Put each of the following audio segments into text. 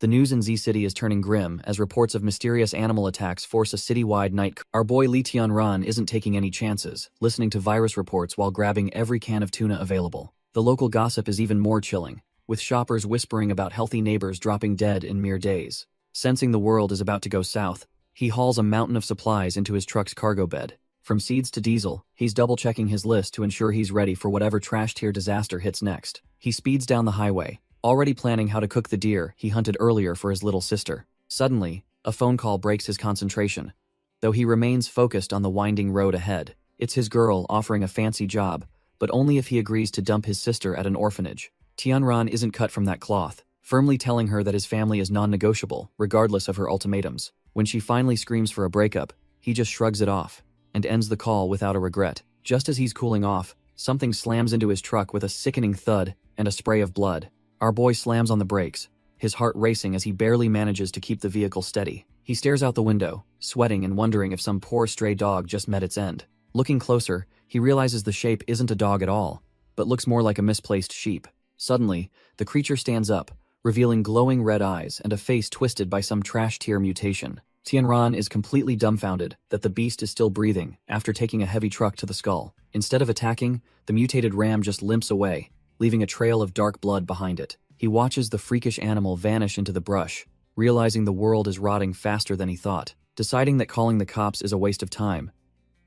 The news in Z City is turning grim as reports of mysterious animal attacks force a citywide night. Our boy Lee Tianran isn't taking any chances, listening to virus reports while grabbing every can of tuna available. The local gossip is even more chilling, with shoppers whispering about healthy neighbors dropping dead in mere days. Sensing the world is about to go south, he hauls a mountain of supplies into his truck's cargo bed. From seeds to diesel, he's double-checking his list to ensure he's ready for whatever trash-tier disaster hits next. He speeds down the highway, already planning how to cook the deer he hunted earlier for his little sister. Suddenly, a phone call breaks his concentration. Though he remains focused on the winding road ahead, it's his girl offering a fancy job, but only if he agrees to dump his sister at an orphanage. Tianran isn't cut from that cloth, firmly telling her that his family is non-negotiable, regardless of her ultimatums. When she finally screams for a breakup, he just shrugs it off and ends the call without a regret. Just as he's cooling off, something slams into his truck with a sickening thud and a spray of blood. Our boy slams on the brakes, his heart racing as he barely manages to keep the vehicle steady. He stares out the window, sweating and wondering if some poor stray dog just met its end. Looking closer, he realizes the shape isn't a dog at all, but looks more like a misplaced sheep. Suddenly, the creature stands up, revealing glowing red eyes and a face twisted by some trash-tier mutation. Tianran is completely dumbfounded that the beast is still breathing after taking a heavy truck to the skull. Instead of attacking, the mutated ram just limps away, leaving a trail of dark blood behind it. He watches the freakish animal vanish into the brush, realizing the world is rotting faster than he thought. Deciding that calling the cops is a waste of time,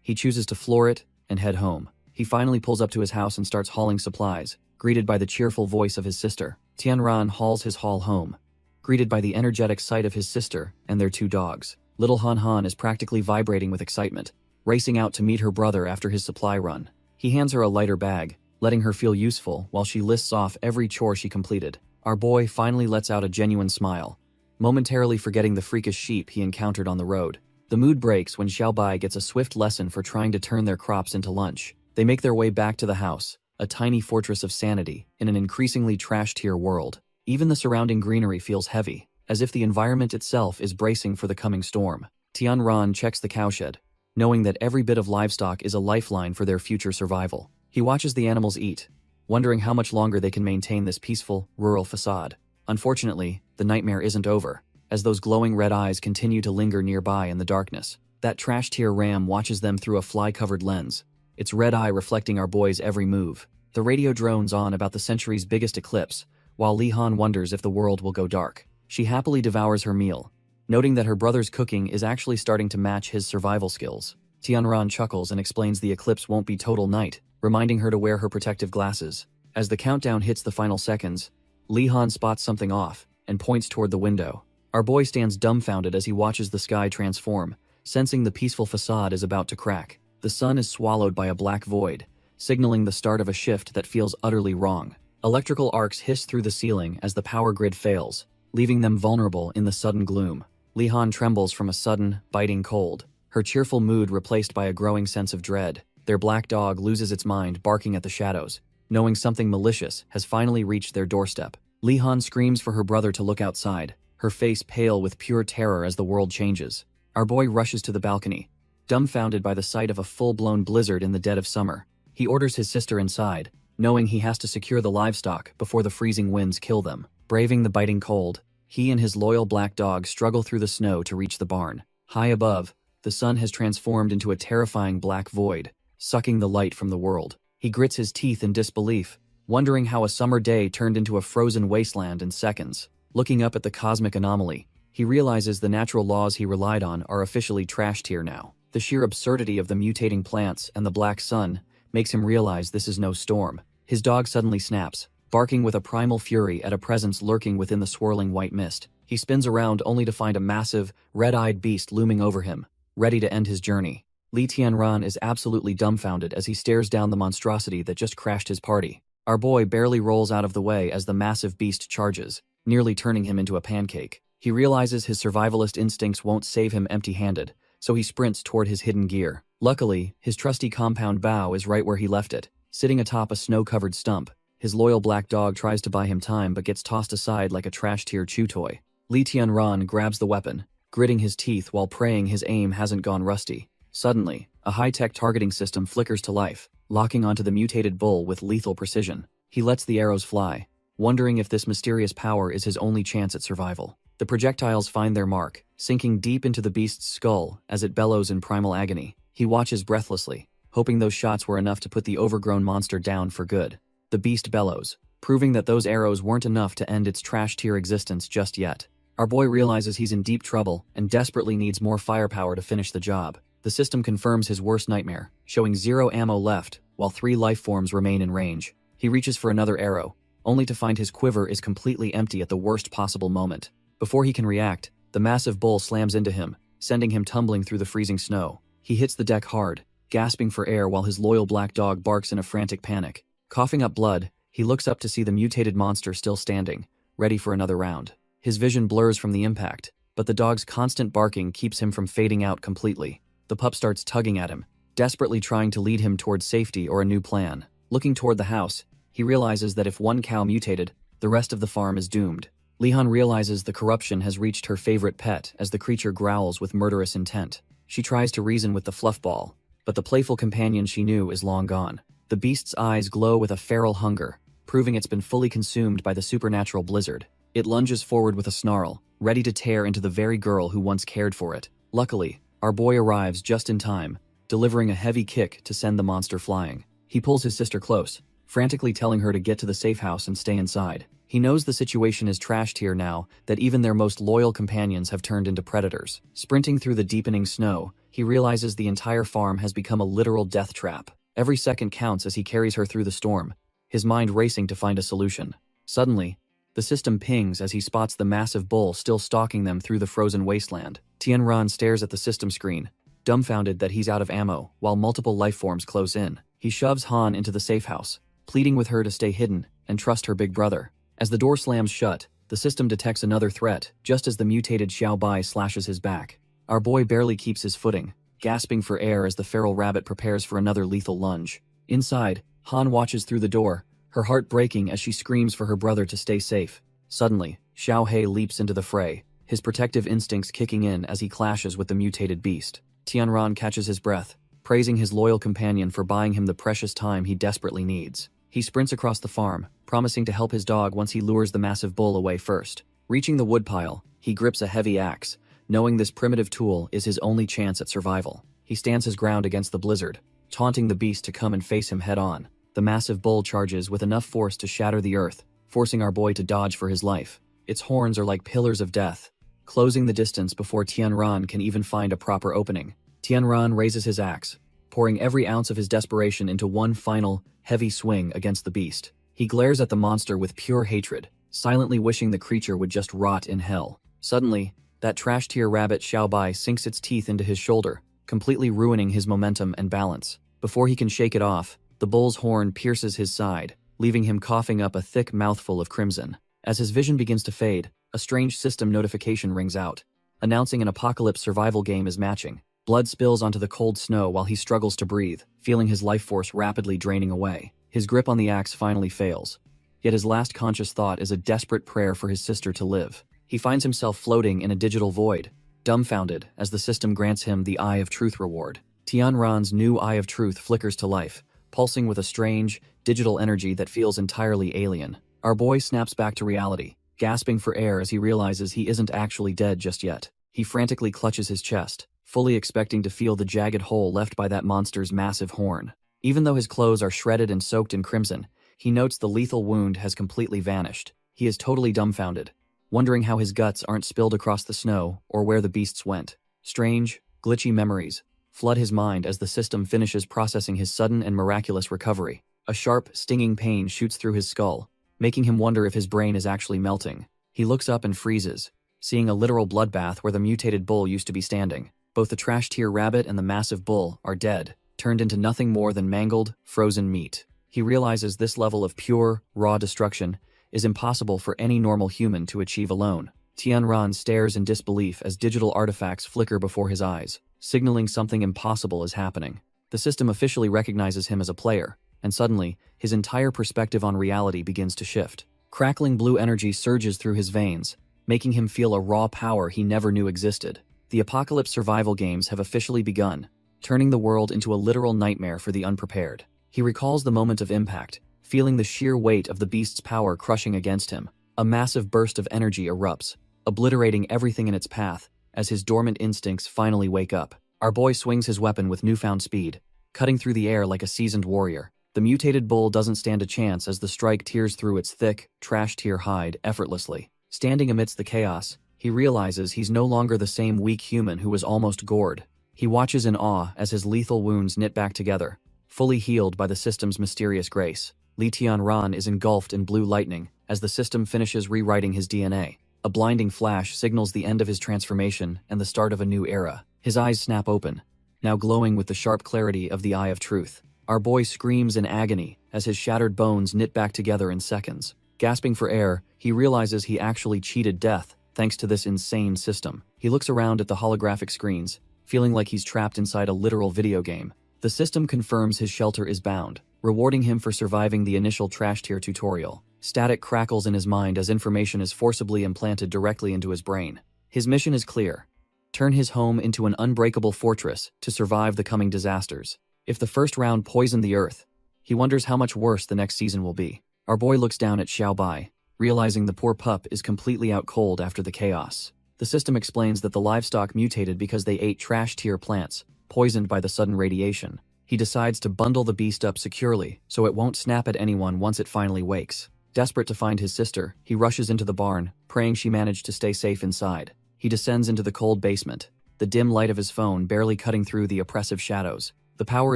he chooses to floor it and head home. He finally pulls up to his house and starts hauling supplies, greeted by the cheerful voice of his sister. Tianran hauls his haul home, greeted by the energetic sight of his sister and their two dogs. Little Han Han is practically vibrating with excitement, racing out to meet her brother after his supply run. He hands her a lighter bag, letting her feel useful while she lists off every chore she completed. Our boy finally lets out a genuine smile, momentarily forgetting the freakish sheep he encountered on the road. The mood breaks when Xiaobai gets a swift lesson for trying to turn their crops into lunch. They make their way back to the house, a tiny fortress of sanity in an increasingly trash-tier world. Even the surrounding greenery feels heavy, as if the environment itself is bracing for the coming storm. Tianran checks the cowshed, knowing that every bit of livestock is a lifeline for their future survival. He watches the animals eat, wondering how much longer they can maintain this peaceful, rural facade. Unfortunately, the nightmare isn't over, as those glowing red eyes continue to linger nearby in the darkness. That trash-tier ram watches them through a fly-covered lens, its red eye reflecting our boy's every move. The radio drones on about the century's biggest eclipse, while Li Han wonders if the world will go dark. She happily devours her meal, noting that her brother's cooking is actually starting to match his survival skills. Tianran chuckles and explains the eclipse won't be total night, reminding her to wear her protective glasses. As the countdown hits the final seconds, Li Han spots something off and points toward the window. Our boy stands dumbfounded as he watches the sky transform, sensing the peaceful facade is about to crack. The sun is swallowed by a black void, signaling the start of a shift that feels utterly wrong. Electrical arcs hiss through the ceiling as the power grid fails, leaving them vulnerable in the sudden gloom. Li Han trembles from a sudden, biting cold, her cheerful mood replaced by a growing sense of dread. Their black dog loses its mind barking at the shadows, knowing something malicious has finally reached their doorstep. Li Han screams for her brother to look outside, her face pale with pure terror as the world changes. Our boy rushes to the balcony, dumbfounded by the sight of a full-blown blizzard in the dead of summer. He orders his sister inside, knowing he has to secure the livestock before the freezing winds kill them. Braving the biting cold, he and his loyal black dog struggle through the snow to reach the barn. High above, the sun has transformed into a terrifying black void, sucking the light from the world. He grits his teeth in disbelief, wondering how a summer day turned into a frozen wasteland in seconds. Looking up at the cosmic anomaly, he realizes the natural laws he relied on are officially trash-tier now. The sheer absurdity of the mutating plants and the black sun makes him realize this is no storm. His dog suddenly snaps, barking with a primal fury at a presence lurking within the swirling white mist. He spins around only to find a massive, red-eyed beast looming over him, ready to end his journey. Li Tianran is absolutely dumbfounded as he stares down the monstrosity that just crashed his party. Our boy barely rolls out of the way as the massive beast charges, nearly turning him into a pancake. He realizes his survivalist instincts won't save him empty-handed, so he sprints toward his hidden gear. Luckily, his trusty compound bow is right where he left it, sitting atop a snow-covered stump. His loyal black dog tries to buy him time but gets tossed aside like a trash-tier chew toy. Li Tianran grabs the weapon, gritting his teeth while praying his aim hasn't gone rusty. Suddenly, a high-tech targeting system flickers to life, locking onto the mutated bull with lethal precision. He lets the arrows fly, wondering if this mysterious power is his only chance at survival. The projectiles find their mark, sinking deep into the beast's skull as it bellows in primal agony. He watches breathlessly, hoping those shots were enough to put the overgrown monster down for good. The beast bellows, proving that those arrows weren't enough to end its trash-tier existence just yet. Our boy realizes he's in deep trouble and desperately needs more firepower to finish the job. The system confirms his worst nightmare, showing 0 ammo left, while 3 life forms remain in range. He reaches for another arrow, only to find his quiver is completely empty at the worst possible moment. Before he can react, the massive bull slams into him, sending him tumbling through the freezing snow. He hits the deck hard, gasping for air while his loyal black dog barks in a frantic panic. Coughing up blood, he looks up to see the mutated monster still standing, ready for another round. His vision blurs from the impact, but the dog's constant barking keeps him from fading out completely. The pup starts tugging at him, desperately trying to lead him toward safety or a new plan. Looking toward the house, he realizes that if one cow mutated, the rest of the farm is doomed. Lihan realizes the corruption has reached her favorite pet as the creature growls with murderous intent. She tries to reason with the fluffball, but the playful companion she knew is long gone. The beast's eyes glow with a feral hunger, proving it's been fully consumed by the supernatural blizzard. It lunges forward with a snarl, ready to tear into the very girl who once cared for it. Luckily, our boy arrives just in time, delivering a heavy kick to send the monster flying. He pulls his sister close, frantically telling her to get to the safe house and stay inside. He knows the situation is trashed here now that even their most loyal companions have turned into predators. Sprinting through the deepening snow, he realizes the entire farm has become a literal death trap. Every second counts as he carries her through the storm, his mind racing to find a solution. Suddenly, the system pings as he spots the massive bull still stalking them through the frozen wasteland. Tianran stares at the system screen, dumbfounded that he's out of ammo, while multiple life forms close in. He shoves Han into the safe house, pleading with her to stay hidden and trust her big brother. As the door slams shut, the system detects another threat, just as the mutated Xiaobai slashes his back. Our boy barely keeps his footing, gasping for air as the feral rabbit prepares for another lethal lunge. Inside, Han watches through the door, her heart breaking as she screams for her brother to stay safe. Suddenly, Xiao He leaps into the fray, his protective instincts kicking in as he clashes with the mutated beast. Tianran catches his breath, praising his loyal companion for buying him the precious time he desperately needs. He sprints across the farm, promising to help his dog once he lures the massive bull away first. Reaching the woodpile, he grips a heavy axe, knowing this primitive tool is his only chance at survival. He stands his ground against the blizzard, taunting the beast to come and face him head-on. The massive bull charges with enough force to shatter the earth, forcing our boy to dodge for his life. Its horns are like pillars of death, closing the distance before Tianran can even find a proper opening. Tianran raises his axe, pouring every ounce of his desperation into one final, heavy swing against the beast. He glares at the monster with pure hatred, silently wishing the creature would just rot in hell. Suddenly, that trash-tier rabbit Xiaobai sinks its teeth into his shoulder, completely ruining his momentum and balance. Before he can shake it off, the bull's horn pierces his side, leaving him coughing up a thick mouthful of crimson. As his vision begins to fade, a strange system notification rings out, announcing an apocalypse survival game is matching. Blood spills onto the cold snow while he struggles to breathe, feeling his life force rapidly draining away. His grip on the axe finally fails, yet his last conscious thought is a desperate prayer for his sister to live. He finds himself floating in a digital void, dumbfounded as the system grants him the Eye of Truth reward. Tianran's new Eye of Truth flickers to life, pulsing with a strange, digital energy that feels entirely alien. Our boy snaps back to reality, gasping for air as he realizes he isn't actually dead just yet. He frantically clutches his chest, fully expecting to feel the jagged hole left by that monster's massive horn. Even though his clothes are shredded and soaked in crimson, he notes the lethal wound has completely vanished. He is totally dumbfounded, wondering how his guts aren't spilled across the snow or where the beasts went. Strange, glitchy memories flood his mind as the system finishes processing his sudden and miraculous recovery. A sharp, stinging pain shoots through his skull, making him wonder if his brain is actually melting. He looks up and freezes, seeing a literal bloodbath where the mutated bull used to be standing. Both the trash-tier rabbit and the massive bull are dead, turned into nothing more than mangled, frozen meat. He realizes this level of pure, raw destruction is impossible for any normal human to achieve alone. Tianran stares in disbelief as digital artifacts flicker before his eyes, signaling something impossible is happening. The system officially recognizes him as a player, and suddenly, his entire perspective on reality begins to shift. Crackling blue energy surges through his veins, making him feel a raw power he never knew existed. The apocalypse survival games have officially begun, turning the world into a literal nightmare for the unprepared. He recalls the moment of impact, feeling the sheer weight of the beast's power crushing against him. A massive burst of energy erupts, obliterating everything in its path as his dormant instincts finally wake up. Our boy swings his weapon with newfound speed, cutting through the air like a seasoned warrior. The mutated bull doesn't stand a chance as the strike tears through its thick, trash-tier hide effortlessly. Standing amidst the chaos, he realizes he's no longer the same weak human who was almost gored. He watches in awe as his lethal wounds knit back together, fully healed by the system's mysterious grace. Li Tianran is engulfed in blue lightning as the system finishes rewriting his DNA. A blinding flash signals the end of his transformation and the start of a new era. His eyes snap open, now glowing with the sharp clarity of the Eye of Truth. Our boy screams in agony as his shattered bones knit back together in seconds. Gasping for air, he realizes he actually cheated death thanks to this insane system. He looks around at the holographic screens, feeling like he's trapped inside a literal video game. The system confirms his shelter is bound, rewarding him for surviving the initial trash tier tutorial. Static crackles in his mind as information is forcibly implanted directly into his brain. His mission is clear: turn his home into an unbreakable fortress to survive the coming disasters. If the first round poisoned the earth, he wonders how much worse the next season will be. Our boy looks down at Xiao Bai, realizing the poor pup is completely out cold after the chaos. The system explains that the livestock mutated because they ate trash-tier plants, poisoned by the sudden radiation. He decides to bundle the beast up securely so it won't snap at anyone once it finally wakes. Desperate to find his sister, he rushes into the barn, praying she managed to stay safe inside. He descends into the cold basement, the dim light of his phone barely cutting through the oppressive shadows. The power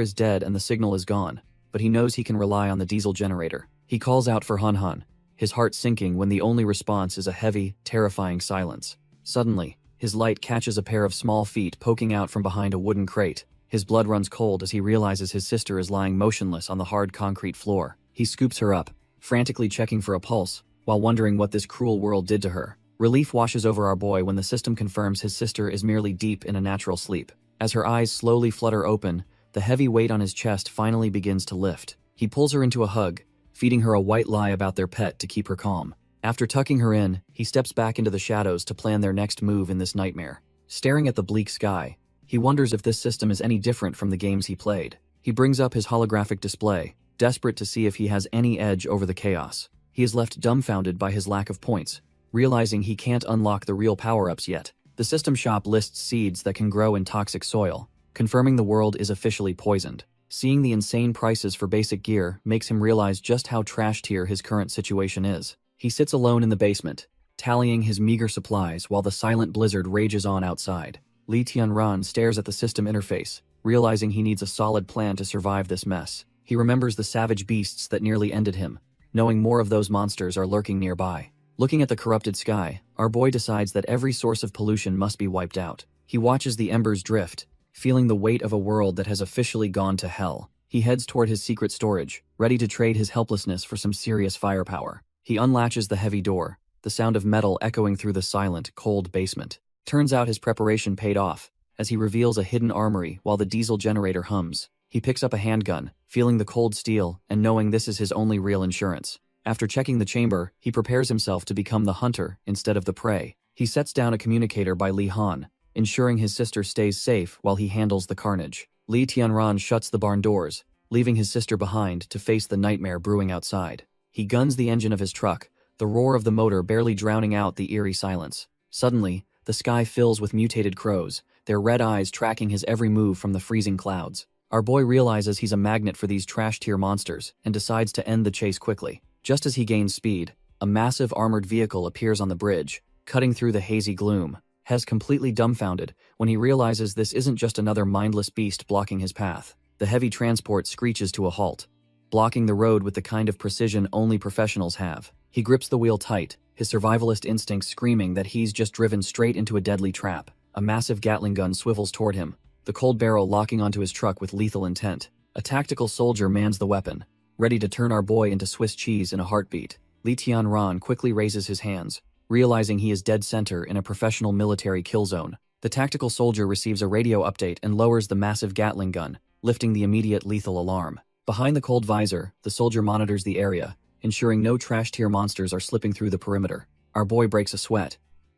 is dead and the signal is gone, but he knows he can rely on the diesel generator. He calls out for Han Han, his heart sinking when the only response is a heavy, terrifying silence. Suddenly, his light catches a pair of small feet poking out from behind a wooden crate. His blood runs cold as he realizes his sister is lying motionless on the hard concrete floor. He scoops her up, frantically checking for a pulse, while wondering what this cruel world did to her. Relief washes over our boy when the system confirms his sister is merely deep in a natural sleep. As her eyes slowly flutter open, the heavy weight on his chest finally begins to lift. He pulls her into a hug, feeding her a white lie about their pet to keep her calm. After tucking her in, he steps back into the shadows to plan their next move in this nightmare. Staring at the bleak sky, he wonders if this system is any different from the games he played. He brings up his holographic display, desperate to see if he has any edge over the chaos. He is left dumbfounded by his lack of points, realizing he can't unlock the real power-ups yet. The system shop lists seeds that can grow in toxic soil, confirming the world is officially poisoned. Seeing the insane prices for basic gear makes him realize just how trash-tier his current situation is. He sits alone in the basement, tallying his meager supplies while the silent blizzard rages on outside. Li Tianran stares at the system interface, realizing he needs a solid plan to survive this mess. He remembers the savage beasts that nearly ended him, knowing more of those monsters are lurking nearby. Looking at the corrupted sky, our boy decides that every source of pollution must be wiped out. He watches the embers drift, feeling the weight of a world that has officially gone to hell. He heads toward his secret storage, ready to trade his helplessness for some serious firepower. He unlatches the heavy door, the sound of metal echoing through the silent, cold basement. Turns out his preparation paid off, as he reveals a hidden armory while the diesel generator hums. He picks up a handgun, feeling the cold steel and knowing this is his only real insurance. After checking the chamber, he prepares himself to become the hunter instead of the prey. He sets down a communicator by Li Han, ensuring his sister stays safe while he handles the carnage. Li Tianran shuts the barn doors, leaving his sister behind to face the nightmare brewing outside. He guns the engine of his truck, the roar of the motor barely drowning out the eerie silence. Suddenly, the sky fills with mutated crows, their red eyes tracking his every move from the freezing clouds. Our boy realizes he's a magnet for these trash-tier monsters and decides to end the chase quickly. Just as he gains speed, a massive armored vehicle appears on the bridge, cutting through the hazy gloom. Hes completely dumbfounded when he realizes this isn't just another mindless beast blocking his path. The heavy transport screeches to a halt, blocking the road with the kind of precision only professionals have. He grips the wheel tight, his survivalist instincts screaming that he's just driven straight into a deadly trap. A massive Gatling gun swivels toward him, the cold barrel locking onto his truck with lethal intent. A tactical soldier mans the weapon, ready to turn our boy into Swiss cheese in a heartbeat. Li Tianran quickly raises his hands, realizing he is dead center in a professional military kill zone. The tactical soldier receives a radio update and lowers the massive Gatling gun, lifting the immediate lethal alarm. Behind the cold visor, the soldier monitors the area, ensuring no trash-tier monsters are slipping through the perimeter. Our boy breaks a sweat,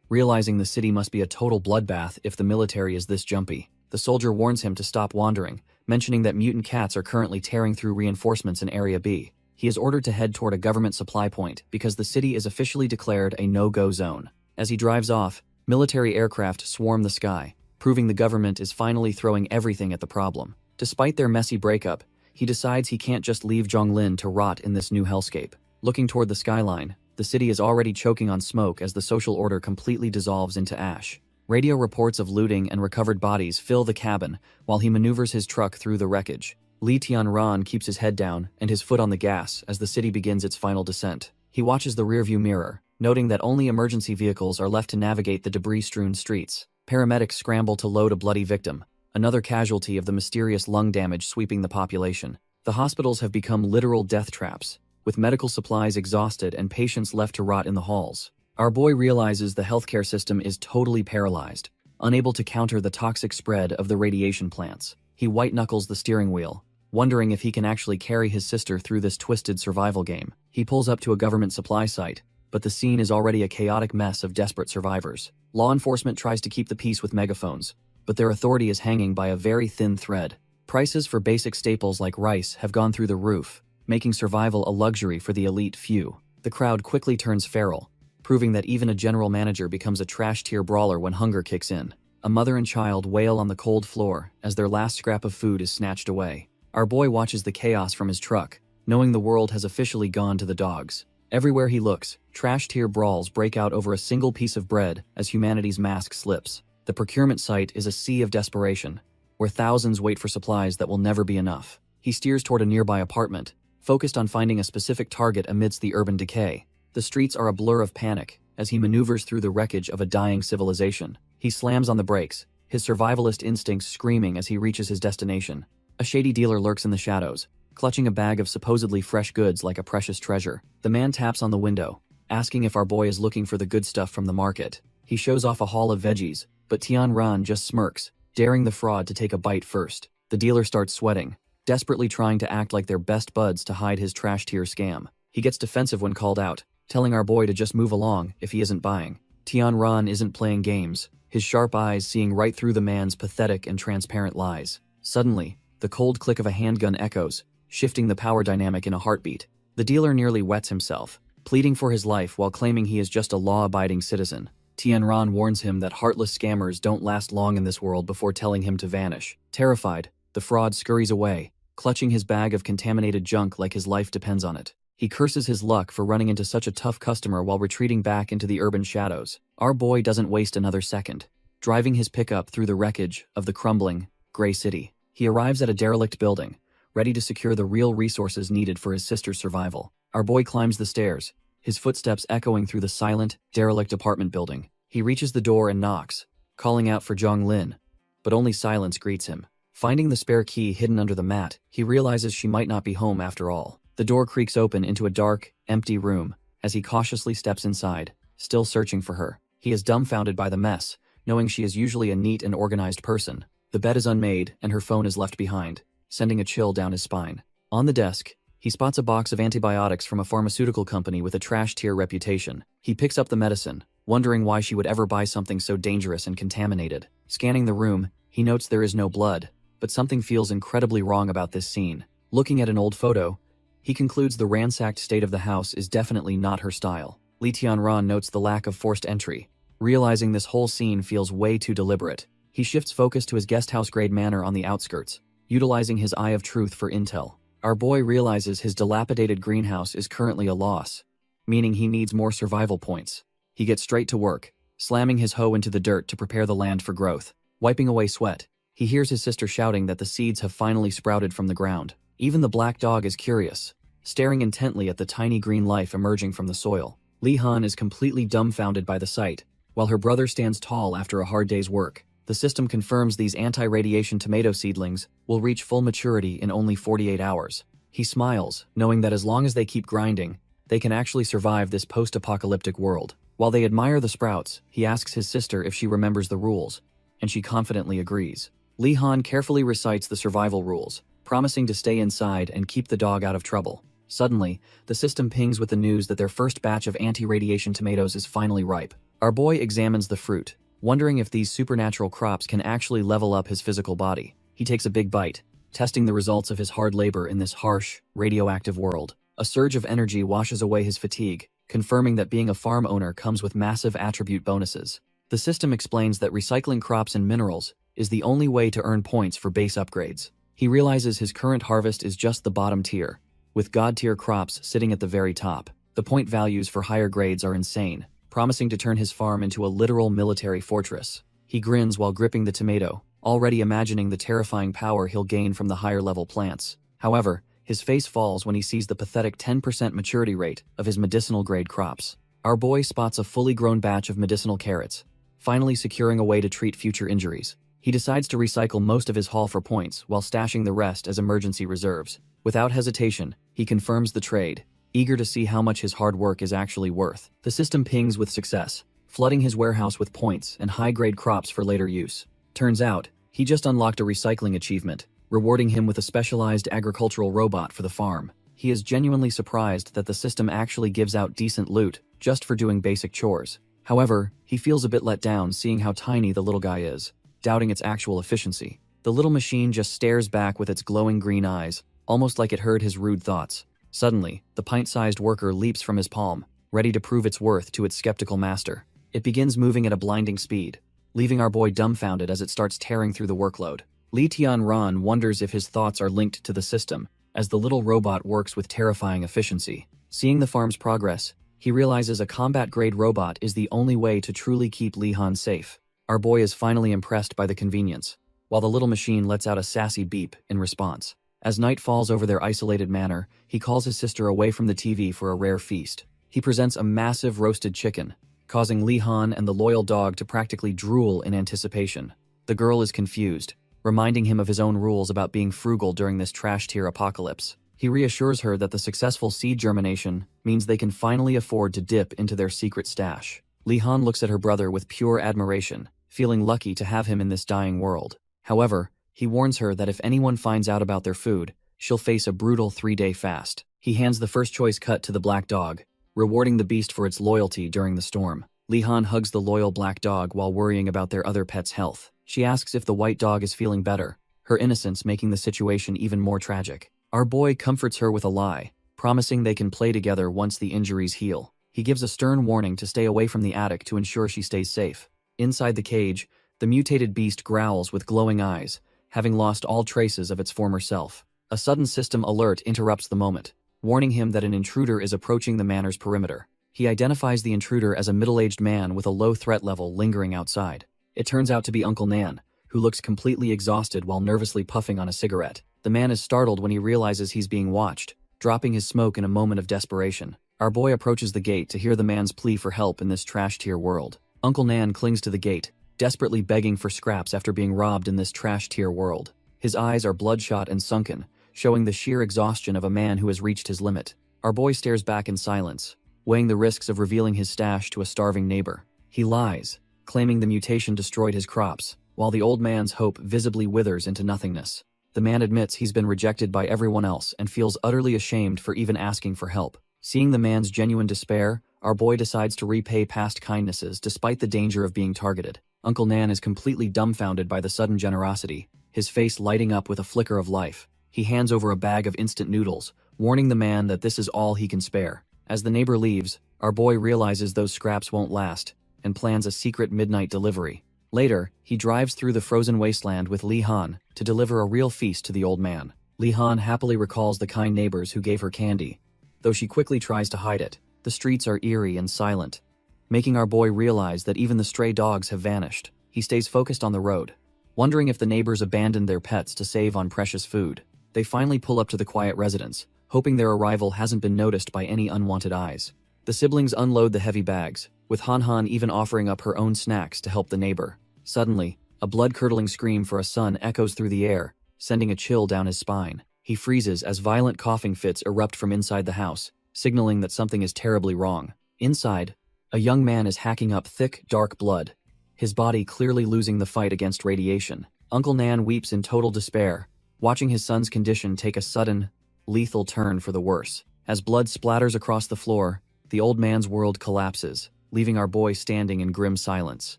realizing the city must be a total bloodbath if the military is this jumpy. The soldier warns him to stop wandering, mentioning that mutant cats are currently tearing through reinforcements in Area B. He is ordered to head toward a government supply point because the city is officially declared a no-go zone. As he drives off, military aircraft swarm the sky, proving the government is finally throwing everything at the problem. Despite their messy breakup, he decides he can't just leave Zhonglin to rot in this new hellscape. Looking toward the skyline, the city is already choking on smoke as the social order completely dissolves into ash. Radio reports of looting and recovered bodies fill the cabin while he maneuvers his truck through the wreckage. Li Tianran keeps his head down and his foot on the gas as the city begins its final descent. He watches the rearview mirror, noting that only emergency vehicles are left to navigate the debris-strewn streets. Paramedics scramble to load a bloody victim, another casualty of the mysterious lung damage sweeping the population. The hospitals have become literal death traps, with medical supplies exhausted and patients left to rot in the halls. Our boy realizes the healthcare system is totally paralyzed, unable to counter the toxic spread of the radiation plants. He white-knuckles the steering wheel, wondering if he can actually carry his sister through this twisted survival game. He pulls up to a government supply site, but the scene is already a chaotic mess of desperate survivors. Law enforcement tries to keep the peace with megaphones, but their authority is hanging by a very thin thread. Prices for basic staples like rice have gone through the roof, making survival a luxury for the elite few. The crowd quickly turns feral, proving that even a general manager becomes a trash-tier brawler when hunger kicks in. A mother and child wail on the cold floor as their last scrap of food is snatched away. Our boy watches the chaos from his truck, knowing the world has officially gone to the dogs. Everywhere he looks, trash-tier brawls break out over a single piece of bread as humanity's mask slips. The procurement site is a sea of desperation, where thousands wait for supplies that will never be enough. He steers toward a nearby apartment, focused on finding a specific target amidst the urban decay. The streets are a blur of panic as he maneuvers through the wreckage of a dying civilization. He slams on the brakes, his survivalist instincts screaming as he reaches his destination. A shady dealer lurks in the shadows, clutching a bag of supposedly fresh goods like a precious treasure. The man taps on the window, asking if our boy is looking for the good stuff from the market. He shows off a haul of veggies, but Tian Ran just smirks, daring the fraud to take a bite first. The dealer starts sweating, desperately trying to act like they're best buds to hide his trash-tier scam. He gets defensive when called out, telling our boy to just move along if he isn't buying. Tian Ran isn't playing games, his sharp eyes seeing right through the man's pathetic and transparent lies. Suddenly, the cold click of a handgun echoes, shifting the power dynamic in a heartbeat. The dealer nearly wets himself, pleading for his life while claiming he is just a law-abiding citizen. Tian Ran warns him that heartless scammers don't last long in this world before telling him to vanish. Terrified, the fraud scurries away, clutching his bag of contaminated junk like his life depends on it. He curses his luck for running into such a tough customer while retreating back into the urban shadows. Our boy doesn't waste another second, driving his pickup through the wreckage of the crumbling, gray city. He arrives at a derelict building, ready to secure the real resources needed for his sister's survival. Our boy climbs the stairs, his footsteps echoing through the silent, derelict apartment building. He reaches the door and knocks, calling out for Zhonglin, but only silence greets him. Finding the spare key hidden under the mat, he realizes she might not be home after all. The door creaks open into a dark, empty room as he cautiously steps inside, still searching for her. He is dumbfounded by the mess, knowing she is usually a neat and organized person. The bed is unmade and her phone is left behind, sending a chill down his spine. On the desk, he spots a box of antibiotics from a pharmaceutical company with a trash-tier reputation. He picks up the medicine, wondering why she would ever buy something so dangerous and contaminated. Scanning the room, he notes there is no blood, but something feels incredibly wrong about this scene. Looking at an old photo, he concludes the ransacked state of the house is definitely not her style. Li Tianran notes the lack of forced entry, realizing this whole scene feels way too deliberate. He shifts focus to his guesthouse-grade manor on the outskirts, utilizing his eye of truth for intel. Our boy realizes his dilapidated greenhouse is currently a loss, meaning he needs more survival points. He gets straight to work, slamming his hoe into the dirt to prepare the land for growth. Wiping away sweat, he hears his sister shouting that the seeds have finally sprouted from the ground. Even the black dog is curious, staring intently at the tiny green life emerging from the soil. Li Han is completely dumbfounded by the sight, while her brother stands tall after a hard day's work. The system confirms these anti-radiation tomato seedlings will reach full maturity in only 48 hours. He smiles, knowing that as long as they keep grinding, they can actually survive this post-apocalyptic world. While they admire the sprouts, he asks his sister if she remembers the rules, and she confidently agrees. Li Han carefully recites the survival rules, promising to stay inside and keep the dog out of trouble. Suddenly, the system pings with the news that their first batch of anti-radiation tomatoes is finally ripe. Our boy examines the fruit, wondering if these supernatural crops can actually level up his physical body. He takes a big bite, testing the results of his hard labor in this harsh, radioactive world. A surge of energy washes away his fatigue, confirming that being a farm owner comes with massive attribute bonuses. The system explains that recycling crops and minerals is the only way to earn points for base upgrades. He realizes his current harvest is just the bottom tier, with god-tier crops sitting at the very top. The point values for higher grades are insane, promising to turn his farm into a literal military fortress. He grins while gripping the tomato, already imagining the terrifying power he'll gain from the higher-level plants. However, his face falls when he sees the pathetic 10% maturity rate of his medicinal-grade crops. Our boy spots a fully grown batch of medicinal carrots, finally securing a way to treat future injuries. He decides to recycle most of his haul for points while stashing the rest as emergency reserves. Without hesitation, he confirms the trade, eager to see how much his hard work is actually worth. The system pings with success, flooding his warehouse with points and high-grade crops for later use. Turns out, he just unlocked a recycling achievement, rewarding him with a specialized agricultural robot for the farm. He is genuinely surprised that the system actually gives out decent loot just for doing basic chores. However, he feels a bit let down seeing how tiny the little guy is, doubting its actual efficiency. The little machine just stares back with its glowing green eyes, almost like it heard his rude thoughts. Suddenly, the pint-sized worker leaps from his palm, ready to prove its worth to its skeptical master. It begins moving at a blinding speed, leaving our boy dumbfounded as it starts tearing through the workload. Lee Tian-ran wonders if his thoughts are linked to the system, as the little robot works with terrifying efficiency. Seeing the farm's progress, he realizes a combat-grade robot is the only way to truly keep Lee Han safe. Our boy is finally impressed by the convenience, while the little machine lets out a sassy beep in response. As night falls over their isolated manor, he calls his sister away from the TV for a rare feast. He presents a massive roasted chicken, causing Lee Han and the loyal dog to practically drool in anticipation. The girl is confused, reminding him of his own rules about being frugal during this trash-tier apocalypse. He reassures her that the successful seed germination means they can finally afford to dip into their secret stash. Lee Han looks at her brother with pure admiration, feeling lucky to have him in this dying world. However, he warns her that if anyone finds out about their food, she'll face a brutal 3-day fast. He hands the first-choice cut to the black dog, rewarding the beast for its loyalty during the storm. Lee Han hugs the loyal black dog while worrying about their other pet's health. She asks if the white dog is feeling better, her innocence making the situation even more tragic. Our boy comforts her with a lie, promising they can play together once the injuries heal. He gives a stern warning to stay away from the attic to ensure she stays safe. Inside the cage, the mutated beast growls with glowing eyes, having lost all traces of its former self. A sudden system alert interrupts the moment, warning him that an intruder is approaching the manor's perimeter. He identifies the intruder as a middle-aged man with a low threat level lingering outside. It turns out to be Uncle Nan, who looks completely exhausted while nervously puffing on a cigarette. The man is startled when he realizes he's being watched, dropping his smoke in a moment of desperation. Our boy approaches the gate to hear the man's plea for help in this trash-tier world. Uncle Nan clings to the gate, desperately begging for scraps after being robbed in this trash-tier world. His eyes are bloodshot and sunken, showing the sheer exhaustion of a man who has reached his limit. Our boy stares back in silence, weighing the risks of revealing his stash to a starving neighbor. He lies, claiming the mutation destroyed his crops, while the old man's hope visibly withers into nothingness. The man admits he's been rejected by everyone else and feels utterly ashamed for even asking for help. Seeing the man's genuine despair, our boy decides to repay past kindnesses despite the danger of being targeted. Uncle Nan is completely dumbfounded by the sudden generosity, his face lighting up with a flicker of life. He hands over a bag of instant noodles, warning the man that this is all he can spare. As the neighbor leaves, our boy realizes those scraps won't last, and plans a secret midnight delivery. Later, he drives through the frozen wasteland with Lee Han to deliver a real feast to the old man. Lee Han happily recalls the kind neighbors who gave her candy, though she quickly tries to hide it. The streets are eerie and silent, making our boy realize that even the stray dogs have vanished. He stays focused on the road, wondering if the neighbors abandoned their pets to save on precious food. They finally pull up to the quiet residence, hoping their arrival hasn't been noticed by any unwanted eyes. The siblings unload the heavy bags, with Han Han even offering up her own snacks to help the neighbor. Suddenly, a blood-curdling scream for a son echoes through the air, sending a chill down his spine. He freezes as violent coughing fits erupt from inside the house, signaling that something is terribly wrong. Inside, a young man is hacking up thick, dark blood, his body clearly losing the fight against radiation. Uncle Nan weeps in total despair, watching his son's condition take a sudden, lethal turn for the worse. As blood splatters across the floor, the old man's world collapses, leaving our boy standing in grim silence.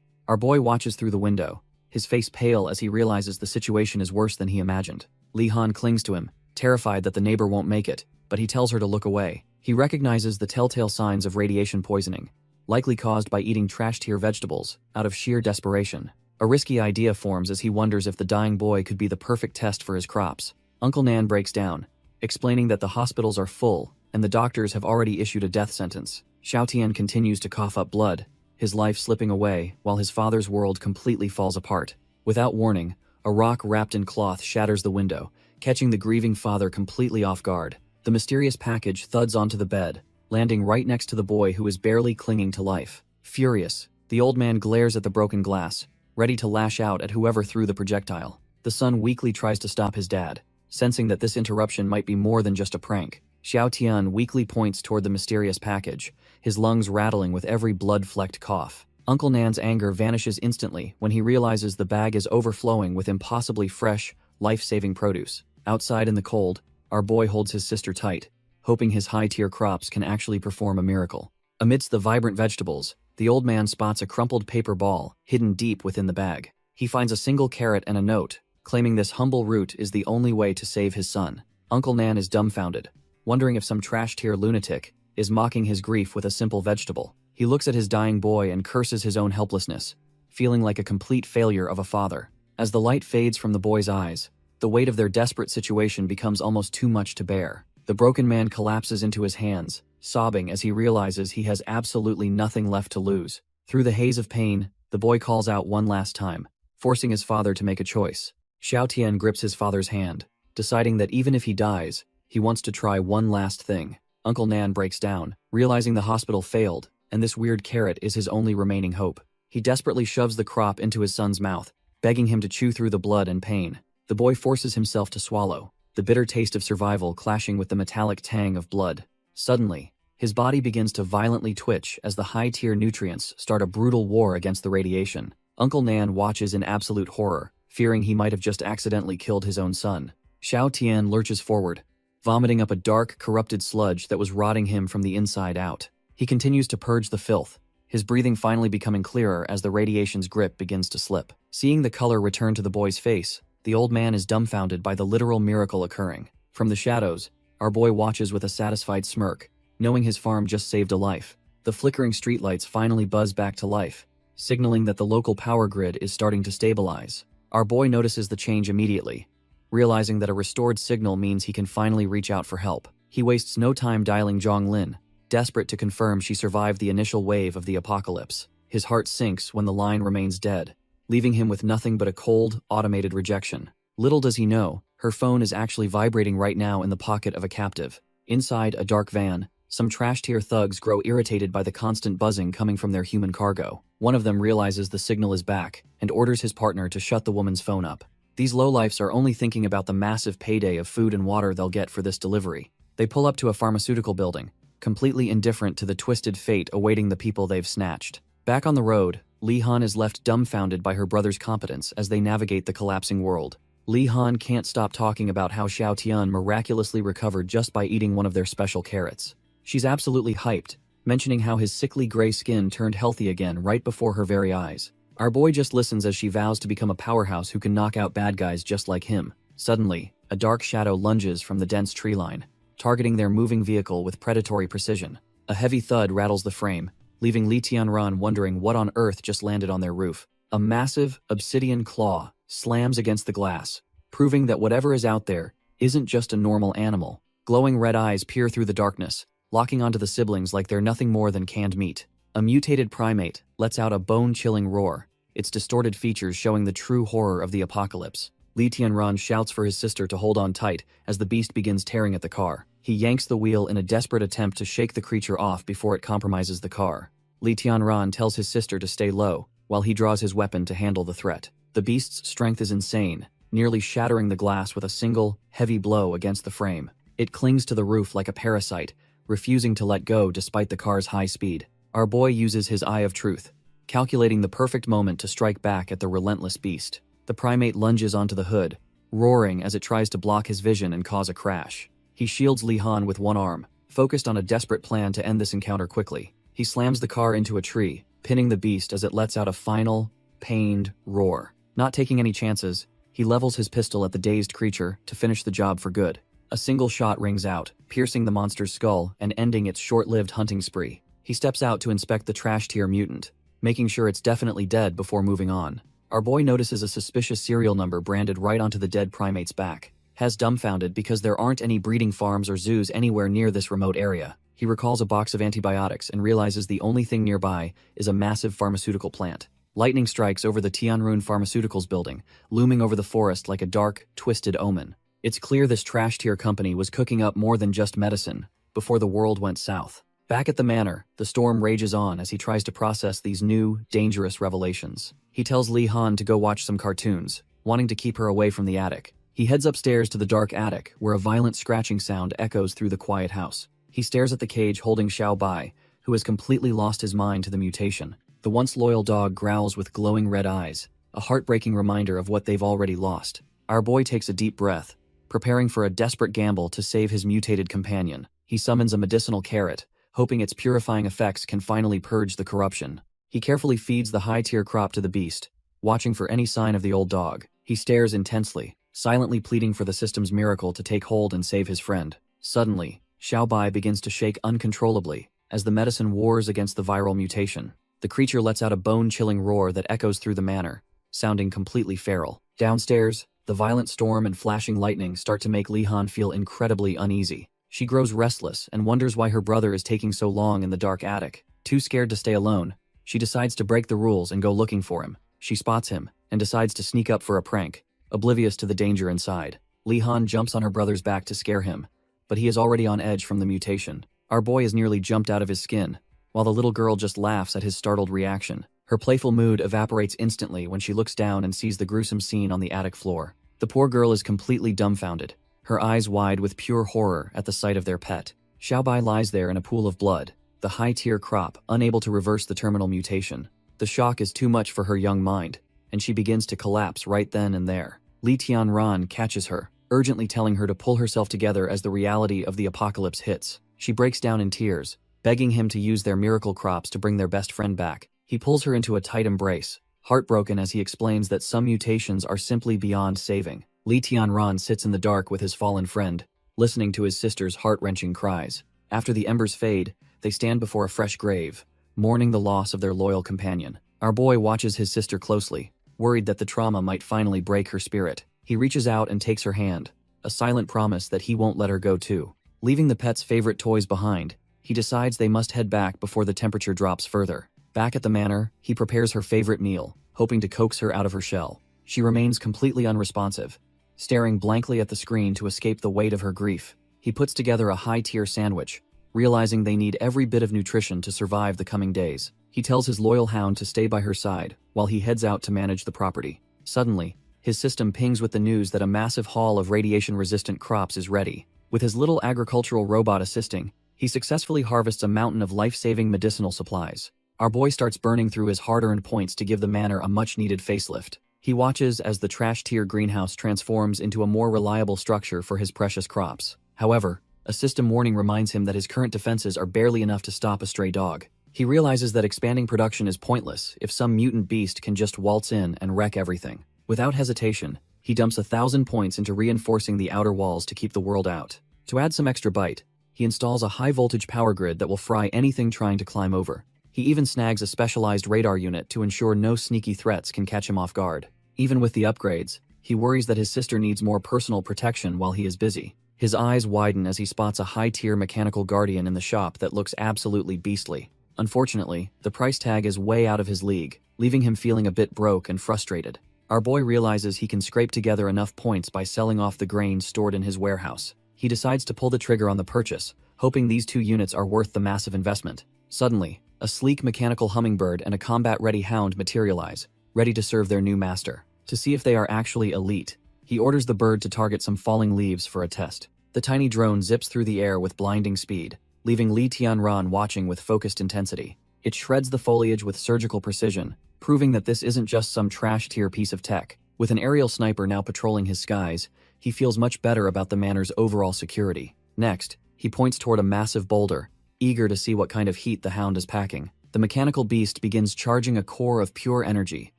Our boy watches through the window, his face pale as he realizes the situation is worse than he imagined. Lee Han clings to him, terrified that the neighbor won't make it, but he tells her to look away. He recognizes the telltale signs of radiation poisoning, likely caused by eating trash-tier vegetables out of sheer desperation. A risky idea forms as he wonders if the dying boy could be the perfect test for his crops. Uncle Nan breaks down, explaining that the hospitals are full and the doctors have already issued a death sentence. Xiao Tian continues to cough up blood, his life slipping away while his father's world completely falls apart. Without warning, a rock wrapped in cloth shatters the window, catching the grieving father completely off guard. The mysterious package thuds onto the bed, landing right next to the boy who is barely clinging to life. Furious, the old man glares at the broken glass, ready to lash out at whoever threw the projectile. The son weakly tries to stop his dad, sensing that this interruption might be more than just a prank. Xiao Tian weakly points toward the mysterious package, his lungs rattling with every blood-flecked cough. Uncle Nan's anger vanishes instantly when he realizes the bag is overflowing with impossibly fresh, life-saving produce. Outside in the cold, our boy holds his sister tight, hoping his high-tier crops can actually perform a miracle. Amidst the vibrant vegetables, the old man spots a crumpled paper ball hidden deep within the bag. He finds a single carrot and a note, claiming this humble root is the only way to save his son. Uncle Nan is dumbfounded, wondering if some trash-tier lunatic is mocking his grief with a simple vegetable. He looks at his dying boy and curses his own helplessness, feeling like a complete failure of a father. As the light fades from the boy's eyes, the weight of their desperate situation becomes almost too much to bear. The broken man collapses into his hands, sobbing as he realizes he has absolutely nothing left to lose. Through the haze of pain, the boy calls out one last time, forcing his father to make a choice. Xiao Tian grips his father's hand, deciding that even if he dies, he wants to try one last thing. Uncle Nan breaks down, realizing the hospital failed, and this weird carrot is his only remaining hope. He desperately shoves the crop into his son's mouth, begging him to chew through the blood and pain. The boy forces himself to swallow, the bitter taste of survival clashing with the metallic tang of blood. Suddenly, his body begins to violently twitch as the high-tier nutrients start a brutal war against the radiation. Uncle Nan watches in absolute horror, fearing he might have just accidentally killed his own son. Xiao Tian lurches forward, vomiting up a dark, corrupted sludge that was rotting him from the inside out. He continues to purge the filth, his breathing finally becoming clearer as the radiation's grip begins to slip. Seeing the color return to the boy's face, the old man is dumbfounded by the literal miracle occurring. From the shadows, our boy watches with a satisfied smirk, knowing his farm just saved a life. The flickering streetlights finally buzz back to life, signaling that the local power grid is starting to stabilize. Our boy notices the change immediately, realizing that a restored signal means he can finally reach out for help. He wastes no time dialing Zhonglin, desperate to confirm she survived the initial wave of the apocalypse. His heart sinks when the line remains dead, leaving him with nothing but a cold, automated rejection. Little does he know, her phone is actually vibrating right now in the pocket of a captive. Inside a dark van, some trash-tier thugs grow irritated by the constant buzzing coming from their human cargo. One of them realizes the signal is back and orders his partner to shut the woman's phone up. These lowlifes are only thinking about the massive payday of food and water they'll get for this delivery. They pull up to a pharmaceutical building, completely indifferent to the twisted fate awaiting the people they've snatched. Back on the road, Li Han is left dumbfounded by her brother's competence as they navigate the collapsing world. Li Han can't stop talking about how Xiao Tian miraculously recovered just by eating one of their special carrots. She's absolutely hyped, mentioning how his sickly gray skin turned healthy again right before her very eyes. Our boy just listens as she vows to become a powerhouse who can knock out bad guys just like him. Suddenly, a dark shadow lunges from the dense tree line, targeting their moving vehicle with predatory precision. A heavy thud rattles the frame, leaving Li Tianran wondering what on earth just landed on their roof. A massive, obsidian claw slams against the glass, proving that whatever is out there isn't just a normal animal. Glowing red eyes peer through the darkness, locking onto the siblings like they're nothing more than canned meat. A mutated primate lets out a bone-chilling roar, its distorted features showing the true horror of the apocalypse. Li Tianran shouts for his sister to hold on tight as the beast begins tearing at the car. He yanks the wheel in a desperate attempt to shake the creature off before it compromises the car. Li Tianran tells his sister to stay low, while he draws his weapon to handle the threat. The beast's strength is insane, nearly shattering the glass with a single, heavy blow against the frame. It clings to the roof like a parasite, refusing to let go despite the car's high speed. Our boy uses his eye of truth, calculating the perfect moment to strike back at the relentless beast. The primate lunges onto the hood, roaring as it tries to block his vision and cause a crash. He shields Li Han with one arm, focused on a desperate plan to end this encounter quickly. He slams the car into a tree, pinning the beast as it lets out a final, pained roar. Not taking any chances, he levels his pistol at the dazed creature to finish the job for good. A single shot rings out, piercing the monster's skull and ending its short-lived hunting spree. He steps out to inspect the trash-tier mutant, making sure it's definitely dead before moving on. Our boy notices a suspicious serial number branded right onto the dead primate's back. Has dumbfounded because there aren't any breeding farms or zoos anywhere near this remote area. He recalls a box of antibiotics and realizes the only thing nearby is a massive pharmaceutical plant. Lightning strikes over the Tianrun Pharmaceuticals building, looming over the forest like a dark, twisted omen. It's clear this trash-tier company was cooking up more than just medicine before the world went south. Back at the manor, the storm rages on as he tries to process these new, dangerous revelations. He tells Li Han to go watch some cartoons, wanting to keep her away from the attic. He heads upstairs to the dark attic, where a violent scratching sound echoes through the quiet house. He stares at the cage holding Xiao Bai, who has completely lost his mind to the mutation. The once loyal dog growls with glowing red eyes, a heartbreaking reminder of what they've already lost. Our boy takes a deep breath, preparing for a desperate gamble to save his mutated companion. He summons a medicinal carrot, hoping its purifying effects can finally purge the corruption. He carefully feeds the high-tier crop to the beast, watching for any sign of the old dog. He stares intensely, silently pleading for the system's miracle to take hold and save his friend. Suddenly, Xiao Bai begins to shake uncontrollably as the medicine wars against the viral mutation. The creature lets out a bone-chilling roar that echoes through the manor, sounding completely feral. Downstairs, the violent storm and flashing lightning start to make Li Han feel incredibly uneasy. She grows restless and wonders why her brother is taking so long in the dark attic. Too scared to stay alone, she decides to break the rules and go looking for him. She spots him and decides to sneak up for a prank, oblivious to the danger inside. Li Han jumps on her brother's back to scare him, but he is already on edge from the mutation. Our boy is nearly jumped out of his skin, while the little girl just laughs at his startled reaction. Her playful mood evaporates instantly when she looks down and sees the gruesome scene on the attic floor. The poor girl is completely dumbfounded, her eyes wide with pure horror at the sight of their pet. Xiao Bai lies there in a pool of blood, the high-tier crop unable to reverse the terminal mutation. The shock is too much for her young mind, and she begins to collapse right then and there. Li Tianran catches her, urgently telling her to pull herself together as the reality of the apocalypse hits. She breaks down in tears, begging him to use their miracle crops to bring their best friend back. He pulls her into a tight embrace, heartbroken as he explains that some mutations are simply beyond saving. Li Tianran sits in the dark with his fallen friend, listening to his sister's heart-wrenching cries. After the embers fade, they stand before a fresh grave, mourning the loss of their loyal companion. Our boy watches his sister closely, worried that the trauma might finally break her spirit. He reaches out and takes her hand, a silent promise that he won't let her go too. Leaving the pet's favorite toys behind, he decides they must head back before the temperature drops further. Back at the manor, he prepares her favorite meal, hoping to coax her out of her shell. She remains completely unresponsive, staring blankly at the screen to escape the weight of her grief. He puts together a high-tier sandwich, realizing they need every bit of nutrition to survive the coming days. He tells his loyal hound to stay by her side while he heads out to manage the property. Suddenly, his system pings with the news that a massive haul of radiation-resistant crops is ready. With his little agricultural robot assisting, he successfully harvests a mountain of life-saving medicinal supplies. Our boy starts burning through his hard-earned points to give the manor a much-needed facelift. He watches as the trash-tier greenhouse transforms into a more reliable structure for his precious crops. However, a system warning reminds him that his current defenses are barely enough to stop a stray dog. He realizes that expanding production is pointless if some mutant beast can just waltz in and wreck everything. Without hesitation, he dumps 1,000 points into reinforcing the outer walls to keep the world out. To add some extra bite, he installs a high-voltage power grid that will fry anything trying to climb over. He even snags a specialized radar unit to ensure no sneaky threats can catch him off guard. Even with the upgrades, he worries that his sister needs more personal protection while he is busy. His eyes widen as he spots a high-tier mechanical guardian in the shop that looks absolutely beastly. Unfortunately, the price tag is way out of his league, leaving him feeling a bit broke and frustrated. Our boy realizes he can scrape together enough points by selling off the grain stored in his warehouse. He decides to pull the trigger on the purchase, hoping these 2 units are worth the massive investment. Suddenly, a sleek mechanical hummingbird and a combat-ready hound materialize, ready to serve their new master. To see if they are actually elite, he orders the bird to target some falling leaves for a test. The tiny drone zips through the air with blinding speed, leaving Li Tianran watching with focused intensity. It shreds the foliage with surgical precision, proving that this isn't just some trash-tier piece of tech. With an aerial sniper now patrolling his skies, he feels much better about the manor's overall security. Next, he points toward a massive boulder, eager to see what kind of heat the hound is packing. The mechanical beast begins charging a core of pure energy,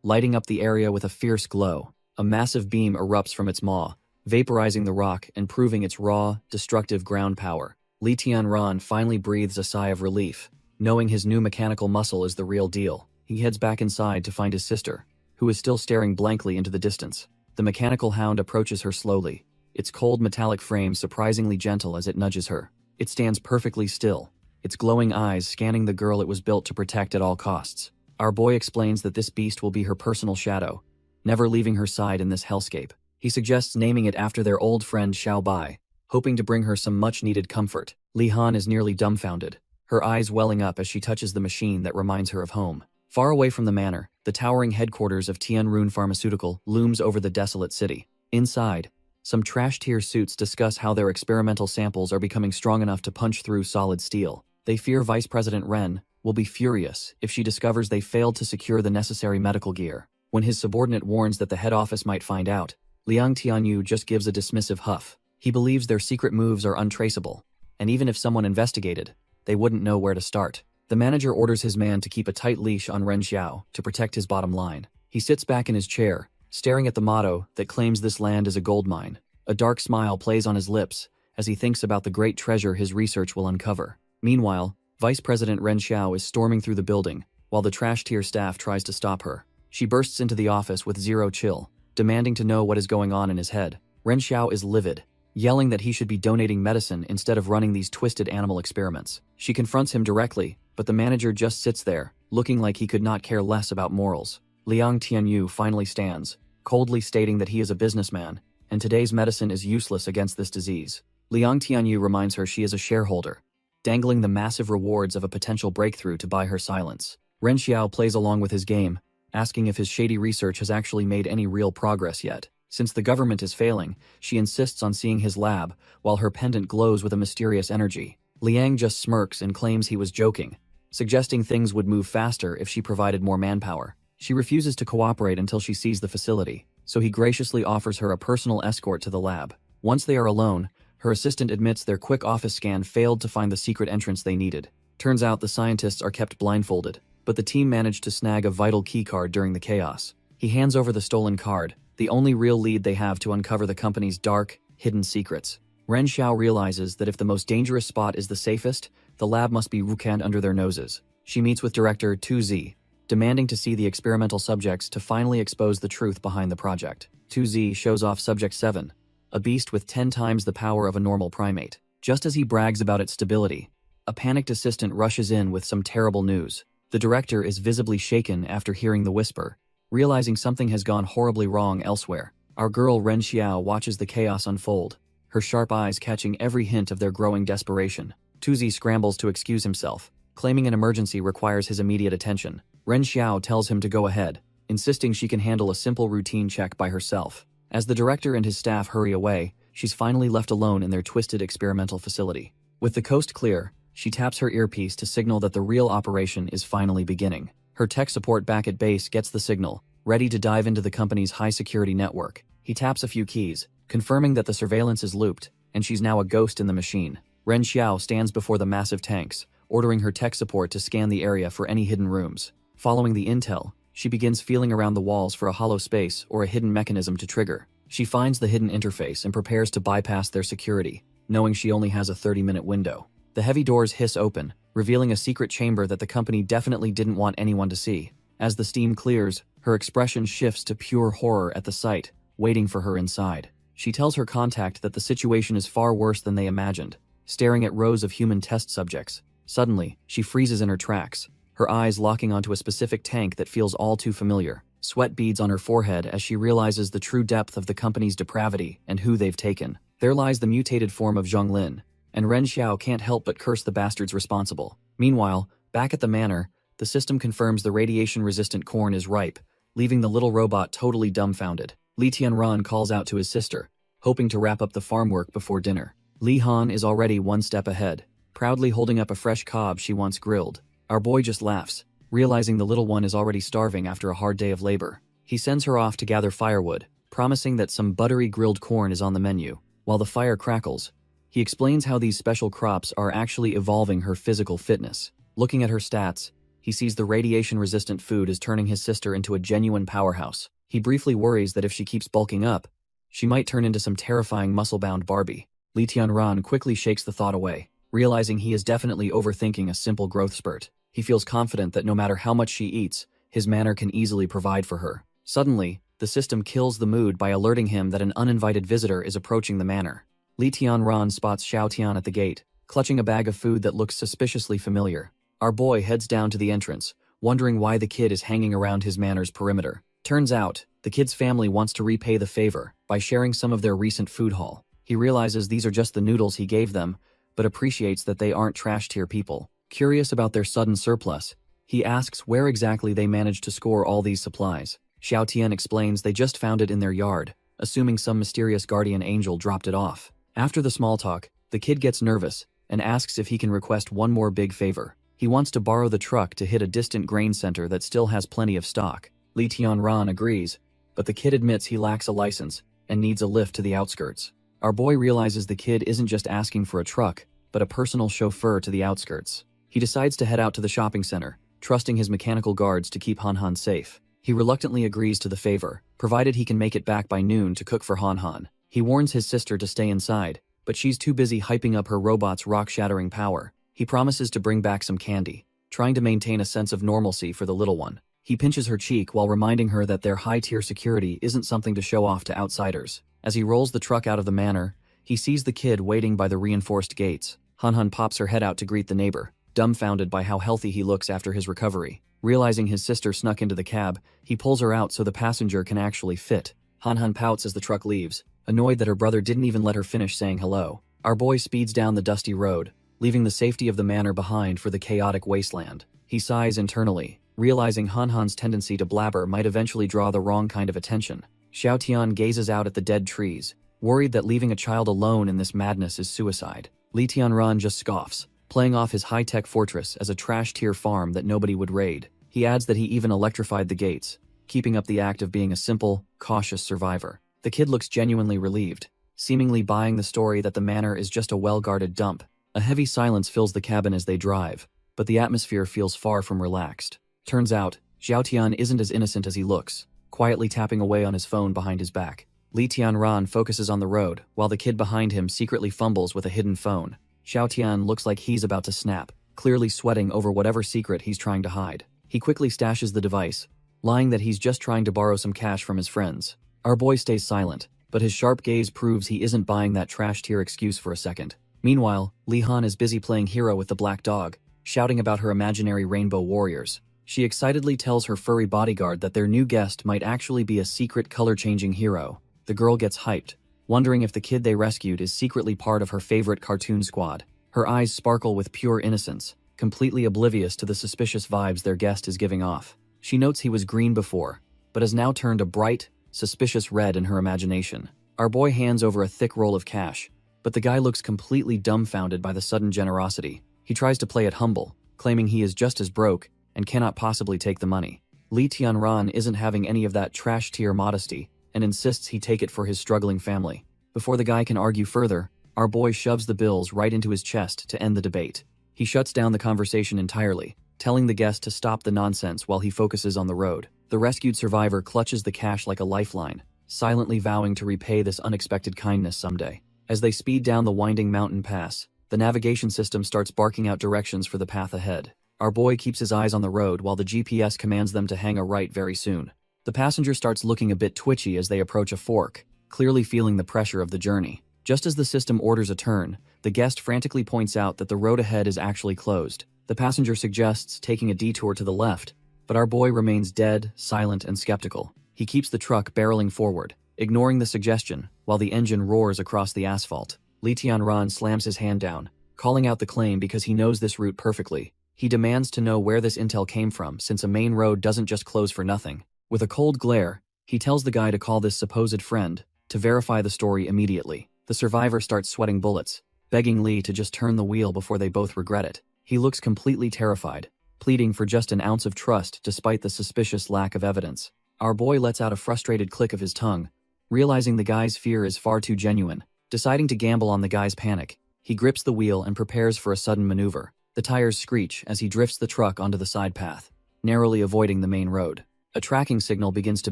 lighting up the area with a fierce glow. A massive beam erupts from its maw, vaporizing the rock and proving its raw, destructive ground power. Li Tianran finally breathes a sigh of relief, knowing his new mechanical muscle is the real deal. He heads back inside to find his sister, who is still staring blankly into the distance. The mechanical hound approaches her slowly, its cold metallic frame surprisingly gentle as it nudges her. It stands perfectly still, its glowing eyes scanning the girl it was built to protect at all costs. Our boy explains that this beast will be her personal shadow, never leaving her side in this hellscape. He suggests naming it after their old friend Xiao Bai, hoping to bring her some much-needed comfort. Li Han is nearly dumbfounded, her eyes welling up as she touches the machine that reminds her of home. Far away from the manor, the towering headquarters of Tianrun Pharmaceutical looms over the desolate city. Inside, some trash-tier suits discuss how their experimental samples are becoming strong enough to punch through solid steel. They fear Vice President Ren will be furious if she discovers they failed to secure the necessary medical gear. When his subordinate warns that the head office might find out, Liang Tianyu just gives a dismissive huff. He believes their secret moves are untraceable, and even if someone investigated, they wouldn't know where to start. The manager orders his man to keep a tight leash on Ren Xiao to protect his bottom line. He sits back in his chair, staring at the motto that claims this land is a gold mine. A dark smile plays on his lips as he thinks about the great treasure his research will uncover. Meanwhile, Vice President Ren Xiao is storming through the building, while the trash-tier staff tries to stop her. She bursts into the office with zero chill, demanding to know what is going on in his head. Ren Xiao is livid, yelling that he should be donating medicine instead of running these twisted animal experiments. She confronts him directly, but the manager just sits there, looking like he could not care less about morals. Liang Tianyu finally stands, coldly stating that he is a businessman, and today's medicine is useless against this disease. Liang Tianyu reminds her she is a shareholder, dangling the massive rewards of a potential breakthrough to buy her silence. Ren Xiao plays along with his game, asking if his shady research has actually made any real progress yet. Since the government is failing, she insists on seeing his lab, while her pendant glows with a mysterious energy. Liang just smirks and claims he was joking, suggesting things would move faster if she provided more manpower. She refuses to cooperate until she sees the facility, so he graciously offers her a personal escort to the lab. Once they are alone, her assistant admits their quick office scan failed to find the secret entrance they needed. Turns out the scientists are kept blindfolded, but the team managed to snag a vital keycard during the chaos. He hands over the stolen card, the only real lead they have to uncover the company's dark, hidden secrets. Ren Xiao realizes that if the most dangerous spot is the safest, the lab must be Wukand under their noses. She meets with director Tu Zi, demanding to see the experimental subjects to finally expose the truth behind the project. Tu Zi shows off Subject 7, a beast with 10 times the power of a normal primate. Just as he brags about its stability, a panicked assistant rushes in with some terrible news. The director is visibly shaken after hearing the whisper, realizing something has gone horribly wrong elsewhere. Our girl Ren Xiao watches the chaos unfold, her sharp eyes catching every hint of their growing desperation. Tu Zi scrambles to excuse himself, claiming an emergency requires his immediate attention. Ren Xiao tells him to go ahead, insisting she can handle a simple routine check by herself. As the director and his staff hurry away, she's finally left alone in their twisted experimental facility. With the coast clear, she taps her earpiece to signal that the real operation is finally beginning. Her tech support back at base gets the signal, ready to dive into the company's high-security network. He taps a few keys, confirming that the surveillance is looped, and she's now a ghost in the machine. Ren Xiao stands before the massive tanks, ordering her tech support to scan the area for any hidden rooms. Following the intel, she begins feeling around the walls for a hollow space or a hidden mechanism to trigger. She finds the hidden interface and prepares to bypass their security, knowing she only has a 30-minute window. The heavy doors hiss open, revealing a secret chamber that the company definitely didn't want anyone to see. As the steam clears, her expression shifts to pure horror at the sight, waiting for her inside. She tells her contact that the situation is far worse than they imagined, staring at rows of human test subjects. Suddenly, she freezes in her tracks, her eyes locking onto a specific tank that feels all too familiar. Sweat beads on her forehead as she realizes the true depth of the company's depravity and who they've taken. There lies the mutated form of Zhonglin, and Ren Xiao can't help but curse the bastards responsible. Meanwhile, back at the manor, the system confirms the radiation-resistant corn is ripe, leaving the little robot totally dumbfounded. Li Tianran calls out to his sister, hoping to wrap up the farm work before dinner. Li Han is already one step ahead, proudly holding up a fresh cob she once grilled. Our boy just laughs, realizing the little one is already starving after a hard day of labor. He sends her off to gather firewood, promising that some buttery grilled corn is on the menu. While the fire crackles, he explains how these special crops are actually evolving her physical fitness. Looking at her stats, he sees the radiation-resistant food is turning his sister into a genuine powerhouse. He briefly worries that if she keeps bulking up, She might turn into some terrifying muscle-bound Barbie. Lee Tianran quickly shakes the thought away, realizing he is definitely overthinking a simple growth spurt. He feels confident that no matter how much she eats, his manor can easily provide for her. Suddenly, the system kills the mood by alerting him that an uninvited visitor is approaching the manor. Lee Tianran spots Xiao Tian at the gate, clutching a bag of food that looks suspiciously familiar. Our boy heads down to the entrance, wondering why the kid is hanging around his manor's perimeter. Turns out, the kid's family wants to repay the favor by sharing some of their recent food haul. He realizes these are just the noodles he gave them, but appreciates that they aren't trash-tier people. Curious about their sudden surplus, he asks where exactly they managed to score all these supplies. Xiao Tian explains they just found it in their yard, assuming some mysterious guardian angel dropped it off. After the small talk, the kid gets nervous and asks if he can request one more big favor. He wants to borrow the truck to hit a distant grain center that still has plenty of stock. Lee Tianran agrees, but the kid admits he lacks a license and needs a lift to the outskirts. Our boy realizes the kid isn't just asking for a truck, but a personal chauffeur to the outskirts. He decides to head out to the shopping center, trusting his mechanical guards to keep Han Han safe. He reluctantly agrees to the favor, provided he can make it back by noon to cook for Han Han. He warns his sister to stay inside, but she's too busy hyping up her robot's rock-shattering power. He promises to bring back some candy, trying to maintain a sense of normalcy for the little one. He pinches her cheek while reminding her that their high-tier security isn't something to show off to outsiders. As he rolls the truck out of the manor, he sees the kid waiting by the reinforced gates. Han Han pops her head out to greet the neighbor, dumbfounded by how healthy he looks after his recovery. Realizing his sister snuck into the cab, he pulls her out so the passenger can actually fit. Han Han pouts as the truck leaves, annoyed that her brother didn't even let her finish saying hello. Our boy speeds down the dusty road, leaving the safety of the manor behind for the chaotic wasteland. He sighs internally, realizing Han Han's tendency to blabber might eventually draw the wrong kind of attention. Xiao Tian gazes out at the dead trees, worried that leaving a child alone in this madness is suicide. Lee Tianran just scoffs, playing off his high-tech fortress as a trash-tier farm that nobody would raid. He adds that he even electrified the gates, keeping up the act of being a simple, cautious survivor. The kid looks genuinely relieved, seemingly buying the story that the manor is just a well-guarded dump. A heavy silence fills the cabin as they drive, but the atmosphere feels far from relaxed. Turns out, Xiao Tian isn't as innocent as he looks, quietly tapping away on his phone behind his back. Lee Tianran focuses on the road, while the kid behind him secretly fumbles with a hidden phone. Xiao Tian looks like he's about to snap, clearly sweating over whatever secret he's trying to hide. He quickly stashes the device, lying that he's just trying to borrow some cash from his friends. Our boy stays silent, but his sharp gaze proves he isn't buying that trash-tier excuse for a second. Meanwhile, Li Han is busy playing hero with the black dog, shouting about her imaginary rainbow warriors. She excitedly tells her furry bodyguard that their new guest might actually be a secret color-changing hero. The girl gets hyped, wondering if the kid they rescued is secretly part of her favorite cartoon squad. Her eyes sparkle with pure innocence, completely oblivious to the suspicious vibes their guest is giving off. She notes he was green before, but has now turned a bright, suspicious red in her imagination. Our boy hands over a thick roll of cash, but the guy looks completely dumbfounded by the sudden generosity. He tries to play it humble, claiming he is just as broke and cannot possibly take the money. Lee Tianran isn't having any of that trash-tier modesty and insists he take it for his struggling family. Before the guy can argue further, our boy shoves the bills right into his chest to end the debate. He shuts down the conversation entirely, telling the guest to stop the nonsense while he focuses on the road. The rescued survivor clutches the cash like a lifeline, silently vowing to repay this unexpected kindness someday. As they speed down the winding mountain pass, the navigation system starts barking out directions for the path ahead. Our boy keeps his eyes on the road while the GPS commands them to hang a right very soon. The passenger starts looking a bit twitchy as they approach a fork, clearly feeling the pressure of the journey. Just as the system orders a turn, the guest frantically points out that the road ahead is actually closed. The passenger suggests taking a detour to the left, but our boy remains dead, silent, and skeptical. He keeps the truck barreling forward, ignoring the suggestion, while the engine roars across the asphalt. Li Tianran slams his hand down, calling out the claim because he knows this route perfectly. He demands to know where this intel came from since a main road doesn't just close for nothing. With a cold glare, he tells the guy to call this supposed friend to verify the story immediately. The survivor starts sweating bullets, begging Lee to just turn the wheel before they both regret it. He looks completely terrified, pleading for just an ounce of trust despite the suspicious lack of evidence. Our boy lets out a frustrated click of his tongue, realizing the guy's fear is far too genuine. Deciding to gamble on the guy's panic, he grips the wheel and prepares for a sudden maneuver. The tires screech as he drifts the truck onto the side path, narrowly avoiding the main road. A tracking signal begins to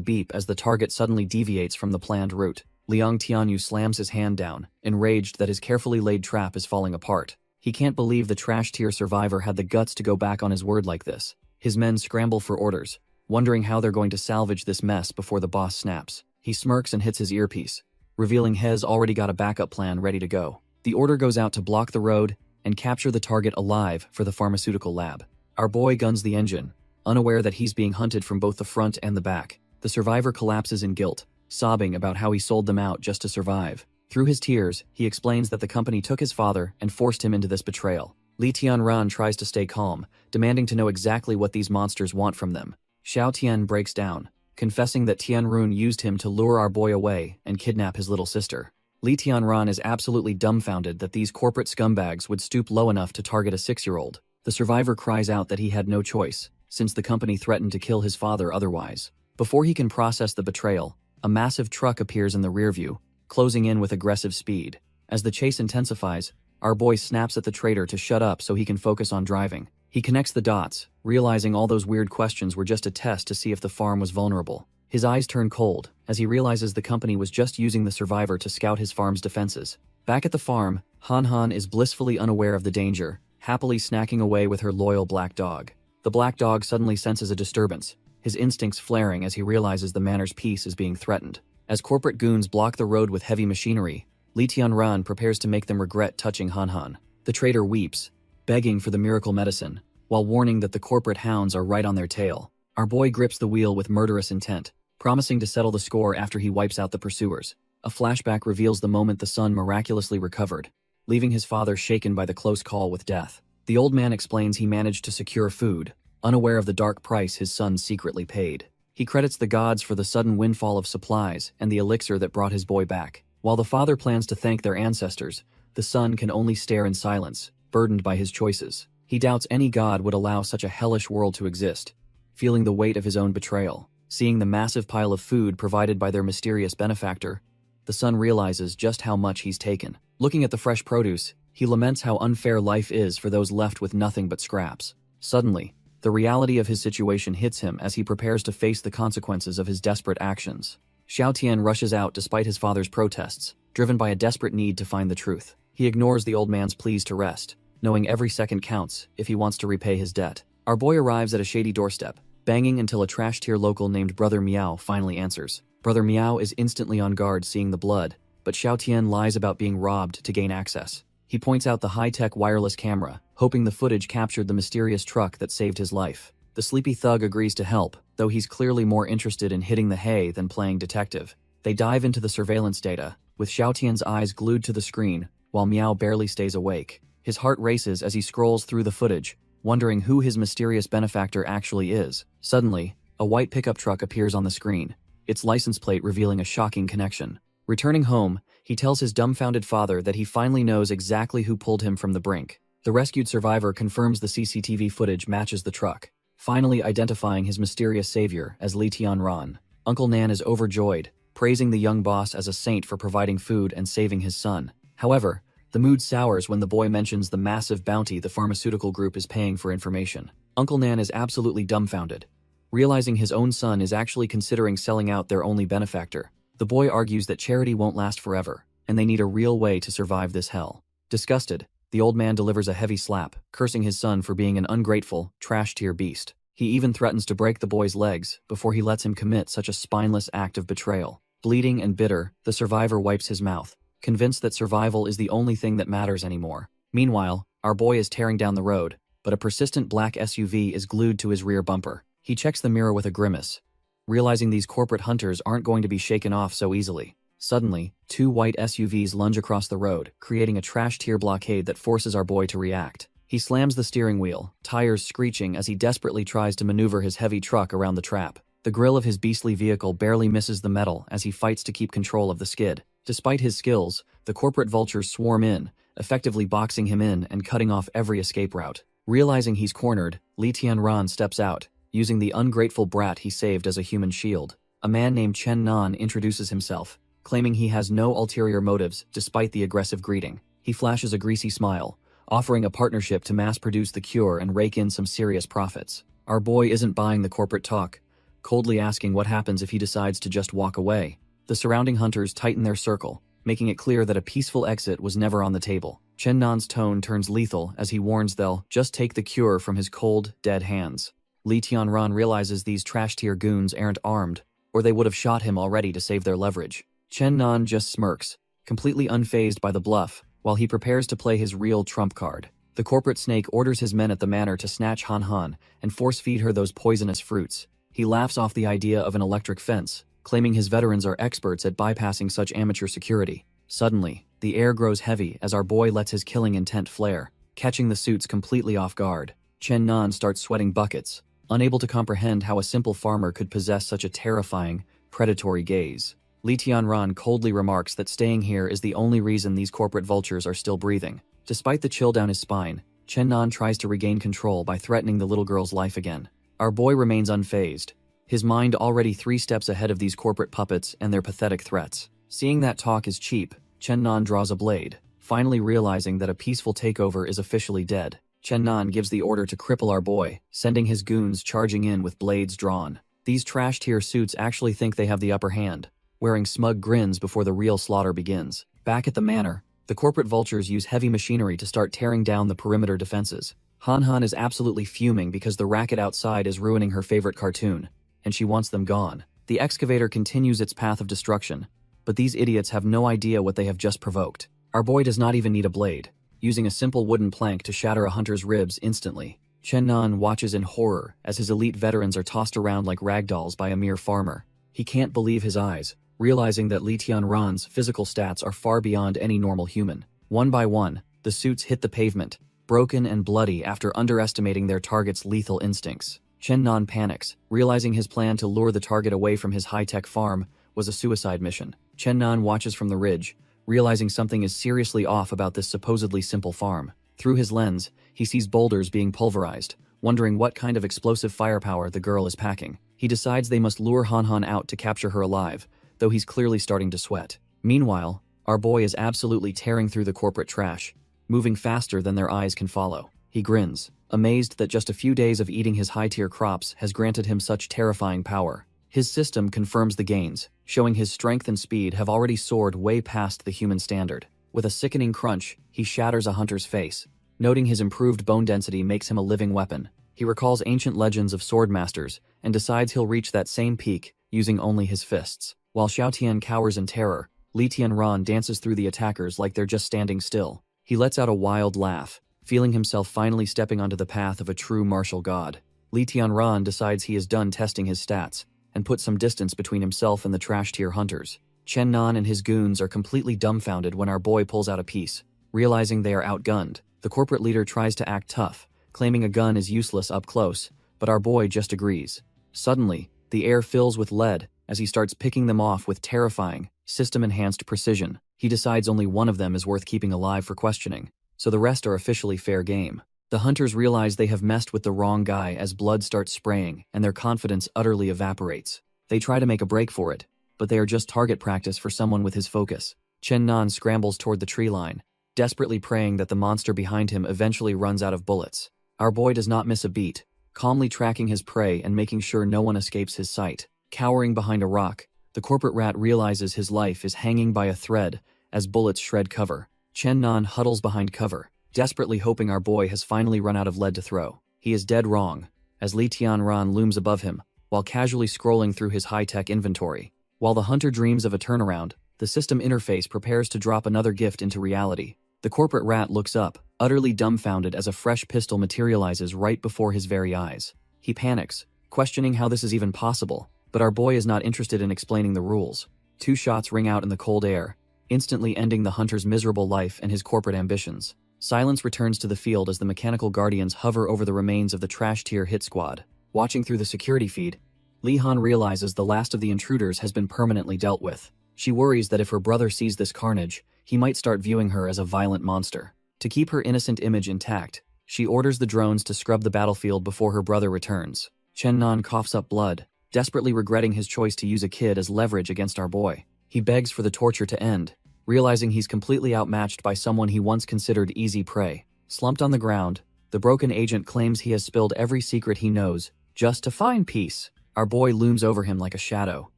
beep as the target suddenly deviates from the planned route. Liang Tianyu slams his hand down, enraged that his carefully laid trap is falling apart. He can't believe the trash-tier survivor had the guts to go back on his word like this. His men scramble for orders, wondering how they're going to salvage this mess before the boss snaps. He smirks and hits his earpiece, revealing Hez already got a backup plan ready to go. The order goes out to block the road and capture the target alive for the pharmaceutical lab. Our boy guns the engine, unaware that he's being hunted from both the front and the back. The survivor collapses in guilt, sobbing about how he sold them out just to survive. Through his tears, he explains that the company took his father and forced him into this betrayal. Li Tianran tries to stay calm, demanding to know exactly what these monsters want from them. Xiao Tian breaks down, confessing that Tianrun used him to lure our boy away and kidnap his little sister. Li Tianran is absolutely dumbfounded that these corporate scumbags would stoop low enough to target a 6-year-old. The survivor cries out that he had no choice, since the company threatened to kill his father otherwise. Before he can process the betrayal, a massive truck appears in the rearview, closing in with aggressive speed. As the chase intensifies, our boy snaps at the traitor to shut up so he can focus on driving. He connects the dots, realizing all those weird questions were just a test to see if the farm was vulnerable. His eyes turn cold as he realizes the company was just using the survivor to scout his farm's defenses. Back at the farm, Han Han is blissfully unaware of the danger, happily snacking away with her loyal black dog. The black dog suddenly senses a disturbance, his instincts flaring as he realizes the manor's peace is being threatened. As corporate goons block the road with heavy machinery, Li Tianran prepares to make them regret touching Han Han. The traitor weeps, begging for the miracle medicine, while warning that the corporate hounds are right on their tail. Our boy grips the wheel with murderous intent, promising to settle the score after he wipes out the pursuers. A flashback reveals the moment the son miraculously recovered, leaving his father shaken by the close call with death. The old man explains he managed to secure food, unaware of the dark price his son secretly paid. He credits the gods for the sudden windfall of supplies and the elixir that brought his boy back. While the father plans to thank their ancestors, the son can only stare in silence, burdened by his choices. He doubts any god would allow such a hellish world to exist, feeling the weight of his own betrayal. Seeing the massive pile of food provided by their mysterious benefactor, the son realizes just how much he's taken. Looking at the fresh produce, he laments how unfair life is for those left with nothing but scraps. Suddenly, the reality of his situation hits him as he prepares to face the consequences of his desperate actions. Xiao Tian rushes out despite his father's protests, driven by a desperate need to find the truth. He ignores the old man's pleas to rest, knowing every second counts if he wants to repay his debt. Our boy arrives at a shady doorstep, banging until a trash-tier local named Brother Meow finally answers. Brother Meow is instantly on guard seeing the blood, but Xiao Tian lies about being robbed to gain access. He points out the high-tech wireless camera, hoping the footage captured the mysterious truck that saved his life. The sleepy thug agrees to help, though he's clearly more interested in hitting the hay than playing detective. They dive into the surveillance data, with Xiao Tian's eyes glued to the screen, while Meow barely stays awake. His heart races as he scrolls through the footage, wondering who his mysterious benefactor actually is. Suddenly, a white pickup truck appears on the screen, its license plate revealing a shocking connection. Returning home, he tells his dumbfounded father that he finally knows exactly who pulled him from the brink. The rescued survivor confirms the CCTV footage matches the truck, finally identifying his mysterious savior as Li Tianran. Uncle Nan is overjoyed, praising the young boss as a saint for providing food and saving his son. However, the mood sours when the boy mentions the massive bounty the pharmaceutical group is paying for information. Uncle Nan is absolutely dumbfounded, realizing his own son is actually considering selling out their only benefactor. The boy argues that charity won't last forever, and they need a real way to survive this hell. Disgusted, the old man delivers a heavy slap, cursing his son for being an ungrateful, trash-tier beast. He even threatens to break the boy's legs before he lets him commit such a spineless act of betrayal. Bleeding and bitter, the survivor wipes his mouth, convinced that survival is the only thing that matters anymore. Meanwhile, our boy is tearing down the road, but a persistent black SUV is glued to his rear bumper. He checks the mirror with a grimace, realizing these corporate hunters aren't going to be shaken off so easily. Suddenly, two white SUVs lunge across the road, creating a trash-tier blockade that forces our boy to react. He slams the steering wheel, tires screeching as he desperately tries to maneuver his heavy truck around the trap. The grille of his beastly vehicle barely misses the metal as he fights to keep control of the skid. Despite his skills, the corporate vultures swarm in, effectively boxing him in and cutting off every escape route. Realizing he's cornered, Li Tianran steps out, using the ungrateful brat he saved as a human shield. A man named Chen Nan introduces himself, claiming he has no ulterior motives despite the aggressive greeting. He flashes a greasy smile, offering a partnership to mass-produce the cure and rake in some serious profits. Our boy isn't buying the corporate talk, coldly asking what happens if he decides to just walk away. The surrounding hunters tighten their circle, making it clear that a peaceful exit was never on the table. Chen Nan's tone turns lethal as he warns they'll just take the cure from his cold, dead hands. Li Tianran realizes these trash-tier goons aren't armed, or they would have shot him already to save their leverage. Chen Nan just smirks, completely unfazed by the bluff, while he prepares to play his real trump card. The corporate snake orders his men at the manor to snatch Han Han and force-feed her those poisonous fruits. He laughs off the idea of an electric fence, claiming his veterans are experts at bypassing such amateur security. Suddenly, the air grows heavy as our boy lets his killing intent flare, catching the suits completely off guard. Chen Nan starts sweating buckets, unable to comprehend how a simple farmer could possess such a terrifying, predatory gaze. Li Tianran coldly remarks that staying here is the only reason these corporate vultures are still breathing. Despite the chill down his spine, Chen Nan tries to regain control by threatening the little girl's life again. Our boy remains unfazed, his mind already 3 steps ahead of these corporate puppets and their pathetic threats. Seeing that talk is cheap, Chen Nan draws a blade, finally realizing that a peaceful takeover is officially dead. Chen Nan gives the order to cripple our boy, sending his goons charging in with blades drawn. These trash-tier suits actually think they have the upper hand, wearing smug grins before the real slaughter begins. Back at the manor, the corporate vultures use heavy machinery to start tearing down the perimeter defenses. Han Han is absolutely fuming because the racket outside is ruining her favorite cartoon, and she wants them gone. The excavator continues its path of destruction, but these idiots have no idea what they have just provoked. Our boy does not even need a blade, using a simple wooden plank to shatter a hunter's ribs instantly. Chen Nan watches in horror as his elite veterans are tossed around like ragdolls by a mere farmer. He can't believe his eyes, realizing that Li Tianran's physical stats are far beyond any normal human. One by one, the suits hit the pavement, broken and bloody after underestimating their target's lethal instincts. Chen Nan panics, realizing his plan to lure the target away from his high-tech farm was a suicide mission. Chen Nan watches from the ridge, realizing something is seriously off about this supposedly simple farm. Through his lens, he sees boulders being pulverized, wondering what kind of explosive firepower the girl is packing. He decides they must lure Han Han out to capture her alive, though he's clearly starting to sweat. Meanwhile, our boy is absolutely tearing through the corporate trash, moving faster than their eyes can follow. He grins, amazed that just a few days of eating his high-tier crops has granted him such terrifying power. His system confirms the gains, showing his strength and speed have already soared way past the human standard. With a sickening crunch, he shatters a hunter's face. Noting his improved bone density makes him a living weapon. He recalls ancient legends of sword masters and decides he'll reach that same peak using only his fists. While Xiaotian cowers in terror, Li Tianran dances through the attackers like they're just standing still. He lets out a wild laugh, feeling himself finally stepping onto the path of a true martial god. Li Tianran decides he is done testing his stats and puts some distance between himself and the trash-tier hunters. Chen Nan and his goons are completely dumbfounded when our boy pulls out a piece. Realizing they are outgunned, the corporate leader tries to act tough, claiming a gun is useless up close, but our boy just agrees. Suddenly, the air fills with lead as he starts picking them off with terrifying, system-enhanced precision. He decides only one of them is worth keeping alive for questioning, so the rest are officially fair game. The hunters realize they have messed with the wrong guy as blood starts spraying and their confidence utterly evaporates. They try to make a break for it, but they are just target practice for someone with his focus. Chen Nan scrambles toward the tree line, desperately praying that the monster behind him eventually runs out of bullets. Our boy does not miss a beat, calmly tracking his prey and making sure no one escapes his sight. Cowering behind a rock, the corporate rat realizes his life is hanging by a thread as bullets shred cover. Chen Nan huddles behind cover, desperately hoping our boy has finally run out of lead to throw. He is dead wrong, as Li Tianran looms above him, while casually scrolling through his high-tech inventory. While the hunter dreams of a turnaround, the system interface prepares to drop another gift into reality. The corporate rat looks up, utterly dumbfounded as a fresh pistol materializes right before his very eyes. He panics, questioning how this is even possible, but our boy is not interested in explaining the rules. 2 shots ring out in the cold air, instantly ending the hunter's miserable life and his corporate ambitions. Silence returns to the field as the mechanical guardians hover over the remains of the trash-tier hit squad. Watching through the security feed, Li Han realizes the last of the intruders has been permanently dealt with. She worries that if her brother sees this carnage, he might start viewing her as a violent monster. To keep her innocent image intact, she orders the drones to scrub the battlefield before her brother returns. Chen Nan coughs up blood, desperately regretting his choice to use a kid as leverage against our boy. He begs for the torture to end, realizing he's completely outmatched by someone he once considered easy prey. Slumped on the ground, the broken agent claims he has spilled every secret he knows, just to find peace. Our boy looms over him like a shadow,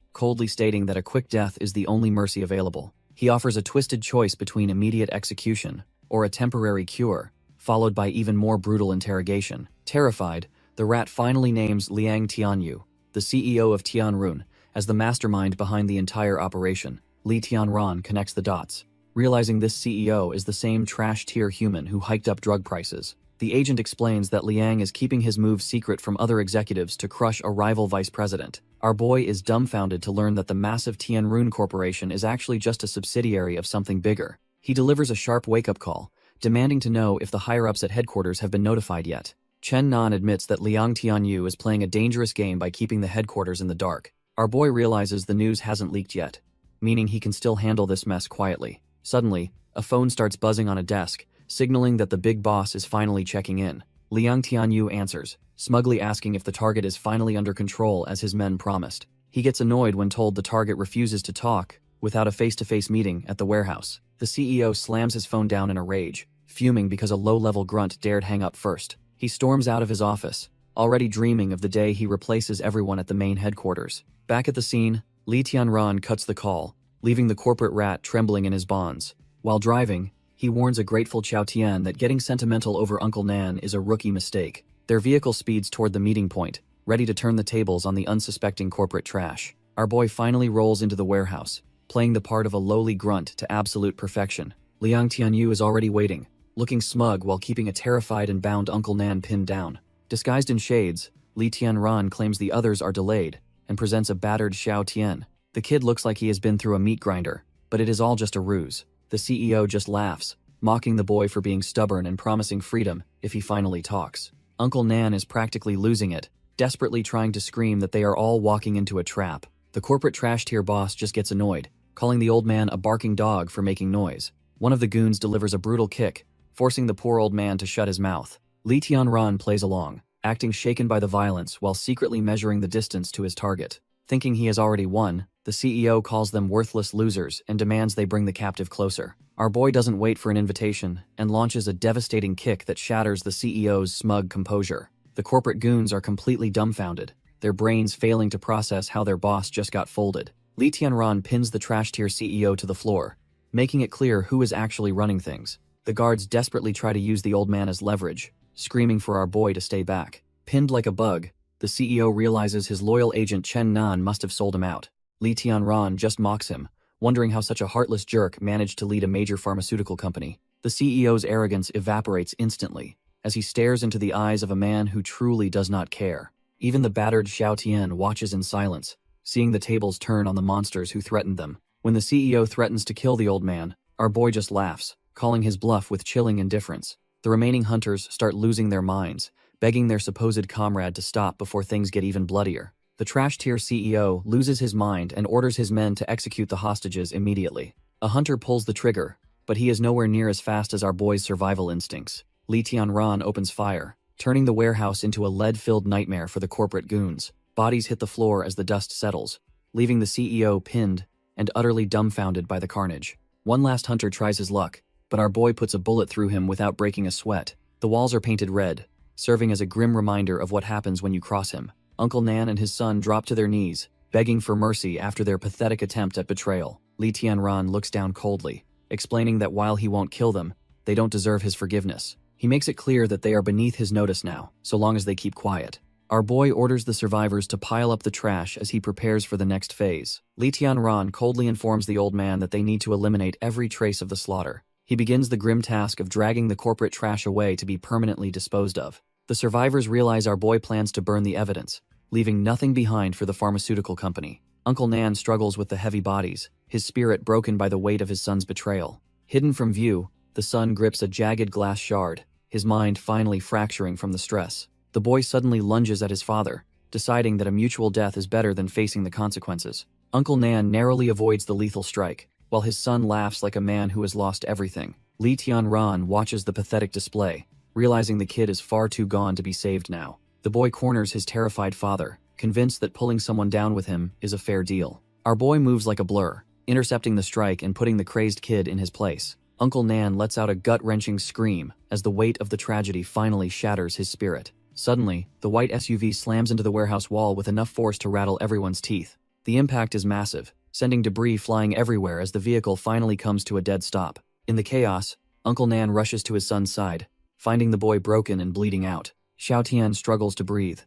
coldly stating that a quick death is the only mercy available. He offers a twisted choice between immediate execution or a temporary cure, followed by even more brutal interrogation. Terrified, the rat finally names Liang Tianyu, the CEO of Tianrun, as the mastermind behind the entire operation. Li Tianran connects the dots, realizing this CEO is the same trash-tier human who hiked up drug prices. The agent explains that Liang is keeping his move secret from other executives to crush a rival vice president. Our boy is dumbfounded to learn that the massive Tianrun Corporation is actually just a subsidiary of something bigger. He delivers a sharp wake-up call, demanding to know if the higher-ups at headquarters have been notified yet. Chen Nan admits that Liang Tianyu is playing a dangerous game by keeping the headquarters in the dark. Our boy realizes the news hasn't leaked yet, meaning he can still handle this mess quietly. Suddenly, a phone starts buzzing on a desk, signaling that the big boss is finally checking in. Liang Tianyu answers, smugly asking if the target is finally under control as his men promised. He gets annoyed when told the target refuses to talk without a face-to-face meeting at the warehouse. The CEO slams his phone down in a rage, fuming because a low-level grunt dared hang up first. He storms out of his office, already dreaming of the day he replaces everyone at the main headquarters. Back at the scene, Li Tianran cuts the call, leaving the corporate rat trembling in his bonds. While driving, he warns a grateful Chao Tian that getting sentimental over Uncle Nan is a rookie mistake. Their vehicle speeds toward the meeting point, ready to turn the tables on the unsuspecting corporate trash. Our boy finally rolls into the warehouse, playing the part of a lowly grunt to absolute perfection. Liang Tianyu is already waiting, looking smug while keeping a terrified and bound Uncle Nan pinned down. Disguised in shades, Li Tianran claims the others are delayed and presents a battered Xiao Tian. The kid looks like he has been through a meat grinder, but it is all just a ruse. The CEO just laughs, mocking the boy for being stubborn and promising freedom if he finally talks. Uncle Nan is practically losing it, desperately trying to scream that they are all walking into a trap. The corporate trash-tier boss just gets annoyed, calling the old man a barking dog for making noise. One of the goons delivers a brutal kick, forcing the poor old man to shut his mouth. Li Tianran plays along, acting shaken by the violence while secretly measuring the distance to his target. Thinking he has already won, the CEO calls them worthless losers and demands they bring the captive closer. Our boy doesn't wait for an invitation and launches a devastating kick that shatters the CEO's smug composure. The corporate goons are completely dumbfounded, their brains failing to process how their boss just got folded. Li Tianran pins the trash-tier CEO to the floor, making it clear who is actually running things. The guards desperately try to use the old man as leverage, screaming for our boy to stay back. Pinned like a bug, the CEO realizes his loyal agent Chen Nan must have sold him out. Li Tianran just mocks him, wondering how such a heartless jerk managed to lead a major pharmaceutical company. The CEO's arrogance evaporates instantly, as he stares into the eyes of a man who truly does not care. Even the battered Xiao Tian watches in silence, seeing the tables turn on the monsters who threatened them. When the CEO threatens to kill the old man, our boy just laughs, calling his bluff with chilling indifference. The remaining hunters start losing their minds, begging their supposed comrade to stop before things get even bloodier. The trash-tier CEO loses his mind and orders his men to execute the hostages immediately. A hunter pulls the trigger, but he is nowhere near as fast as our boy's survival instincts. Li Tianran opens fire, turning the warehouse into a lead-filled nightmare for the corporate goons. Bodies hit the floor as the dust settles, leaving the CEO pinned and utterly dumbfounded by the carnage. One last hunter tries his luck, but our boy puts a bullet through him without breaking a sweat. The walls are painted red, serving as a grim reminder of what happens when you cross him. Uncle Nan and his son drop to their knees, begging for mercy after their pathetic attempt at betrayal. Li Tianran looks down coldly, explaining that while he won't kill them, they don't deserve his forgiveness. He makes it clear that they are beneath his notice now, so long as they keep quiet. Our boy orders the survivors to pile up the trash as he prepares for the next phase. Li Tianran coldly informs the old man that they need to eliminate every trace of the slaughter. He begins the grim task of dragging the corporate trash away to be permanently disposed of. The survivors realize our boy plans to burn the evidence, leaving nothing behind for the pharmaceutical company. Uncle Nan struggles with the heavy bodies, his spirit broken by the weight of his son's betrayal. Hidden from view, the son grips a jagged glass shard, his mind finally fracturing from the stress. The boy suddenly lunges at his father, deciding that a mutual death is better than facing the consequences. Uncle Nan narrowly avoids the lethal strike, while his son laughs like a man who has lost everything. Li Tianran watches the pathetic display, realizing the kid is far too gone to be saved now. The boy corners his terrified father, convinced that pulling someone down with him is a fair deal. Our boy moves like a blur, intercepting the strike and putting the crazed kid in his place. Uncle Nan lets out a gut-wrenching scream as the weight of the tragedy finally shatters his spirit. Suddenly, the white SUV slams into the warehouse wall with enough force to rattle everyone's teeth. The impact is massive, sending debris flying everywhere as the vehicle finally comes to a dead stop. In the chaos, Uncle Nan rushes to his son's side, finding the boy broken and bleeding out. Xiaotian struggles to breathe,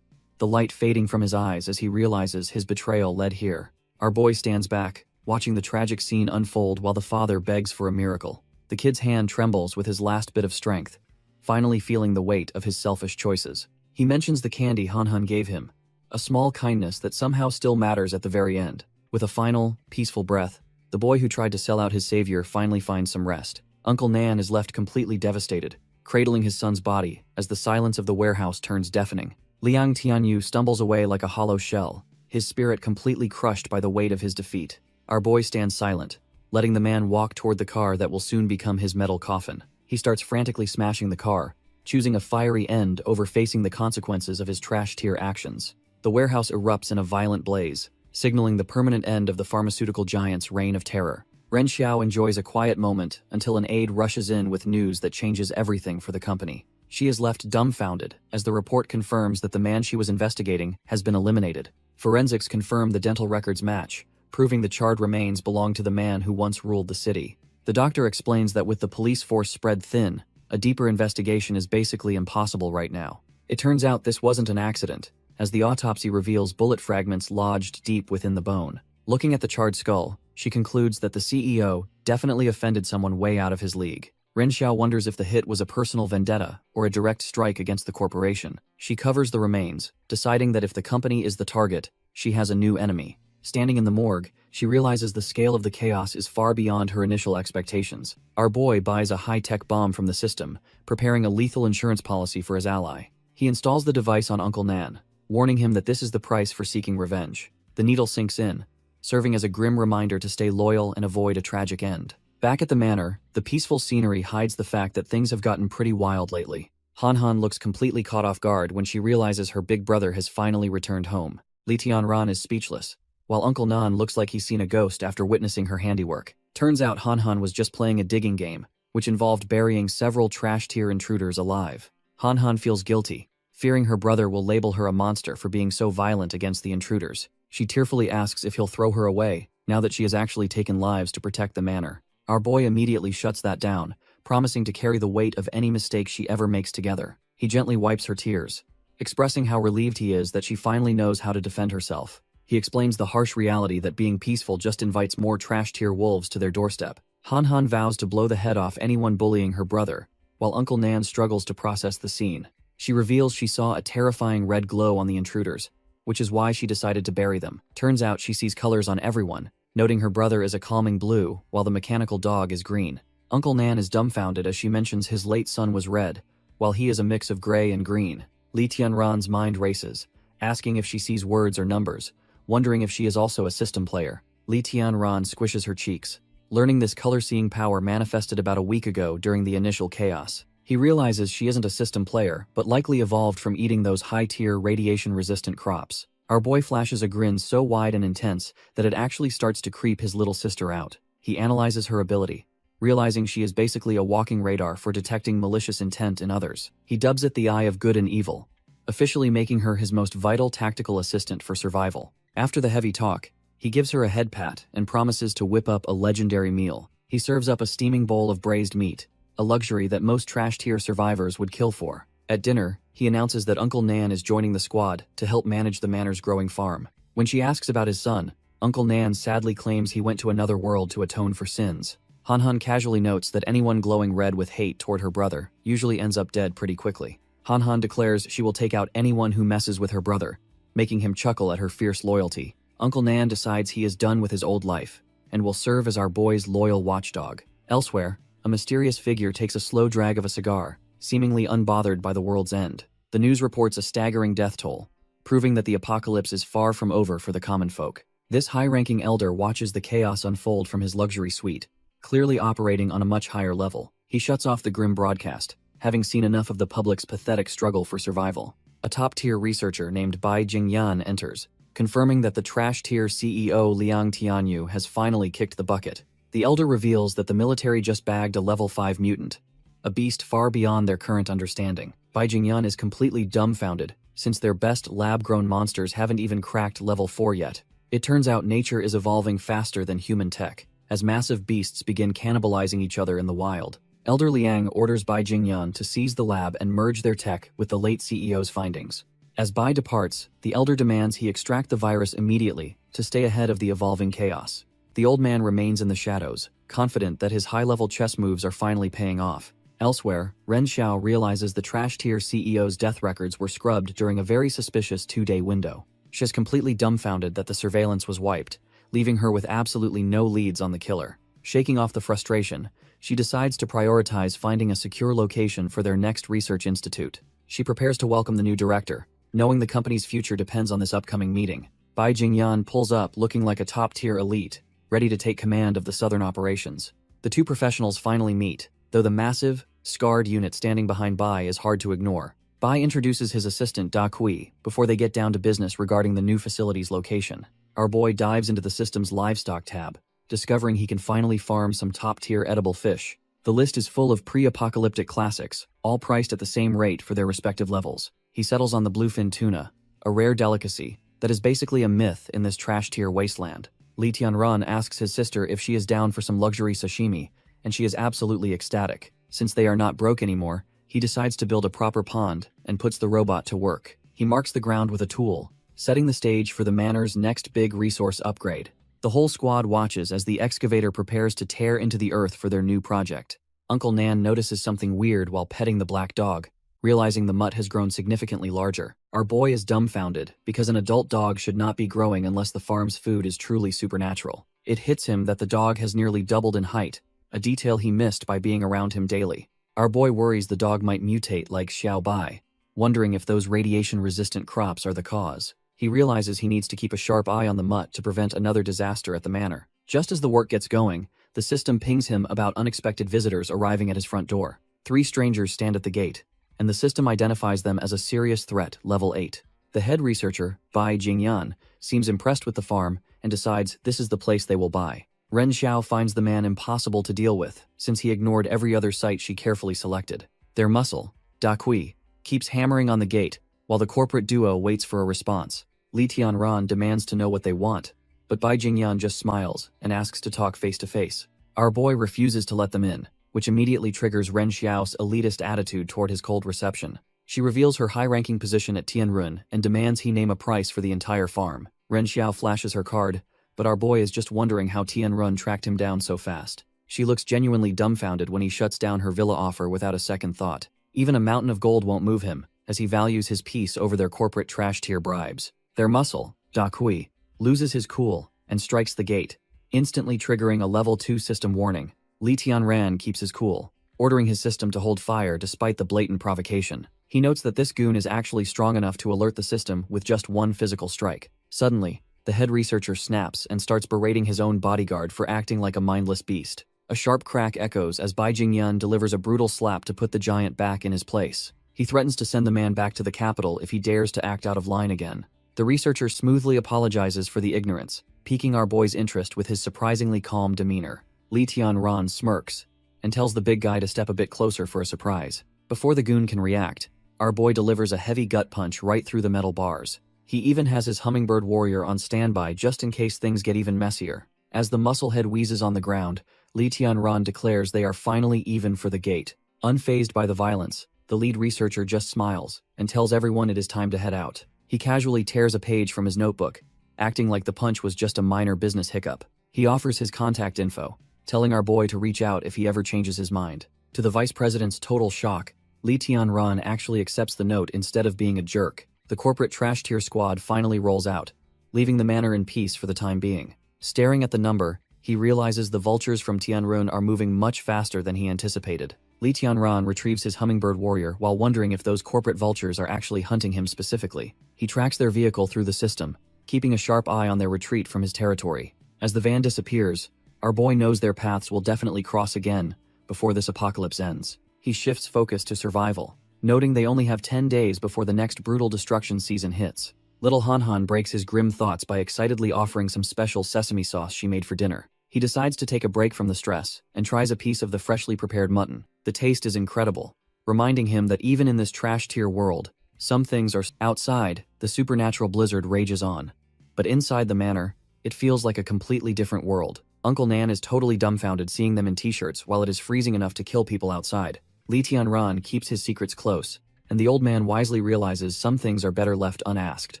the light fading from his eyes as he realizes his betrayal led here. Our boy stands back, watching the tragic scene unfold while the father begs for a miracle. The kid's hand trembles with his last bit of strength, finally feeling the weight of his selfish choices. He mentions the candy Han gave him, a small kindness that somehow still matters at the very end. With a final, peaceful breath, the boy who tried to sell out his savior finally finds some rest. Uncle Nan is left completely devastated, cradling his son's body as the silence of the warehouse turns deafening. Liang Tianyu stumbles away like a hollow shell, his spirit completely crushed by the weight of his defeat. Our boy stands silent, letting the man walk toward the car that will soon become his metal coffin. He starts frantically smashing the car, choosing a fiery end over facing the consequences of his trash-tier actions. The warehouse erupts in a violent blaze, signaling the permanent end of the pharmaceutical giant's reign of terror. Ren Xiao enjoys a quiet moment until an aide rushes in with news that changes everything for the company. She is left dumbfounded as the report confirms that the man she was investigating has been eliminated. Forensics confirm the dental records match, proving the charred remains belong to the man who once ruled the city. The doctor explains that with the police force spread thin, a deeper investigation is basically impossible right now. It turns out this wasn't an accident, as the autopsy reveals bullet fragments lodged deep within the bone. Looking at the charred skull, she concludes that the CEO definitely offended someone way out of his league. Ren Xiao wonders if the hit was a personal vendetta or a direct strike against the corporation. She covers the remains, deciding that if the company is the target, she has a new enemy. Standing in the morgue, she realizes the scale of the chaos is far beyond her initial expectations. Our boy buys a high-tech bomb from the system, preparing a lethal insurance policy for his ally. He installs the device on Uncle Nan, warning him that this is the price for seeking revenge. The needle sinks in, serving as a grim reminder to stay loyal and avoid a tragic end. Back at the manor, the peaceful scenery hides the fact that things have gotten pretty wild lately. Han looks completely caught off guard when she realizes her big brother has finally returned home. Li Tianran is speechless, while Uncle Nan looks like he's seen a ghost after witnessing her handiwork. Turns out Han was just playing a digging game, which involved burying several trash-tier intruders alive. Han feels guilty, fearing her brother will label her a monster for being so violent against the intruders. She tearfully asks if he'll throw her away, now that she has actually taken lives to protect the manor. Our boy immediately shuts that down, promising to carry the weight of any mistake she ever makes together. He gently wipes her tears, expressing how relieved he is that she finally knows how to defend herself. He explains the harsh reality that being peaceful just invites more trash-tier wolves to their doorstep. Han vows to blow the head off anyone bullying her brother, while Uncle Nan struggles to process the scene. She reveals she saw a terrifying red glow on the intruders, which is why she decided to bury them. Turns out she sees colors on everyone, noting her brother is a calming blue while the mechanical dog is green. Uncle Nan is dumbfounded as she mentions his late son was red, while he is a mix of gray and green. Li Tianran's mind races, asking if she sees words or numbers, wondering if she is also a system player. Li Tianran squishes her cheeks, learning this color-seeing power manifested about a week ago during the initial chaos. He realizes she isn't a system player, but likely evolved from eating those high-tier radiation-resistant crops. Our boy flashes a grin so wide and intense that it actually starts to creep his little sister out. He analyzes her ability, realizing she is basically a walking radar for detecting malicious intent in others. He dubs it the Eye of Good and Evil, officially making her his most vital tactical assistant for survival. After the heavy talk, he gives her a head pat and promises to whip up a legendary meal. He serves up a steaming bowl of braised meat, a luxury that most trash-tier survivors would kill for. At dinner, he announces that Uncle Nan is joining the squad to help manage the manor's growing farm. When she asks about his son, Uncle Nan sadly claims he went to another world to atone for sins. Han casually notes that anyone glowing red with hate toward her brother usually ends up dead pretty quickly. Han declares she will take out anyone who messes with her brother, making him chuckle at her fierce loyalty. Uncle Nan decides he is done with his old life and will serve as our boy's loyal watchdog. Elsewhere, a mysterious figure takes a slow drag of a cigar, seemingly unbothered by the world's end. The news reports a staggering death toll, proving that the apocalypse is far from over for the common folk. This high-ranking elder watches the chaos unfold from his luxury suite, clearly operating on a much higher level. He shuts off the grim broadcast, having seen enough of the public's pathetic struggle for survival. A top-tier researcher named Bai Jingyan enters, confirming that the trash-tier CEO Liang Tianyu has finally kicked the bucket. The elder reveals that the military just bagged a level 5 mutant, a beast far beyond their current understanding. Bai Jingyan is completely dumbfounded, since their best lab-grown monsters haven't even cracked level 4 yet. It turns out nature is evolving faster than human tech, as massive beasts begin cannibalizing each other in the wild. Elder Liang orders Bai Jingyan to seize the lab and merge their tech with the late CEO's findings. As Bai departs, the elder demands he extract the virus immediately to stay ahead of the evolving chaos. The old man remains in the shadows, confident that his high-level chess moves are finally paying off. Elsewhere, Ren Xiao realizes the trash-tier CEO's death records were scrubbed during a very suspicious 2-day window. She is completely dumbfounded that the surveillance was wiped, leaving her with absolutely no leads on the killer. Shaking off the frustration, she decides to prioritize finding a secure location for their next research institute. She prepares to welcome the new director, knowing the company's future depends on this upcoming meeting. Bai Jingyan pulls up looking like a top-tier elite, ready to take command of the southern operations. The two professionals finally meet, though the massive, scarred unit standing behind Bai is hard to ignore. Bai introduces his assistant Da Kui before they get down to business regarding the new facility's location. Our boy dives into the system's livestock tab, discovering he can finally farm some top-tier edible fish. The list is full of pre-apocalyptic classics, all priced at the same rate for their respective levels. He settles on the bluefin tuna, a rare delicacy that is basically a myth in this trash-tier wasteland. Li Tianran asks his sister if she is down for some luxury sashimi, and she is absolutely ecstatic. Since they are not broke anymore, he decides to build a proper pond and puts the robot to work. He marks the ground with a tool, setting the stage for the Manor's next big resource upgrade. The whole squad watches as the excavator prepares to tear into the earth for their new project. Uncle Nan notices something weird while petting the black dog, realizing the mutt has grown significantly larger. Our boy is dumbfounded because an adult dog should not be growing unless the farm's food is truly supernatural. It hits him that the dog has nearly doubled in height, a detail he missed by being around him daily. Our boy worries the dog might mutate like Xiao Bai, wondering if those radiation-resistant crops are the cause. He realizes he needs to keep a sharp eye on the mutt to prevent another disaster at the manor. Just as the work gets going, the system pings him about unexpected visitors arriving at his front door. 3 strangers stand at the gate, and the system identifies them as a serious threat, level 8. The head researcher, Bai Jingyan, seems impressed with the farm and decides this is the place they will buy. Ren Xiao finds the man impossible to deal with, since he ignored every other site she carefully selected. Their muscle, Da Kui, keeps hammering on the gate, while the corporate duo waits for a response. Li Tianran demands to know what they want, but Bai Jingyan just smiles and asks to talk face-to-face. Our boy refuses to let them in, which immediately triggers Ren Xiao's elitist attitude toward his cold reception. She reveals her high-ranking position at Tianrun and demands he name a price for the entire farm. Ren Xiao flashes her card, but our boy is just wondering how Tianrun tracked him down so fast. She looks genuinely dumbfounded when he shuts down her villa offer without a second thought. Even a mountain of gold won't move him, as he values his peace over their corporate trash-tier bribes. Their muscle, Da Kui, loses his cool and strikes the gate, instantly triggering a level 2 system warning. Li Tianran keeps his cool, ordering his system to hold fire despite the blatant provocation. He notes that this goon is actually strong enough to alert the system with just one physical strike. Suddenly, the head researcher snaps and starts berating his own bodyguard for acting like a mindless beast. A sharp crack echoes as Bai Jingyan delivers a brutal slap to put the giant back in his place. He threatens to send the man back to the capital if he dares to act out of line again. The researcher smoothly apologizes for the ignorance, piquing our boy's interest with his surprisingly calm demeanor. Li Tianran smirks and tells the big guy to step a bit closer for a surprise. Before the goon can react, our boy delivers a heavy gut punch right through the metal bars. He even has his hummingbird warrior on standby just in case things get even messier. As the musclehead wheezes on the ground, Li Tianran declares they are finally even for the gate. Unfazed by the violence, the lead researcher just smiles and tells everyone it is time to head out. He casually tears a page from his notebook, acting like the punch was just a minor business hiccup. He offers his contact info, telling our boy to reach out if he ever changes his mind. To the vice president's total shock, Li Tianran actually accepts the note instead of being a jerk. The corporate trash-tier squad finally rolls out, leaving the manor in peace for the time being. Staring at the number, he realizes the vultures from Tianrun are moving much faster than he anticipated. Li Tianran retrieves his hummingbird warrior while wondering if those corporate vultures are actually hunting him specifically. He tracks their vehicle through the system, keeping a sharp eye on their retreat from his territory. As the van disappears, our boy knows their paths will definitely cross again before this apocalypse ends. He shifts focus to survival, noting they only have 10 days before the next brutal destruction season hits. Little Han breaks his grim thoughts by excitedly offering some special sesame sauce she made for dinner. He decides to take a break from the stress and tries a piece of the freshly prepared mutton. The taste is incredible, reminding him that even in this trash-tier world, some things are outside. The supernatural blizzard rages on. But inside the manor, it feels like a completely different world. Uncle Nan is totally dumbfounded seeing them in t-shirts while it is freezing enough to kill people outside. Li Tianran keeps his secrets close, and the old man wisely realizes some things are better left unasked.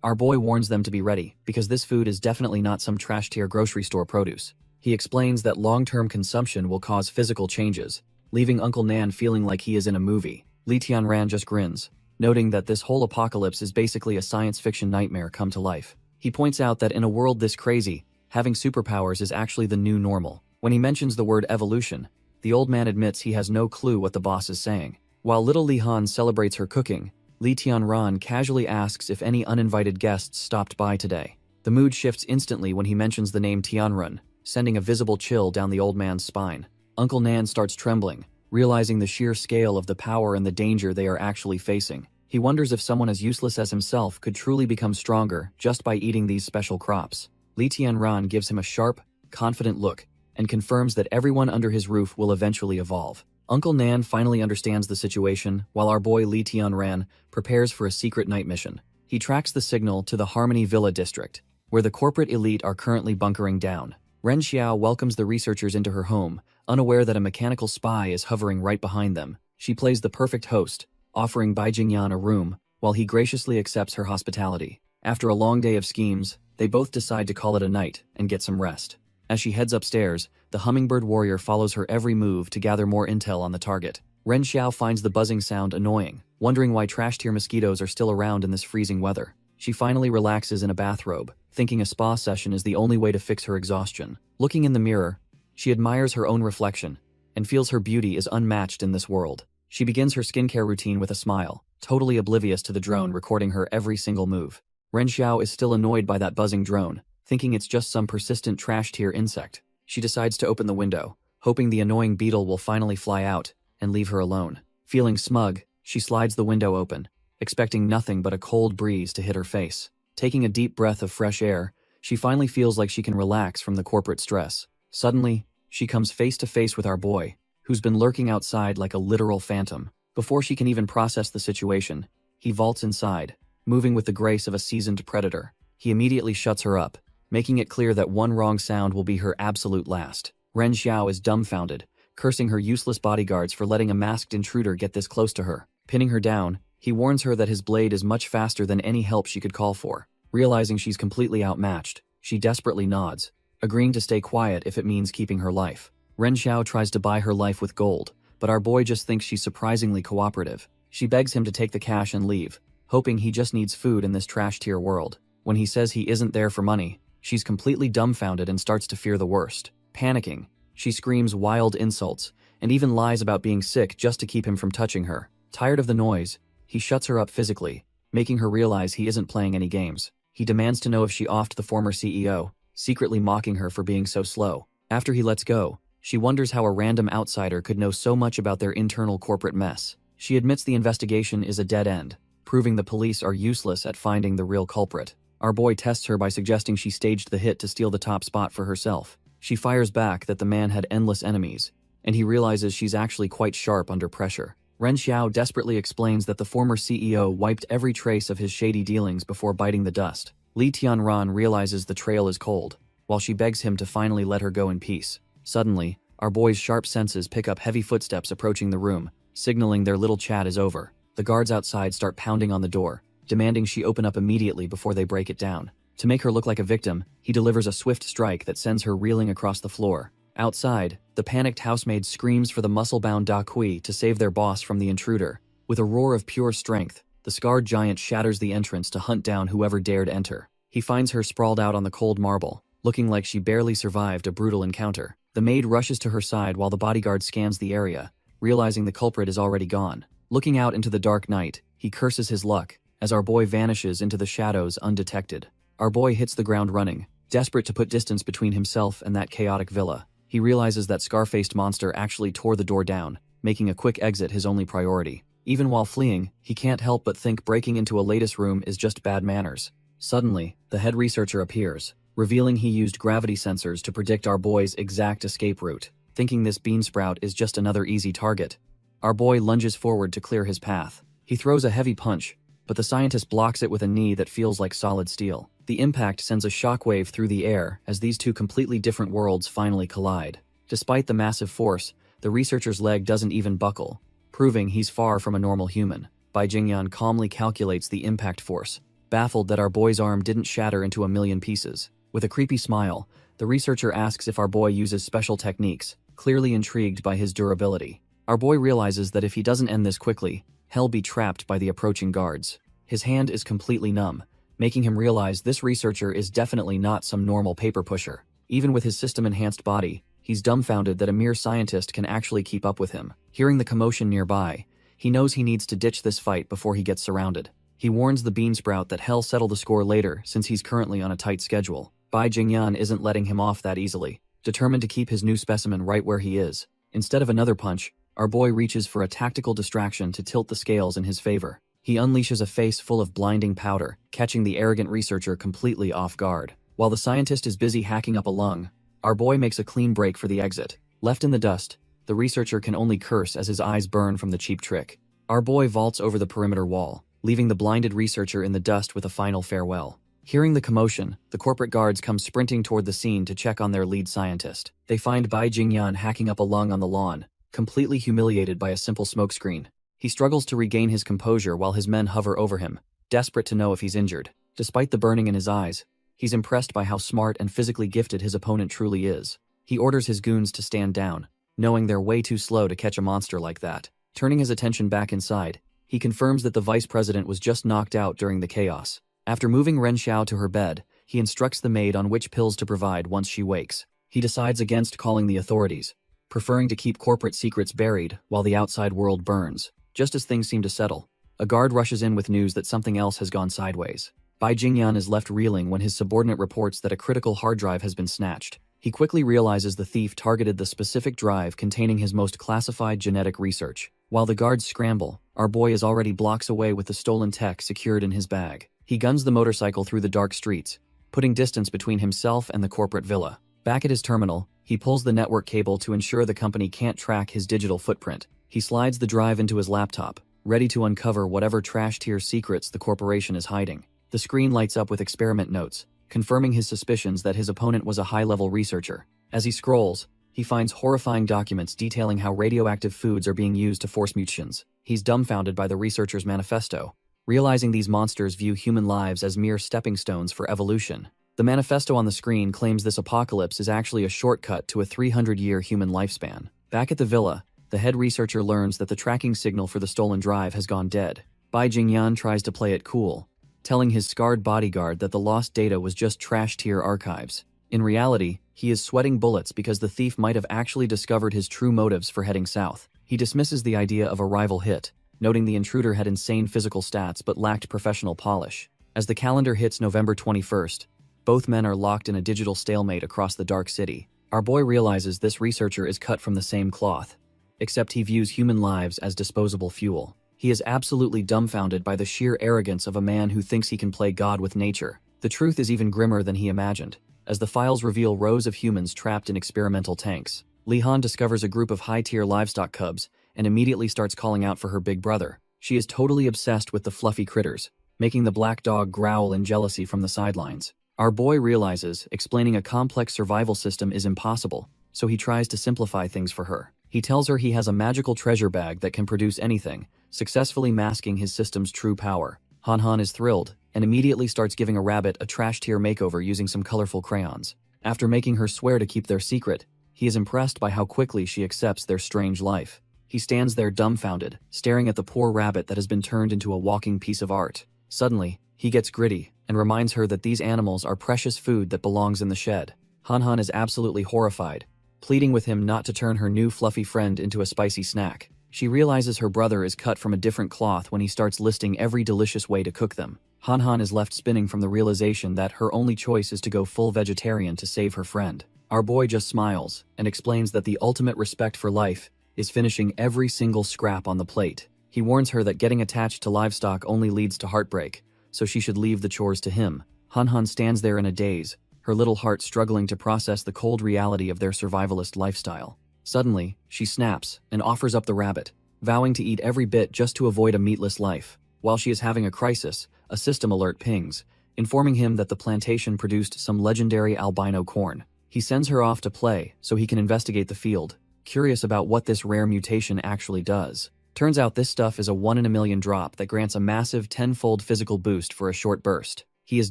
Our boy warns them to be ready, because this food is definitely not some trash-tier grocery store produce. He explains that long-term consumption will cause physical changes, leaving Uncle Nan feeling like he is in a movie. Li Tianran just grins, noting that this whole apocalypse is basically a science fiction nightmare come to life. He points out that in a world this crazy, having superpowers is actually the new normal. When he mentions the word evolution, the old man admits he has no clue what the boss is saying. While little Li Han celebrates her cooking, Li Tianran casually asks if any uninvited guests stopped by today. The mood shifts instantly when he mentions the name Tianrun, sending a visible chill down the old man's spine. Uncle Nan starts trembling, realizing the sheer scale of the power and the danger they are actually facing. He wonders if someone as useless as himself could truly become stronger just by eating these special crops. Li Tianran gives him a sharp, confident look and confirms that everyone under his roof will eventually evolve. Uncle Nan finally understands the situation while our boy Li Tianran prepares for a secret night mission. He tracks the signal to the Harmony Villa district, where the corporate elite are currently bunkering down. Ren Xiao welcomes the researchers into her home, unaware that a mechanical spy is hovering right behind them. She plays the perfect host, offering Bai Jingyan a room, while he graciously accepts her hospitality. After a long day of schemes, they both decide to call it a night and get some rest. As she heads upstairs, the hummingbird warrior follows her every move to gather more intel on the target. Ren Xiao finds the buzzing sound annoying, wondering why trash-tier mosquitoes are still around in this freezing weather. She finally relaxes in a bathrobe, thinking a spa session is the only way to fix her exhaustion. Looking in the mirror, she admires her own reflection and feels her beauty is unmatched in this world. She begins her skincare routine with a smile, totally oblivious to the drone recording her every single move. Ren Xiao is still annoyed by that buzzing drone, thinking it's just some persistent trash-tier insect. She decides to open the window, hoping the annoying beetle will finally fly out and leave her alone. Feeling smug, she slides the window open, expecting nothing but a cold breeze to hit her face. Taking a deep breath of fresh air, she finally feels like she can relax from the corporate stress. Suddenly, she comes face to face with our boy, who's been lurking outside like a literal phantom. Before she can even process the situation, he vaults inside, moving with the grace of a seasoned predator. He immediately shuts her up, making it clear that one wrong sound will be her absolute last. Ren Xiao is dumbfounded, cursing her useless bodyguards for letting a masked intruder get this close to her. Pinning her down, he warns her that his blade is much faster than any help she could call for. Realizing she's completely outmatched, she desperately nods, agreeing to stay quiet if it means keeping her life. Ren Xiao tries to buy her life with gold, but our boy just thinks she's surprisingly cooperative. She begs him to take the cash and leave, hoping he just needs food in this trash-tier world. When he says he isn't there for money, she's completely dumbfounded and starts to fear the worst. Panicking, she screams wild insults and even lies about being sick just to keep him from touching her. Tired of the noise, he shuts her up physically, making her realize he isn't playing any games. He demands to know if she offed the former CEO, secretly mocking her for being so slow. After he lets go, she wonders how a random outsider could know so much about their internal corporate mess. She admits the investigation is a dead end, proving the police are useless at finding the real culprit. Our boy tests her by suggesting she staged the hit to steal the top spot for herself. She fires back that the man had endless enemies, and he realizes she's actually quite sharp under pressure. Ren Xiao desperately explains that the former CEO wiped every trace of his shady dealings before biting the dust. Li Tianran realizes the trail is cold, while she begs him to finally let her go in peace. Suddenly, our boy's sharp senses pick up heavy footsteps approaching the room, signaling their little chat is over. The guards outside start pounding on the door, demanding she open up immediately before they break it down. To make her look like a victim, he delivers a swift strike that sends her reeling across the floor. Outside, the panicked housemaid screams for the muscle-bound Da Kui to save their boss from the intruder. With a roar of pure strength, the scarred giant shatters the entrance to hunt down whoever dared enter. He finds her sprawled out on the cold marble, looking like she barely survived a brutal encounter. The maid rushes to her side while the bodyguard scans the area, realizing the culprit is already gone. Looking out into the dark night, he curses his luck, as our boy vanishes into the shadows undetected. Our boy hits the ground running, desperate to put distance between himself and that chaotic villa. He realizes that scar-faced monster actually tore the door down, making a quick exit his only priority. Even while fleeing, he can't help but think breaking into a latest room is just bad manners. Suddenly, the head researcher appears, revealing he used gravity sensors to predict our boy's exact escape route. Thinking this beansprout is just another easy target, Our boy lunges forward to clear his path. He throws a heavy punch, but the scientist blocks it with a knee that feels like solid steel. The impact sends a shockwave through the air as these two completely different worlds finally collide. Despite the massive force, the researcher's leg doesn't even buckle, proving he's far from a normal human. Bai Jingyan calmly calculates the impact force, baffled that our boy's arm didn't shatter into a million pieces. With a creepy smile, the researcher asks if our boy uses special techniques, clearly intrigued by his durability. Our boy realizes that if he doesn't end this quickly, he'll be trapped by the approaching guards. His hand is completely numb, making him realize this researcher is definitely not some normal paper pusher. Even with his system-enhanced body, he's dumbfounded that a mere scientist can actually keep up with him. Hearing the commotion nearby, he knows he needs to ditch this fight before he gets surrounded. He warns the Beansprout that he'll settle the score later since he's currently on a tight schedule. Bai Jingyan isn't letting him off that easily, determined to keep his new specimen right where he is. Instead of another punch, our boy reaches for a tactical distraction to tilt the scales in his favor. He unleashes a face full of blinding powder, catching the arrogant researcher completely off guard. While the scientist is busy hacking up a lung, our boy makes a clean break for the exit. Left in the dust, the researcher can only curse as his eyes burn from the cheap trick. Our boy vaults over the perimeter wall, leaving the blinded researcher in the dust with a final farewell. Hearing the commotion, the corporate guards come sprinting toward the scene to check on their lead scientist. They find Bai Jingyan hacking up a lung on the lawn, completely humiliated by a simple smokescreen. He struggles to regain his composure while his men hover over him, desperate to know if he's injured. Despite the burning in his eyes, he's impressed by how smart and physically gifted his opponent truly is. He orders his goons to stand down, knowing they're way too slow to catch a monster like that. Turning his attention back inside, he confirms that the vice president was just knocked out during the chaos. After moving Ren Xiao to her bed, he instructs the maid on which pills to provide once she wakes. He decides against calling the authorities, preferring to keep corporate secrets buried while the outside world burns. Just as things seem to settle, a guard rushes in with news that something else has gone sideways. Bai Jingyan is left reeling when his subordinate reports that a critical hard drive has been snatched. He quickly realizes the thief targeted the specific drive containing his most classified genetic research. While the guards scramble, our boy is already blocks away with the stolen tech secured in his bag. He guns the motorcycle through the dark streets, putting distance between himself and the corporate villa. Back at his terminal, he pulls the network cable to ensure the company can't track his digital footprint. He slides the drive into his laptop, ready to uncover whatever trash-tier secrets the corporation is hiding. The screen lights up with experiment notes, confirming his suspicions that his opponent was a high-level researcher. As he scrolls, he finds horrifying documents detailing how radioactive foods are being used to force mutations. He's dumbfounded by the researcher's manifesto, realizing these monsters view human lives as mere stepping stones for evolution. The manifesto on the screen claims this apocalypse is actually a shortcut to a 300-year human lifespan. Back at the villa, the head researcher learns that the tracking signal for the stolen drive has gone dead. Bai Jingyan tries to play it cool, telling his scarred bodyguard that the lost data was just trash-tier archives. In reality, he is sweating bullets because the thief might have actually discovered his true motives for heading south. He dismisses the idea of a rival hit, noting the intruder had insane physical stats but lacked professional polish. As the calendar hits November 21st, both men are locked in a digital stalemate across the dark city. Our boy realizes this researcher is cut from the same cloth, except he views human lives as disposable fuel. He is absolutely dumbfounded by the sheer arrogance of a man who thinks he can play God with nature. The truth is even grimmer than he imagined, as the files reveal rows of humans trapped in experimental tanks. Li Han discovers a group of high-tier livestock cubs and immediately starts calling out for her big brother. She is totally obsessed with the fluffy critters, making the black dog growl in jealousy from the sidelines. Our boy realizes explaining a complex survival system is impossible, so he tries to simplify things for her. He tells her he has a magical treasure bag that can produce anything, successfully masking his system's true power. Han Han is thrilled, and immediately starts giving a rabbit a trash-tier makeover using some colorful crayons. After making her swear to keep their secret, he is impressed by how quickly she accepts their strange life. He stands there dumbfounded, staring at the poor rabbit that has been turned into a walking piece of art. Suddenly, he gets gritty, and reminds her that these animals are precious food that belongs in the shed. Han Han is absolutely horrified, pleading with him not to turn her new fluffy friend into a spicy snack. She realizes her brother is cut from a different cloth when he starts listing every delicious way to cook them. Han Han is left spinning from the realization that her only choice is to go full vegetarian to save her friend. Our boy just smiles and explains that the ultimate respect for life is finishing every single scrap on the plate. He warns her that getting attached to livestock only leads to heartbreak, so she should leave the chores to him. Han Han stands there in a daze, her little heart struggling to process the cold reality of their survivalist lifestyle. Suddenly, she snaps and offers up the rabbit, vowing to eat every bit just to avoid a meatless life. While she is having a crisis, a system alert pings, informing him that the plantation produced some legendary albino corn. He sends her off to play so he can investigate the field, curious about what this rare mutation actually does. Turns out this stuff is a 1 in a million drop that grants a massive 10-fold physical boost for a short burst. He is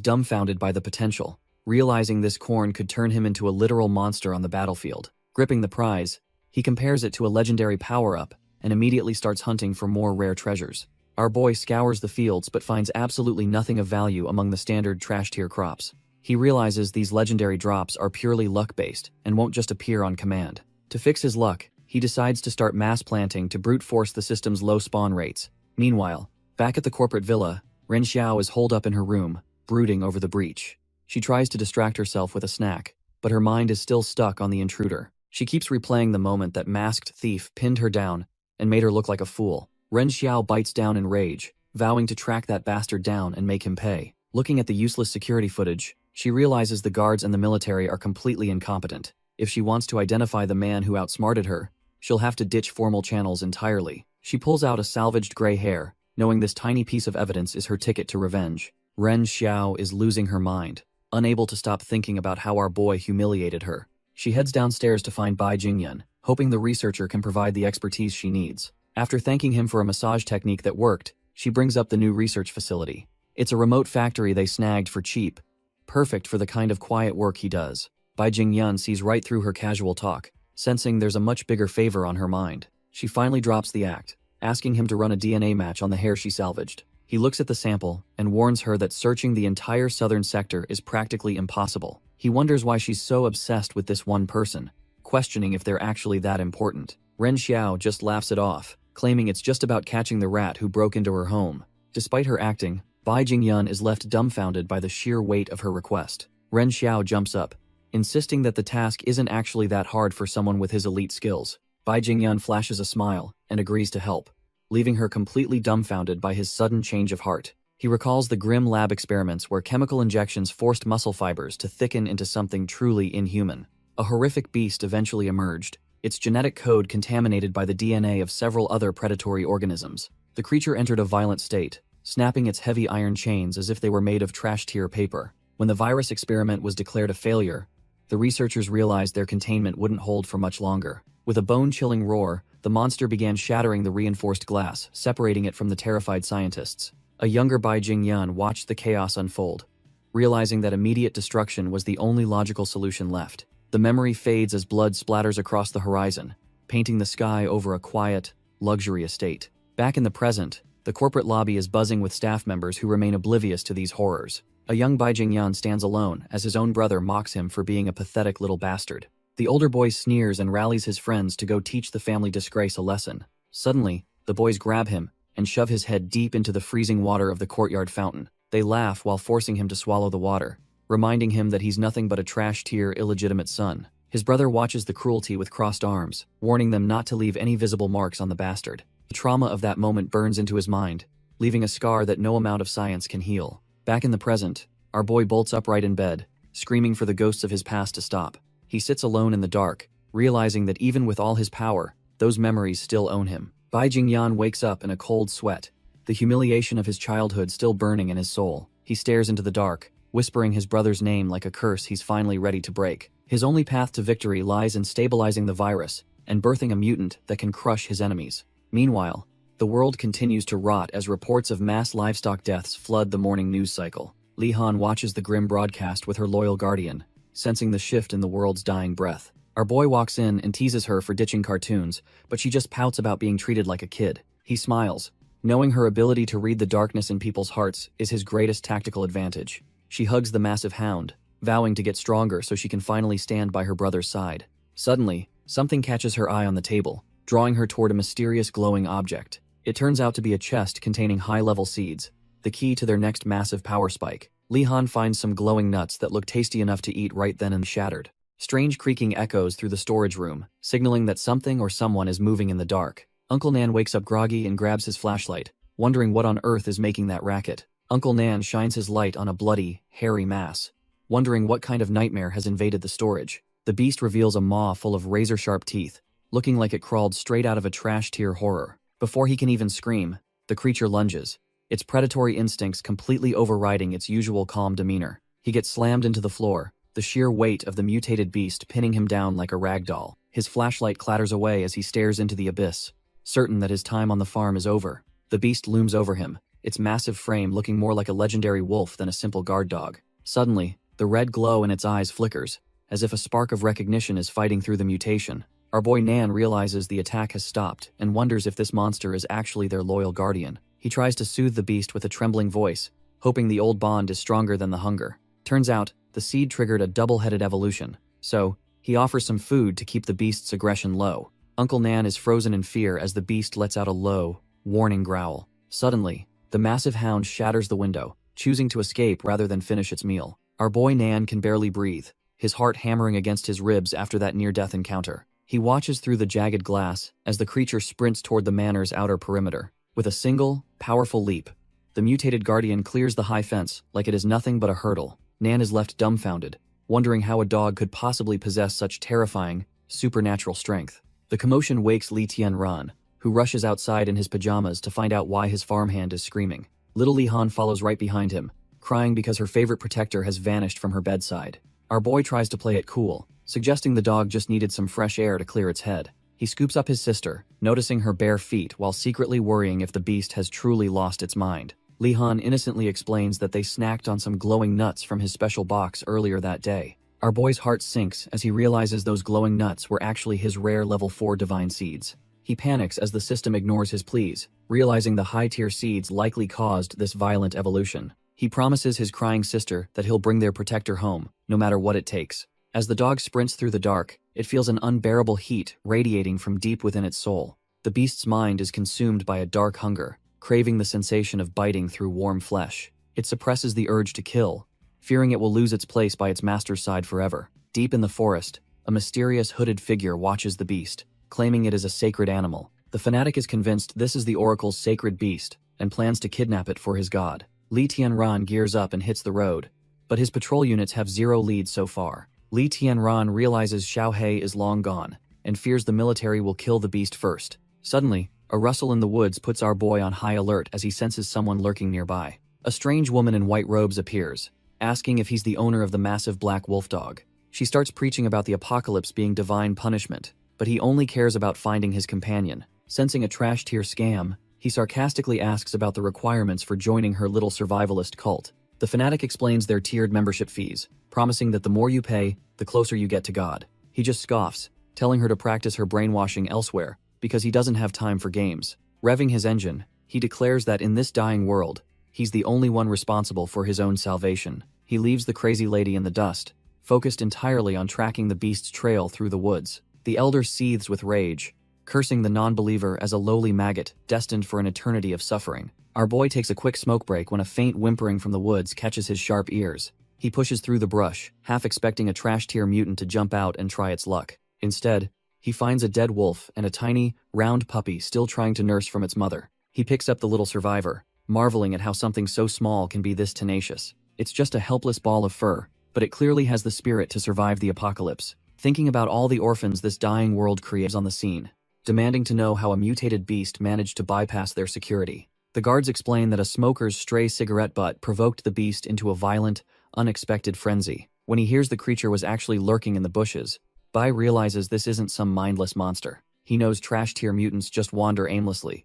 dumbfounded by the potential, realizing this corn could turn him into a literal monster on the battlefield. Gripping the prize, he compares it to a legendary power-up and immediately starts hunting for more rare treasures. Our boy scours the fields but finds absolutely nothing of value among the standard trash-tier crops. He realizes these legendary drops are purely luck-based and won't just appear on command. To fix his luck, he decides to start mass planting to brute force the system's low spawn rates. Meanwhile, back at the corporate villa, Ren Xiao is holed up in her room, brooding over the breach. She tries to distract herself with a snack, but her mind is still stuck on the intruder. She keeps replaying the moment that masked thief pinned her down and made her look like a fool. Ren Xiao bites down in rage, vowing to track that bastard down and make him pay. Looking at the useless security footage, she realizes the guards and the military are completely incompetent. If she wants to identify the man who outsmarted her, she'll have to ditch formal channels entirely. She pulls out a salvaged gray hair, knowing this tiny piece of evidence is her ticket to revenge. Ren Xiao is losing her mind, unable to stop thinking about how our boy humiliated her. She heads downstairs to find Bai Jingyun, hoping the researcher can provide the expertise she needs. After thanking him for a massage technique that worked, she brings up the new research facility. It's a remote factory they snagged for cheap, perfect for the kind of quiet work he does. Bai Jingyun sees right through her casual talk, sensing there's a much bigger favor on her mind. She finally drops the act, asking him to run a DNA match on the hair she salvaged. He looks at the sample and warns her that searching the entire southern sector is practically impossible. He wonders why she's so obsessed with this one person, questioning if they're actually that important. Ren Xiao just laughs it off, claiming it's just about catching the rat who broke into her home. Despite her acting, Bai Jingyun is left dumbfounded by the sheer weight of her request. Ren Xiao jumps up, insisting that the task isn't actually that hard for someone with his elite skills. Bai Jingyun flashes a smile and agrees to help, leaving her completely dumbfounded by his sudden change of heart. He recalls the grim lab experiments where chemical injections forced muscle fibers to thicken into something truly inhuman. A horrific beast eventually emerged, its genetic code contaminated by the DNA of several other predatory organisms. The creature entered a violent state, snapping its heavy iron chains as if they were made of trash-tier paper. When the virus experiment was declared a failure, the researchers realized their containment wouldn't hold for much longer. With a bone-chilling roar, the monster began shattering the reinforced glass, separating it from the terrified scientists. A younger Bai Jingyun watched the chaos unfold, realizing that immediate destruction was the only logical solution left. The memory fades as blood splatters across the horizon, painting the sky over a quiet, luxury estate. Back in the present, the corporate lobby is buzzing with staff members who remain oblivious to these horrors. A young Bai Jingyun stands alone as his own brother mocks him for being a pathetic little bastard. The older boy sneers and rallies his friends to go teach the family disgrace a lesson. Suddenly, the boys grab him and shove his head deep into the freezing water of the courtyard fountain. They laugh while forcing him to swallow the water, reminding him that he's nothing but a trash-tier illegitimate son. His brother watches the cruelty with crossed arms, warning them not to leave any visible marks on the bastard. The trauma of that moment burns into his mind, leaving a scar that no amount of science can heal. Back in the present, our boy bolts upright in bed, screaming for the ghosts of his past to stop. He sits alone in the dark, realizing that even with all his power, those memories still own him. Bai Jingyun wakes up in a cold sweat, the humiliation of his childhood still burning in his soul. He stares into the dark, whispering his brother's name like a curse he's finally ready to break. His only path to victory lies in stabilizing the virus and birthing a mutant that can crush his enemies. Meanwhile, the world continues to rot as reports of mass livestock deaths flood the morning news cycle. Li Han watches the grim broadcast with her loyal guardian, sensing the shift in the world's dying breath. Our boy walks in and teases her for ditching cartoons, but she just pouts about being treated like a kid. He smiles, knowing her ability to read the darkness in people's hearts is his greatest tactical advantage. She hugs the massive hound, vowing to get stronger so she can finally stand by her brother's side. Suddenly, something catches her eye on the table, drawing her toward a mysterious glowing object. It turns out to be a chest containing high-level seeds, the key to their next massive power spike. Li Han finds some glowing nuts that look tasty enough to eat right then and shattered. Strange creaking echoes through the storage room, signaling that something or someone is moving in the dark. Uncle Nan wakes up groggy and grabs his flashlight, wondering what on earth is making that racket. Uncle Nan shines his light on a bloody, hairy mass, wondering what kind of nightmare has invaded the storage. The beast reveals a maw full of razor-sharp teeth, looking like it crawled straight out of a trash-tier horror. Before he can even scream, the creature lunges, its predatory instincts completely overriding its usual calm demeanor. He gets slammed into the floor, the sheer weight of the mutated beast pinning him down like a rag doll. His flashlight clatters away as he stares into the abyss, certain that his time on the farm is over. The beast looms over him, its massive frame looking more like a legendary wolf than a simple guard dog. Suddenly, the red glow in its eyes flickers, as if a spark of recognition is fighting through the mutation. Our boy Nan realizes the attack has stopped and wonders if this monster is actually their loyal guardian. He tries to soothe the beast with a trembling voice, hoping the old bond is stronger than the hunger. Turns out, the seed triggered a double-headed evolution, so he offers some food to keep the beast's aggression low. Uncle Nan is frozen in fear as the beast lets out a low, warning growl. Suddenly, the massive hound shatters the window, choosing to escape rather than finish its meal. Our boy Nan can barely breathe, his heart hammering against his ribs after that near-death encounter. He watches through the jagged glass as the creature sprints toward the manor's outer perimeter. With a single, powerful leap, the mutated guardian clears the high fence like it is nothing but a hurdle. Nan is left dumbfounded, wondering how a dog could possibly possess such terrifying, supernatural strength. The commotion wakes Li Tianran, who rushes outside in his pajamas to find out why his farmhand is screaming. Little Li Han follows right behind him, crying because her favorite protector has vanished from her bedside. Our boy tries to play it cool, suggesting the dog just needed some fresh air to clear its head. He scoops up his sister, noticing her bare feet while secretly worrying if the beast has truly lost its mind. Li Han innocently explains that they snacked on some glowing nuts from his special box earlier that day. Our boy's heart sinks as he realizes those glowing nuts were actually his rare level 4 divine seeds. He panics as the system ignores his pleas, realizing the high-tier seeds likely caused this violent evolution. He promises his crying sister that he'll bring their protector home, no matter what it takes. As the dog sprints through the dark, it feels an unbearable heat radiating from deep within its soul. The beast's mind is consumed by a dark hunger, craving the sensation of biting through warm flesh. It suppresses the urge to kill, fearing it will lose its place by its master's side forever. Deep in the forest, a mysterious hooded figure watches the beast, claiming it is a sacred animal. The fanatic is convinced this is the oracle's sacred beast, and plans to kidnap it for his god. Li Tianran gears up and hits the road, but his patrol units have 0 leads so far. Li Tianran realizes Xiao He is long gone, and fears the military will kill the beast first. Suddenly, a rustle in the woods puts our boy on high alert as he senses someone lurking nearby. A strange woman in white robes appears, asking if he's the owner of the massive black wolf dog. She starts preaching about the apocalypse being divine punishment, but he only cares about finding his companion. Sensing a trash-tier scam, he sarcastically asks about the requirements for joining her little survivalist cult. The fanatic explains their tiered membership fees, promising that the more you pay, the closer you get to God. He just scoffs, telling her to practice her brainwashing elsewhere, because he doesn't have time for games. Revving his engine, he declares that in this dying world, he's the only one responsible for his own salvation. He leaves the crazy lady in the dust, focused entirely on tracking the beast's trail through the woods. The elder seethes with rage, cursing the non-believer as a lowly maggot destined for an eternity of suffering. Our boy takes a quick smoke break when a faint whimpering from the woods catches his sharp ears. He pushes through the brush, half expecting a trash-tier mutant to jump out and try its luck. Instead, he finds a dead wolf and a tiny, round puppy still trying to nurse from its mother. He picks up the little survivor, marveling at how something so small can be this tenacious. It's just a helpless ball of fur, but it clearly has the spirit to survive the apocalypse. Thinking about all the orphans this dying world creates on the scene, demanding to know how a mutated beast managed to bypass their security. The guards explain that a smoker's stray cigarette butt provoked the beast into a violent, unexpected frenzy. When he hears the creature was actually lurking in the bushes, Bai realizes this isn't some mindless monster. He knows trash-tier mutants just wander aimlessly.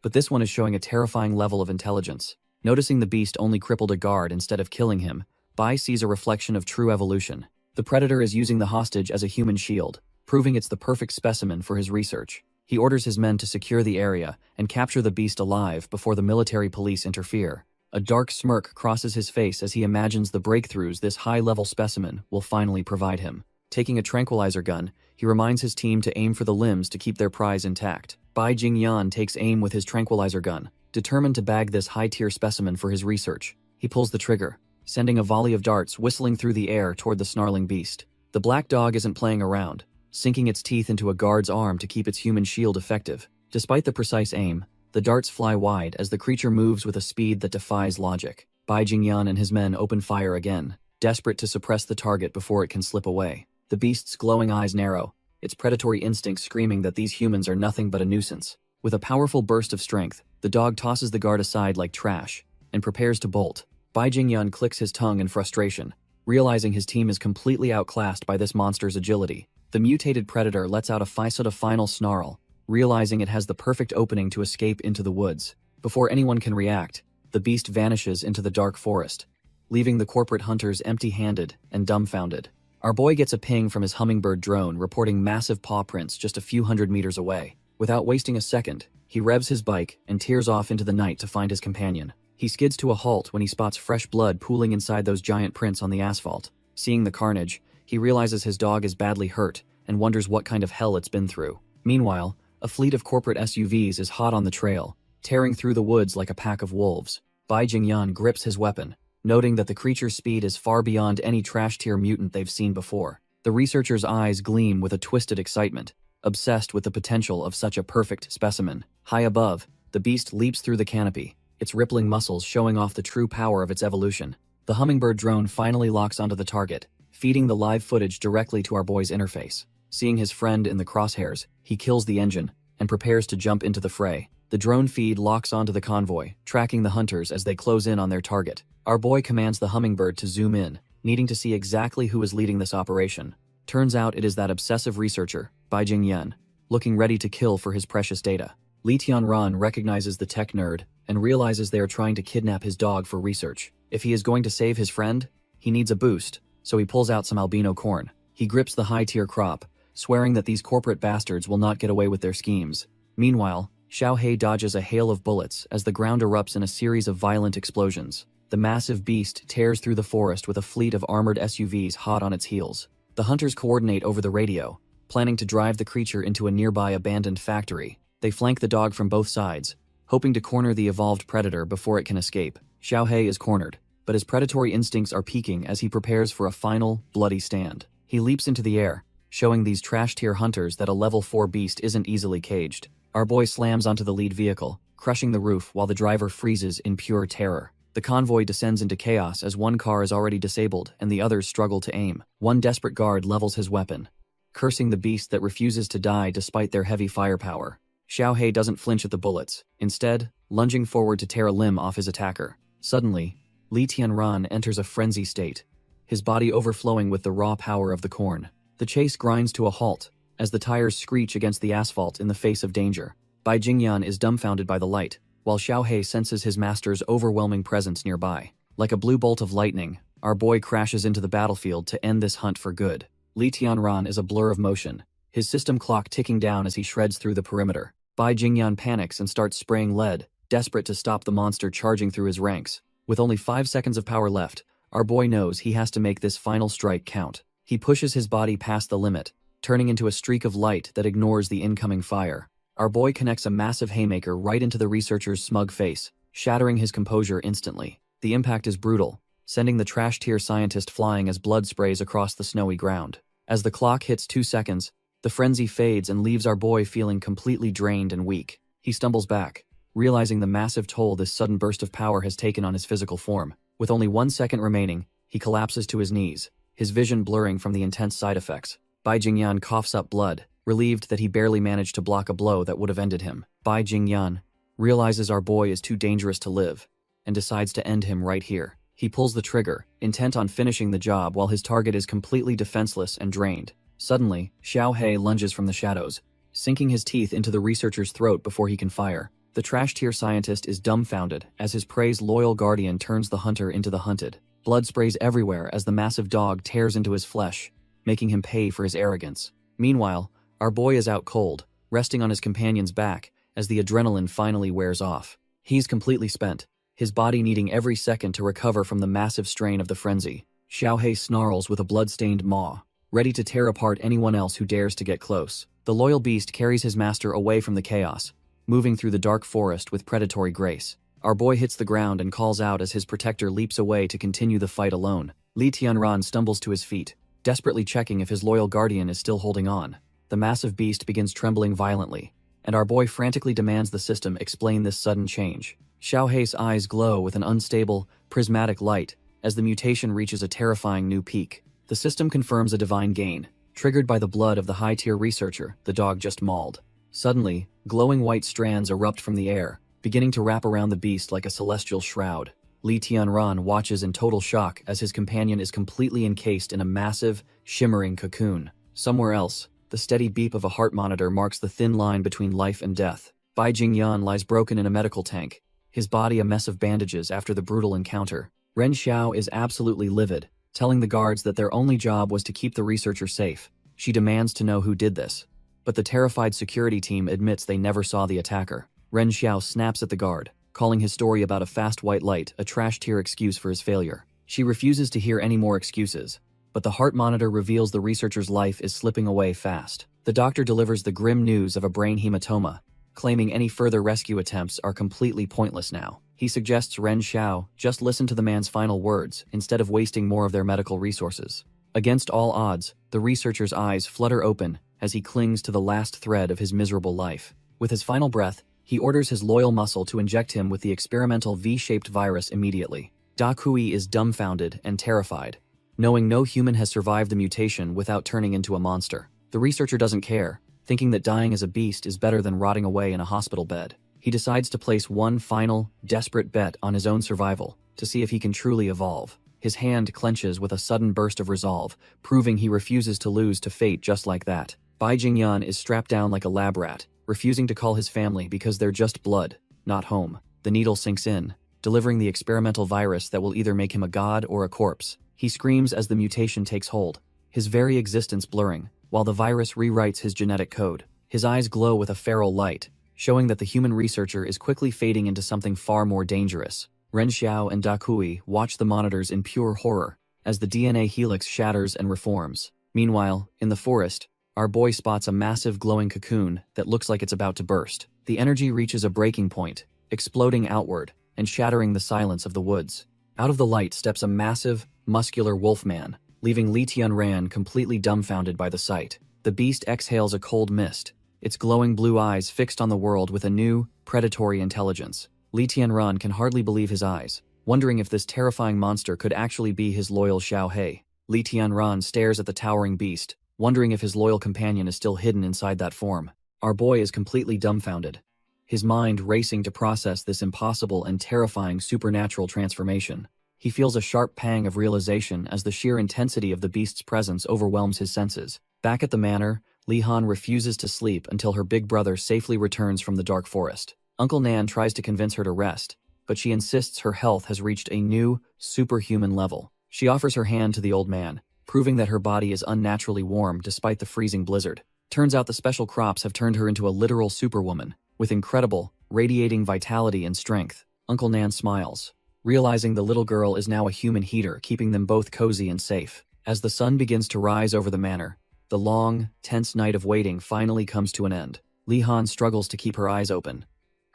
But this one is showing a terrifying level of intelligence. Noticing the beast only crippled a guard instead of killing him, Bai sees a reflection of true evolution. The predator is using the hostage as a human shield, proving it's the perfect specimen for his research. He orders his men to secure the area and capture the beast alive before the military police interfere. A dark smirk crosses his face as he imagines the breakthroughs this high-level specimen will finally provide him. Taking a tranquilizer gun, he reminds his team to aim for the limbs to keep their prize intact. Bai Jingyan takes aim with his tranquilizer gun, determined to bag this high-tier specimen for his research. He pulls the trigger, sending a volley of darts whistling through the air toward the snarling beast. The black dog isn't playing around, sinking its teeth into a guard's arm to keep its human shield effective. Despite the precise aim, the darts fly wide as the creature moves with a speed that defies logic. Bai Jingyan and his men open fire again, desperate to suppress the target before it can slip away. The beast's glowing eyes narrow, its predatory instincts screaming that these humans are nothing but a nuisance. With a powerful burst of strength, the dog tosses the guard aside like trash and prepares to bolt. Bai Jingyun clicks his tongue in frustration, realizing his team is completely outclassed by this monster's agility. The mutated predator lets out a final snarl, realizing it has the perfect opening to escape into the woods. Before anyone can react, the beast vanishes into the dark forest, leaving the corporate hunters empty-handed and dumbfounded. Our boy gets a ping from his hummingbird drone reporting massive paw prints just a few hundred meters away. Without wasting a second, he revs his bike and tears off into the night to find his companion. He skids to a halt when he spots fresh blood pooling inside those giant prints on the asphalt. Seeing the carnage, he realizes his dog is badly hurt and wonders what kind of hell it's been through. Meanwhile, a fleet of corporate SUVs is hot on the trail, tearing through the woods like a pack of wolves. Bai Jingyan grips his weapon, noting that the creature's speed is far beyond any trash-tier mutant they've seen before. The researcher's eyes gleam with a twisted excitement, obsessed with the potential of such a perfect specimen. High above, the beast leaps through the canopy, its rippling muscles showing off the true power of its evolution. The hummingbird drone finally locks onto the target, feeding the live footage directly to our boy's interface. Seeing his friend in the crosshairs, he kills the engine and prepares to jump into the fray. The drone feed locks onto the convoy, tracking the hunters as they close in on their target. Our boy commands the hummingbird to zoom in, needing to see exactly who is leading this operation. Turns out it is that obsessive researcher, Bai Jingyan, looking ready to kill for his precious data. Li Tianran recognizes the tech nerd and realizes they are trying to kidnap his dog for research. If he is going to save his friend, he needs a boost, so he pulls out some albino corn. He grips the high-tier crop, swearing that these corporate bastards will not get away with their schemes. Meanwhile, Xiaohei dodges a hail of bullets as the ground erupts in a series of violent explosions. The massive beast tears through the forest with a fleet of armored SUVs hot on its heels. The hunters coordinate over the radio, planning to drive the creature into a nearby abandoned factory. They flank the dog from both sides, hoping to corner the evolved predator before it can escape. Xiaohei is cornered, but his predatory instincts are peaking as he prepares for a final, bloody stand. He leaps into the air, showing these trash-tier hunters that a level 4 beast isn't easily caged. Our boy slams onto the lead vehicle, crushing the roof while the driver freezes in pure terror. The convoy descends into chaos as one car is already disabled and the others struggle to aim. One desperate guard levels his weapon, cursing the beast that refuses to die despite their heavy firepower. Xiaohei doesn't flinch at the bullets, instead, lunging forward to tear a limb off his attacker. Suddenly, Li Tianran enters a frenzy state, his body overflowing with the raw power of the corn. The chase grinds to a halt as the tires screech against the asphalt in the face of danger. Bai Jingyan is dumbfounded by the light, while Xiaohei senses his master's overwhelming presence nearby. Like a blue bolt of lightning, our boy crashes into the battlefield to end this hunt for good. Li Tianran is a blur of motion, his system clock ticking down as he shreds through the perimeter. Bai Jingyan panics and starts spraying lead, desperate to stop the monster charging through his ranks. With only 5 seconds of power left, our boy knows he has to make this final strike count. He pushes his body past the limit, turning into a streak of light that ignores the incoming fire. Our boy connects a massive haymaker right into the researcher's smug face, shattering his composure instantly. The impact is brutal, sending the trash-tier scientist flying as blood sprays across the snowy ground. As the clock hits 2 seconds, the frenzy fades and leaves our boy feeling completely drained and weak. He stumbles back, realizing the massive toll this sudden burst of power has taken on his physical form. With only 1 second remaining, he collapses to his knees, his vision blurring from the intense side effects. Bai Jingyan coughs up blood, relieved that he barely managed to block a blow that would have ended him. Bai Jingyan realizes our boy is too dangerous to live, and decides to end him right here. He pulls the trigger, intent on finishing the job while his target is completely defenseless and drained. Suddenly, Xiaohei lunges from the shadows, sinking his teeth into the researcher's throat before he can fire. The trash-tier scientist is dumbfounded as his prey's loyal guardian turns the hunter into the hunted. Blood sprays everywhere as the massive dog tears into his flesh, making him pay for his arrogance. Meanwhile, our boy is out cold, resting on his companion's back as the adrenaline finally wears off. He's completely spent, his body needing every second to recover from the massive strain of the frenzy. Xiaohei snarls with a blood-stained maw, ready to tear apart anyone else who dares to get close. The loyal beast carries his master away from the chaos, moving through the dark forest with predatory grace. Our boy hits the ground and calls out as his protector leaps away to continue the fight alone. Li Tianran stumbles to his feet, desperately checking if his loyal guardian is still holding on. The massive beast begins trembling violently, and our boy frantically demands the system explain this sudden change. Xiaohei's eyes glow with an unstable, prismatic light as the mutation reaches a terrifying new peak. The system confirms a divine gain, triggered by the blood of the high-tier researcher the dog just mauled. Suddenly, glowing white strands erupt from the air, beginning to wrap around the beast like a celestial shroud. Li Tianran watches in total shock as his companion is completely encased in a massive, shimmering cocoon. Somewhere else, the steady beep of a heart monitor marks the thin line between life and death. Bai Jingyan lies broken in a medical tank, his body a mess of bandages after the brutal encounter. Ren Xiao is absolutely livid, telling the guards that their only job was to keep the researcher safe. She demands to know who did this. But the terrified security team admits they never saw the attacker. Ren Xiao snaps at the guard, calling his story about a fast white light a trash-tier excuse for his failure. She refuses to hear any more excuses, but the heart monitor reveals the researcher's life is slipping away fast. The doctor delivers the grim news of a brain hematoma, claiming any further rescue attempts are completely pointless now. He suggests Ren Xiao just listen to the man's final words instead of wasting more of their medical resources. Against all odds, the researcher's eyes flutter open as he clings to the last thread of his miserable life. With his final breath, he orders his loyal muscle to inject him with the experimental V-shaped virus immediately. Da Kui is dumbfounded and terrified, knowing no human has survived the mutation without turning into a monster. The researcher doesn't care, thinking that dying as a beast is better than rotting away in a hospital bed. He decides to place one final, desperate bet on his own survival, to see if he can truly evolve. His hand clenches with a sudden burst of resolve, proving he refuses to lose to fate just like that. Bai Jingyan is strapped down like a lab rat, refusing to call his family because they're just blood, not home. The needle sinks in, delivering the experimental virus that will either make him a god or a corpse. He screams as the mutation takes hold, his very existence blurring, while the virus rewrites his genetic code. His eyes glow with a feral light, showing that the human researcher is quickly fading into something far more dangerous. Ren Xiao and Da Kui watch the monitors in pure horror as the DNA helix shatters and reforms. Meanwhile, in the forest, our boy spots a massive glowing cocoon that looks like it's about to burst. The energy reaches a breaking point, exploding outward and shattering the silence of the woods. Out of the light steps a massive, muscular wolfman, leaving Li Tianran completely dumbfounded by the sight. The beast exhales a cold mist, its glowing blue eyes fixed on the world with a new, predatory intelligence. Li Tianran can hardly believe his eyes, wondering if this terrifying monster could actually be his loyal Xiao He. Li Tianran stares at the towering beast, wondering if his loyal companion is still hidden inside that form. Our boy is completely dumbfounded, his mind racing to process this impossible and terrifying supernatural transformation. He feels a sharp pang of realization as the sheer intensity of the beast's presence overwhelms his senses. Back at the manor, Li Han refuses to sleep until her big brother safely returns from the dark forest. Uncle Nan tries to convince her to rest, but she insists her health has reached a new, superhuman level. She offers her hand to the old man, proving that her body is unnaturally warm despite the freezing blizzard. Turns out the special crops have turned her into a literal superwoman, with incredible, radiating vitality and strength. Uncle Nan smiles, realizing the little girl is now a human heater, keeping them both cozy and safe. As the sun begins to rise over the manor, the long, tense night of waiting finally comes to an end. Li Han struggles to keep her eyes open,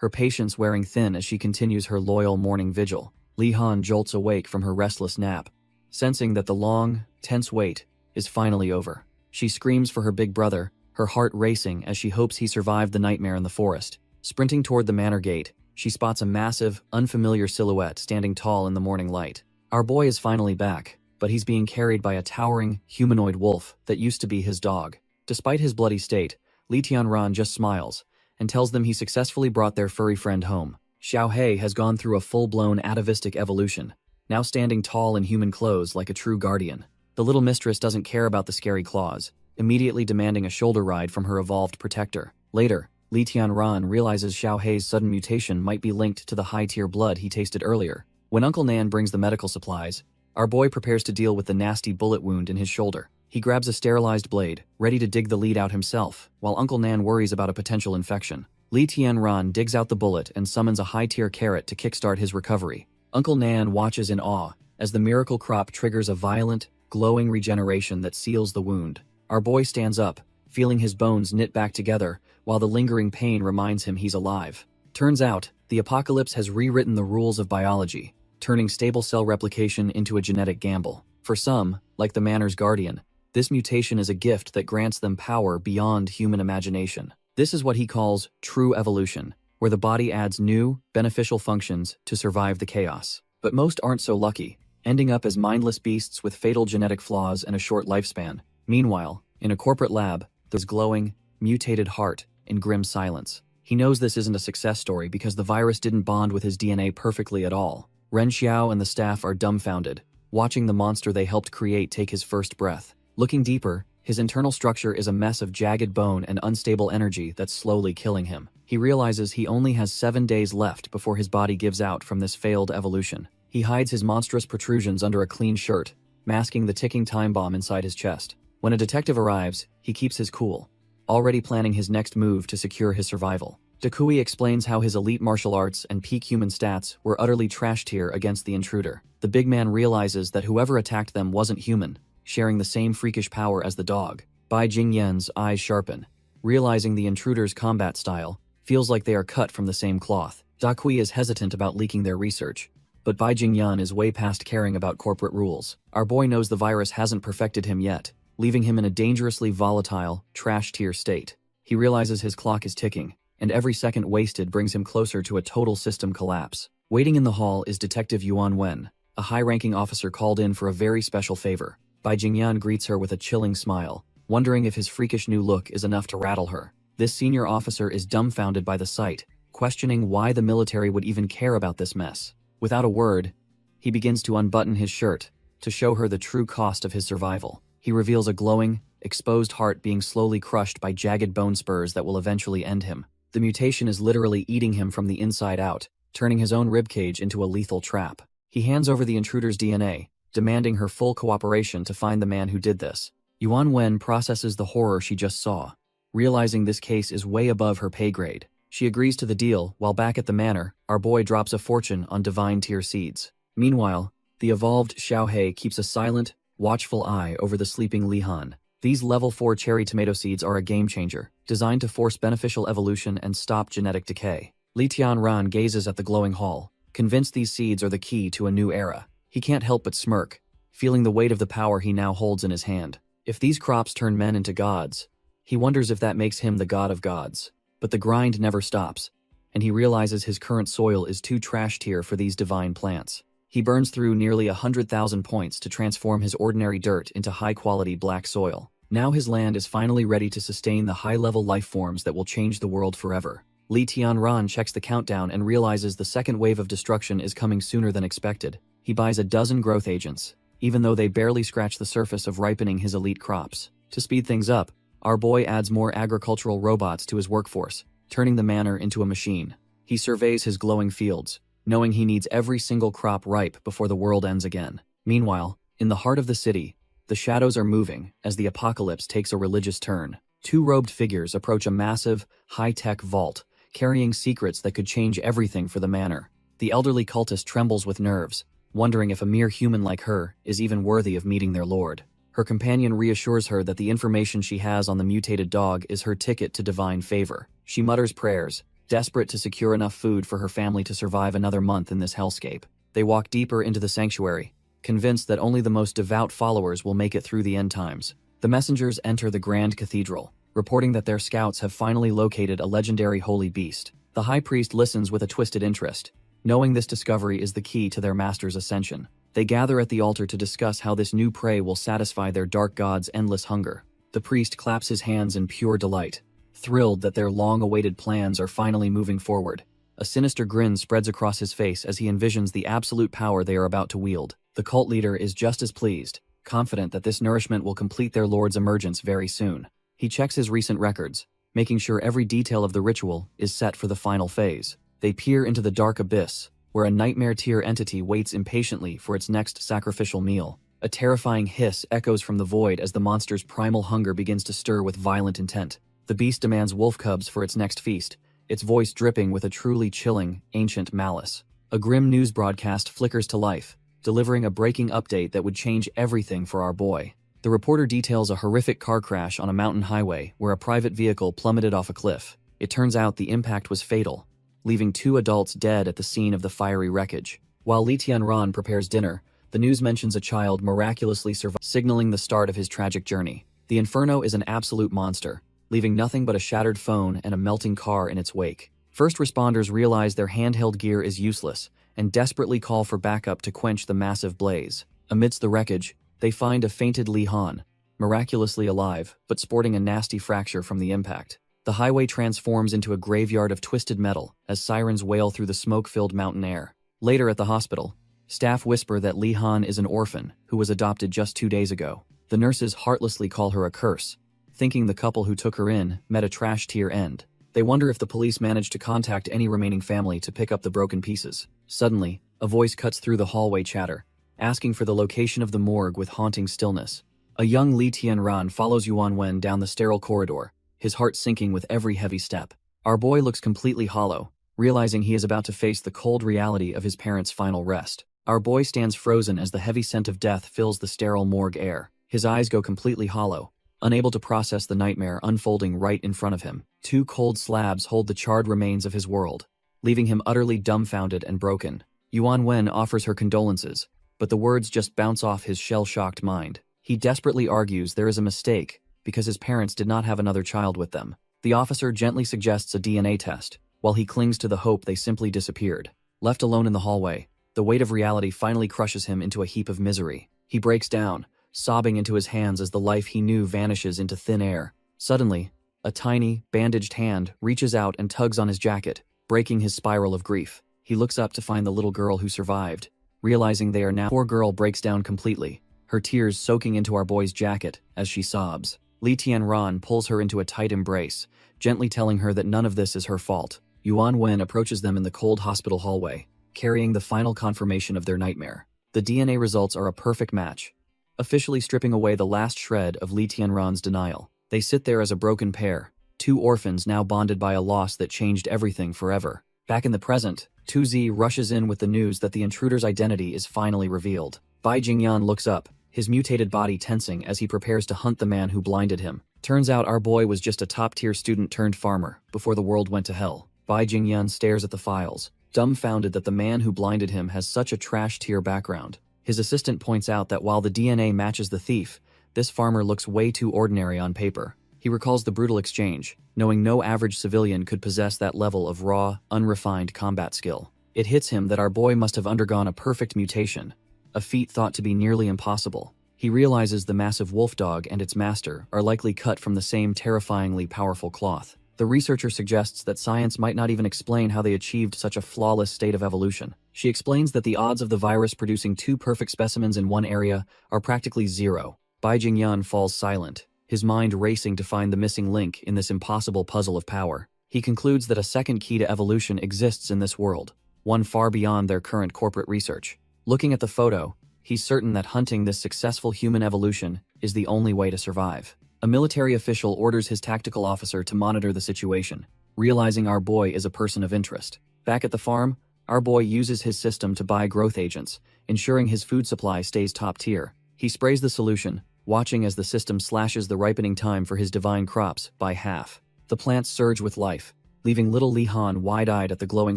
her patience wearing thin as she continues her loyal morning vigil. Li Han jolts awake from her restless nap, sensing that the long, tense wait is finally over. She screams for her big brother, her heart racing as she hopes he survived the nightmare in the forest. Sprinting toward the manor gate, she spots a massive, unfamiliar silhouette standing tall in the morning light. Our boy is finally back, but he's being carried by a towering, humanoid wolf that used to be his dog. Despite his bloody state, Li Tianran just smiles and tells them he successfully brought their furry friend home. Xiao He has gone through a full-blown atavistic evolution, now standing tall in human clothes like a true guardian. The little mistress doesn't care about the scary claws, immediately demanding a shoulder ride from her evolved protector. Later, Li Tianran realizes Xiao He's sudden mutation might be linked to the high-tier blood he tasted earlier. When Uncle Nan brings the medical supplies, our boy prepares to deal with the nasty bullet wound in his shoulder. He grabs a sterilized blade, ready to dig the lead out himself, while Uncle Nan worries about a potential infection. Li Tianran digs out the bullet and summons a high-tier carrot to kickstart his recovery. Uncle Nan watches in awe as the miracle crop triggers a violent, glowing regeneration that seals the wound. Our boy stands up, feeling his bones knit back together, while the lingering pain reminds him he's alive. Turns out, the apocalypse has rewritten the rules of biology, turning stable cell replication into a genetic gamble. For some, like the Manor's guardian, this mutation is a gift that grants them power beyond human imagination. This is what he calls true evolution, where the body adds new, beneficial functions to survive the chaos. But most aren't so lucky, ending up as mindless beasts with fatal genetic flaws and a short lifespan. Meanwhile, in a corporate lab, this glowing, mutated heart in grim silence. He knows this isn't a success story because the virus didn't bond with his DNA perfectly at all. Ren Xiao and the staff are dumbfounded, watching the monster they helped create take his first breath. Looking deeper, his internal structure is a mess of jagged bone and unstable energy that's slowly killing him. He realizes he only has 7 days left before his body gives out from this failed evolution. He hides his monstrous protrusions under a clean shirt, masking the ticking time bomb inside his chest. When a detective arrives, he keeps his cool, already planning his next move to secure his survival. Dakui explains how his elite martial arts and peak human stats were utterly trash tier against the intruder. The big man realizes that whoever attacked them wasn't human, sharing the same freakish power as the dog. Bai Jingyan's eyes sharpen, realizing the intruder's combat style feels like they are cut from the same cloth. Dakui is hesitant about leaking their research, but Bai Jingyan is way past caring about corporate rules. Our boy knows the virus hasn't perfected him yet, leaving him in a dangerously volatile, trash-tier state. He realizes his clock is ticking, and every second wasted brings him closer to a total system collapse. Waiting in the hall is Detective Yuan Wen, a high-ranking officer called in for a very special favor. Bai Jingyan greets her with a chilling smile, wondering if his freakish new look is enough to rattle her. This senior officer is dumbfounded by the sight, questioning why the military would even care about this mess. Without a word, he begins to unbutton his shirt to show her the true cost of his survival. He reveals a glowing, exposed heart being slowly crushed by jagged bone spurs that will eventually end him. The mutation is literally eating him from the inside out, turning his own ribcage into a lethal trap. He hands over the intruder's DNA, demanding her full cooperation to find the man who did this. Yuan Wen processes the horror she just saw, realizing this case is way above her pay grade. She agrees to the deal. While back at the manor, our boy drops a fortune on divine tier seeds. Meanwhile, the evolved Xiaohei keeps a silent, watchful eye over the sleeping Li Han. These level 4 cherry tomato seeds are a game changer, designed to force beneficial evolution and stop genetic decay. Li Tianran gazes at the glowing hall, convinced these seeds are the key to a new era. He can't help but smirk, feeling the weight of the power he now holds in his hand. If these crops turn men into gods, he wonders if that makes him the god of gods. But the grind never stops, and he realizes his current soil is too trash tier for these divine plants. He burns through nearly 100,000 points to transform his ordinary dirt into high-quality black soil. Now his land is finally ready to sustain the high-level life forms that will change the world forever. Li Tianran checks the countdown and realizes the second wave of destruction is coming sooner than expected. He buys a dozen growth agents, even though they barely scratch the surface of ripening his elite crops. To speed things up, our boy adds more agricultural robots to his workforce, turning the manor into a machine. He surveys his glowing fields, knowing he needs every single crop ripe before the world ends again. Meanwhile, in the heart of the city, the shadows are moving as the apocalypse takes a religious turn. Two robed figures approach a massive, high-tech vault, carrying secrets that could change everything for the manor. The elderly cultist trembles with nerves, wondering if a mere human like her is even worthy of meeting their lord. Her companion reassures her that the information she has on the mutated dog is her ticket to divine favor. She mutters prayers, desperate to secure enough food for her family to survive another month in this hellscape. They walk deeper into the sanctuary, convinced that only the most devout followers will make it through the end times. The messengers enter the grand cathedral, reporting that their scouts have finally located a legendary holy beast. The high priest listens with a twisted interest, knowing this discovery is the key to their master's ascension. They gather at the altar to discuss how this new prey will satisfy their dark god's endless hunger. The priest claps his hands in pure delight, thrilled that their long-awaited plans are finally moving forward. A sinister grin spreads across his face as he envisions the absolute power they are about to wield. The cult leader is just as pleased, confident that this nourishment will complete their lord's emergence very soon. He checks his recent records, making sure every detail of the ritual is set for the final phase. They peer into the dark abyss, where a nightmare-tier entity waits impatiently for its next sacrificial meal. A terrifying hiss echoes from the void as the monster's primal hunger begins to stir with violent intent. The beast demands wolf cubs for its next feast, its voice dripping with a truly chilling, ancient malice. A grim news broadcast flickers to life, delivering a breaking update that would change everything for our boy. The reporter details a horrific car crash on a mountain highway where a private vehicle plummeted off a cliff. It turns out the impact was fatal, leaving 2 adults dead at the scene of the fiery wreckage. While Li Tianran prepares dinner, the news mentions a child miraculously survived, signaling the start of his tragic journey. The inferno is an absolute monster, leaving nothing but a shattered phone and a melting car in its wake. First responders realize their handheld gear is useless and desperately call for backup to quench the massive blaze. Amidst the wreckage, they find a fainted Li Han, miraculously alive but sporting a nasty fracture from the impact. The highway transforms into a graveyard of twisted metal as sirens wail through the smoke-filled mountain air. Later at the hospital, staff whisper that Lee Han is an orphan who was adopted just 2 days ago. The nurses heartlessly call her a curse, thinking the couple who took her in met a trash-tier end. They wonder if the police managed to contact any remaining family to pick up the broken pieces. Suddenly, a voice cuts through the hallway chatter, asking for the location of the morgue with haunting stillness. A young Li Tianran follows Yuan Wen down the sterile corridor, his heart sinking with every heavy step. Our boy looks completely hollow, realizing he is about to face the cold reality of his parents' final rest. Our boy stands frozen as the heavy scent of death fills the sterile morgue air. His eyes go completely hollow, unable to process the nightmare unfolding right in front of him. 2 cold slabs hold the charred remains of his world, leaving him utterly dumbfounded and broken. Yuan Wen offers her condolences, but the words just bounce off his shell-shocked mind. He desperately argues there is a mistake because his parents did not have another child with them. The officer gently suggests a DNA test, while he clings to the hope they simply disappeared. Left alone in the hallway, the weight of reality finally crushes him into a heap of misery. He breaks down, sobbing into his hands as the life he knew vanishes into thin air. Suddenly, a tiny, bandaged hand reaches out and tugs on his jacket, breaking his spiral of grief. He looks up to find the little girl who survived, realizing they are now. Poor girl breaks down completely, her tears soaking into our boy's jacket as she sobs. Li Tianran pulls her into a tight embrace, gently telling her that none of this is her fault. Yuan Wen approaches them in the cold hospital hallway, carrying the final confirmation of their nightmare. The DNA results are a perfect match, officially stripping away the last shred of Li Tianran's denial. They sit there as a broken pair, 2 orphans now bonded by a loss that changed everything forever. Back in the present, 2Z rushes in with the news that the intruder's identity is finally revealed. Bai Jingyan looks up, his mutated body tensing as he prepares to hunt the man who blinded him. Turns out our boy was just a top-tier student turned farmer before the world went to hell. Bai Jingyan stares at the files, dumbfounded that the man who blinded him has such a trash-tier background. His assistant points out that while the DNA matches the thief, this farmer looks way too ordinary on paper. He recalls the brutal exchange, knowing no average civilian could possess that level of raw, unrefined combat skill. It hits him that our boy must have undergone a perfect mutation, a feat thought to be nearly impossible. He realizes the massive wolf dog and its master are likely cut from the same terrifyingly powerful cloth. The researcher suggests that science might not even explain how they achieved such a flawless state of evolution. She explains that the odds of the virus producing 2 perfect specimens in one area are practically 0. Bai Jingyan falls silent, his mind racing to find the missing link in this impossible puzzle of power. He concludes that a second key to evolution exists in this world, one far beyond their current corporate research. Looking at the photo, he's certain that hunting this successful human evolution is the only way to survive. A military official orders his tactical officer to monitor the situation, realizing our boy is a person of interest. Back at the farm, our boy uses his system to buy growth agents, ensuring his food supply stays top tier. He sprays the solution, watching as the system slashes the ripening time for his divine crops by half. The plants surge with life, leaving little Li Han wide-eyed at the glowing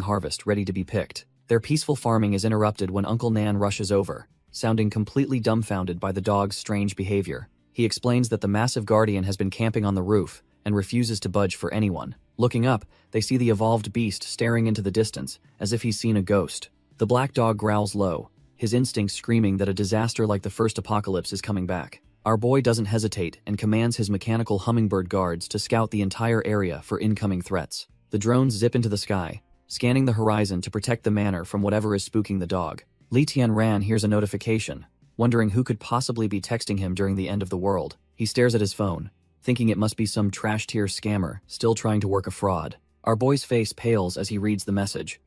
harvest ready to be picked. Their peaceful farming is interrupted when Uncle Nan rushes over, sounding completely dumbfounded by the dog's strange behavior. He explains that the massive guardian has been camping on the roof and refuses to budge for anyone. Looking up, they see the evolved beast staring into the distance as if he's seen a ghost. The black dog growls low, his instincts screaming that a disaster like the first apocalypse is coming back. Our boy doesn't hesitate and commands his mechanical hummingbird guards to scout the entire area for incoming threats. The drones zip into the sky, scanning the horizon to protect the manor from whatever is spooking the dog. Li Tianran hears a notification, wondering who could possibly be texting him during the end of the world. He stares at his phone, thinking it must be some trash-tier scammer still trying to work a fraud. Our boy's face pales as he reads the message,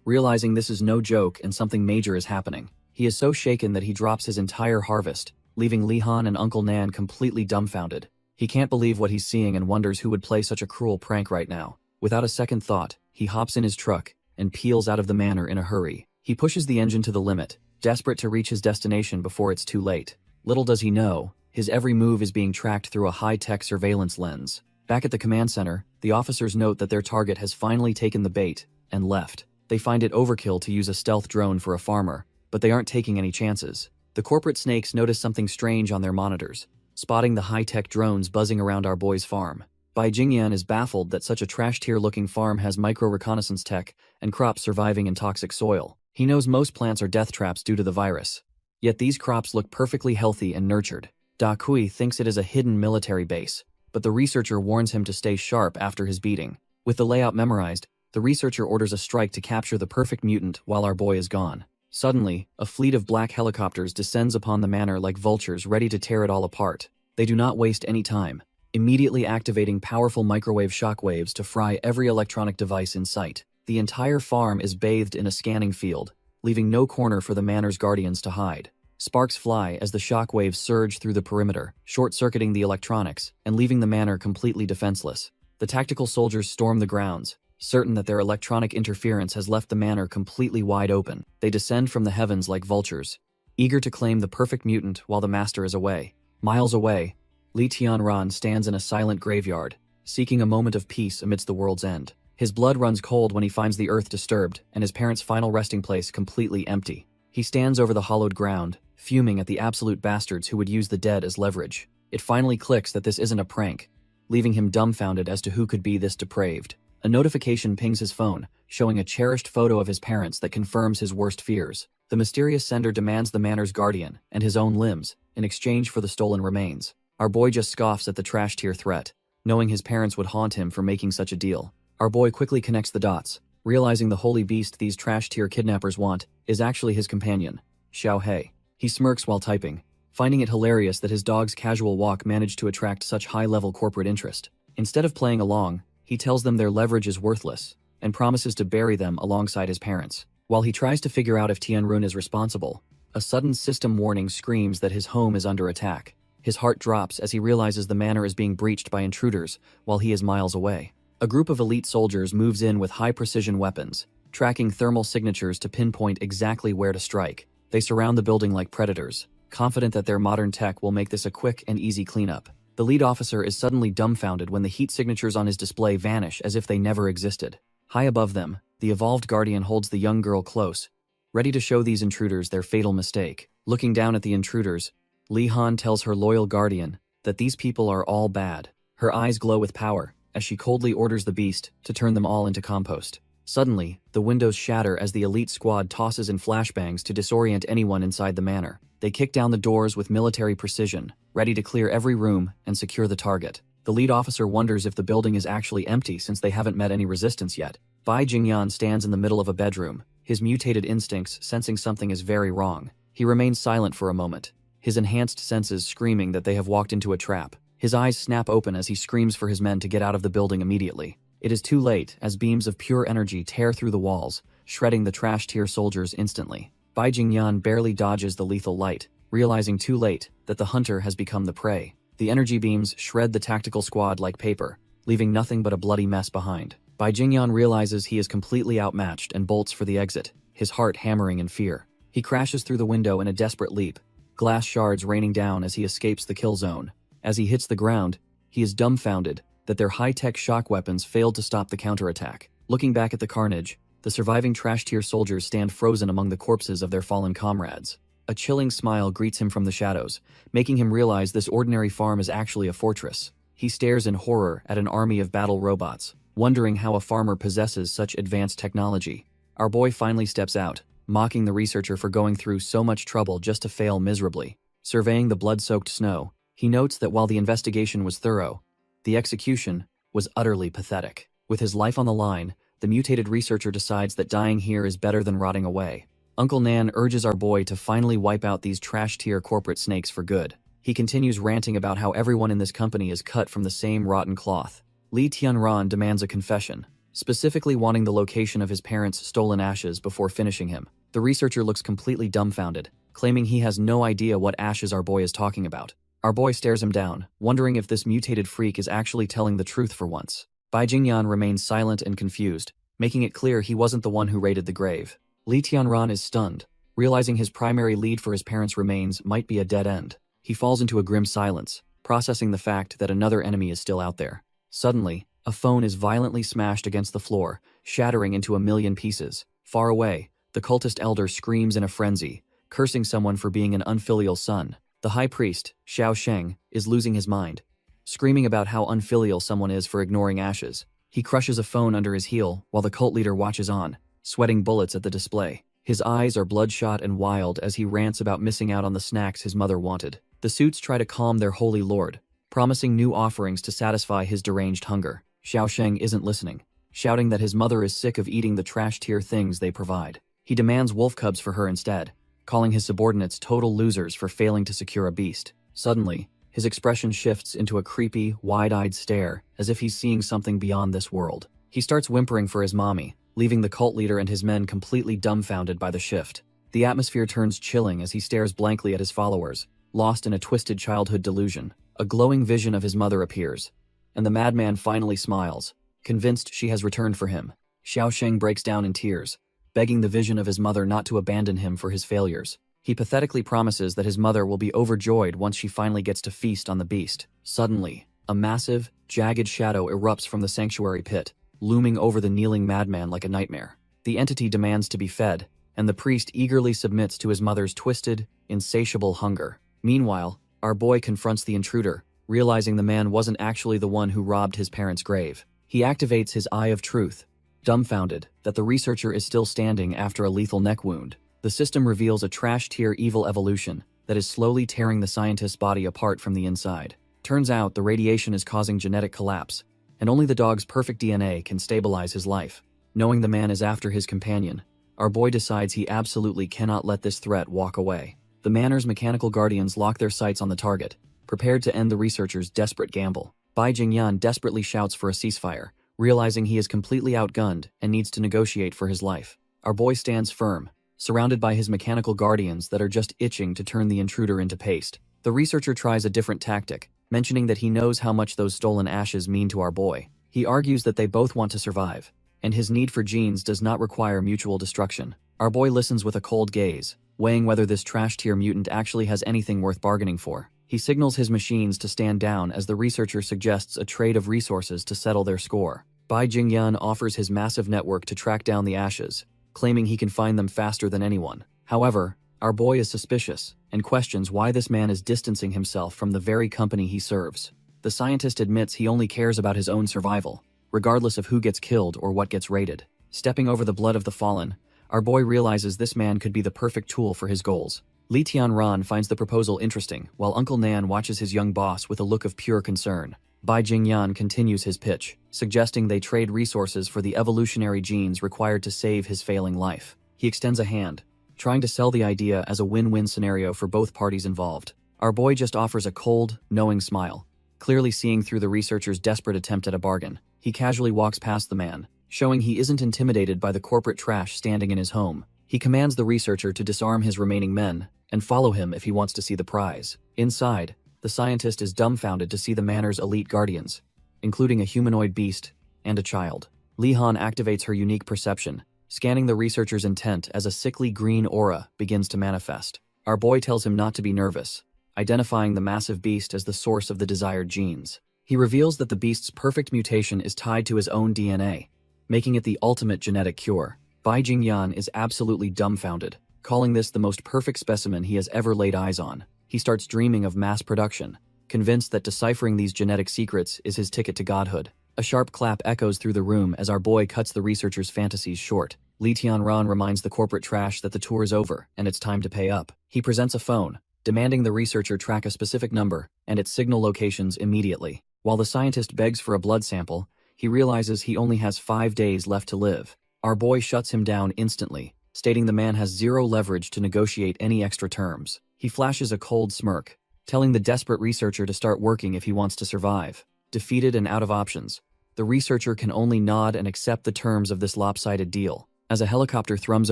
realizing this is no joke and something major is happening. He is so shaken that he drops his entire harvest, leaving Li Han and Uncle Nan completely dumbfounded. He can't believe what he's seeing and wonders who would play such a cruel prank right now. Without a second thought, he hops in his truck and peels out of the manor in a hurry. He pushes the engine to the limit, desperate to reach his destination before it's too late. Little does he know, his every move is being tracked through a high-tech surveillance lens. Back at the command center, the officers note that their target has finally taken the bait and left. They find it overkill to use a stealth drone for a farmer, but they aren't taking any chances. The corporate snakes notice something strange on their monitors, spotting the high-tech drones buzzing around our boy's farm. Bai Jingyan is baffled that such a trash-tier-looking farm has micro-reconnaissance tech and crops surviving in toxic soil. He knows most plants are death traps due to the virus. Yet these crops look perfectly healthy and nurtured. Da Kui thinks it is a hidden military base, but the researcher warns him to stay sharp after his beating. With the layout memorized, the researcher orders a strike to capture the perfect mutant while our boy is gone. Suddenly, a fleet of black helicopters descends upon the manor like vultures ready to tear it all apart. They do not waste any time, immediately activating powerful microwave shockwaves to fry every electronic device in sight. The entire farm is bathed in a scanning field, leaving no corner for the manor's guardians to hide. Sparks fly as the shockwaves surge through the perimeter, short-circuiting the electronics and leaving the manor completely defenseless. The tactical soldiers storm the grounds, certain that their electronic interference has left the manor completely wide open. They descend from the heavens like vultures, eager to claim the perfect mutant while the master is away. Miles away, Li Tianran stands in a silent graveyard, seeking a moment of peace amidst the world's end. His blood runs cold when he finds the earth disturbed and his parents' final resting place completely empty. He stands over the hollowed ground, fuming at the absolute bastards who would use the dead as leverage. It finally clicks that this isn't a prank, leaving him dumbfounded as to who could be this depraved. A notification pings his phone, showing a cherished photo of his parents that confirms his worst fears. The mysterious sender demands the manor's guardian and his own limbs in exchange for the stolen remains. Our boy just scoffs at the trash tier threat, knowing his parents would haunt him for making such a deal. Our boy quickly connects the dots, realizing the holy beast these trash tier kidnappers want is actually his companion, Xiao He. He smirks while typing, finding it hilarious that his dog's casual walk managed to attract such high-level corporate interest. Instead of playing along, he tells them their leverage is worthless and promises to bury them alongside his parents. While he tries to figure out if Tianrun is responsible, a sudden system warning screams that his home is under attack. His heart drops as he realizes the manor is being breached by intruders while he is miles away. A group of elite soldiers moves in with high-precision weapons, tracking thermal signatures to pinpoint exactly where to strike. They surround the building like predators, confident that their modern tech will make this a quick and easy cleanup. The lead officer is suddenly dumbfounded when the heat signatures on his display vanish as if they never existed. High above them, the evolved guardian holds the young girl close, ready to show these intruders their fatal mistake. Looking down at the intruders, Li Han tells her loyal guardian that these people are all bad. Her eyes glow with power as she coldly orders the beast to turn them all into compost. Suddenly, the windows shatter as the elite squad tosses in flashbangs to disorient anyone inside the manor. They kick down the doors with military precision, ready to clear every room and secure the target. The lead officer wonders if the building is actually empty since they haven't met any resistance yet. Bai Jingyan stands in the middle of a bedroom, his mutated instincts sensing something is very wrong. He remains silent for a moment, his enhanced senses screaming that they have walked into a trap. His eyes snap open as he screams for his men to get out of the building immediately. It is too late as beams of pure energy tear through the walls, shredding the trash tier soldiers instantly. Bai Jingyan barely dodges the lethal light, realizing too late that the hunter has become the prey. The energy beams shred the tactical squad like paper, leaving nothing but a bloody mess behind. Bai Jingyan realizes he is completely outmatched and bolts for the exit, his heart hammering in fear. He crashes through the window in a desperate leap, glass shards raining down as he escapes the kill zone. As he hits the ground, he is dumbfounded that their high-tech shock weapons failed to stop the counterattack. Looking back at the carnage, the surviving trash tier soldiers stand frozen among the corpses of their fallen comrades. A chilling smile greets him from the shadows, making him realize this ordinary farm is actually a fortress. He stares in horror at an army of battle robots, wondering how a farmer possesses such advanced technology. Our boy finally steps out, mocking the researcher for going through so much trouble just to fail miserably. Surveying the blood-soaked snow, he notes that while the investigation was thorough, the execution was utterly pathetic. With his life on the line, the mutated researcher decides that dying here is better than rotting away. Uncle Nan urges our boy to finally wipe out these trash-tier corporate snakes for good. He continues ranting about how everyone in this company is cut from the same rotten cloth. Li Tianran demands a confession, specifically wanting the location of his parents' stolen ashes before finishing him. The researcher looks completely dumbfounded, claiming he has no idea what ashes our boy is talking about. Our boy stares him down, wondering if this mutated freak is actually telling the truth for once. Bai Jingyan remains silent and confused, making it clear he wasn't the one who raided the grave. Li Tianran is stunned, realizing his primary lead for his parents' remains might be a dead end. He falls into a grim silence, processing the fact that another enemy is still out there. Suddenly, a phone is violently smashed against the floor, shattering into a million pieces. Far away, the cultist elder screams in a frenzy, cursing someone for being an unfilial son. The high priest, Xiao Sheng, is losing his mind, screaming about how unfilial someone is for ignoring ashes. He crushes a phone under his heel while the cult leader watches on, sweating bullets at the display. His eyes are bloodshot and wild as he rants about missing out on the snacks his mother wanted. The suits try to calm their holy lord, promising new offerings to satisfy his deranged hunger. Xiaosheng isn't listening, shouting that his mother is sick of eating the trash-tier things they provide. He demands wolf cubs for her instead, calling his subordinates total losers for failing to secure a beast. Suddenly, his expression shifts into a creepy, wide-eyed stare, as if he's seeing something beyond this world. He starts whimpering for his mommy, leaving the cult leader and his men completely dumbfounded by the shift. The atmosphere turns chilling as he stares blankly at his followers, lost in a twisted childhood delusion. A glowing vision of his mother appears, and the madman finally smiles, convinced she has returned for him. Xiaosheng breaks down in tears, begging the vision of his mother not to abandon him for his failures. He pathetically promises that his mother will be overjoyed once she finally gets to feast on the beast. Suddenly, a massive, jagged shadow erupts from the sanctuary pit, looming over the kneeling madman like a nightmare. The entity demands to be fed, and the priest eagerly submits to his mother's twisted, insatiable hunger. Meanwhile, our boy confronts the intruder, realizing the man wasn't actually the one who robbed his parents' grave. He activates his Eye of Truth, dumbfounded that the researcher is still standing after a lethal neck wound. The system reveals a trash-tier evil evolution that is slowly tearing the scientist's body apart from the inside. Turns out the radiation is causing genetic collapse, and only the dog's perfect DNA can stabilize his life. Knowing the man is after his companion, our boy decides he absolutely cannot let this threat walk away. The Manor's mechanical guardians lock their sights on the target, prepared to end the researcher's desperate gamble. Bai Jingyan desperately shouts for a ceasefire, realizing he is completely outgunned and needs to negotiate for his life. Our boy stands firm, surrounded by his mechanical guardians that are just itching to turn the intruder into paste. The researcher tries a different tactic, mentioning that he knows how much those stolen ashes mean to our boy. He argues that they both want to survive, and his need for genes does not require mutual destruction. Our boy listens with a cold gaze, weighing whether this trash-tier mutant actually has anything worth bargaining for. He signals his machines to stand down as the researcher suggests a trade of resources to settle their score. Bai Jingyan offers his massive network to track down the ashes, claiming he can find them faster than anyone. However, our boy is suspicious and questions why this man is distancing himself from the very company he serves. The scientist admits he only cares about his own survival, regardless of who gets killed or what gets raided. Stepping over the blood of the fallen, our boy realizes this man could be the perfect tool for his goals. Li Tianran finds the proposal interesting, while Uncle Nan watches his young boss with a look of pure concern. Bai Jingyan continues his pitch, suggesting they trade resources for the evolutionary genes required to save his failing life. He extends a hand, trying to sell the idea as a win-win scenario for both parties involved. Our boy just offers a cold, knowing smile, clearly seeing through the researcher's desperate attempt at a bargain. He casually walks past the man, showing he isn't intimidated by the corporate trash standing in his home. He commands the researcher to disarm his remaining men and follow him if he wants to see the prize. Inside, the scientist is dumbfounded to see the Manor's elite guardians, including a humanoid beast and a child. Li Han activates her unique perception, scanning the researcher's intent as a sickly green aura begins to manifest. Our boy tells him not to be nervous, identifying the massive beast as the source of the desired genes. He reveals that the beast's perfect mutation is tied to his own DNA, making it the ultimate genetic cure. Bai Jingyan is absolutely dumbfounded, calling this the most perfect specimen he has ever laid eyes on. He starts dreaming of mass production, convinced that deciphering these genetic secrets is his ticket to godhood. A sharp clap echoes through the room as our boy cuts the researcher's fantasies short. Li Tianran reminds the corporate trash that the tour is over and it's time to pay up. He presents a phone, demanding the researcher track a specific number and its signal locations immediately. While the scientist begs for a blood sample, he realizes he only has 5 days left to live. Our boy shuts him down instantly, stating the man has zero leverage to negotiate any extra terms. He flashes a cold smirk, telling the desperate researcher to start working if he wants to survive. Defeated and out of options, the researcher can only nod and accept the terms of this lopsided deal. As a helicopter thrums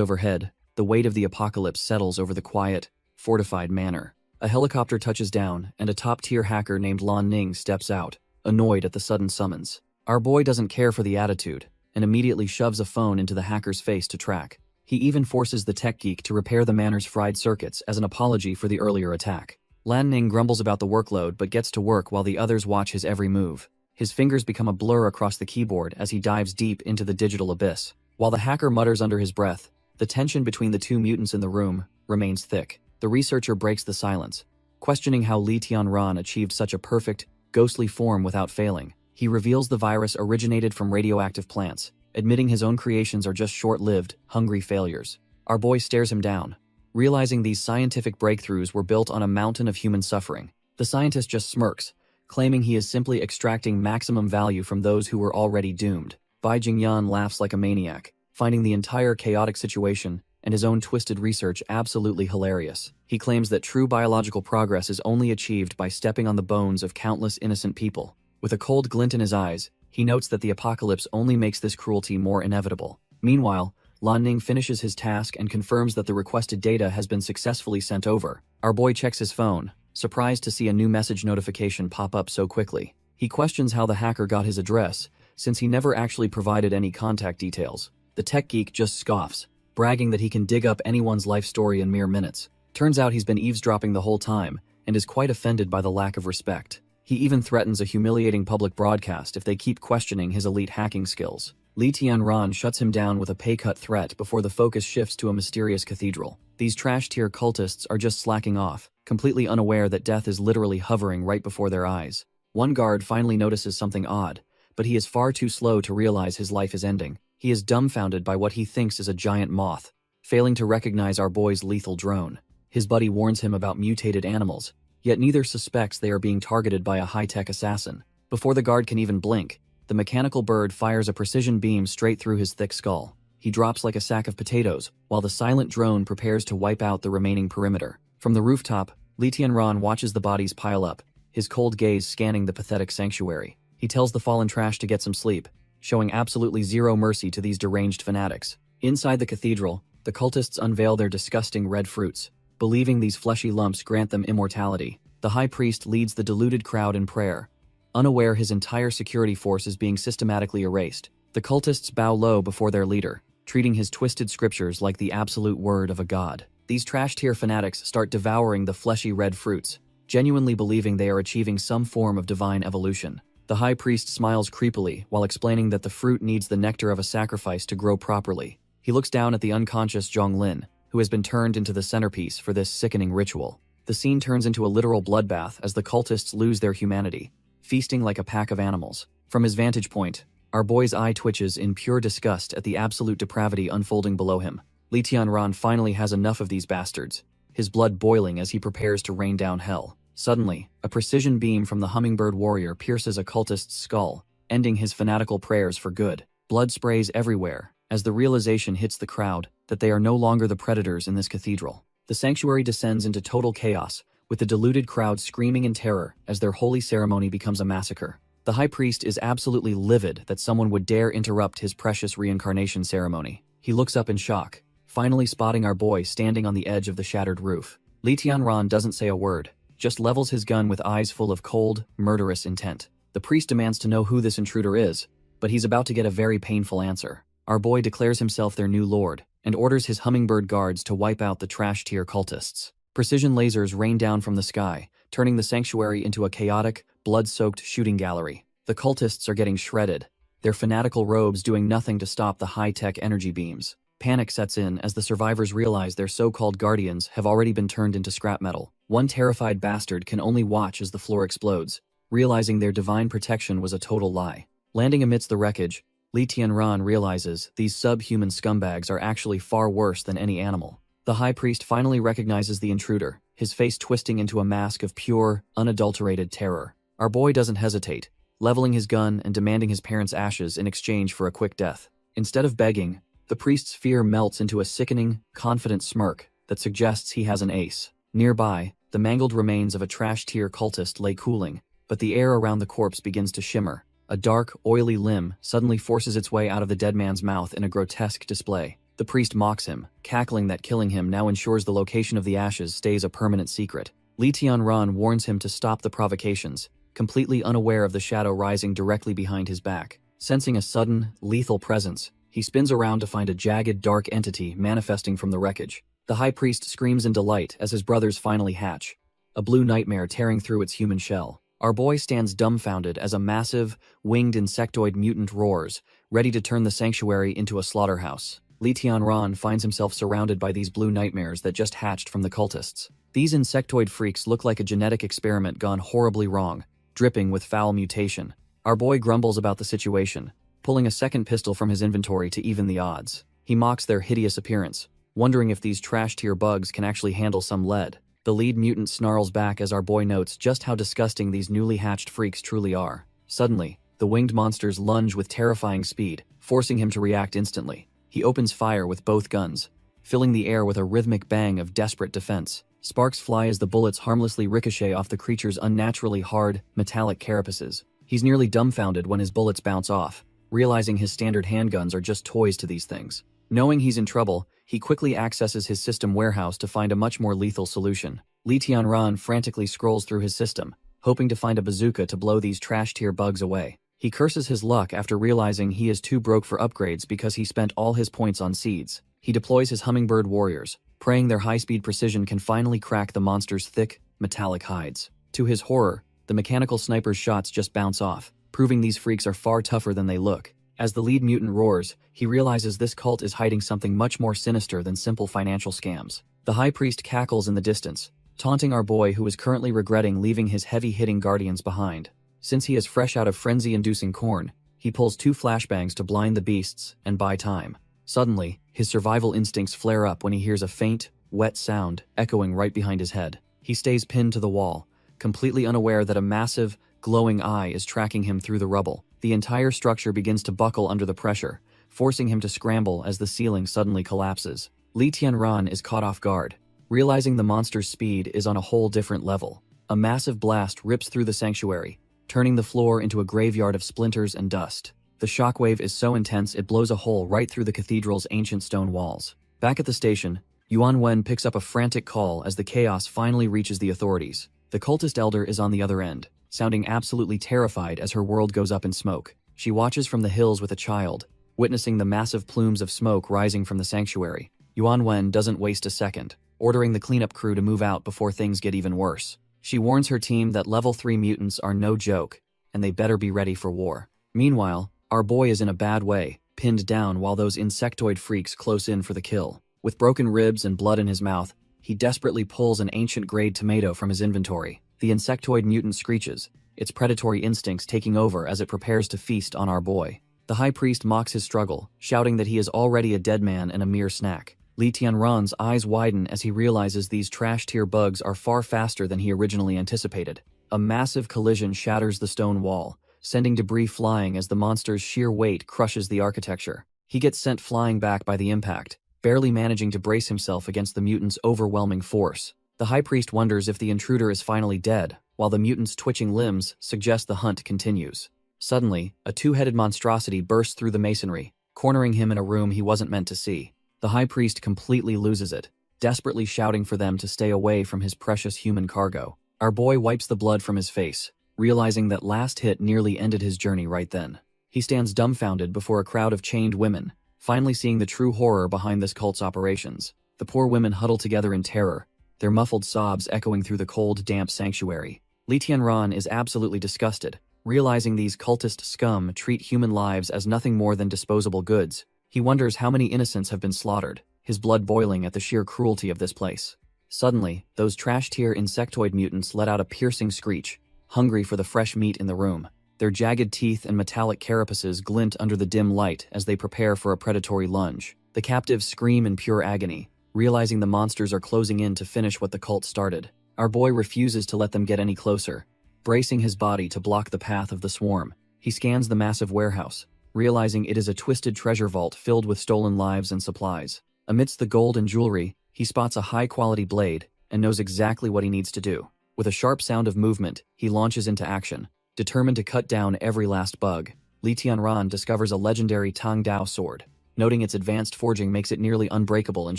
overhead, the weight of the apocalypse settles over the quiet, fortified manor. A helicopter touches down, and a top-tier hacker named Lan Ning steps out, annoyed at the sudden summons. Our boy doesn't care for the attitude, and immediately shoves a phone into the hacker's face to track. He even forces the tech geek to repair the manor's fried circuits as an apology for the earlier attack. Lan Ning grumbles about the workload but gets to work while the others watch his every move. His fingers become a blur across the keyboard as he dives deep into the digital abyss. While the hacker mutters under his breath, the tension between the two mutants in the room remains thick. The researcher breaks the silence, questioning how Li Tianran achieved such a perfect, ghostly form without failing. He reveals the virus originated from radioactive plants, admitting his own creations are just short-lived, hungry failures. Our boy stares him down, realizing these scientific breakthroughs were built on a mountain of human suffering. The scientist just smirks, claiming he is simply extracting maximum value from those who were already doomed. Bai Jingyan laughs like a maniac, finding the entire chaotic situation and his own twisted research absolutely hilarious. He claims that true biological progress is only achieved by stepping on the bones of countless innocent people. With a cold glint in his eyes, he notes that the apocalypse only makes this cruelty more inevitable. Meanwhile, Lan Ning finishes his task and confirms that the requested data has been successfully sent over. Our boy checks his phone, surprised to see a new message notification pop up so quickly. He questions how the hacker got his address, since he never actually provided any contact details. The tech geek just scoffs, bragging that he can dig up anyone's life story in mere minutes. Turns out he's been eavesdropping the whole time, and is quite offended by the lack of respect. He even threatens a humiliating public broadcast if they keep questioning his elite hacking skills. Li Tianran shuts him down with a pay-cut threat before the focus shifts to a mysterious cathedral. These trash-tier cultists are just slacking off, completely unaware that death is literally hovering right before their eyes. One guard finally notices something odd, but he is far too slow to realize his life is ending. He is dumbfounded by what he thinks is a giant moth, failing to recognize our boy's lethal drone. His buddy warns him about mutated animals, yet neither suspects they are being targeted by a high-tech assassin. Before the guard can even blink, the mechanical bird fires a precision beam straight through his thick skull. He drops like a sack of potatoes, while the silent drone prepares to wipe out the remaining perimeter. From the rooftop, Li Tianran watches the bodies pile up, his cold gaze scanning the pathetic sanctuary. He tells the fallen trash to get some sleep, showing absolutely zero mercy to these deranged fanatics. Inside the cathedral, the cultists unveil their disgusting red fruits, believing these fleshy lumps grant them immortality. The high priest leads the deluded crowd in prayer, unaware his entire security force is being systematically erased. The cultists bow low before their leader, treating his twisted scriptures like the absolute word of a god. These trash-tier fanatics start devouring the fleshy red fruits, genuinely believing they are achieving some form of divine evolution. The high priest smiles creepily while explaining that the fruit needs the nectar of a sacrifice to grow properly. He looks down at the unconscious Zhonglin, who has been turned into the centerpiece for this sickening ritual. The scene turns into a literal bloodbath as the cultists lose their humanity, feasting like a pack of animals. From his vantage point, our boy's eye twitches in pure disgust at the absolute depravity unfolding below him. Li Tianran finally has enough of these bastards, his blood boiling as he prepares to rain down hell. Suddenly, a precision beam from the hummingbird warrior pierces a cultist's skull, ending his fanatical prayers for good. Blood sprays everywhere as the realization hits the crowd that they are no longer the predators in this cathedral. The sanctuary descends into total chaos, with the deluded crowd screaming in terror as their holy ceremony becomes a massacre. The high priest is absolutely livid that someone would dare interrupt his precious reincarnation ceremony. He looks up in shock, finally spotting our boy standing on the edge of the shattered roof. Li Tianran doesn't say a word, just levels his gun with eyes full of cold, murderous intent. The priest demands to know who this intruder is, but he's about to get a very painful answer. Our boy declares himself their new lord, and orders his hummingbird guards to wipe out the trash-tier cultists. Precision lasers rain down from the sky, turning the sanctuary into a chaotic, blood-soaked shooting gallery. The cultists are getting shredded, their fanatical robes doing nothing to stop the high-tech energy beams. Panic sets in as the survivors realize their so-called guardians have already been turned into scrap metal. One terrified bastard can only watch as the floor explodes, realizing their divine protection was a total lie. Landing amidst the wreckage, Li Tianran realizes these subhuman scumbags are actually far worse than any animal. The high priest finally recognizes the intruder, his face twisting into a mask of pure, unadulterated terror. Our boy doesn't hesitate, leveling his gun and demanding his parents' ashes in exchange for a quick death. Instead of begging, the priest's fear melts into a sickening, confident smirk that suggests he has an ace. Nearby, the mangled remains of a trash-tier cultist lay cooling, but the air around the corpse begins to shimmer. A dark, oily limb suddenly forces its way out of the dead man's mouth in a grotesque display. The priest mocks him, cackling that killing him now ensures the location of the ashes stays a permanent secret. Li Tianran warns him to stop the provocations, completely unaware of the shadow rising directly behind his back. Sensing a sudden, lethal presence, he spins around to find a jagged, dark entity manifesting from the wreckage. The high priest screams in delight as his brothers finally hatch, a blue nightmare tearing through its human shell. Our boy stands dumbfounded as a massive, winged insectoid mutant roars, ready to turn the sanctuary into a slaughterhouse. Li Tianran finds himself surrounded by these blue nightmares that just hatched from the cultists. These insectoid freaks look like a genetic experiment gone horribly wrong, dripping with foul mutation. Our boy grumbles about the situation, pulling a second pistol from his inventory to even the odds. He mocks their hideous appearance, wondering if these trash-tier bugs can actually handle some lead. The lead mutant snarls back as our boy notes just how disgusting these newly hatched freaks truly are. Suddenly, the winged monsters lunge with terrifying speed, forcing him to react instantly. He opens fire with both guns, filling the air with a rhythmic bang of desperate defense. Sparks fly as the bullets harmlessly ricochet off the creature's unnaturally hard, metallic carapaces. He's nearly dumbfounded when his bullets bounce off, realizing his standard handguns are just toys to these things. Knowing he's in trouble, he quickly accesses his system warehouse to find a much more lethal solution. Li Tianran frantically scrolls through his system, hoping to find a bazooka to blow these trash-tier bugs away. He curses his luck after realizing he is too broke for upgrades because he spent all his points on seeds. He deploys his hummingbird warriors, praying their high-speed precision can finally crack the monster's thick, metallic hides. To his horror, the mechanical sniper's shots just bounce off, proving these freaks are far tougher than they look. As the lead mutant roars, he realizes this cult is hiding something much more sinister than simple financial scams. The high priest cackles in the distance, taunting our boy who is currently regretting leaving his heavy-hitting guardians behind. Since he is fresh out of frenzy-inducing corn, he pulls 2 flashbangs to blind the beasts and buy time. Suddenly, his survival instincts flare up when he hears a faint, wet sound echoing right behind his head. He stays pinned to the wall, completely unaware that a massive, glowing eye is tracking him through the rubble. The entire structure begins to buckle under the pressure, forcing him to scramble as the ceiling suddenly collapses. Li Tianran is caught off guard, realizing the monster's speed is on a whole different level. A massive blast rips through the sanctuary, turning the floor into a graveyard of splinters and dust. The shockwave is so intense it blows a hole right through the cathedral's ancient stone walls. Back at the station, Yuan Wen picks up a frantic call as the chaos finally reaches the authorities. The cultist elder is on the other end, sounding absolutely terrified as her world goes up in smoke. She watches from the hills with a child, witnessing the massive plumes of smoke rising from the sanctuary. Yuan Wen doesn't waste a second, ordering the cleanup crew to move out before things get even worse. She warns her team that level 3 mutants are no joke, and they better be ready for war. Meanwhile, our boy is in a bad way, pinned down while those insectoid freaks close in for the kill. With broken ribs and blood in his mouth, he desperately pulls an ancient-grade tomato from his inventory. The insectoid mutant screeches, its predatory instincts taking over as it prepares to feast on our boy. The high priest mocks his struggle, shouting that he is already a dead man and a mere snack. Li Tianran's eyes widen as he realizes these trash-tier bugs are far faster than he originally anticipated. A massive collision shatters the stone wall, sending debris flying as the monster's sheer weight crushes the architecture. He gets sent flying back by the impact, barely managing to brace himself against the mutant's overwhelming force. The high priest wonders if the intruder is finally dead, while the mutant's twitching limbs suggest the hunt continues. Suddenly, a 2-headed monstrosity bursts through the masonry, cornering him in a room he wasn't meant to see. The high priest completely loses it, desperately shouting for them to stay away from his precious human cargo. Our boy wipes the blood from his face, realizing that last hit nearly ended his journey right then. He stands dumbfounded before a crowd of chained women, finally seeing the true horror behind this cult's operations. The poor women huddle together in terror, their muffled sobs echoing through the cold, damp sanctuary. Li Tianran is absolutely disgusted, realizing these cultist scum treat human lives as nothing more than disposable goods. He wonders how many innocents have been slaughtered, his blood boiling at the sheer cruelty of this place. Suddenly, those trash-tier insectoid mutants let out a piercing screech, hungry for the fresh meat in the room. Their jagged teeth and metallic carapaces glint under the dim light as they prepare for a predatory lunge. The captives scream in pure agony, realizing the monsters are closing in to finish what the cult started. Our boy refuses to let them get any closer, bracing his body to block the path of the swarm. He scans the massive warehouse, realizing it is a twisted treasure vault filled with stolen lives and supplies. Amidst the gold and jewelry, he spots a high-quality blade and knows exactly what he needs to do. With a sharp sound of movement, he launches into action, determined to cut down every last bug. Li Tianran discovers a legendary Tang Dao sword, noting its advanced forging makes it nearly unbreakable and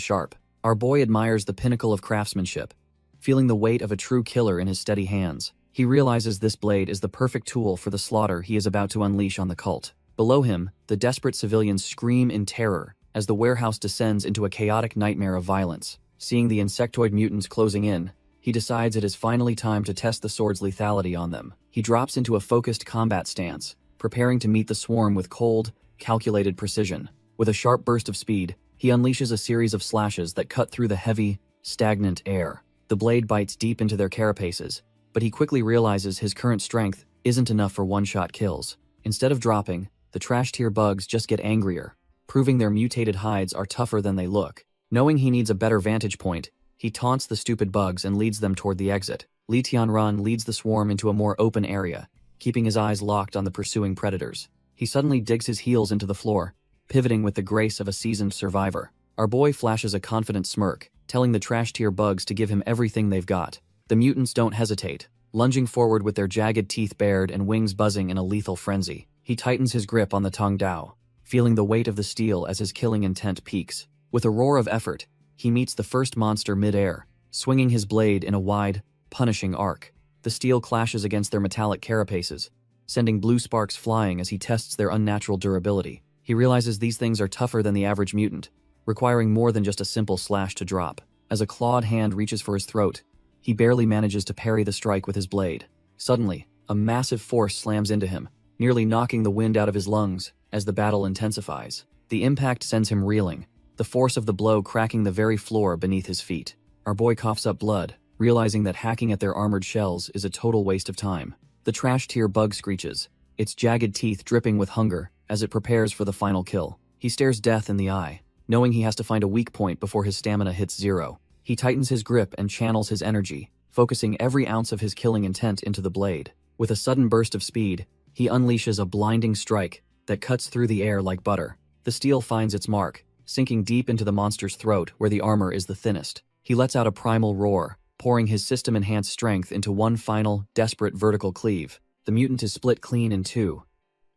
sharp. Our boy admires the pinnacle of craftsmanship, feeling the weight of a true killer in his steady hands. He realizes this blade is the perfect tool for the slaughter he is about to unleash on the cult. Below him, the desperate civilians scream in terror as the warehouse descends into a chaotic nightmare of violence. Seeing the insectoid mutants closing in, he decides it is finally time to test the sword's lethality on them. He drops into a focused combat stance, preparing to meet the swarm with cold, calculated precision. With a sharp burst of speed, he unleashes a series of slashes that cut through the heavy, stagnant air. The blade bites deep into their carapaces, but he quickly realizes his current strength isn't enough for one-shot kills. Instead of dropping, the trash-tier bugs just get angrier, proving their mutated hides are tougher than they look. Knowing he needs a better vantage point, He taunts the stupid bugs and leads them toward the exit. Li Tianran leads the swarm into a more open area, keeping his eyes locked on the pursuing predators. He suddenly digs his heels into the floor, pivoting with the grace of a seasoned survivor. Our boy flashes a confident smirk, telling the trash-tier bugs to give him everything they've got. The mutants don't hesitate, lunging forward with their jagged teeth bared and wings buzzing in a lethal frenzy. He tightens his grip on the Tong Dao, feeling the weight of the steel as his killing intent peaks. With a roar of effort, he meets the first monster mid-air, swinging his blade in a wide, punishing arc. The steel clashes against their metallic carapaces, sending blue sparks flying as he tests their unnatural durability. He realizes these things are tougher than the average mutant, requiring more than just a simple slash to drop. As a clawed hand reaches for his throat, he barely manages to parry the strike with his blade. Suddenly, a massive force slams into him, nearly knocking the wind out of his lungs as the battle intensifies. The impact sends him reeling, the force of the blow cracking the very floor beneath his feet. Our boy coughs up blood, realizing that hacking at their armored shells is a total waste of time. The trash-tier bug screeches, its jagged teeth dripping with hunger as it prepares for the final kill. He stares death in the eye, knowing he has to find a weak point before his stamina hits zero. He tightens his grip and channels his energy, focusing every ounce of his killing intent into the blade. With a sudden burst of speed, he unleashes a blinding strike that cuts through the air like butter. The steel finds its mark, sinking deep into the monster's throat where the armor is the thinnest. He lets out a primal roar, pouring his system-enhanced strength into one final, desperate vertical cleave. The mutant is split clean in two,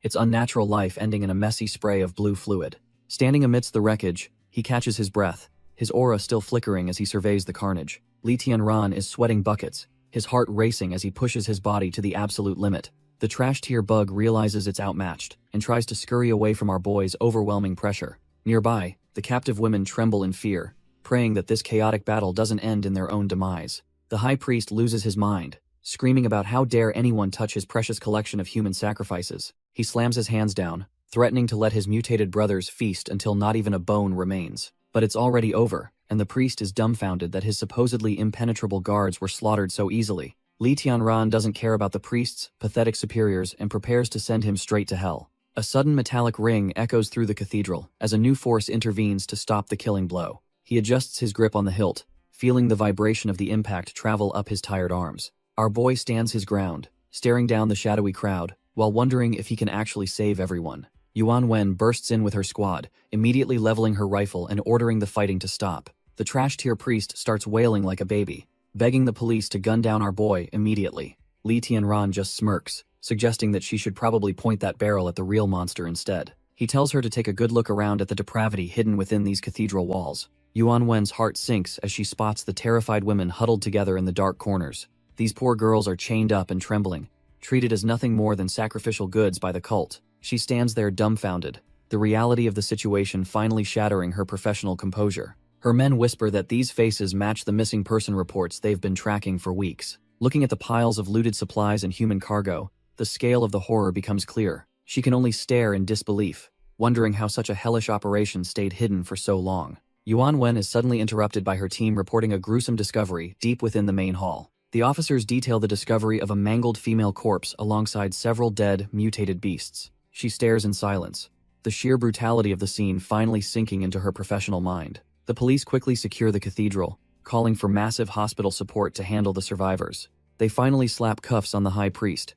its unnatural life ending in a messy spray of blue fluid. Standing amidst the wreckage, he catches his breath, his aura still flickering as he surveys the carnage. Li Tianran is sweating buckets, his heart racing as he pushes his body to the absolute limit. The trash-tier bug realizes it's outmatched and tries to scurry away from our boy's overwhelming pressure. Nearby, the captive women tremble in fear, praying that this chaotic battle doesn't end in their own demise. The high priest loses his mind, screaming about how dare anyone touch his precious collection of human sacrifices. He slams his hands down, threatening to let his mutated brothers feast until not even a bone remains. But it's already over, and the priest is dumbfounded that his supposedly impenetrable guards were slaughtered so easily. Li Tianran doesn't care about the priest's pathetic superiors and prepares to send him straight to hell. A sudden metallic ring echoes through the cathedral as a new force intervenes to stop the killing blow. He adjusts his grip on the hilt, feeling the vibration of the impact travel up his tired arms. Our boy stands his ground, staring down the shadowy crowd, while wondering if he can actually save everyone. Yuan Wen bursts in with her squad, immediately leveling her rifle and ordering the fighting to stop. The trash-tier priest starts wailing like a baby, begging the police to gun down our boy immediately. Li Tianran just smirks, suggesting that she should probably point that barrel at the real monster instead. He tells her to take a good look around at the depravity hidden within these cathedral walls. Yuan Wen's heart sinks as she spots the terrified women huddled together in the dark corners. These poor girls are chained up and trembling, treated as nothing more than sacrificial goods by the cult. She stands there dumbfounded, the reality of the situation finally shattering her professional composure. Her men whisper that these faces match the missing person reports they've been tracking for weeks. Looking at the piles of looted supplies and human cargo, the scale of the horror becomes clear. She can only stare in disbelief, wondering how such a hellish operation stayed hidden for so long. Yuan Wen is suddenly interrupted by her team reporting a gruesome discovery deep within the main hall. The officers detail the discovery of a mangled female corpse alongside several dead, mutated beasts. She stares in silence, the sheer brutality of the scene finally sinking into her professional mind. The police quickly secure the cathedral, calling for massive hospital support to handle the survivors. They finally slap cuffs on the high priest,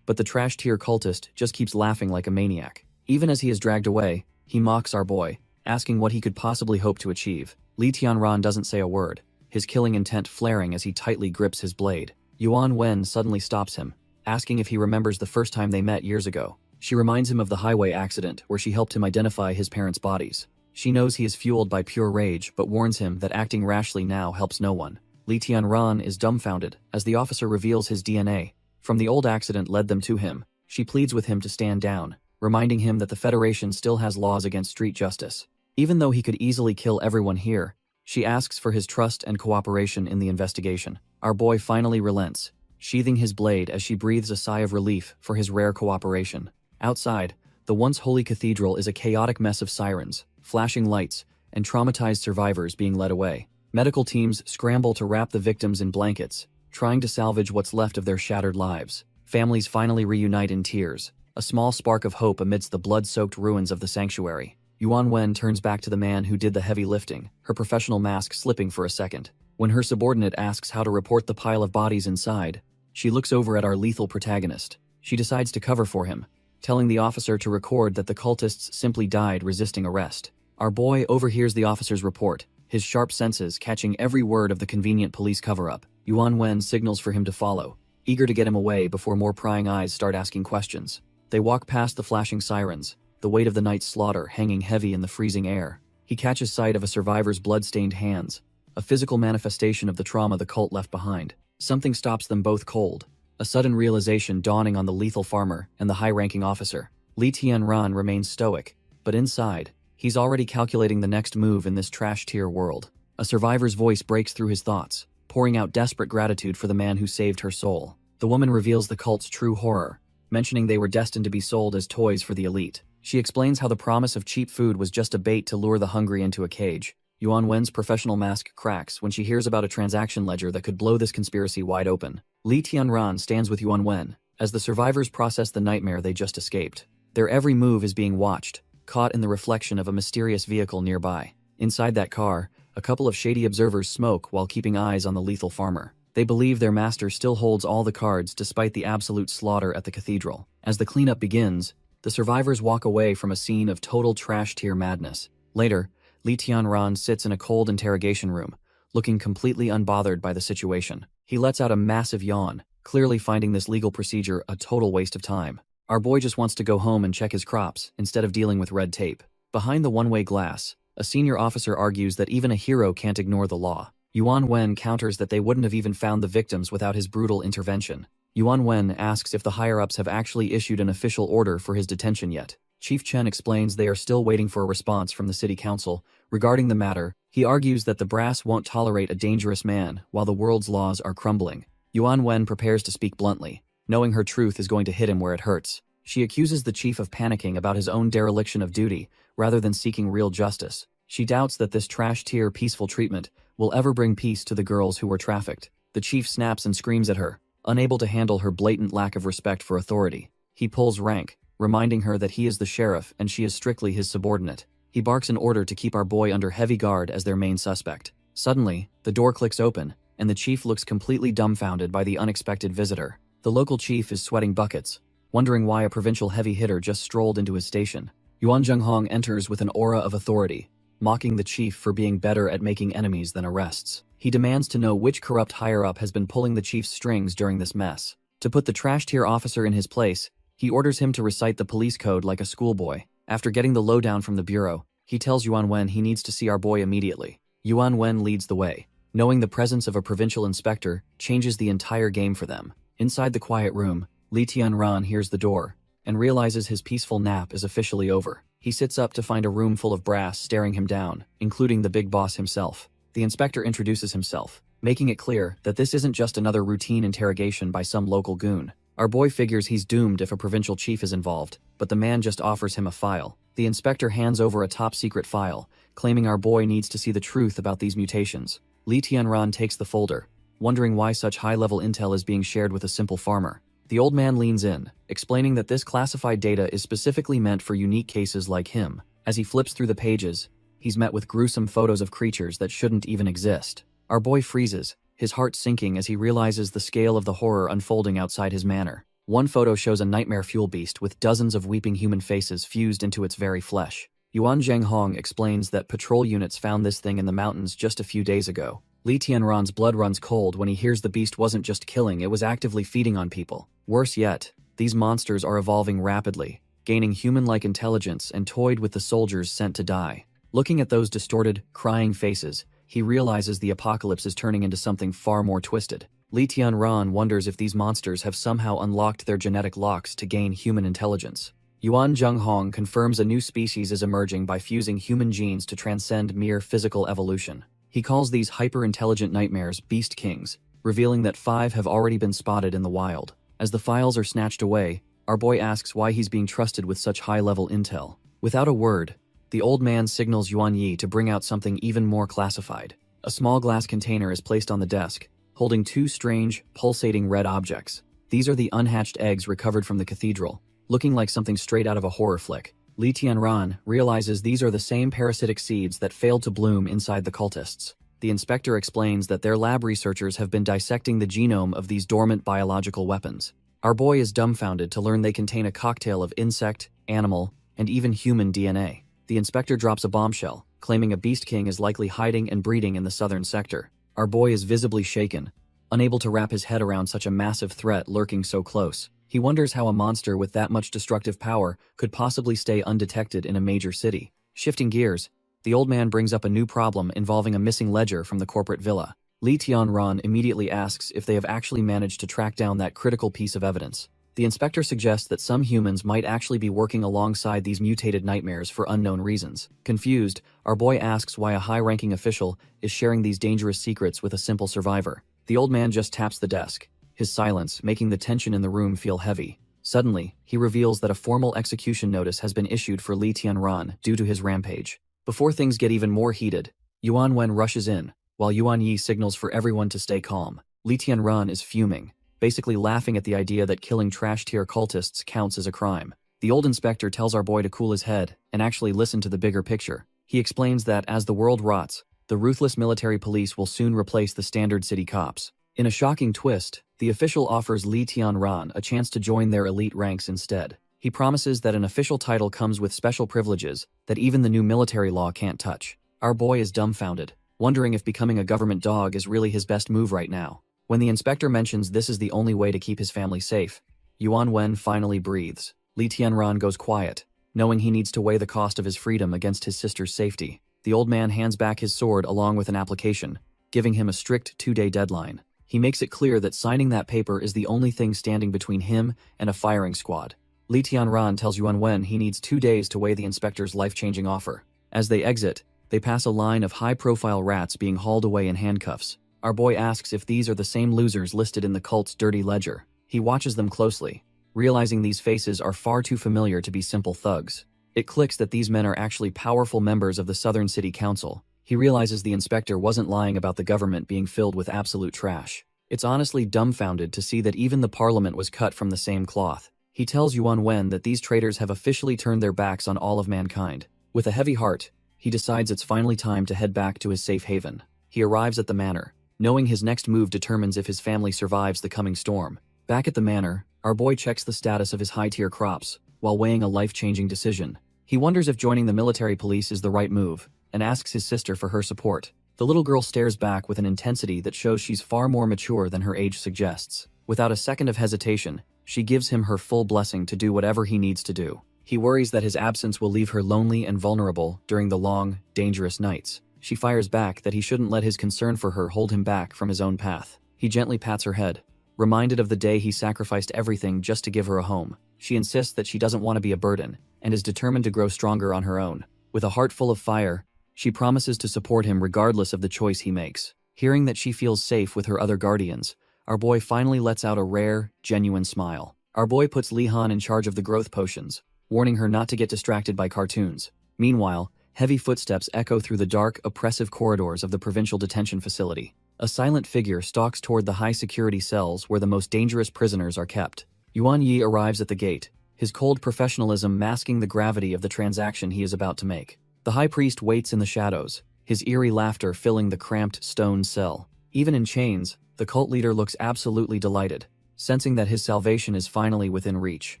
but the trash-tier cultist just keeps laughing like a maniac. Even as he is dragged away, he mocks our boy, asking what he could possibly hope to achieve. Li Tianran doesn't say a word, his killing intent flaring as he tightly grips his blade. Yuan Wen suddenly stops him, asking if he remembers the first time they met years ago. She reminds him of the highway accident where she helped him identify his parents' bodies. She knows he is fueled by pure rage but warns him that acting rashly now helps no one. Li Tianran is dumbfounded as the officer reveals his DNA from the old accident led them to him. She pleads with him to stand down, reminding him that the Federation still has laws against street justice. Even though he could easily kill everyone here, she asks for his trust and cooperation in the investigation. Our boy finally relents, sheathing his blade as she breathes a sigh of relief for his rare cooperation. Outside, the once holy cathedral is a chaotic mess of sirens, flashing lights, and traumatized survivors being led away. Medical teams scramble to wrap the victims in blankets, trying to salvage what's left of their shattered lives. Families finally reunite in tears, a small spark of hope amidst the blood-soaked ruins of the sanctuary. Yuan Wen turns back to the man who did the heavy lifting, her professional mask slipping for a second. When her subordinate asks how to report the pile of bodies inside, she looks over at our lethal protagonist. She decides to cover for him, telling the officer to record that the cultists simply died resisting arrest. Our boy overhears the officer's report, his sharp senses catching every word of the convenient police cover-up. Yuan Wen signals for him to follow, eager to get him away before more prying eyes start asking questions. They walk past the flashing sirens, the weight of the night's slaughter hanging heavy in the freezing air. He catches sight of a survivor's blood-stained hands, a physical manifestation of the trauma the cult left behind. Something stops them both cold, a sudden realization dawning on the lethal farmer and the high-ranking officer. Li Tianran remains stoic, but inside, he's already calculating the next move in this trash-tier world. A survivor's voice breaks through his thoughts, pouring out desperate gratitude for the man who saved her soul. The woman reveals the cult's true horror, mentioning they were destined to be sold as toys for the elite. She explains how the promise of cheap food was just a bait to lure the hungry into a cage. Yuan Wen's professional mask cracks when she hears about a transaction ledger that could blow this conspiracy wide open. Li Tianran stands with Yuan Wen as the survivors process the nightmare they just escaped. Their every move is being watched, caught in the reflection of a mysterious vehicle nearby. Inside that car, a couple of shady observers smoke while keeping eyes on the lethal farmer. They believe their master still holds all the cards despite the absolute slaughter at the cathedral. As the cleanup begins, the survivors walk away from a scene of total trash-tier madness. Later, Li Tianran sits in a cold interrogation room, looking completely unbothered by the situation. He lets out a massive yawn, clearly finding this legal procedure a total waste of time. Our boy just wants to go home and check his crops, instead of dealing with red tape. Behind the one-way glass, a senior officer argues that even a hero can't ignore the law. Yuan Wen counters that they wouldn't have even found the victims without his brutal intervention. Yuan Wen asks if the higher-ups have actually issued an official order for his detention yet. Chief Chen explains they are still waiting for a response from the city council. Regarding the matter, he argues that the brass won't tolerate a dangerous man while the world's laws are crumbling. Yuan Wen prepares to speak bluntly, knowing her truth is going to hit him where it hurts. She accuses the chief of panicking about his own dereliction of duty rather than seeking real justice. She doubts that this trash-tier peaceful treatment will ever bring peace to the girls who were trafficked. The chief snaps and screams at her, unable to handle her blatant lack of respect for authority. He pulls rank, reminding her that he is the sheriff and she is strictly his subordinate. He barks an order to keep our boy under heavy guard as their main suspect. Suddenly, the door clicks open, and the chief looks completely dumbfounded by the unexpected visitor. The local chief is sweating buckets, wondering why a provincial heavy hitter just strolled into his station. Yuan Zhenghong enters with an aura of authority, mocking the chief for being better at making enemies than arrests. He demands to know which corrupt higher-up has been pulling the chief's strings during this mess. To put the trash-tier officer in his place, he orders him to recite the police code like a schoolboy. After getting the lowdown from the bureau, he tells Yuan Wen he needs to see our boy immediately. Yuan Wen leads the way. Knowing the presence of a provincial inspector changes the entire game for them. Inside the quiet room, Li Tianran hears the door and realizes his peaceful nap is officially over. He sits up to find a room full of brass staring him down, including the big boss himself. The inspector introduces himself, making it clear that this isn't just another routine interrogation by some local goon. Our boy figures he's doomed if a provincial chief is involved, but the man just offers him a file. The inspector hands over a top-secret file, claiming our boy needs to see the truth about these mutations. Li Tianran takes the folder, wondering why such high-level intel is being shared with a simple farmer. The old man leans in, explaining that this classified data is specifically meant for unique cases like him. As he flips through the pages, he's met with gruesome photos of creatures that shouldn't even exist. Our boy freezes, his heart sinking as he realizes the scale of the horror unfolding outside his manor. One photo shows a nightmare fuel beast with dozens of weeping human faces fused into its very flesh. Yuan Zhenghong explains that patrol units found this thing in the mountains just a few days ago. Li Tianran's blood runs cold when he hears the beast wasn't just killing, it was actively feeding on people. Worse yet, these monsters are evolving rapidly, gaining human-like intelligence and toyed with the soldiers sent to die. Looking at those distorted, crying faces, he realizes the apocalypse is turning into something far more twisted. Li Tianran wonders if these monsters have somehow unlocked their genetic locks to gain human intelligence. Yuan Zhenghong confirms a new species is emerging by fusing human genes to transcend mere physical evolution. He calls these hyper-intelligent nightmares Beast Kings, revealing that 5 have already been spotted in the wild. As the files are snatched away, our boy asks why he's being trusted with such high-level intel. Without a word, the old man signals Yuan Yi to bring out something even more classified. A small glass container is placed on the desk, holding 2 strange, pulsating red objects. These are the unhatched eggs recovered from the cathedral, looking like something straight out of a horror flick. Li Tianran realizes these are the same parasitic seeds that failed to bloom inside the cultists. the inspector explains that their lab researchers have been dissecting the genome of these dormant biological weapons. Our boy is dumbfounded to learn they contain a cocktail of insect, animal, and even human DNA. The inspector drops a bombshell, claiming a beast king is likely hiding and breeding in the southern sector. Our boy is visibly shaken, unable to wrap his head around such a massive threat lurking so close. He wonders how a monster with that much destructive power could possibly stay undetected in a major city. Shifting gears, the old man brings up a new problem involving a missing ledger from the corporate villa. Lee Tian-ran immediately asks if they have actually managed to track down that critical piece of evidence. The inspector suggests that some humans might actually be working alongside these mutated nightmares for unknown reasons. Confused, our boy asks why a high-ranking official is sharing these dangerous secrets with a simple survivor. The old man just taps the desk, his silence making the tension in the room feel heavy. Suddenly, he reveals that a formal execution notice has been issued for Lee Tian-ran due to his rampage. Before things get even more heated, Yuan Wen rushes in, while Yuan Yi signals for everyone to stay calm. Lee Tian-ran is fuming, basically laughing at the idea that killing trash-tier cultists counts as a crime. The old inspector tells our boy to cool his head and actually listen to the bigger picture. He explains that as the world rots, the ruthless military police will soon replace the standard city cops. In a shocking twist, the official offers Lee Tian-ran a chance to join their elite ranks instead. He promises that an official title comes with special privileges that even the new military law can't touch. Our boy is dumbfounded, wondering if becoming a government dog is really his best move right now. When the inspector mentions this is the only way to keep his family safe, Yuan Wen finally breathes. Lee Tianran goes quiet, knowing he needs to weigh the cost of his freedom against his sister's safety. The old man hands back his sword along with an application, giving him a strict 2-day deadline. He makes it clear that signing that paper is the only thing standing between him and a firing squad. Lee Tianran tells Yuan Wen he needs 2 days to weigh the inspector's life-changing offer. As they exit, they pass a line of high-profile rats being hauled away in handcuffs. Our boy asks if these are the same losers listed in the cult's dirty ledger. He watches them closely, realizing these faces are far too familiar to be simple thugs. It clicks that these men are actually powerful members of the Southern City Council. He realizes the inspector wasn't lying about the government being filled with absolute trash. It's honestly dumbfounded to see that even the parliament was cut from the same cloth. He tells Yuan Wen that these traitors have officially turned their backs on all of mankind. With a heavy heart, he decides it's finally time to head back to his safe haven. He arrives at the manor, knowing his next move determines if his family survives the coming storm. Back at the manor, our boy checks the status of his high-tier crops, while weighing a life-changing decision. He wonders if joining the military police is the right move, and asks his sister for her support. The little girl stares back with an intensity that shows she's far more mature than her age suggests. Without a second of hesitation, she gives him her full blessing to do whatever he needs to do. He worries that his absence will leave her lonely and vulnerable during the long, dangerous nights. She fires back that he shouldn't let his concern for her hold him back from his own path. He gently pats her head, reminded of the day he sacrificed everything just to give her a home. She insists that she doesn't want to be a burden, and is determined to grow stronger on her own. With a heart full of fire, she promises to support him regardless of the choice he makes. Hearing that she feels safe with her other guardians, our boy finally lets out a rare, genuine smile. Our boy puts Li Han in charge of the growth potions, warning her not to get distracted by cartoons. Meanwhile, heavy footsteps echo through the dark, oppressive corridors of the provincial detention facility. A silent figure stalks toward the high-security cells where the most dangerous prisoners are kept. Yuan Yi arrives at the gate, his cold professionalism masking the gravity of the transaction he is about to make. The high priest waits in the shadows, his eerie laughter filling the cramped stone cell. Even in chains, the cult leader looks absolutely delighted, sensing that his salvation is finally within reach.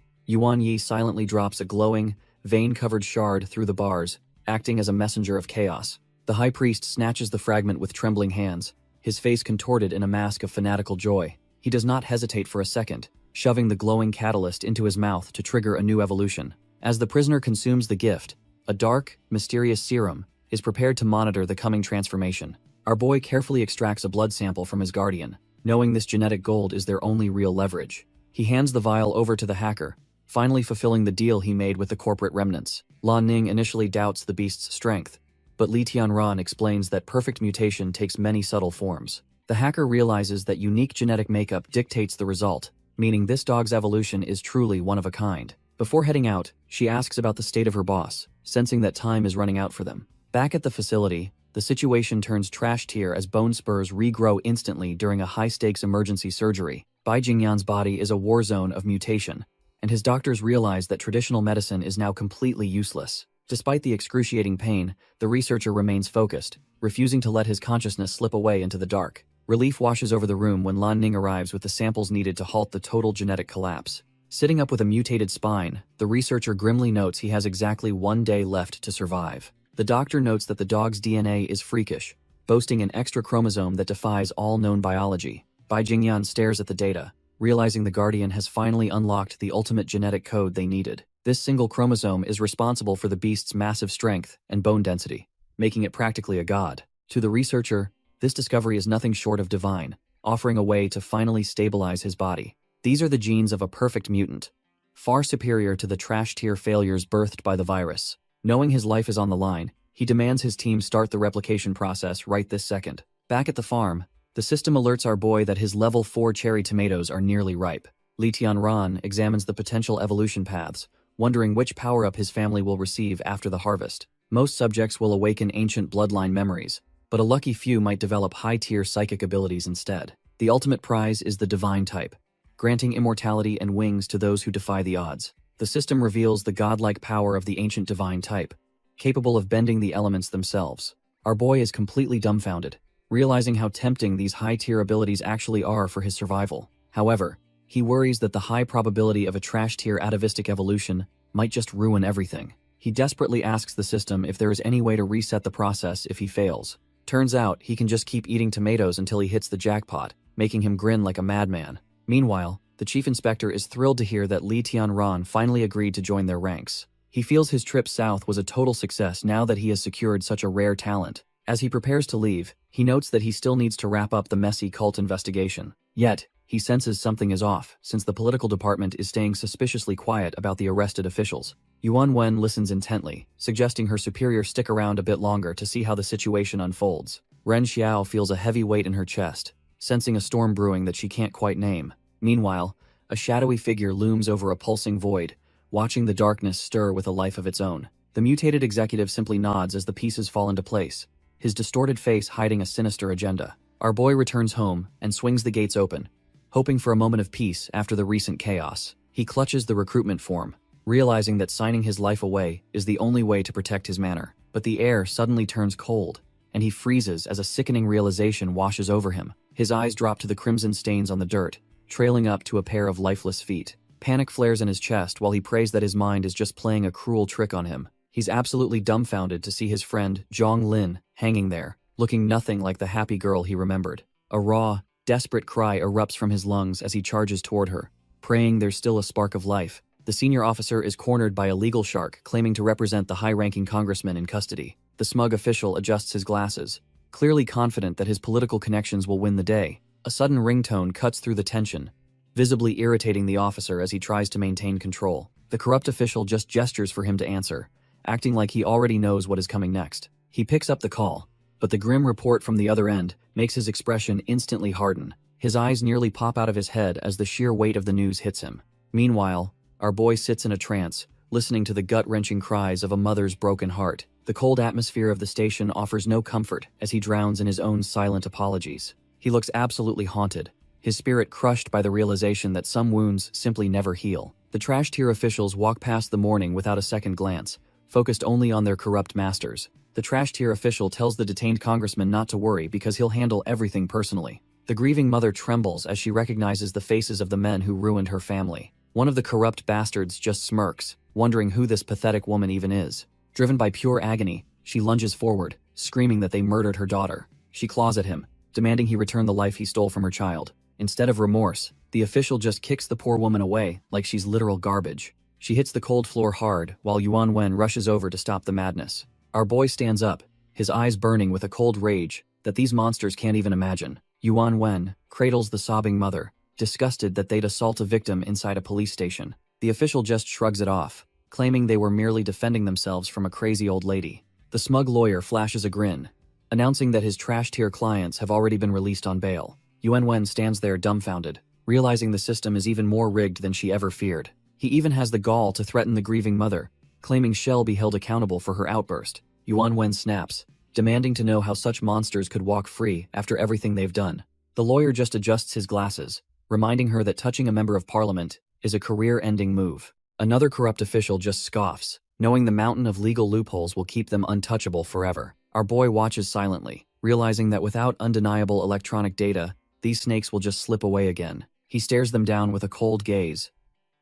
Yuan Yi silently drops a glowing, vein-covered shard through the bars, acting as a messenger of chaos. The high priest snatches the fragment with trembling hands, his face contorted in a mask of fanatical joy. He does not hesitate for a second, shoving the glowing catalyst into his mouth to trigger a new evolution. As the prisoner consumes the gift, a dark, mysterious serum is prepared to monitor the coming transformation. Our boy carefully extracts a blood sample from his guardian, knowing this genetic gold is their only real leverage. He hands the vial over to the hacker, finally fulfilling the deal he made with the corporate remnants. Lan Ning initially doubts the beast's strength, but Li Tianran explains that perfect mutation takes many subtle forms. The hacker realizes that unique genetic makeup dictates the result, meaning this dog's evolution is truly one of a kind. Before heading out, she asks about the state of her boss, sensing that time is running out for them. Back at the facility, the situation turns trash tier as bone spurs regrow instantly during a high-stakes emergency surgery. Bai Jingyan's body is a war zone of mutation, and his doctors realize that traditional medicine is now completely useless. Despite the excruciating pain, the researcher remains focused, refusing to let his consciousness slip away into the dark. Relief washes over the room when Lan Ning arrives with the samples needed to halt the total genetic collapse. Sitting up with a mutated spine, the researcher grimly notes he has exactly 1 day left to survive. The doctor notes that the dog's DNA is freakish, boasting an extra chromosome that defies all known biology. Bai Jingyan stares at the data, realizing the Guardian has finally unlocked the ultimate genetic code they needed. This single chromosome is responsible for the beast's massive strength and bone density, making it practically a god. To the researcher, this discovery is nothing short of divine, offering a way to finally stabilize his body. These are the genes of a perfect mutant, far superior to the trash-tier failures birthed by the virus. Knowing his life is on the line, he demands his team start the replication process right this second. Back at the farm, the system alerts our boy that his level 4 cherry tomatoes are nearly ripe. Li Tianran examines the potential evolution paths, wondering which power-up his family will receive after the harvest. Most subjects will awaken ancient bloodline memories, but a lucky few might develop high-tier psychic abilities instead. The ultimate prize is the divine type, granting immortality and wings to those who defy the odds. The system reveals the godlike power of the ancient divine type, capable of bending the elements themselves. Our boy is completely dumbfounded, realizing how tempting these high-tier abilities actually are for his survival. However, he worries that the high probability of a trash-tier atavistic evolution might just ruin everything. He desperately asks the system if there is any way to reset the process if he fails. Turns out, he can just keep eating tomatoes until he hits the jackpot, making him grin like a madman. Meanwhile, the chief inspector is thrilled to hear that Li Tianran finally agreed to join their ranks. He feels his trip south was a total success now that he has secured such a rare talent. As he prepares to leave, he notes that he still needs to wrap up the messy cult investigation. Yet, he senses something is off, since the political department is staying suspiciously quiet about the arrested officials. Yuan Wen listens intently, suggesting her superior stick around a bit longer to see how the situation unfolds. Ren Xiao feels a heavy weight in her chest, sensing a storm brewing that she can't quite name. Meanwhile, a shadowy figure looms over a pulsing void, watching the darkness stir with a life of its own. The mutated executive simply nods as the pieces fall into place, his distorted face hiding a sinister agenda. Our boy returns home and swings the gates open, hoping for a moment of peace after the recent chaos. He clutches the recruitment form, realizing that signing his life away is the only way to protect his manor. But the air suddenly turns cold, and he freezes as a sickening realization washes over him. His eyes drop to the crimson stains on the dirt, trailing up to a pair of lifeless feet. Panic flares in his chest while he prays that his mind is just playing a cruel trick on him. He's absolutely dumbfounded to see his friend, Zhong Lin, hanging there, looking nothing like the happy girl he remembered. A raw, desperate cry erupts from his lungs as he charges toward her, praying there's still a spark of life. The senior officer is cornered by a legal shark claiming to represent the high-ranking congressman in custody. The smug official adjusts his glasses, clearly confident that his political connections will win the day. A sudden ringtone cuts through the tension, visibly irritating the officer as he tries to maintain control. The corrupt official just gestures for him to answer, acting like he already knows what is coming next. He picks up the call, but the grim report from the other end makes his expression instantly harden. His eyes nearly pop out of his head as the sheer weight of the news hits him. Meanwhile, our boy sits in a trance, listening to the gut-wrenching cries of a mother's broken heart. The cold atmosphere of the station offers no comfort as he drowns in his own silent apologies. He looks absolutely haunted, his spirit crushed by the realization that some wounds simply never heal. The trash-tier officials walk past the morning without a second glance, focused only on their corrupt masters. The trash-tier official tells the detained congressman not to worry because he'll handle everything personally. The grieving mother trembles as she recognizes the faces of the men who ruined her family. One of the corrupt bastards just smirks, wondering who this pathetic woman even is. Driven by pure agony, she lunges forward, screaming that they murdered her daughter. She claws at him, demanding he return the life he stole from her child. Instead of remorse, the official just kicks the poor woman away like she's literal garbage. She hits the cold floor hard while Yuan Wen rushes over to stop the madness. Our boy stands up, his eyes burning with a cold rage that these monsters can't even imagine. Yuan Wen cradles the sobbing mother, disgusted that they'd assault a victim inside a police station. The official just shrugs it off, claiming they were merely defending themselves from a crazy old lady. The smug lawyer flashes a grin, announcing that his trash-tier clients have already been released on bail. Yuan Wen stands there dumbfounded, realizing the system is even more rigged than she ever feared. He even has the gall to threaten the grieving mother, claiming she'll be held accountable for her outburst. Yuan Wen snaps, demanding to know how such monsters could walk free after everything they've done. The lawyer just adjusts his glasses, reminding her that touching a member of parliament is a career-ending move. Another corrupt official just scoffs, knowing the mountain of legal loopholes will keep them untouchable forever. Our boy watches silently, realizing that without undeniable electronic data, these snakes will just slip away again. He stares them down with a cold gaze,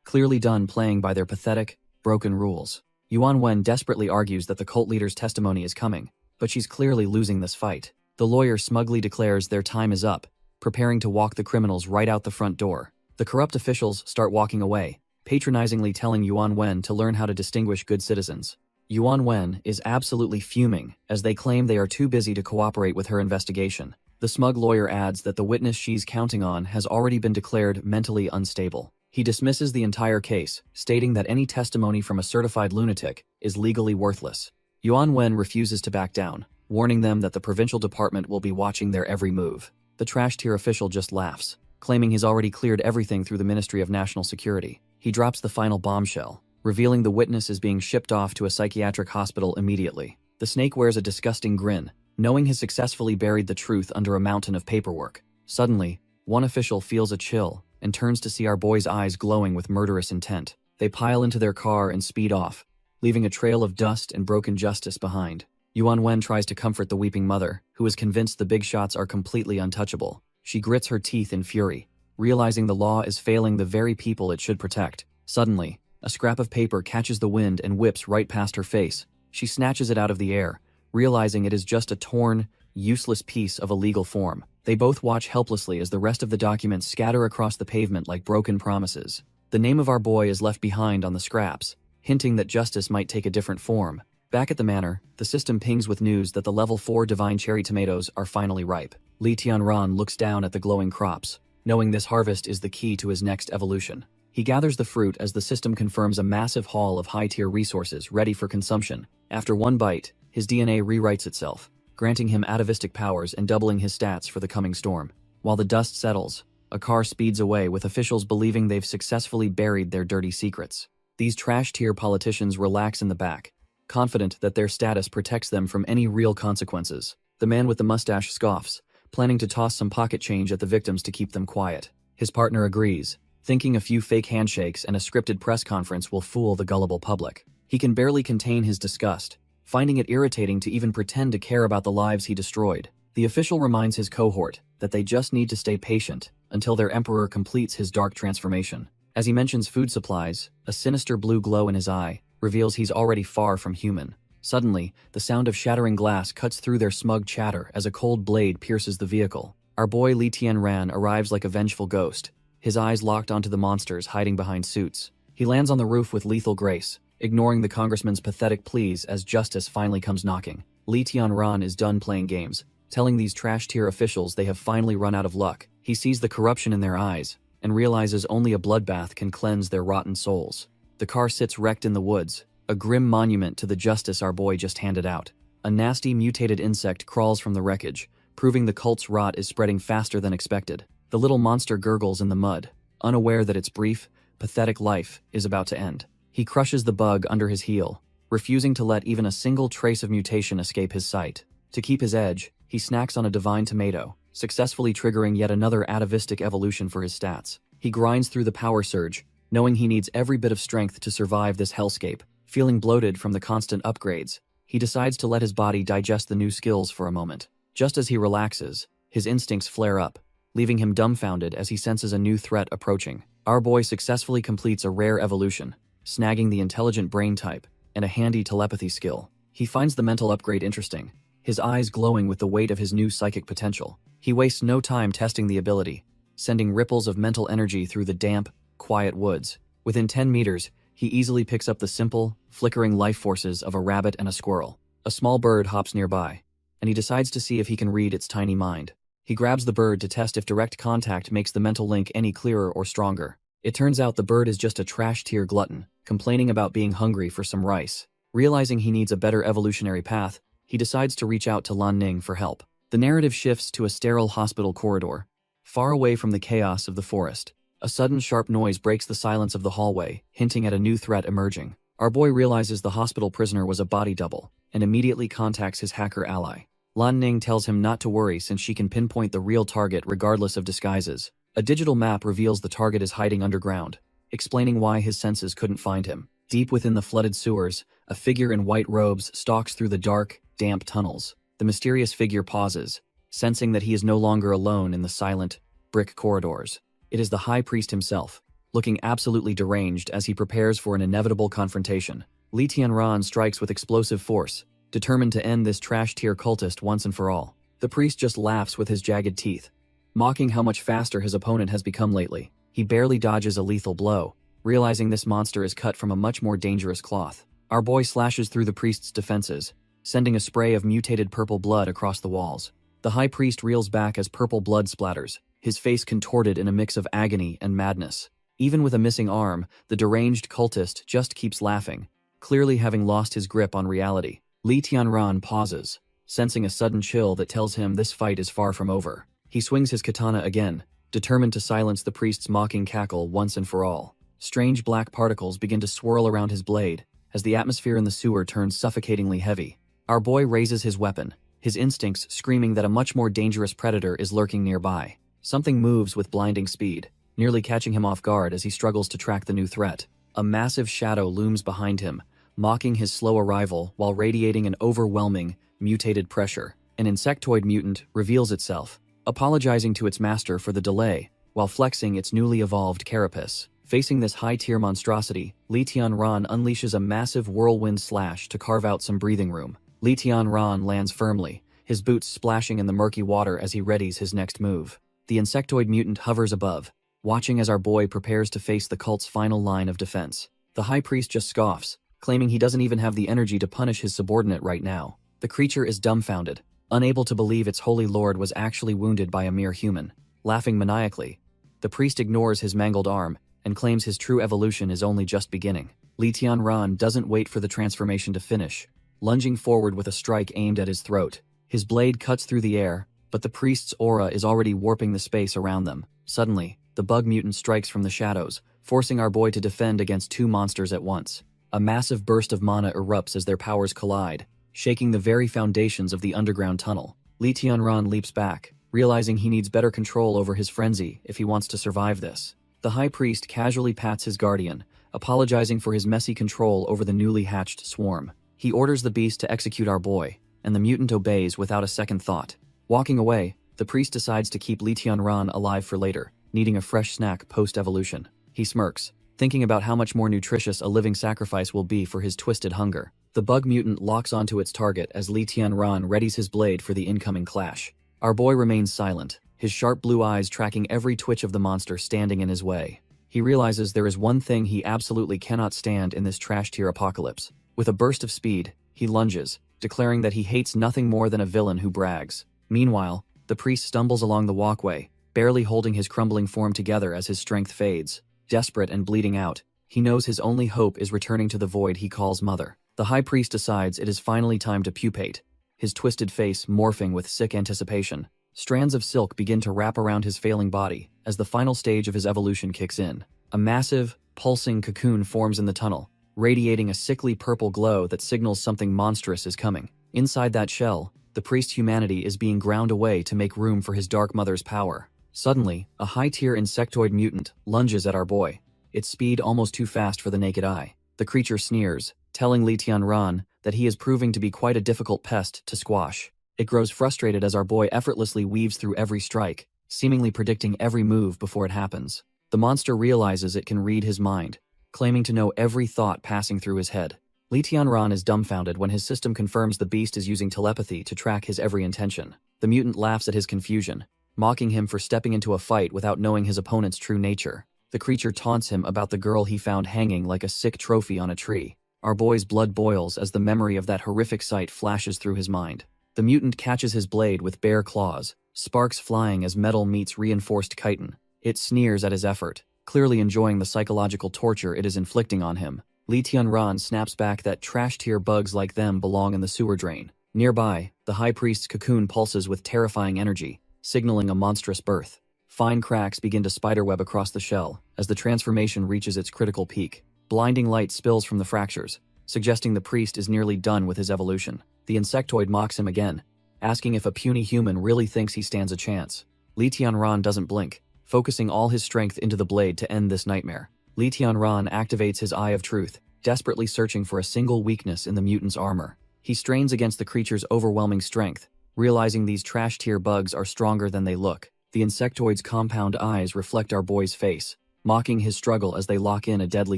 clearly done playing by their pathetic, broken rules. Yuan Wen desperately argues that the cult leader's testimony is coming, but she's clearly losing this fight. The lawyer smugly declares their time is up, preparing to walk the criminals right out the front door. The corrupt officials start walking away, patronizingly telling Yuan Wen to learn how to distinguish good citizens. Yuan Wen is absolutely fuming as they claim they are too busy to cooperate with her investigation. The smug lawyer adds that the witness she's counting on has already been declared mentally unstable. He dismisses the entire case, stating that any testimony from a certified lunatic is legally worthless. Yuan Wen refuses to back down, warning them that the provincial department will be watching their every move. The trash-tier official just laughs, claiming he's already cleared everything through the Ministry of National Security. He drops the final bombshell, revealing the witness is being shipped off to a psychiatric hospital immediately. The snake wears a disgusting grin, knowing he's successfully buried the truth under a mountain of paperwork. Suddenly, one official feels a chill and turns to see our boy's eyes glowing with murderous intent. They pile into their car and speed off, leaving a trail of dust and broken justice behind. Yuan Wen tries to comfort the weeping mother, who is convinced the big shots are completely untouchable. She grits her teeth in fury, realizing the law is failing the very people it should protect. Suddenly, a scrap of paper catches the wind and whips right past her face. She snatches it out of the air, realizing it is just a torn, useless piece of a legal form. They both watch helplessly as the rest of the documents scatter across the pavement like broken promises. The name of our boy is left behind on the scraps, hinting that justice might take a different form. Back at the manor, the system pings with news that the level 4 divine cherry tomatoes are finally ripe. Li Tianran looks down at the glowing crops, knowing this harvest is the key to his next evolution. He gathers the fruit as the system confirms a massive haul of high-tier resources ready for consumption. After one bite, his DNA rewrites itself, granting him atavistic powers and doubling his stats for the coming storm. While the dust settles, a car speeds away with officials believing they've successfully buried their dirty secrets. These trash-tier politicians relax in the back, confident that their status protects them from any real consequences. The man with the mustache scoffs, planning to toss some pocket change at the victims to keep them quiet. His partner agrees, thinking a few fake handshakes and a scripted press conference will fool the gullible public. He can barely contain his disgust, finding it irritating to even pretend to care about the lives he destroyed. The official reminds his cohort that they just need to stay patient until their emperor completes his dark transformation. As he mentions food supplies, a sinister blue glow in his eye reveals he's already far from human. Suddenly, the sound of shattering glass cuts through their smug chatter as a cold blade pierces the vehicle. Our boy Li Tianran arrives like a vengeful ghost, his eyes locked onto the monsters hiding behind suits. He lands on the roof with lethal grace, ignoring the congressman's pathetic pleas as justice finally comes knocking. Li Tianran is done playing games, telling these trash-tier officials they have finally run out of luck. He sees the corruption in their eyes and realizes only a bloodbath can cleanse their rotten souls. The car sits wrecked in the woods, a grim monument to the justice our boy just handed out. A nasty mutated insect crawls from the wreckage, proving the cult's rot is spreading faster than expected. The little monster gurgles in the mud, unaware that its brief, pathetic life is about to end. He crushes the bug under his heel, refusing to let even a single trace of mutation escape his sight. To keep his edge, he snacks on a divine tomato, successfully triggering yet another atavistic evolution for his stats. He grinds through the power surge, knowing he needs every bit of strength to survive this hellscape. Feeling bloated from the constant upgrades, he decides to let his body digest the new skills for a moment. Just as he relaxes, his instincts flare up, leaving him dumbfounded as he senses a new threat approaching. Our boy successfully completes a rare evolution, snagging the intelligent brain type and a handy telepathy skill. He finds the mental upgrade interesting, his eyes glowing with the weight of his new psychic potential. He wastes no time testing the ability, sending ripples of mental energy through the damp, quiet woods. Within 10 meters, he easily picks up the simple, flickering life forces of a rabbit and a squirrel. A small bird hops nearby, and he decides to see if he can read its tiny mind. He grabs the bird to test if direct contact makes the mental link any clearer or stronger. It turns out the bird is just a trash-tier glutton, complaining about being hungry for some rice. Realizing he needs a better evolutionary path, he decides to reach out to Lan Ning for help. The narrative shifts to a sterile hospital corridor, far away from the chaos of the forest. A sudden sharp noise breaks the silence of the hallway, hinting at a new threat emerging. Our boy realizes the hospital prisoner was a body double, and immediately contacts his hacker ally. Lan Ning tells him not to worry since she can pinpoint the real target regardless of disguises. A digital map reveals the target is hiding underground, explaining why his senses couldn't find him. Deep within the flooded sewers, a figure in white robes stalks through the dark, damp tunnels. The mysterious figure pauses, sensing that he is no longer alone in the silent, brick corridors. It is the High Priest himself, looking absolutely deranged as he prepares for an inevitable confrontation. Li Tianran strikes with explosive force, determined to end this trash-tier cultist once and for all. The priest just laughs with his jagged teeth, mocking how much faster his opponent has become lately. He barely dodges a lethal blow, realizing this monster is cut from a much more dangerous cloth. Our boy slashes through the priest's defenses, sending a spray of mutated purple blood across the walls. The High Priest reels back as purple blood splatters, his face contorted in a mix of agony and madness. Even with a missing arm, the deranged cultist just keeps laughing, clearly having lost his grip on reality. Li Tianran pauses, sensing a sudden chill that tells him this fight is far from over. He swings his katana again, determined to silence the priest's mocking cackle once and for all. Strange black particles begin to swirl around his blade, as the atmosphere in the sewer turns suffocatingly heavy. Our boy raises his weapon, his instincts screaming that a much more dangerous predator is lurking nearby. Something moves with blinding speed, nearly catching him off guard as he struggles to track the new threat. A massive shadow looms behind him, mocking his slow arrival while radiating an overwhelming, mutated pressure. An insectoid mutant reveals itself, apologizing to its master for the delay, while flexing its newly evolved carapace. Facing this high-tier monstrosity, Li Tianran unleashes a massive whirlwind slash to carve out some breathing room. Li Tianran lands firmly, his boots splashing in the murky water as he readies his next move. The insectoid mutant hovers above, watching as our boy prepares to face the cult's final line of defense. The High Priest just scoffs, claiming he doesn't even have the energy to punish his subordinate right now. The creature is dumbfounded, unable to believe its holy lord was actually wounded by a mere human. Laughing maniacally, the priest ignores his mangled arm and claims his true evolution is only just beginning. Li Tianran doesn't wait for the transformation to finish, lunging forward with a strike aimed at his throat. His blade cuts through the air, but the priest's aura is already warping the space around them. Suddenly, the bug mutant strikes from the shadows, forcing our boy to defend against two monsters at once. A massive burst of mana erupts as their powers collide, shaking the very foundations of the underground tunnel. Li Tianran leaps back, realizing he needs better control over his frenzy if he wants to survive this. The High Priest casually pats his guardian, apologizing for his messy control over the newly hatched swarm. He orders the beast to execute our boy, and the mutant obeys without a second thought. Walking away, the priest decides to keep Li Tianran alive for later, needing a fresh snack post-evolution. He smirks, thinking about how much more nutritious a living sacrifice will be for his twisted hunger. The bug mutant locks onto its target as Li Tianran readies his blade for the incoming clash. Our boy remains silent, his sharp blue eyes tracking every twitch of the monster standing in his way. He realizes there is one thing he absolutely cannot stand in this trash-tier apocalypse. With a burst of speed, he lunges, declaring that he hates nothing more than a villain who brags. Meanwhile, the priest stumbles along the walkway, barely holding his crumbling form together as his strength fades. Desperate and bleeding out, he knows his only hope is returning to the void he calls mother. The High Priest decides it is finally time to pupate, his twisted face morphing with sick anticipation. Strands of silk begin to wrap around his failing body as the final stage of his evolution kicks in. A massive, pulsing cocoon forms in the tunnel, radiating a sickly purple glow that signals something monstrous is coming. Inside that shell, the priest's humanity is being ground away to make room for his dark mother's power. Suddenly, a high-tier insectoid mutant lunges at our boy, its speed almost too fast for the naked eye. The creature sneers, telling Li Tianran that he is proving to be quite a difficult pest to squash. It grows frustrated as our boy effortlessly weaves through every strike, seemingly predicting every move before it happens. The monster realizes it can read his mind, claiming to know every thought passing through his head. Li Tianran is dumbfounded when his system confirms the beast is using telepathy to track his every intention. The mutant laughs at his confusion, mocking him for stepping into a fight without knowing his opponent's true nature. The creature taunts him about the girl he found hanging like a sick trophy on a tree. Our boy's blood boils as the memory of that horrific sight flashes through his mind. The mutant catches his blade with bare claws, sparks flying as metal meets reinforced chitin. It sneers at his effort, clearly enjoying the psychological torture it is inflicting on him. Li Tianran snaps back that trash-tier bugs like them belong in the sewer drain. Nearby, the High Priest's cocoon pulses with terrifying energy, signaling a monstrous birth. Fine cracks begin to spiderweb across the shell as the transformation reaches its critical peak. Blinding light spills from the fractures, suggesting the priest is nearly done with his evolution. The insectoid mocks him again, asking if a puny human really thinks he stands a chance. Li Tianran doesn't blink, focusing all his strength into the blade to end this nightmare. Li Tianran activates his Eye of Truth, desperately searching for a single weakness in the mutant's armor. He strains against the creature's overwhelming strength, realizing these trash-tier bugs are stronger than they look. The insectoid's compound eyes reflect our boy's face, mocking his struggle as they lock in a deadly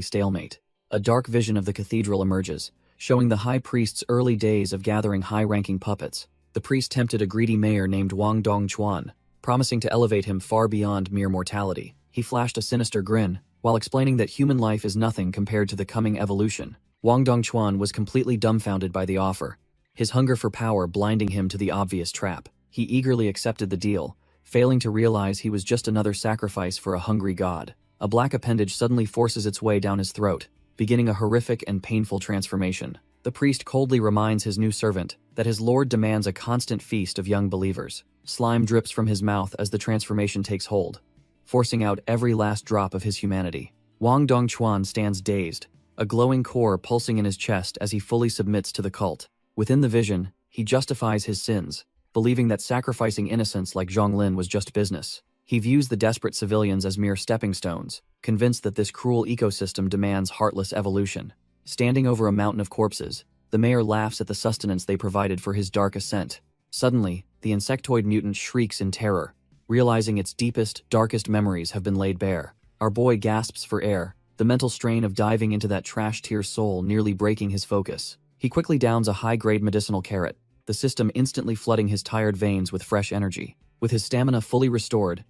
stalemate. A dark vision of the cathedral emerges, showing the high priest's early days of gathering high-ranking puppets. The priest tempted a greedy mayor named Wang Dongchuan, promising to elevate him far beyond mere mortality. He flashed a sinister grin, while explaining that human life is nothing compared to the coming evolution. Wang Dongchuan was completely dumbfounded by the offer, his hunger for power blinding him to the obvious trap. He eagerly accepted the deal, failing to realize he was just another sacrifice for a hungry god. A black appendage suddenly forces its way down his throat, beginning a horrific and painful transformation. The priest coldly reminds his new servant that his lord demands a constant feast of young believers. Slime drips from his mouth as the transformation takes hold, forcing out every last drop of his humanity. Wang Dongchuan stands dazed, a glowing core pulsing in his chest as he fully submits to the cult. Within the vision, he justifies his sins, believing that sacrificing innocents like Zhonglin was just business. He views the desperate civilians as mere stepping stones, convinced that this cruel ecosystem demands heartless evolution. Standing over a mountain of corpses, the mayor laughs at the sustenance they provided for his dark ascent. Suddenly, the insectoid mutant shrieks in terror, realizing its deepest, darkest memories have been laid bare. Our boy gasps for air, the mental strain of diving into that trash-tier soul nearly breaking his focus. He quickly downs a high-grade medicinal carrot, the system instantly flooding his tired veins with fresh energy. With his stamina fully restored,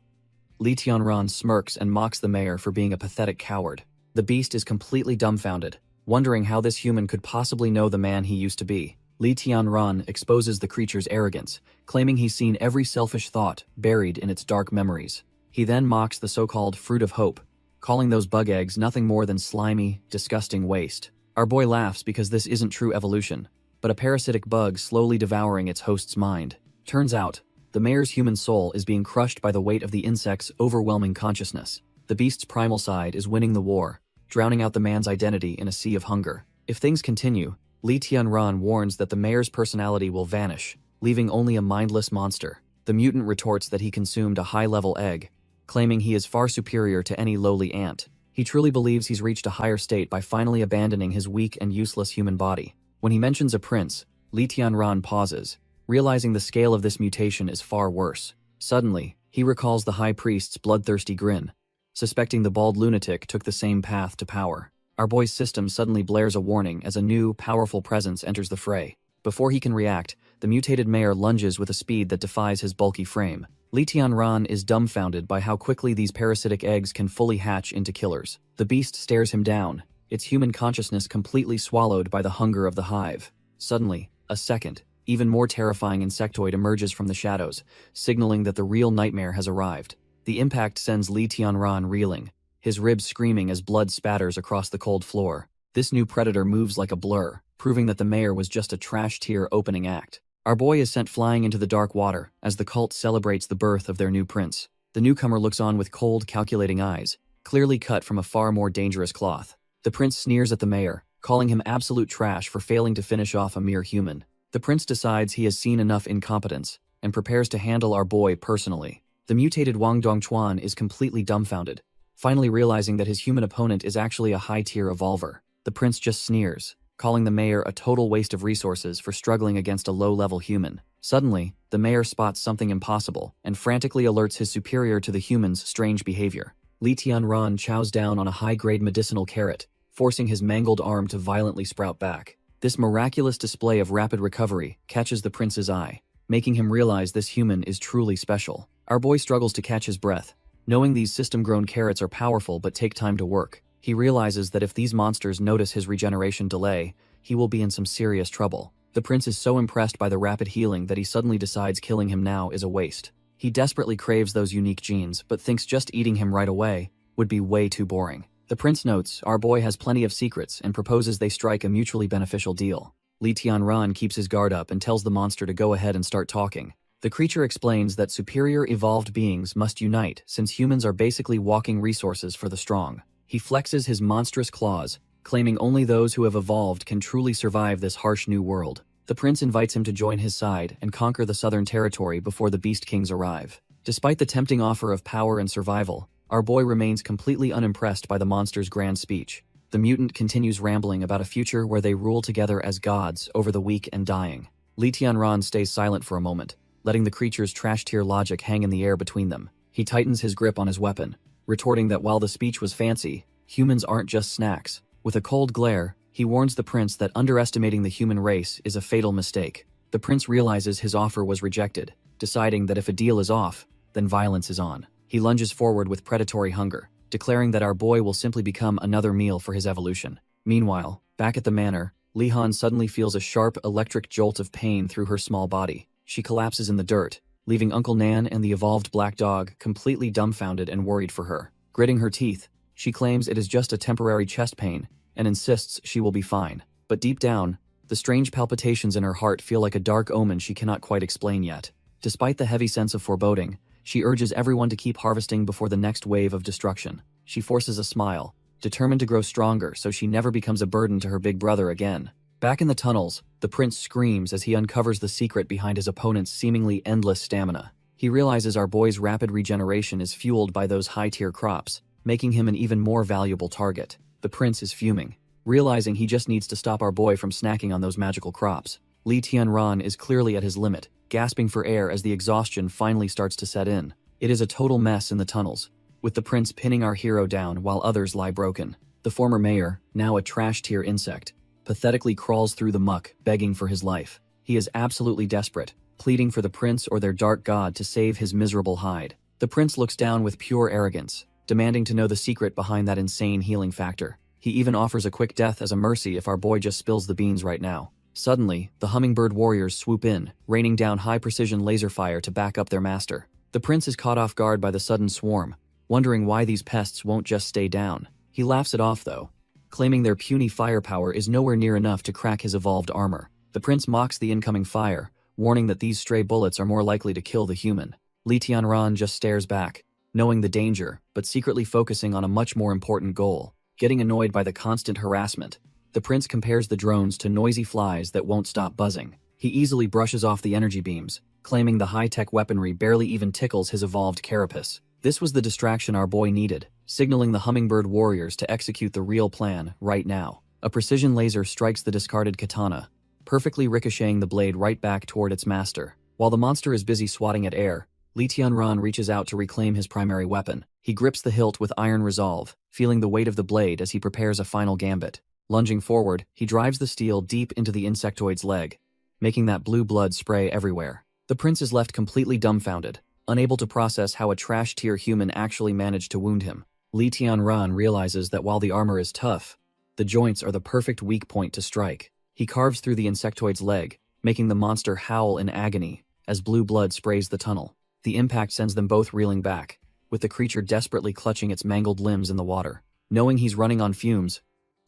Li Tianran smirks and mocks the mayor for being a pathetic coward. The beast is completely dumbfounded, wondering how this human could possibly know the man he used to be. Li Tianran exposes the creature's arrogance, claiming he's seen every selfish thought buried in its dark memories. He then mocks the so-called fruit of hope, calling those bug eggs nothing more than slimy, disgusting waste. Our boy laughs because this isn't true evolution, but a parasitic bug slowly devouring its host's mind. Turns out, the mayor's human soul is being crushed by the weight of the insect's overwhelming consciousness. The beast's primal side is winning the war, drowning out the man's identity in a sea of hunger. If things continue, Li Tianran warns that the mayor's personality will vanish, leaving only a mindless monster. The mutant retorts that he consumed a high-level egg, claiming he is far superior to any lowly ant. He truly believes he's reached a higher state by finally abandoning his weak and useless human body. When he mentions a prince, Li Tianran pauses, realizing the scale of this mutation is far worse. Suddenly, he recalls the high priest's bloodthirsty grin, suspecting the bald lunatic took the same path to power. Our boy's system suddenly blares a warning as a new, powerful presence enters the fray. Before he can react, the mutated mayor lunges with a speed that defies his bulky frame. Li Tianran is dumbfounded by how quickly these parasitic eggs can fully hatch into killers. The beast stares him down, its human consciousness completely swallowed by the hunger of the hive. Suddenly, a second, even more terrifying insectoid emerges from the shadows, signaling that the real nightmare has arrived. The impact sends Li Tianran reeling, his ribs screaming as blood spatters across the cold floor. This new predator moves like a blur, proving that the mayor was just a trash-tier opening act. Our boy is sent flying into the dark water as the cult celebrates the birth of their new prince. The newcomer looks on with cold, calculating eyes, clearly cut from a far more dangerous cloth. The prince sneers at the mayor, calling him absolute trash for failing to finish off a mere human. The prince decides he has seen enough incompetence and prepares to handle our boy personally. The mutated Wang Dongchuan is completely dumbfounded, finally realizing that his human opponent is actually a high-tier evolver. The prince just sneers, calling the mayor a total waste of resources for struggling against a low-level human. Suddenly, the mayor spots something impossible and frantically alerts his superior to the human's strange behavior. Li Tianran chows down on a high-grade medicinal carrot, forcing his mangled arm to violently sprout back. This miraculous display of rapid recovery catches the prince's eye, making him realize this human is truly special. Our boy struggles to catch his breath, knowing these system-grown carrots are powerful but take time to work. He realizes that if these monsters notice his regeneration delay, he will be in some serious trouble. The prince is so impressed by the rapid healing that he suddenly decides killing him now is a waste. He desperately craves those unique genes, but thinks just eating him right away would be way too boring. The prince notes our boy has plenty of secrets and proposes they strike a mutually beneficial deal. Li Tianran keeps his guard up and tells the monster to go ahead and start talking. The creature explains that superior evolved beings must unite since humans are basically walking resources for the strong. He flexes his monstrous claws, claiming only those who have evolved can truly survive this harsh new world. The prince invites him to join his side and conquer the southern territory before the Beast Kings arrive. Despite the tempting offer of power and survival, our boy remains completely unimpressed by the monster's grand speech. The mutant continues rambling about a future where they rule together as gods over the weak and dying. Li Tianran stays silent for a moment, letting the creature's trash-tier logic hang in the air between them. He tightens his grip on his weapon, retorting that while the speech was fancy, humans aren't just snacks. With a cold glare, he warns the prince that underestimating the human race is a fatal mistake. The prince realizes his offer was rejected, deciding that if a deal is off, then violence is on. He lunges forward with predatory hunger, declaring that our boy will simply become another meal for his evolution. Meanwhile, back at the manor, Li Han suddenly feels a sharp electric jolt of pain through her small body. She collapses in the dirt, leaving Uncle Nan and the evolved black dog completely dumbfounded and worried for her. Gritting her teeth, she claims it is just a temporary chest pain and insists she will be fine. But deep down, the strange palpitations in her heart feel like a dark omen she cannot quite explain yet. Despite the heavy sense of foreboding, she urges everyone to keep harvesting before the next wave of destruction. She forces a smile, determined to grow stronger so she never becomes a burden to her big brother again. Back in the tunnels, the prince screams as he uncovers the secret behind his opponent's seemingly endless stamina. He realizes our boy's rapid regeneration is fueled by those high-tier crops, making him an even more valuable target. The prince is fuming, realizing he just needs to stop our boy from snacking on those magical crops. Li Tianran is clearly at his limit, gasping for air as the exhaustion finally starts to set in. It is a total mess in the tunnels, with the prince pinning our hero down while others lie broken. The former mayor, now a trash-tier insect, pathetically crawls through the muck, begging for his life. He is absolutely desperate, pleading for the prince or their dark god to save his miserable hide. The prince looks down with pure arrogance, demanding to know the secret behind that insane healing factor. He even offers a quick death as a mercy if our boy just spills the beans right now. Suddenly, the hummingbird warriors swoop in, raining down high-precision laser fire to back up their master. The prince is caught off guard by the sudden swarm, wondering why these pests won't just stay down. He laughs it off though, claiming their puny firepower is nowhere near enough to crack his evolved armor. The prince mocks the incoming fire, warning that these stray bullets are more likely to kill the human. Li Tianran just stares back, knowing the danger, but secretly focusing on a much more important goal. Getting annoyed by the constant harassment, the prince compares the drones to noisy flies that won't stop buzzing. He easily brushes off the energy beams, claiming the high-tech weaponry barely even tickles his evolved carapace. This was the distraction our boy needed, signaling the hummingbird warriors to execute the real plan right now. A precision laser strikes the discarded katana, perfectly ricocheting the blade right back toward its master. While the monster is busy swatting at air, Li Tianran reaches out to reclaim his primary weapon. He grips the hilt with iron resolve, feeling the weight of the blade as he prepares a final gambit. Lunging forward, he drives the steel deep into the insectoid's leg, making that blue blood spray everywhere. The prince is left completely dumbfounded, unable to process how a trash-tier human actually managed to wound him. Li Tianran realizes that while the armor is tough, the joints are the perfect weak point to strike. He carves through the insectoid's leg, making the monster howl in agony as blue blood sprays the tunnel. The impact sends them both reeling back, with the creature desperately clutching its mangled limbs in the water. Knowing he's running on fumes,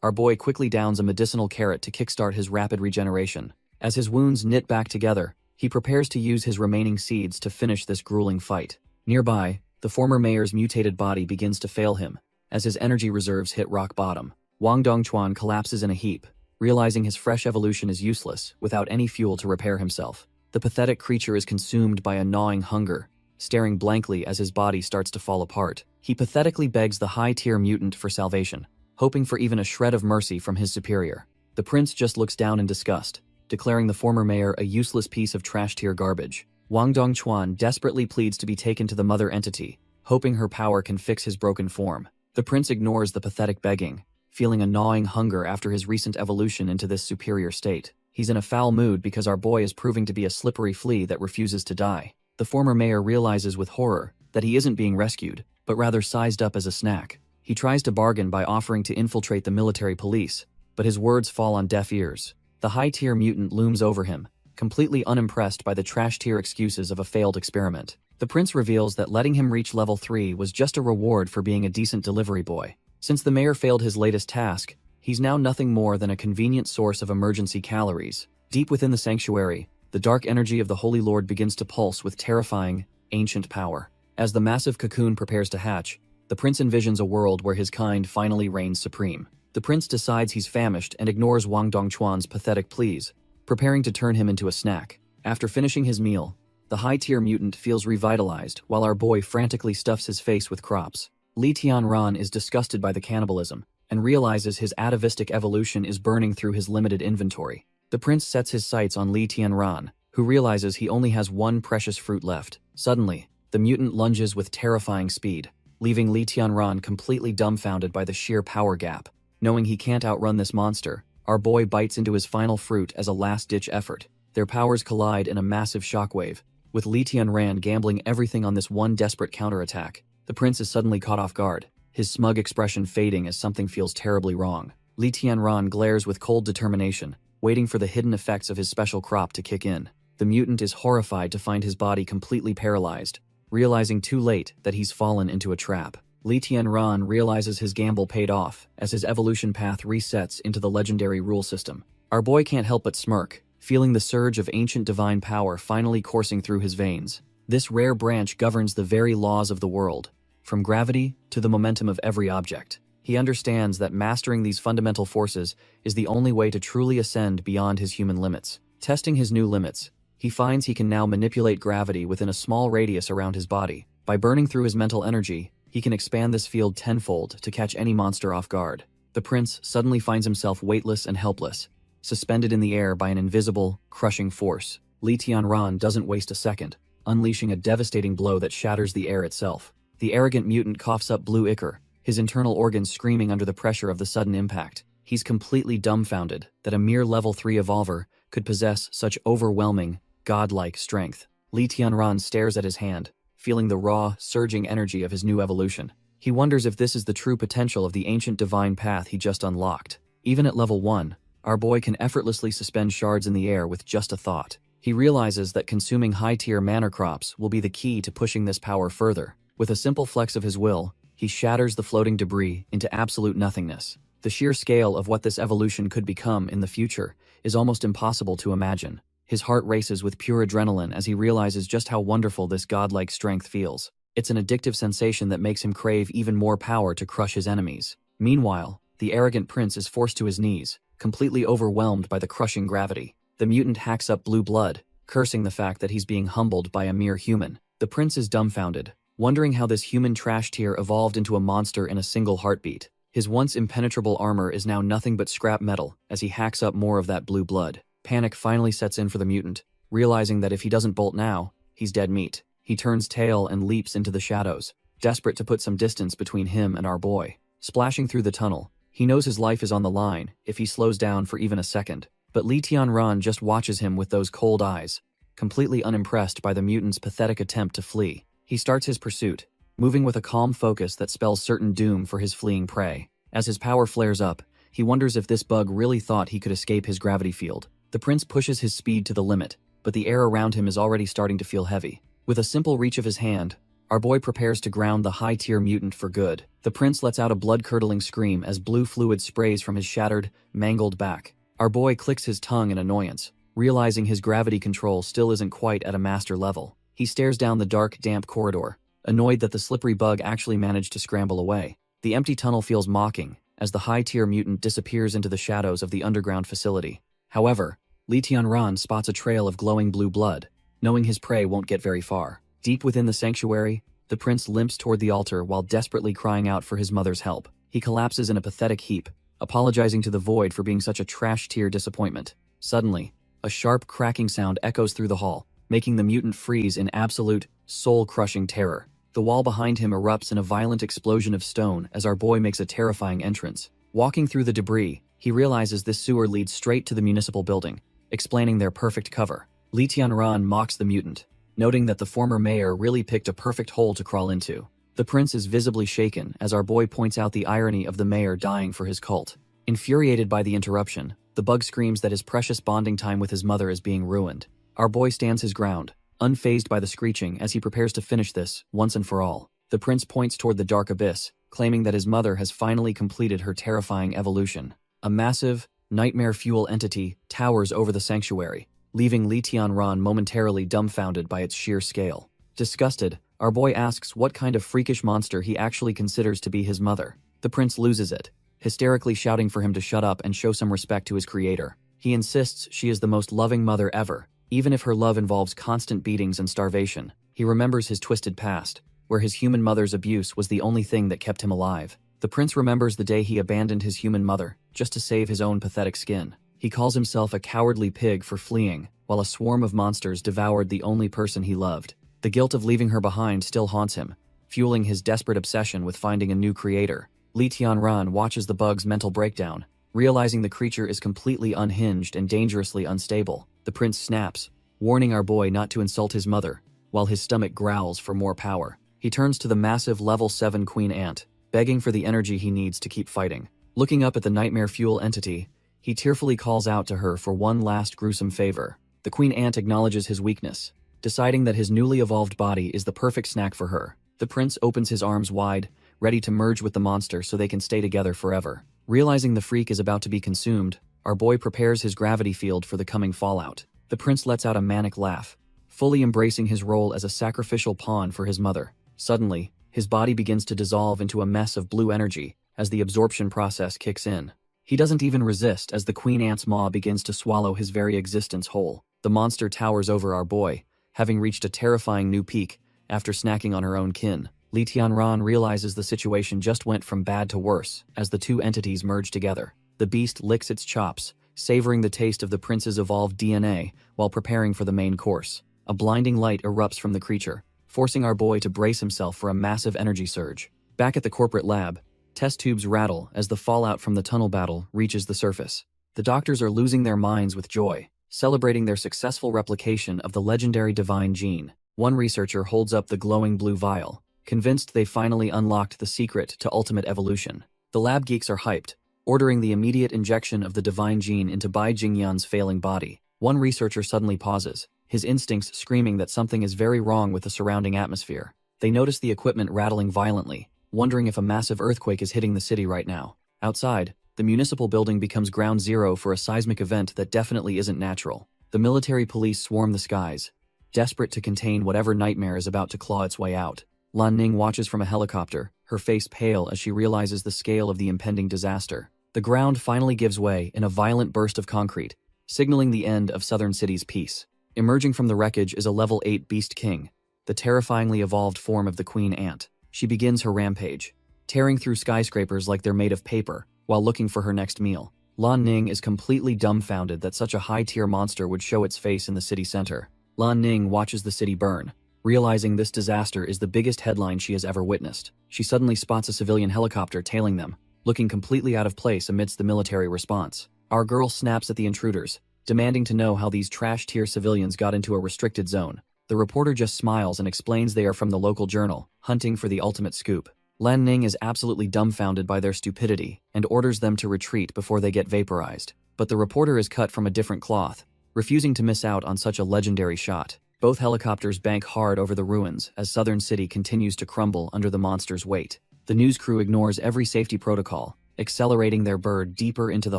our boy quickly downs a medicinal carrot to kickstart his rapid regeneration. As his wounds knit back together, he prepares to use his remaining seeds to finish this grueling fight. Nearby, the former mayor's mutated body begins to fail him, as his energy reserves hit rock bottom. Wang Dongchuan collapses in a heap, realizing his fresh evolution is useless without any fuel to repair himself. The pathetic creature is consumed by a gnawing hunger, staring blankly as his body starts to fall apart. He pathetically begs the high-tier mutant for salvation, hoping for even a shred of mercy from his superior. The prince just looks down in disgust, declaring the former mayor a useless piece of trash-tier garbage. Wang Dongchuan desperately pleads to be taken to the mother entity, hoping her power can fix his broken form. The prince ignores the pathetic begging, feeling a gnawing hunger after his recent evolution into this superior state. He's in a foul mood because our boy is proving to be a slippery flea that refuses to die. The former mayor realizes with horror that he isn't being rescued, but rather sized up as a snack. He tries to bargain by offering to infiltrate the military police, but his words fall on deaf ears. The high-tier mutant looms over him, completely unimpressed by the trash-tier excuses of a failed experiment. The prince reveals that letting him reach level 3 was just a reward for being a decent delivery boy. Since the mayor failed his latest task, he's now nothing more than a convenient source of emergency calories. Deep within the sanctuary, the dark energy of the Holy Lord begins to pulse with terrifying, ancient power. As the massive cocoon prepares to hatch, the prince envisions a world where his kind finally reigns supreme. The prince decides he's famished and ignores Wang Dongchuan's pathetic pleas, preparing to turn him into a snack. After finishing his meal, the high-tier mutant feels revitalized while our boy frantically stuffs his face with crops. Li Tianran is disgusted by the cannibalism, and realizes his atavistic evolution is burning through his limited inventory. The prince sets his sights on Li Tianran, who realizes he only has one precious fruit left. Suddenly, the mutant lunges with terrifying speed, leaving Li Tianran completely dumbfounded by the sheer power gap. Knowing he can't outrun this monster, our boy bites into his final fruit as a last-ditch effort. Their powers collide in a massive shockwave, with Li Tianran gambling everything on this one desperate counterattack. The prince is suddenly caught off guard, his smug expression fading as something feels terribly wrong. Li Tianran glares with cold determination, waiting for the hidden effects of his special crop to kick in. The mutant is horrified to find his body completely paralyzed, realizing too late that he's fallen into a trap. Li Tianran realizes his gamble paid off as his evolution path resets into the legendary rule system. Our boy can't help but smirk, feeling the surge of ancient divine power finally coursing through his veins. This rare branch governs the very laws of the world, from gravity to the momentum of every object. He understands that mastering these fundamental forces is the only way to truly ascend beyond his human limits. Testing his new limits, he finds he can now manipulate gravity within a small radius around his body. By burning through his mental energy, he can expand this field tenfold to catch any monster off guard. The prince suddenly finds himself weightless and helpless, suspended in the air by an invisible, crushing force. Li Tianran doesn't waste a second, unleashing a devastating blow that shatters the air itself. The arrogant mutant coughs up blue ichor, his internal organs screaming under the pressure of the sudden impact. He's completely dumbfounded that a mere level 3 evolver could possess such overwhelming, godlike strength. Li Tianran stares at his hand, feeling the raw, surging energy of his new evolution. He wonders if this is the true potential of the ancient divine path he just unlocked. Even at level 1, our boy can effortlessly suspend shards in the air with just a thought. He realizes that consuming high-tier mana crops will be the key to pushing this power further. With a simple flex of his will, he shatters the floating debris into absolute nothingness. The sheer scale of what this evolution could become in the future is almost impossible to imagine. His heart races with pure adrenaline as he realizes just how wonderful this godlike strength feels. It's an addictive sensation that makes him crave even more power to crush his enemies. Meanwhile, the arrogant prince is forced to his knees, completely overwhelmed by the crushing gravity. The mutant hacks up blue blood, cursing the fact that he's being humbled by a mere human. The prince is dumbfounded, wondering how this human trash tier evolved into a monster in a single heartbeat. His once impenetrable armor is now nothing but scrap metal as he hacks up more of that blue blood. Panic finally sets in for the mutant, realizing that if he doesn't bolt now, he's dead meat. He turns tail and leaps into the shadows, desperate to put some distance between him and our boy. Splashing through the tunnel, he knows his life is on the line if he slows down for even a second. But Li Tianran just watches him with those cold eyes, completely unimpressed by the mutant's pathetic attempt to flee. He starts his pursuit, moving with a calm focus that spells certain doom for his fleeing prey. As his power flares up, he wonders if this bug really thought he could escape his gravity field. The prince pushes his speed to the limit, but the air around him is already starting to feel heavy. With a simple reach of his hand, our boy prepares to ground the high-tier mutant for good. The prince lets out a blood-curdling scream as blue fluid sprays from his shattered, mangled back. Our boy clicks his tongue in annoyance, realizing his gravity control still isn't quite at a master level. He stares down the dark, damp corridor, annoyed that the slippery bug actually managed to scramble away. The empty tunnel feels mocking as the high-tier mutant disappears into the shadows of the underground facility. However, Li Tianran spots a trail of glowing blue blood, knowing his prey won't get very far. Deep within the sanctuary, the prince limps toward the altar while desperately crying out for his mother's help. He collapses in a pathetic heap, apologizing to the void for being such a trash-tier disappointment. Suddenly, a sharp cracking sound echoes through the hall, making the mutant freeze in absolute, soul-crushing terror. The wall behind him erupts in a violent explosion of stone as our boy makes a terrifying entrance. Walking through the debris, he realizes this sewer leads straight to the municipal building, explaining their perfect cover. Li Tianran mocks the mutant, noting that the former mayor really picked a perfect hole to crawl into. The prince is visibly shaken as our boy points out the irony of the mayor dying for his cult. Infuriated by the interruption, the bug screams that his precious bonding time with his mother is being ruined. Our boy stands his ground, unfazed by the screeching as he prepares to finish this, once and for all. The prince points toward the dark abyss, claiming that his mother has finally completed her terrifying evolution. A massive, nightmare-fuel entity towers over the sanctuary, leaving Li Tianran momentarily dumbfounded by its sheer scale. Disgusted, our boy asks what kind of freakish monster he actually considers to be his mother. The prince loses it, hysterically shouting for him to shut up and show some respect to his creator. He insists she is the most loving mother ever, even if her love involves constant beatings and starvation. He remembers his twisted past, where his human mother's abuse was the only thing that kept him alive. The prince remembers the day he abandoned his human mother, just to save his own pathetic skin. He calls himself a cowardly pig for fleeing, while a swarm of monsters devoured the only person he loved. The guilt of leaving her behind still haunts him, fueling his desperate obsession with finding a new creator. Lee Tianran watches the bug's mental breakdown, realizing the creature is completely unhinged and dangerously unstable. The prince snaps, warning our boy not to insult his mother, while his stomach growls for more power. He turns to the massive level 7 queen ant, begging for the energy he needs to keep fighting. Looking up at the nightmare fuel entity, he tearfully calls out to her for one last gruesome favor. The queen ant acknowledges his weakness, deciding that his newly evolved body is the perfect snack for her. The prince opens his arms wide, ready to merge with the monster so they can stay together forever. Realizing the freak is about to be consumed, our boy prepares his gravity field for the coming fallout. The prince lets out a manic laugh, fully embracing his role as a sacrificial pawn for his mother. Suddenly, his body begins to dissolve into a mess of blue energy as the absorption process kicks in. He doesn't even resist as the queen ant's maw begins to swallow his very existence whole. The monster towers over our boy, having reached a terrifying new peak after snacking on her own kin. Li Tianran realizes the situation just went from bad to worse as the two entities merge together. The beast licks its chops, savoring the taste of the prince's evolved DNA while preparing for the main course. A blinding light erupts from the creature, forcing our boy to brace himself for a massive energy surge. Back at the corporate lab, test tubes rattle as the fallout from the tunnel battle reaches the surface. The doctors are losing their minds with joy, celebrating their successful replication of the legendary divine gene. One researcher holds up the glowing blue vial, convinced they finally unlocked the secret to ultimate evolution. The lab geeks are hyped, ordering the immediate injection of the divine gene into Bai Jingyan's failing body. One researcher suddenly pauses, his instincts screaming that something is very wrong with the surrounding atmosphere. They notice the equipment rattling violently, wondering if a massive earthquake is hitting the city right now. Outside, the municipal building becomes ground zero for a seismic event that definitely isn't natural. The military police swarm the skies, desperate to contain whatever nightmare is about to claw its way out. Lan Ning watches from a helicopter, her face pale as she realizes the scale of the impending disaster. The ground finally gives way in a violent burst of concrete, signaling the end of Southern City's peace. Emerging from the wreckage is a level 8 Beast King, the terrifyingly evolved form of the Queen Ant. She begins her rampage, tearing through skyscrapers like they're made of paper, while looking for her next meal. Lan Ning is completely dumbfounded that such a high-tier monster would show its face in the city center. Lan Ning watches the city burn, realizing this disaster is the biggest headline she has ever witnessed. She suddenly spots a civilian helicopter tailing them, looking completely out of place amidst the military response. Our girl snaps at the intruders, demanding to know how these trash-tier civilians got into a restricted zone. The reporter just smiles and explains they are from the local journal, hunting for the ultimate scoop. Lan Ning is absolutely dumbfounded by their stupidity and orders them to retreat before they get vaporized. But the reporter is cut from a different cloth, refusing to miss out on such a legendary shot. Both helicopters bank hard over the ruins as Southern City continues to crumble under the monster's weight. The news crew ignores every safety protocol, accelerating their bird deeper into the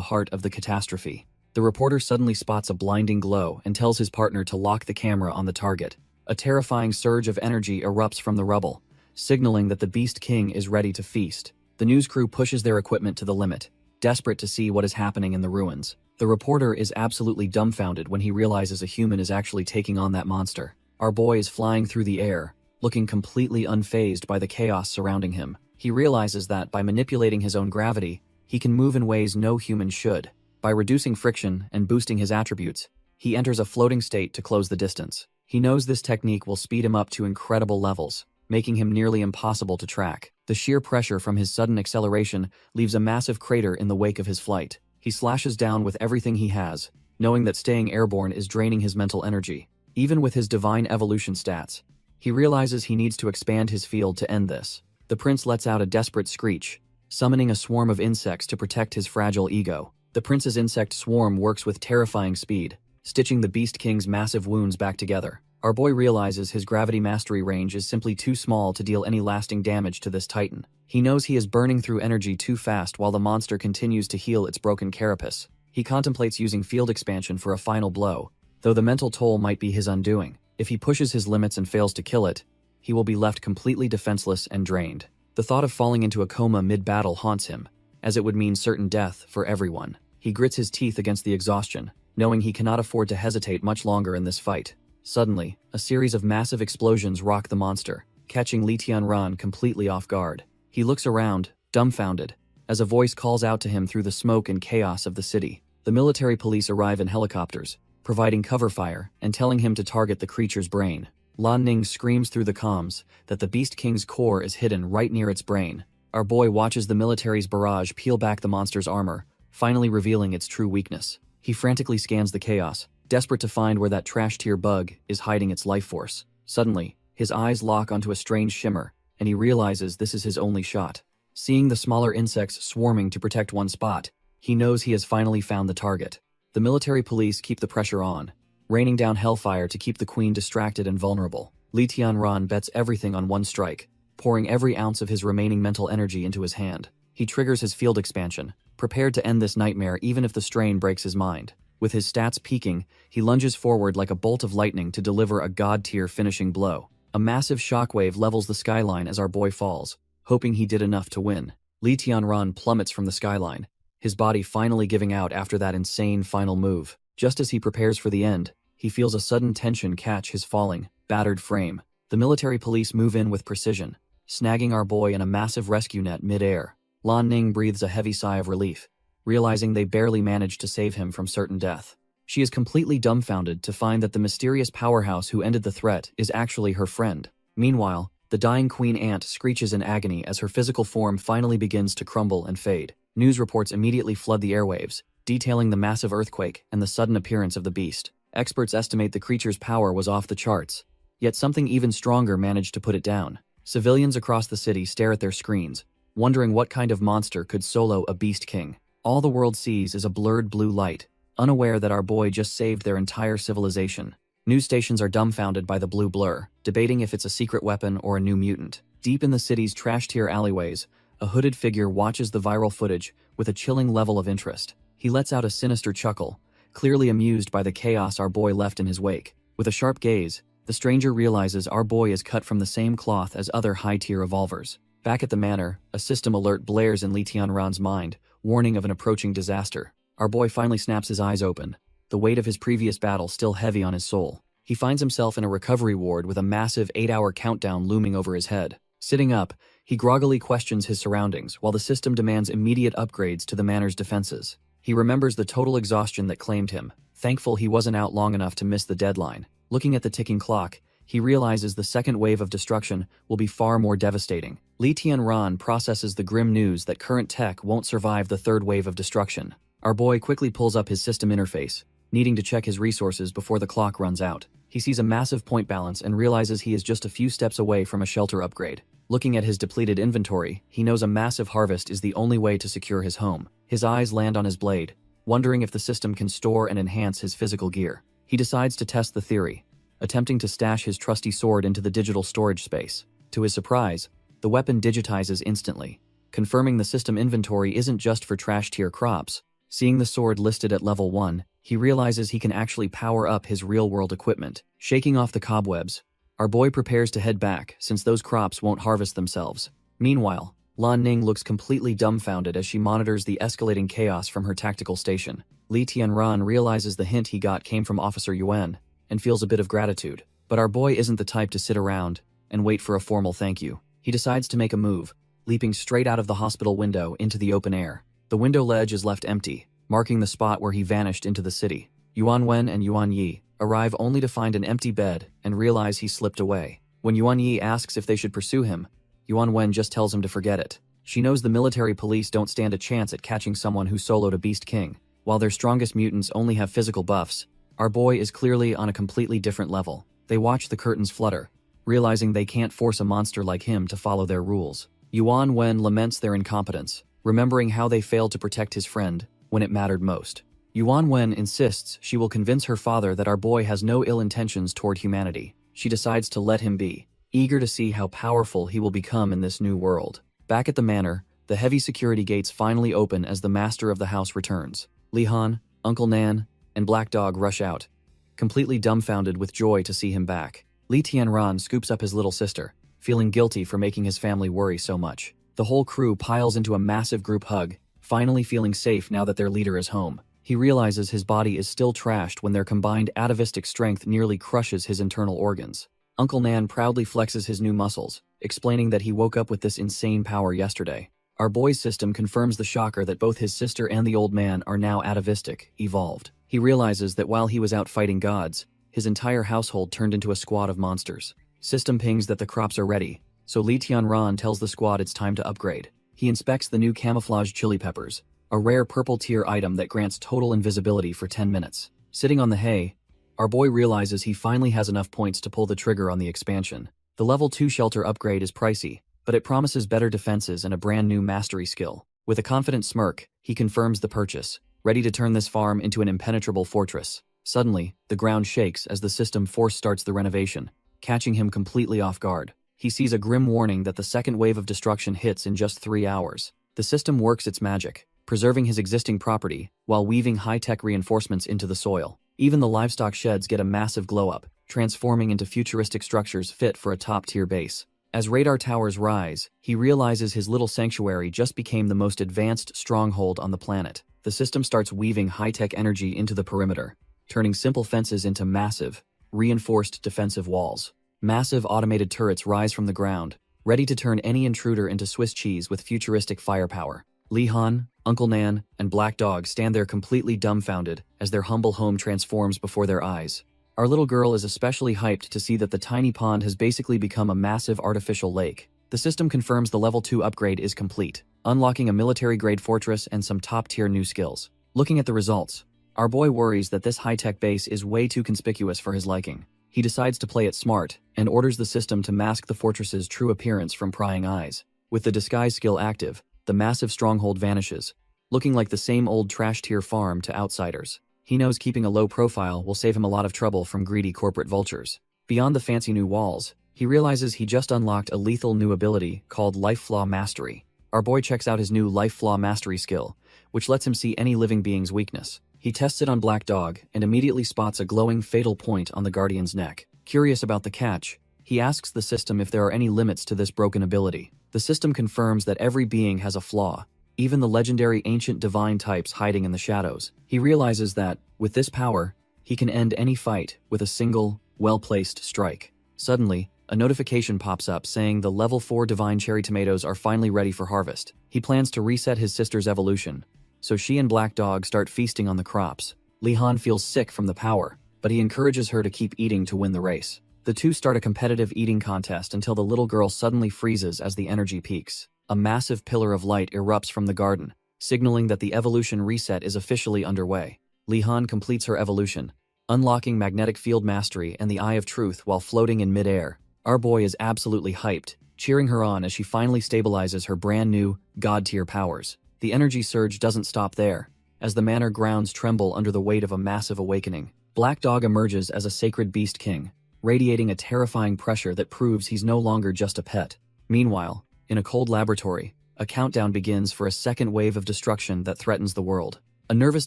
heart of the catastrophe. The reporter suddenly spots a blinding glow and tells his partner to lock the camera on the target. A terrifying surge of energy erupts from the rubble, signaling that the Beast King is ready to feast. The news crew pushes their equipment to the limit, desperate to see what is happening in the ruins. The reporter is absolutely dumbfounded when he realizes a human is actually taking on that monster. Our boy is flying through the air, looking completely unfazed by the chaos surrounding him. He realizes that by manipulating his own gravity, he can move in ways no human should. By reducing friction and boosting his attributes, he enters a floating state to close the distance. He knows this technique will speed him up to incredible levels, making him nearly impossible to track. The sheer pressure from his sudden acceleration leaves a massive crater in the wake of his flight. He slashes down with everything he has, knowing that staying airborne is draining his mental energy. Even with his divine evolution stats, he realizes he needs to expand his field to end this. The prince lets out a desperate screech, summoning a swarm of insects to protect his fragile ego. The prince's insect swarm works with terrifying speed, stitching the Beast King's massive wounds back together. Our boy realizes his gravity mastery range is simply too small to deal any lasting damage to this titan. He knows he is burning through energy too fast while the monster continues to heal its broken carapace. He contemplates using field expansion for a final blow, though the mental toll might be his undoing. If he pushes his limits and fails to kill it, he will be left completely defenseless and drained. The thought of falling into a coma mid-battle haunts him, as it would mean certain death for everyone. He grits his teeth against the exhaustion, knowing he cannot afford to hesitate much longer in this fight. Suddenly, a series of massive explosions rock the monster, catching Li Tianran completely off guard. He looks around, dumbfounded, as a voice calls out to him through the smoke and chaos of the city. The military police arrive in helicopters, providing cover fire and telling him to target the creature's brain. Lan Ning screams through the comms that the Beast King's core is hidden right near its brain. Our boy watches the military's barrage peel back the monster's armor, finally revealing its true weakness. He frantically scans the chaos, desperate to find where that trash-tier bug is hiding its life force. Suddenly, his eyes lock onto a strange shimmer, and he realizes this is his only shot. Seeing the smaller insects swarming to protect one spot, he knows he has finally found the target. The military police keep the pressure on, raining down hellfire to keep the queen distracted and vulnerable. Li Tianran bets everything on one strike, pouring every ounce of his remaining mental energy into his hand. He triggers his field expansion, prepared to end this nightmare even if the strain breaks his mind. With his stats peaking, he lunges forward like a bolt of lightning to deliver a god-tier finishing blow. A massive shockwave levels the skyline as our boy falls, hoping he did enough to win. Li Tianran plummets from the skyline, his body finally giving out after that insane final move. Just as he prepares for the end, he feels a sudden tension catch his falling, battered frame. The military police move in with precision, snagging our boy in a massive rescue net mid-air. Lan Ning breathes a heavy sigh of relief, realizing they barely managed to save him from certain death. She is completely dumbfounded to find that the mysterious powerhouse who ended the threat is actually her friend. Meanwhile, the dying queen ant screeches in agony as her physical form finally begins to crumble and fade. News reports immediately flood the airwaves, detailing the massive earthquake and the sudden appearance of the beast. Experts estimate the creature's power was off the charts, yet something even stronger managed to put it down. Civilians across the city stare at their screens, wondering what kind of monster could solo a beast king. All the world sees is a blurred blue light, unaware that our boy just saved their entire civilization. News stations are dumbfounded by the blue blur, debating if it's a secret weapon or a new mutant. Deep in the city's trash-tier alleyways, a hooded figure watches the viral footage with a chilling level of interest. He lets out a sinister chuckle, clearly amused by the chaos our boy left in his wake. With a sharp gaze, the stranger realizes our boy is cut from the same cloth as other high-tier evolvers. Back at the manor, a system alert blares in Li Tianran's mind, warning of an approaching disaster. Our boy finally snaps his eyes open, the weight of his previous battle still heavy on his soul. He finds himself in a recovery ward with a massive 8-hour countdown looming over his head. Sitting up, he groggily questions his surroundings while the system demands immediate upgrades to the manor's defenses. He remembers the total exhaustion that claimed him, thankful he wasn't out long enough to miss the deadline. Looking at the ticking clock, he realizes the second wave of destruction will be far more devastating. Li Tianran processes the grim news that current tech won't survive the third wave of destruction. Our boy quickly pulls up his system interface, needing to check his resources before the clock runs out. He sees a massive point balance and realizes he is just a few steps away from a shelter upgrade. Looking at his depleted inventory, he knows a massive harvest is the only way to secure his home. His eyes land on his blade, wondering if the system can store and enhance his physical gear. He decides to test the theory, attempting to stash his trusty sword into the digital storage space. To his surprise, the weapon digitizes instantly, confirming the system inventory isn't just for trash-tier crops. Seeing the sword listed at level 1, he realizes he can actually power up his real-world equipment. Shaking off the cobwebs, our boy prepares to head back since those crops won't harvest themselves. Meanwhile, Lan Ning looks completely dumbfounded as she monitors the escalating chaos from her tactical station. Li Tianran realizes the hint he got came from Officer Yuan and feels a bit of gratitude. But our boy isn't the type to sit around and wait for a formal thank you. He decides to make a move, leaping straight out of the hospital window into the open air. The window ledge is left empty, marking the spot where he vanished into the city. Yuan Wen and Yuan Yi arrive only to find an empty bed and realize he slipped away. When Yuan Yi asks if they should pursue him, Yuan Wen just tells him to forget it. She knows the military police don't stand a chance at catching someone who soloed a beast king. While their strongest mutants only have physical buffs, our boy is clearly on a completely different level. They watch the curtains flutter, realizing they can't force a monster like him to follow their rules. Yuan Wen laments their incompetence, remembering how they failed to protect his friend when it mattered most. Yuan Wen insists she will convince her father that our boy has no ill intentions toward humanity. She decides to let him be, eager to see how powerful he will become in this new world. Back at the manor, the heavy security gates finally open as the master of the house returns. Li Han, Uncle Nan, and Black Dog rush out, completely dumbfounded with joy to see him back. Li Tianran scoops up his little sister, feeling guilty for making his family worry so much. The whole crew piles into a massive group hug, finally feeling safe now that their leader is home. He realizes his body is still trashed when their combined atavistic strength nearly crushes his internal organs. Uncle Nan proudly flexes his new muscles, explaining that he woke up with this insane power yesterday. Our boy's system confirms the shocker that both his sister and the old man are now atavistic, evolved. He realizes that while he was out fighting gods, his entire household turned into a squad of monsters. System pings that the crops are ready, so Lee Tian-ran tells the squad it's time to upgrade. He inspects the new camouflage chili peppers, a rare purple tier item that grants total invisibility for 10 minutes. Sitting on the hay, our boy realizes he finally has enough points to pull the trigger on the expansion. The level 2 shelter upgrade is pricey, but it promises better defenses and a brand new mastery skill. With a confident smirk, he confirms the purchase, ready to turn this farm into an impenetrable fortress. Suddenly, the ground shakes as the system force starts the renovation, catching him completely off guard. He sees a grim warning that the second wave of destruction hits in just 3 hours. The system works its magic, preserving his existing property while weaving high-tech reinforcements into the soil. Even the livestock sheds get a massive glow-up, transforming into futuristic structures fit for a top-tier base. As radar towers rise, he realizes his little sanctuary just became the most advanced stronghold on the planet. The system starts weaving high-tech energy into the perimeter, turning simple fences into massive, reinforced defensive walls. Massive automated turrets rise from the ground, ready to turn any intruder into Swiss cheese with futuristic firepower. Li Han, Uncle Nan, and Black Dog stand there completely dumbfounded as their humble home transforms before their eyes. Our little girl is especially hyped to see that the tiny pond has basically become a massive artificial lake. The system confirms the level 2 upgrade is complete, unlocking a military-grade fortress and some top-tier new skills. Looking at the results, our boy worries that this high-tech base is way too conspicuous for his liking. He decides to play it smart and orders the system to mask the fortress's true appearance from prying eyes. With the disguise skill active, the massive stronghold vanishes, looking like the same old trash-tier farm to outsiders. He knows keeping a low profile will save him a lot of trouble from greedy corporate vultures. Beyond the fancy new walls, he realizes he just unlocked a lethal new ability called Life Flaw Mastery. Our boy checks out his new Life Flaw Mastery skill, which lets him see any living being's weakness. He tests it on Black Dog and immediately spots a glowing fatal point on the Guardian's neck. Curious about the catch, he asks the system if there are any limits to this broken ability. The system confirms that every being has a flaw, even the legendary ancient divine types hiding in the shadows. He realizes that, with this power, he can end any fight with a single, well-placed strike. Suddenly, a notification pops up saying the level 4 divine cherry tomatoes are finally ready for harvest. He plans to reset his sister's evolution, so she and Black Dog start feasting on the crops. Li Han feels sick from the power, but he encourages her to keep eating to win the race. The two start a competitive eating contest until the little girl suddenly freezes as the energy peaks. A massive pillar of light erupts from the garden, signaling that the evolution reset is officially underway. Li Han completes her evolution, unlocking magnetic field mastery and the Eye of Truth while floating in mid-air. Our boy is absolutely hyped, cheering her on as she finally stabilizes her brand new, god-tier powers. The energy surge doesn't stop there. As the Manor grounds tremble under the weight of a massive awakening, Black Dog emerges as a sacred beast king, radiating a terrifying pressure that proves he's no longer just a pet. Meanwhile, in a cold laboratory, a countdown begins for a second wave of destruction that threatens the world. A nervous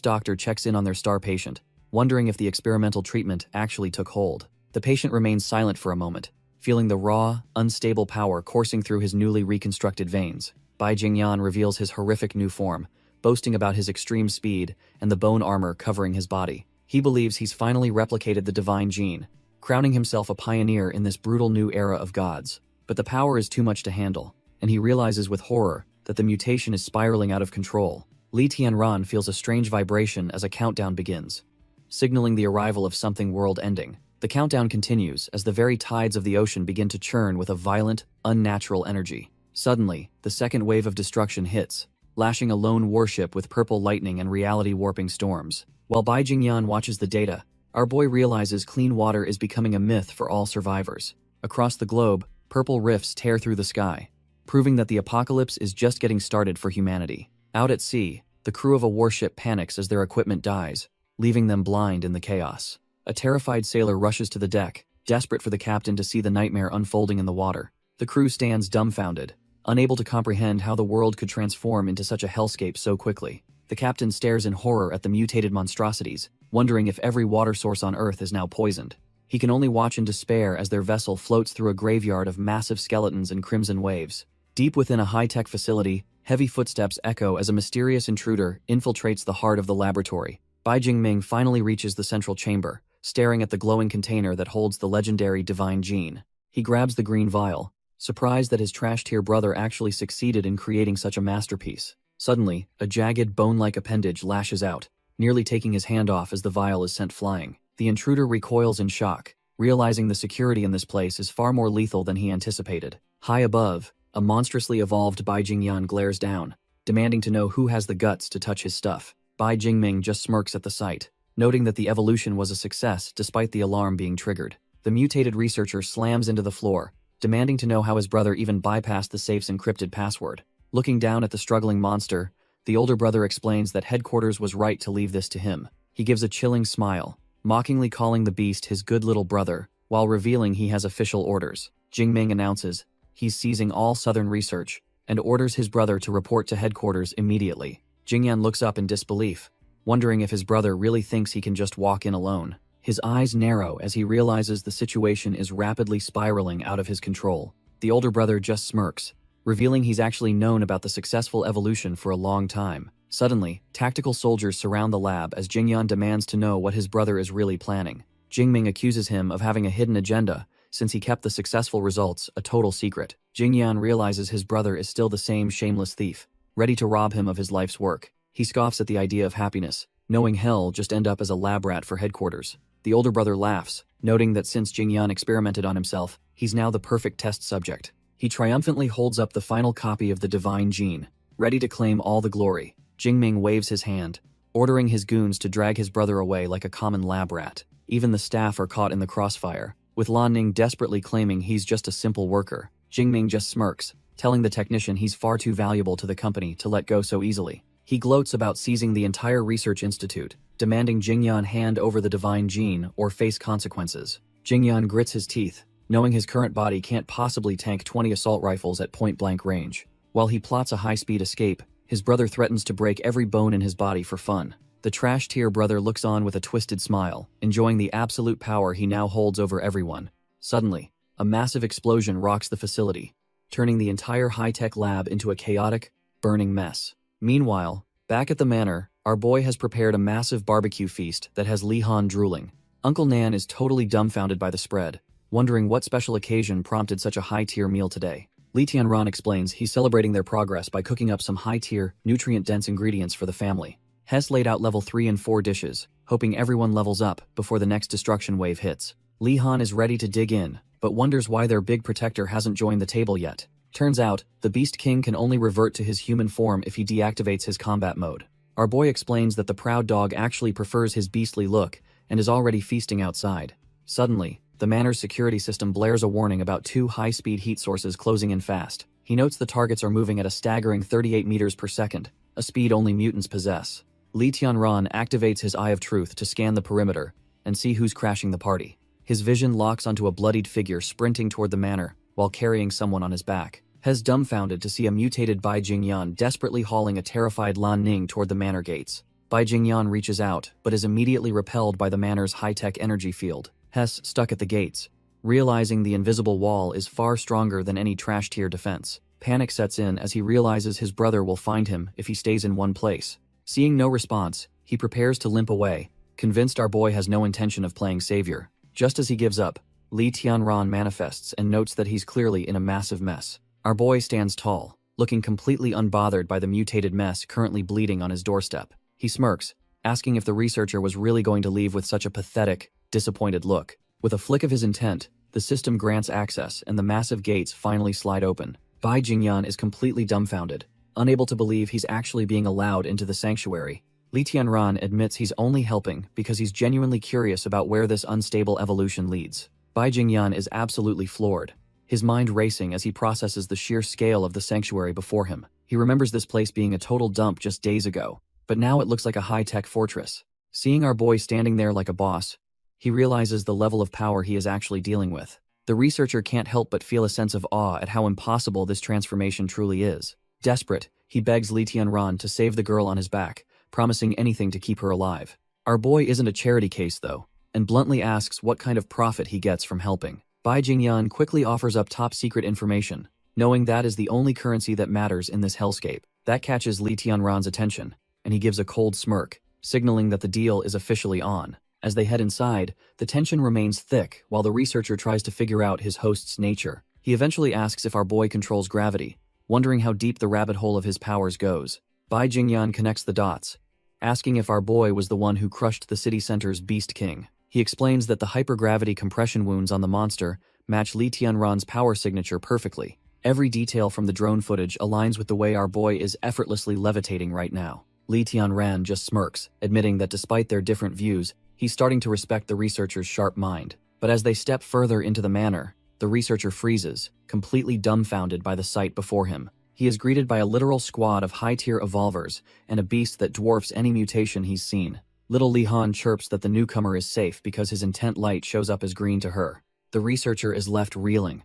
doctor checks in on their star patient, wondering if the experimental treatment actually took hold. The patient remains silent for a moment, feeling the raw, unstable power coursing through his newly reconstructed veins. Bai Jingyan reveals his horrific new form, boasting about his extreme speed and the bone armor covering his body. He believes he's finally replicated the divine gene, crowning himself a pioneer in this brutal new era of gods. But the power is too much to handle, and he realizes with horror that the mutation is spiraling out of control. Li Tianran feels a strange vibration as a countdown begins, signaling the arrival of something world-ending. The countdown continues as the very tides of the ocean begin to churn with a violent, unnatural energy. Suddenly, the second wave of destruction hits, lashing a lone warship with purple lightning and reality-warping storms. While Bai Jingyan watches the data, our boy realizes clean water is becoming a myth for all survivors. Across the globe, purple rifts tear through the sky, proving that the apocalypse is just getting started for humanity. Out at sea, the crew of a warship panics as their equipment dies, leaving them blind in the chaos. A terrified sailor rushes to the deck, desperate for the captain to see the nightmare unfolding in the water. The crew stands dumbfounded, unable to comprehend how the world could transform into such a hellscape so quickly. The captain stares in horror at the mutated monstrosities, wondering if every water source on Earth is now poisoned. He can only watch in despair as their vessel floats through a graveyard of massive skeletons and crimson waves. Deep within a high-tech facility, heavy footsteps echo as a mysterious intruder infiltrates the heart of the laboratory. Bai Jingming finally reaches the central chamber, staring at the glowing container that holds the legendary divine gene. He grabs the green vial, surprised that his trash-tier brother actually succeeded in creating such a masterpiece. Suddenly, a jagged bone-like appendage lashes out, nearly taking his hand off as the vial is sent flying. The intruder recoils in shock, realizing the security in this place is far more lethal than he anticipated. High above, a monstrously evolved Bai Jingyan glares down, demanding to know who has the guts to touch his stuff. Bai Jingming just smirks at the sight, noting that the evolution was a success despite the alarm being triggered. The mutated researcher slams into the floor, demanding to know how his brother even bypassed the safe's encrypted password. Looking down at the struggling monster, the older brother explains that headquarters was right to leave this to him. He gives a chilling smile, mockingly calling the beast his good little brother, while revealing he has official orders. Jingming announces he's seizing all Southern research and orders his brother to report to headquarters immediately. Jingyan looks up in disbelief, wondering if his brother really thinks he can just walk in alone. His eyes narrow as he realizes the situation is rapidly spiraling out of his control. The older brother just smirks, revealing he's actually known about the successful evolution for a long time. Suddenly, tactical soldiers surround the lab as Jingyan demands to know what his brother is really planning. Jingming accuses him of having a hidden agenda, since he kept the successful results a total secret. Jingyan realizes his brother is still the same shameless thief, ready to rob him of his life's work. He scoffs at the idea of happiness, knowing he'll just end up as a lab rat for headquarters. The older brother laughs, noting that since Jingyan experimented on himself, he's now the perfect test subject. He triumphantly holds up the final copy of the divine gene, ready to claim all the glory. Jingming waves his hand, ordering his goons to drag his brother away like a common lab rat. Even the staff are caught in the crossfire, with Lan Ning desperately claiming he's just a simple worker. Jingming just smirks, telling the technician he's far too valuable to the company to let go so easily. He gloats about seizing the entire research institute, demanding Jingyan hand over the divine gene or face consequences. Jingyan grits his teeth, knowing his current body can't possibly tank 20 assault rifles at point-blank range. While he plots a high-speed escape, his brother threatens to break every bone in his body for fun. The trash-tier brother looks on with a twisted smile, enjoying the absolute power he now holds over everyone. Suddenly, a massive explosion rocks the facility, turning the entire high-tech lab into a chaotic, burning mess. Meanwhile, back at the manor, our boy has prepared a massive barbecue feast that has Li Han drooling. Uncle Nan is totally dumbfounded by the spread, wondering what special occasion prompted such a high-tier meal today. Li Tianran explains he's celebrating their progress by cooking up some high-tier, nutrient-dense ingredients for the family. Hess laid out level 3 and 4 dishes, hoping everyone levels up before the next destruction wave hits. Li Han is ready to dig in, but wonders why their big protector hasn't joined the table yet. Turns out, the Beast King can only revert to his human form if he deactivates his combat mode. Our boy explains that the proud dog actually prefers his beastly look and is already feasting outside. Suddenly, the manor's security system blares a warning about 2 high-speed heat sources closing in fast. He notes the targets are moving at a staggering 38 meters per second, a speed only mutants possess. Li Tianran activates his Eye of Truth to scan the perimeter and see who's crashing the party. His vision locks onto a bloodied figure sprinting toward the manor while carrying someone on his back. Hes dumbfounded to see a mutated Bai Jingyan desperately hauling a terrified Lan Ning toward the manor gates. Bai Jingyan reaches out, but is immediately repelled by the manor's high-tech energy field. Hess stuck at the gates, realizing the invisible wall is far stronger than any trash-tier defense. Panic sets in as he realizes his brother will find him if he stays in one place. Seeing no response, he prepares to limp away, convinced our boy has no intention of playing savior. Just as he gives up, Li Tianran manifests and notes that he's clearly in a massive mess. Our boy stands tall, looking completely unbothered by the mutated mess currently bleeding on his doorstep. He smirks, asking if the researcher was really going to leave with such a pathetic, disappointed look. With a flick of his intent, the system grants access and the massive gates finally slide open. Bai Jingyan is completely dumbfounded, unable to believe he's actually being allowed into the sanctuary. Li Tianran admits he's only helping because he's genuinely curious about where this unstable evolution leads. Bai Jingyan is absolutely floored, his mind racing as he processes the sheer scale of the sanctuary before him. He remembers this place being a total dump just days ago, but now it looks like a high-tech fortress. Seeing our boy standing there like a boss, he realizes the level of power he is actually dealing with. The researcher can't help but feel a sense of awe at how impossible this transformation truly is. Desperate, he begs Li Tianran to save the girl on his back, promising anything to keep her alive. Our boy isn't a charity case though, and bluntly asks what kind of profit he gets from helping. Bai Jingyan quickly offers up top-secret information, knowing that is the only currency that matters in this hellscape. That catches Li Tianran's attention, and he gives a cold smirk, signaling that the deal is officially on. As they head inside, the tension remains thick while the researcher tries to figure out his host's nature. He eventually asks if our boy controls gravity, wondering how deep the rabbit hole of his powers goes. Bai Jingyan connects the dots, asking if our boy was the one who crushed the city center's Beast King. He explains that the hypergravity compression wounds on the monster match Li Tianran's power signature perfectly. Every detail from the drone footage aligns with the way our boy is effortlessly levitating right now. Li Tianran just smirks, admitting that despite their different views, he's starting to respect the researcher's sharp mind. But as they step further into the manor, the researcher freezes, completely dumbfounded by the sight before him. He is greeted by a literal squad of high-tier evolvers and a beast that dwarfs any mutation he's seen. Little Li Han chirps that the newcomer is safe because his intent light shows up as green to her. The researcher is left reeling,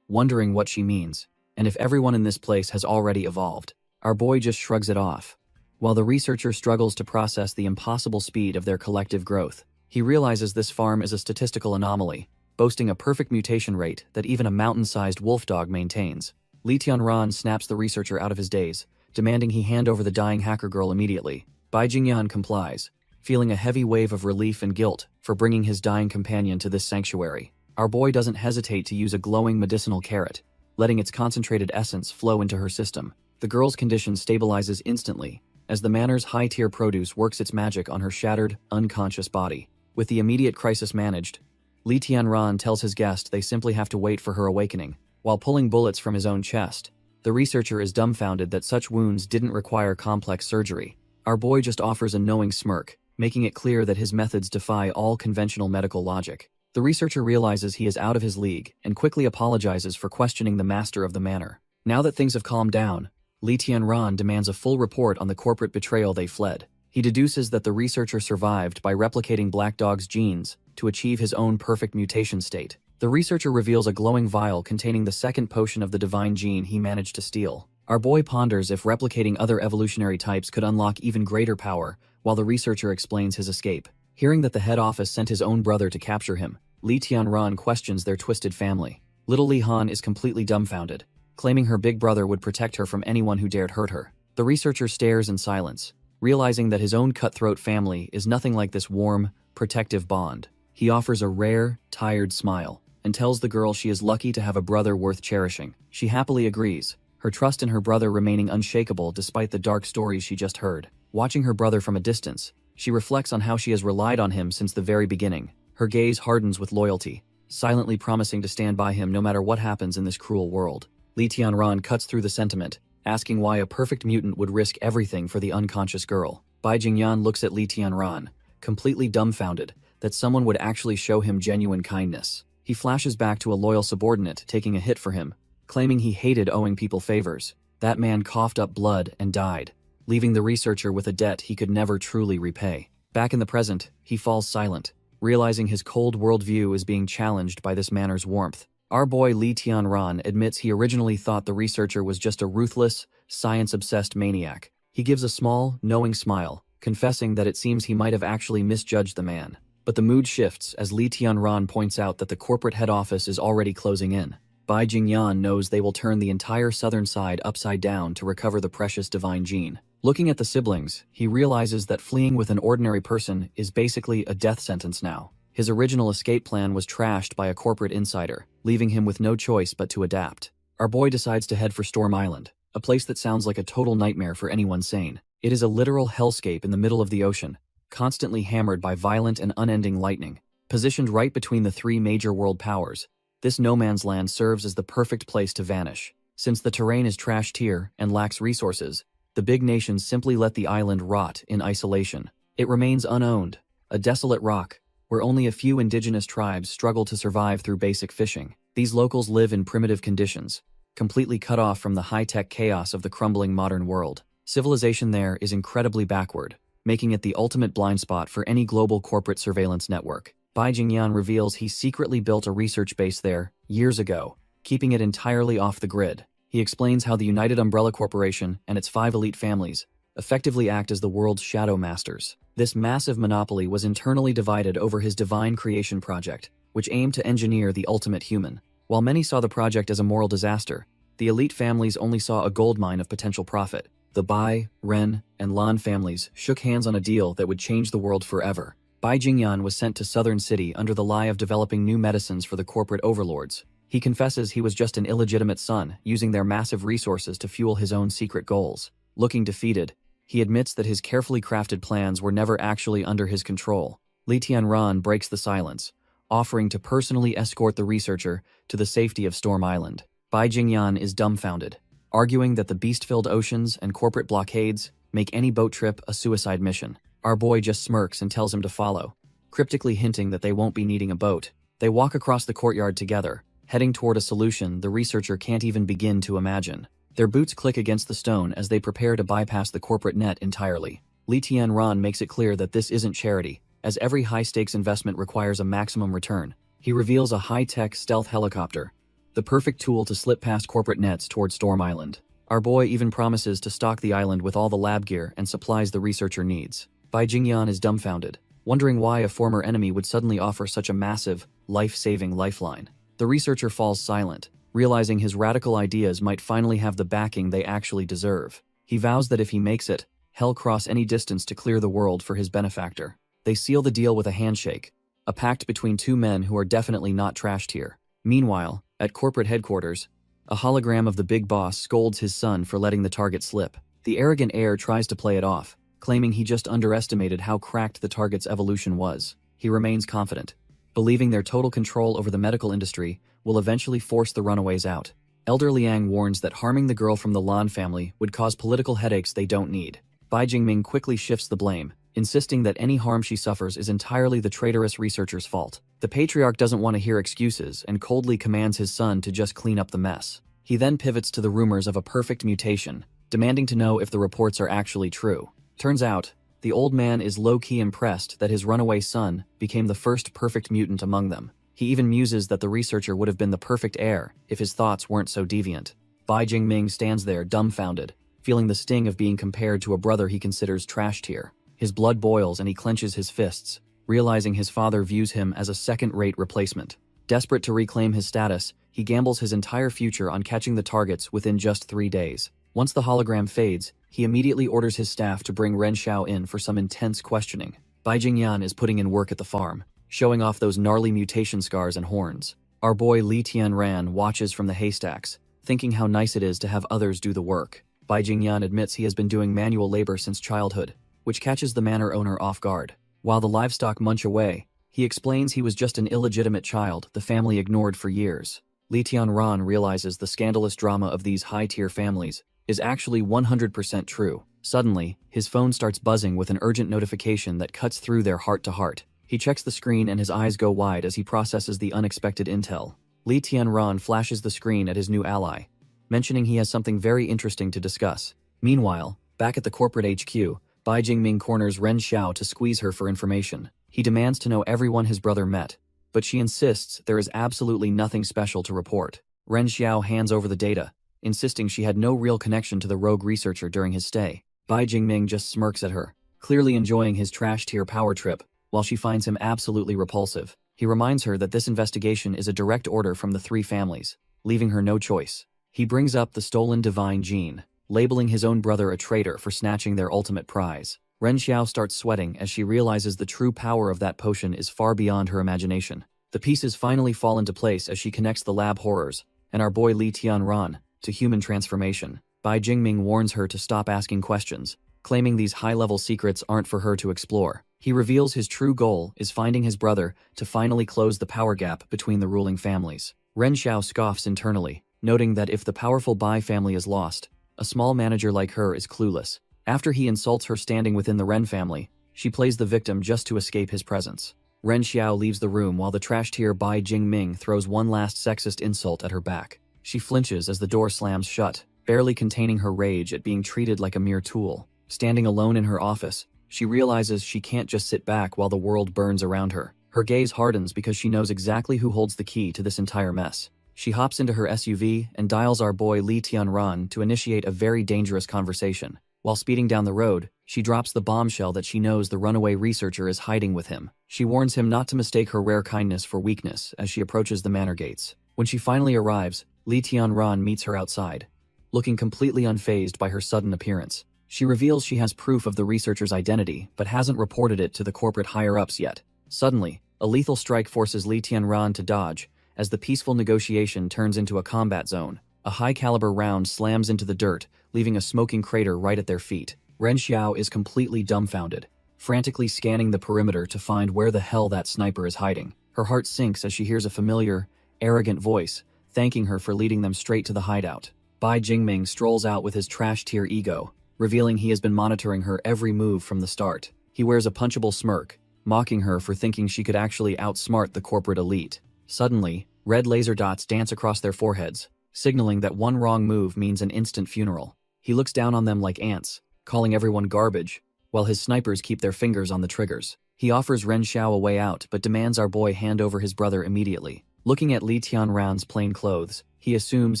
wondering what she means, and if everyone in this place has already evolved. Our boy just shrugs it off. While the researcher struggles to process the impossible speed of their collective growth, he realizes this farm is a statistical anomaly, boasting a perfect mutation rate that even a mountain-sized wolf dog maintains. Li Tianran snaps the researcher out of his daze, demanding he hand over the dying hacker girl immediately. Bai Jingyan complies, feeling a heavy wave of relief and guilt for bringing his dying companion to this sanctuary. Our boy doesn't hesitate to use a glowing medicinal carrot, letting its concentrated essence flow into her system. The girl's condition stabilizes instantly, as the manor's high-tier produce works its magic on her shattered, unconscious body. With the immediate crisis managed, Li Tianran tells his guest they simply have to wait for her awakening. While pulling bullets from his own chest, the researcher is dumbfounded that such wounds didn't require complex surgery. Our boy just offers a knowing smirk, making it clear that his methods defy all conventional medical logic. The researcher realizes he is out of his league and quickly apologizes for questioning the master of the manor. Now that things have calmed down, Li Tianran demands a full report on the corporate betrayal they fled. He deduces that the researcher survived by replicating Black Dog's genes to achieve his own perfect mutation state. The researcher reveals a glowing vial containing the second potion of the divine gene he managed to steal. Our boy ponders if replicating other evolutionary types could unlock even greater power, while the researcher explains his escape. Hearing that the head office sent his own brother to capture him, Li Tianran questions their twisted family. Little Li Han is completely dumbfounded, claiming her big brother would protect her from anyone who dared hurt her. The researcher stares in silence, realizing that his own cutthroat family is nothing like this warm, protective bond. He offers a rare, tired smile, and tells the girl she is lucky to have a brother worth cherishing. She happily agrees, her trust in her brother remaining unshakable despite the dark stories she just heard. Watching her brother from a distance, she reflects on how she has relied on him since the very beginning. Her gaze hardens with loyalty, silently promising to stand by him no matter what happens in this cruel world. Li Tianran cuts through the sentiment, asking why a perfect mutant would risk everything for the unconscious girl. Bai Jingyan looks at Li Tianran, completely dumbfounded that someone would actually show him genuine kindness. He flashes back to a loyal subordinate taking a hit for him, claiming he hated owing people favors. That man coughed up blood and died, leaving the researcher with a debt he could never truly repay. Back in the present, he falls silent, realizing his cold worldview is being challenged by this manor's warmth. Our boy Li Tianran admits he originally thought the researcher was just a ruthless, science-obsessed maniac. He gives a small, knowing smile, confessing that it seems he might have actually misjudged the man. But the mood shifts as Li Tianran points out that the corporate head office is already closing in. Bai Jingyan knows they will turn the entire southern side upside down to recover the precious divine gene. Looking at the siblings, he realizes that fleeing with an ordinary person is basically a death sentence now. His original escape plan was trashed by a corporate insider, leaving him with no choice but to adapt. Our boy decides to head for Storm Island, a place that sounds like a total nightmare for anyone sane. It is a literal hellscape in the middle of the ocean, constantly hammered by violent and unending lightning. Positioned right between the three major world powers, this no-man's land serves as the perfect place to vanish. Since the terrain is trashed here and lacks resources, the big nations simply let the island rot in isolation. It remains unowned, a desolate rock, where only a few indigenous tribes struggle to survive through basic fishing. These locals live in primitive conditions, completely cut off from the high-tech chaos of the crumbling modern world. Civilization there is incredibly backward, making it the ultimate blind spot for any global corporate surveillance network. Bai Jingyan reveals he secretly built a research base there years ago, keeping it entirely off the grid. He explains how the United Umbrella Corporation and its 5 elite families effectively act as the world's shadow masters. This massive monopoly was internally divided over his divine creation project, which aimed to engineer the ultimate human. While many saw the project as a moral disaster, the elite families only saw a goldmine of potential profit. The Bai, Ren, and Lan families shook hands on a deal that would change the world forever. Bai Jingyan was sent to Southern City under the lie of developing new medicines for the corporate overlords. He confesses he was just an illegitimate son, using their massive resources to fuel his own secret goals. Looking defeated, he admits that his carefully crafted plans were never actually under his control. Li Tianran breaks the silence, offering to personally escort the researcher to the safety of Storm Island. Bai Jingyan is dumbfounded, arguing that the beast-filled oceans and corporate blockades make any boat trip a suicide mission. Our boy just smirks and tells him to follow, cryptically hinting that they won't be needing a boat. They walk across the courtyard together, heading toward a solution the researcher can't even begin to imagine. Their boots click against the stone as they prepare to bypass the corporate net entirely. Li Tianran makes it clear that this isn't charity, as every high-stakes investment requires a maximum return. He reveals a high-tech stealth helicopter, the perfect tool to slip past corporate nets toward Storm Island. Our boy even promises to stock the island with all the lab gear and supplies the researcher needs. Bai Jingyan is dumbfounded, wondering why a former enemy would suddenly offer such a massive, life-saving lifeline. The researcher falls silent, realizing his radical ideas might finally have the backing they actually deserve. He vows that if he makes it, he'll cross any distance to clear the world for his benefactor. They seal the deal with a handshake, a pact between two men who are definitely not trashed here. Meanwhile, at corporate headquarters, a hologram of the big boss scolds his son for letting the target slip. The arrogant heir tries to play it off, claiming he just underestimated how cracked the target's evolution was. He remains confident, believing their total control over the medical industry will eventually force the runaways out. Elder Liang warns that harming the girl from the Lan family would cause political headaches they don't need. Bai Jingming quickly shifts the blame, insisting that any harm she suffers is entirely the traitorous researcher's fault. The patriarch doesn't want to hear excuses and coldly commands his son to just clean up the mess. He then pivots to the rumors of a perfect mutation, demanding to know if the reports are actually true. Turns out, the old man is low-key impressed that his runaway son became the first perfect mutant among them. He even muses that the researcher would have been the perfect heir if his thoughts weren't so deviant. Bai Jingming stands there dumbfounded, feeling the sting of being compared to a brother he considers trash tier. His blood boils and he clenches his fists, realizing his father views him as a second-rate replacement. Desperate to reclaim his status, he gambles his entire future on catching the targets within just 3 days. Once the hologram fades, he immediately orders his staff to bring Ren Xiao in for some intense questioning. Bai Jingyan is putting in work at the farm, showing off those gnarly mutation scars and horns. Our boy Li Tianran watches from the haystacks, thinking how nice it is to have others do the work. Bai Jingyan admits he has been doing manual labor since childhood, which catches the manor owner off guard. While the livestock munch away, he explains he was just an illegitimate child the family ignored for years. Li Tianran realizes the scandalous drama of these high-tier families is actually 100% true. Suddenly, his phone starts buzzing with an urgent notification that cuts through their heart-to-heart. He checks the screen and his eyes go wide as he processes the unexpected intel. Li Tianran flashes the screen at his new ally, mentioning he has something very interesting to discuss. Meanwhile, back at the corporate HQ, Bai Jingming corners Ren Xiao to squeeze her for information. He demands to know everyone his brother met, but she insists there is absolutely nothing special to report. Ren Xiao hands over the data, insisting she had no real connection to the rogue researcher during his stay. Bai Jingming just smirks at her, clearly enjoying his trash-tier power trip, while she finds him absolutely repulsive. He reminds her that this investigation is a direct order from the three families, leaving her no choice. He brings up the stolen divine gene, labeling his own brother a traitor for snatching their ultimate prize. Ren Xiao starts sweating as she realizes the true power of that potion is far beyond her imagination. The pieces finally fall into place as she connects the lab horrors and our boy Li Tianran to human transformation. Bai Jingming warns her to stop asking questions, claiming these high-level secrets aren't for her to explore. He reveals his true goal is finding his brother to finally close the power gap between the ruling families. Ren Xiao scoffs internally, noting that if the powerful Bai family is lost, a small manager like her is clueless. After he insults her standing within the Ren family, she plays the victim just to escape his presence. Ren Xiao leaves the room while the trash-tier Bai Jingming throws one last sexist insult at her back. She flinches as the door slams shut, barely containing her rage at being treated like a mere tool. Standing alone in her office, she realizes she can't just sit back while the world burns around her. Her gaze hardens because she knows exactly who holds the key to this entire mess. She hops into her SUV and dials our boy Li Tianran to initiate a very dangerous conversation. While speeding down the road, she drops the bombshell that she knows the runaway researcher is hiding with him. She warns him not to mistake her rare kindness for weakness as she approaches the manor gates. When she finally arrives, Li Tianran meets her outside, looking completely unfazed by her sudden appearance. She reveals she has proof of the researcher's identity, but hasn't reported it to the corporate higher-ups yet. Suddenly, a lethal strike forces Li Tianran to dodge, as the peaceful negotiation turns into a combat zone. A high-caliber round slams into the dirt, leaving a smoking crater right at their feet. Ren Xiao is completely dumbfounded, frantically scanning the perimeter to find where the hell that sniper is hiding. Her heart sinks as she hears a familiar, arrogant voice, thanking her for leading them straight to the hideout. Bai Jingming strolls out with his trash-tier ego, revealing he has been monitoring her every move from the start. He wears a punchable smirk, mocking her for thinking she could actually outsmart the corporate elite. Suddenly, red laser dots dance across their foreheads, signaling that one wrong move means an instant funeral. He looks down on them like ants, calling everyone garbage, while his snipers keep their fingers on the triggers. He offers Ren Xiao a way out but demands our boy hand over his brother immediately. Looking at Li Tianran's plain clothes, he assumes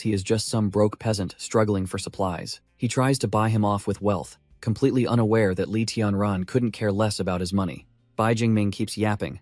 he is just some broke peasant struggling for supplies. He tries to buy him off with wealth, completely unaware that Li Tianran couldn't care less about his money. Bai Jingming keeps yapping,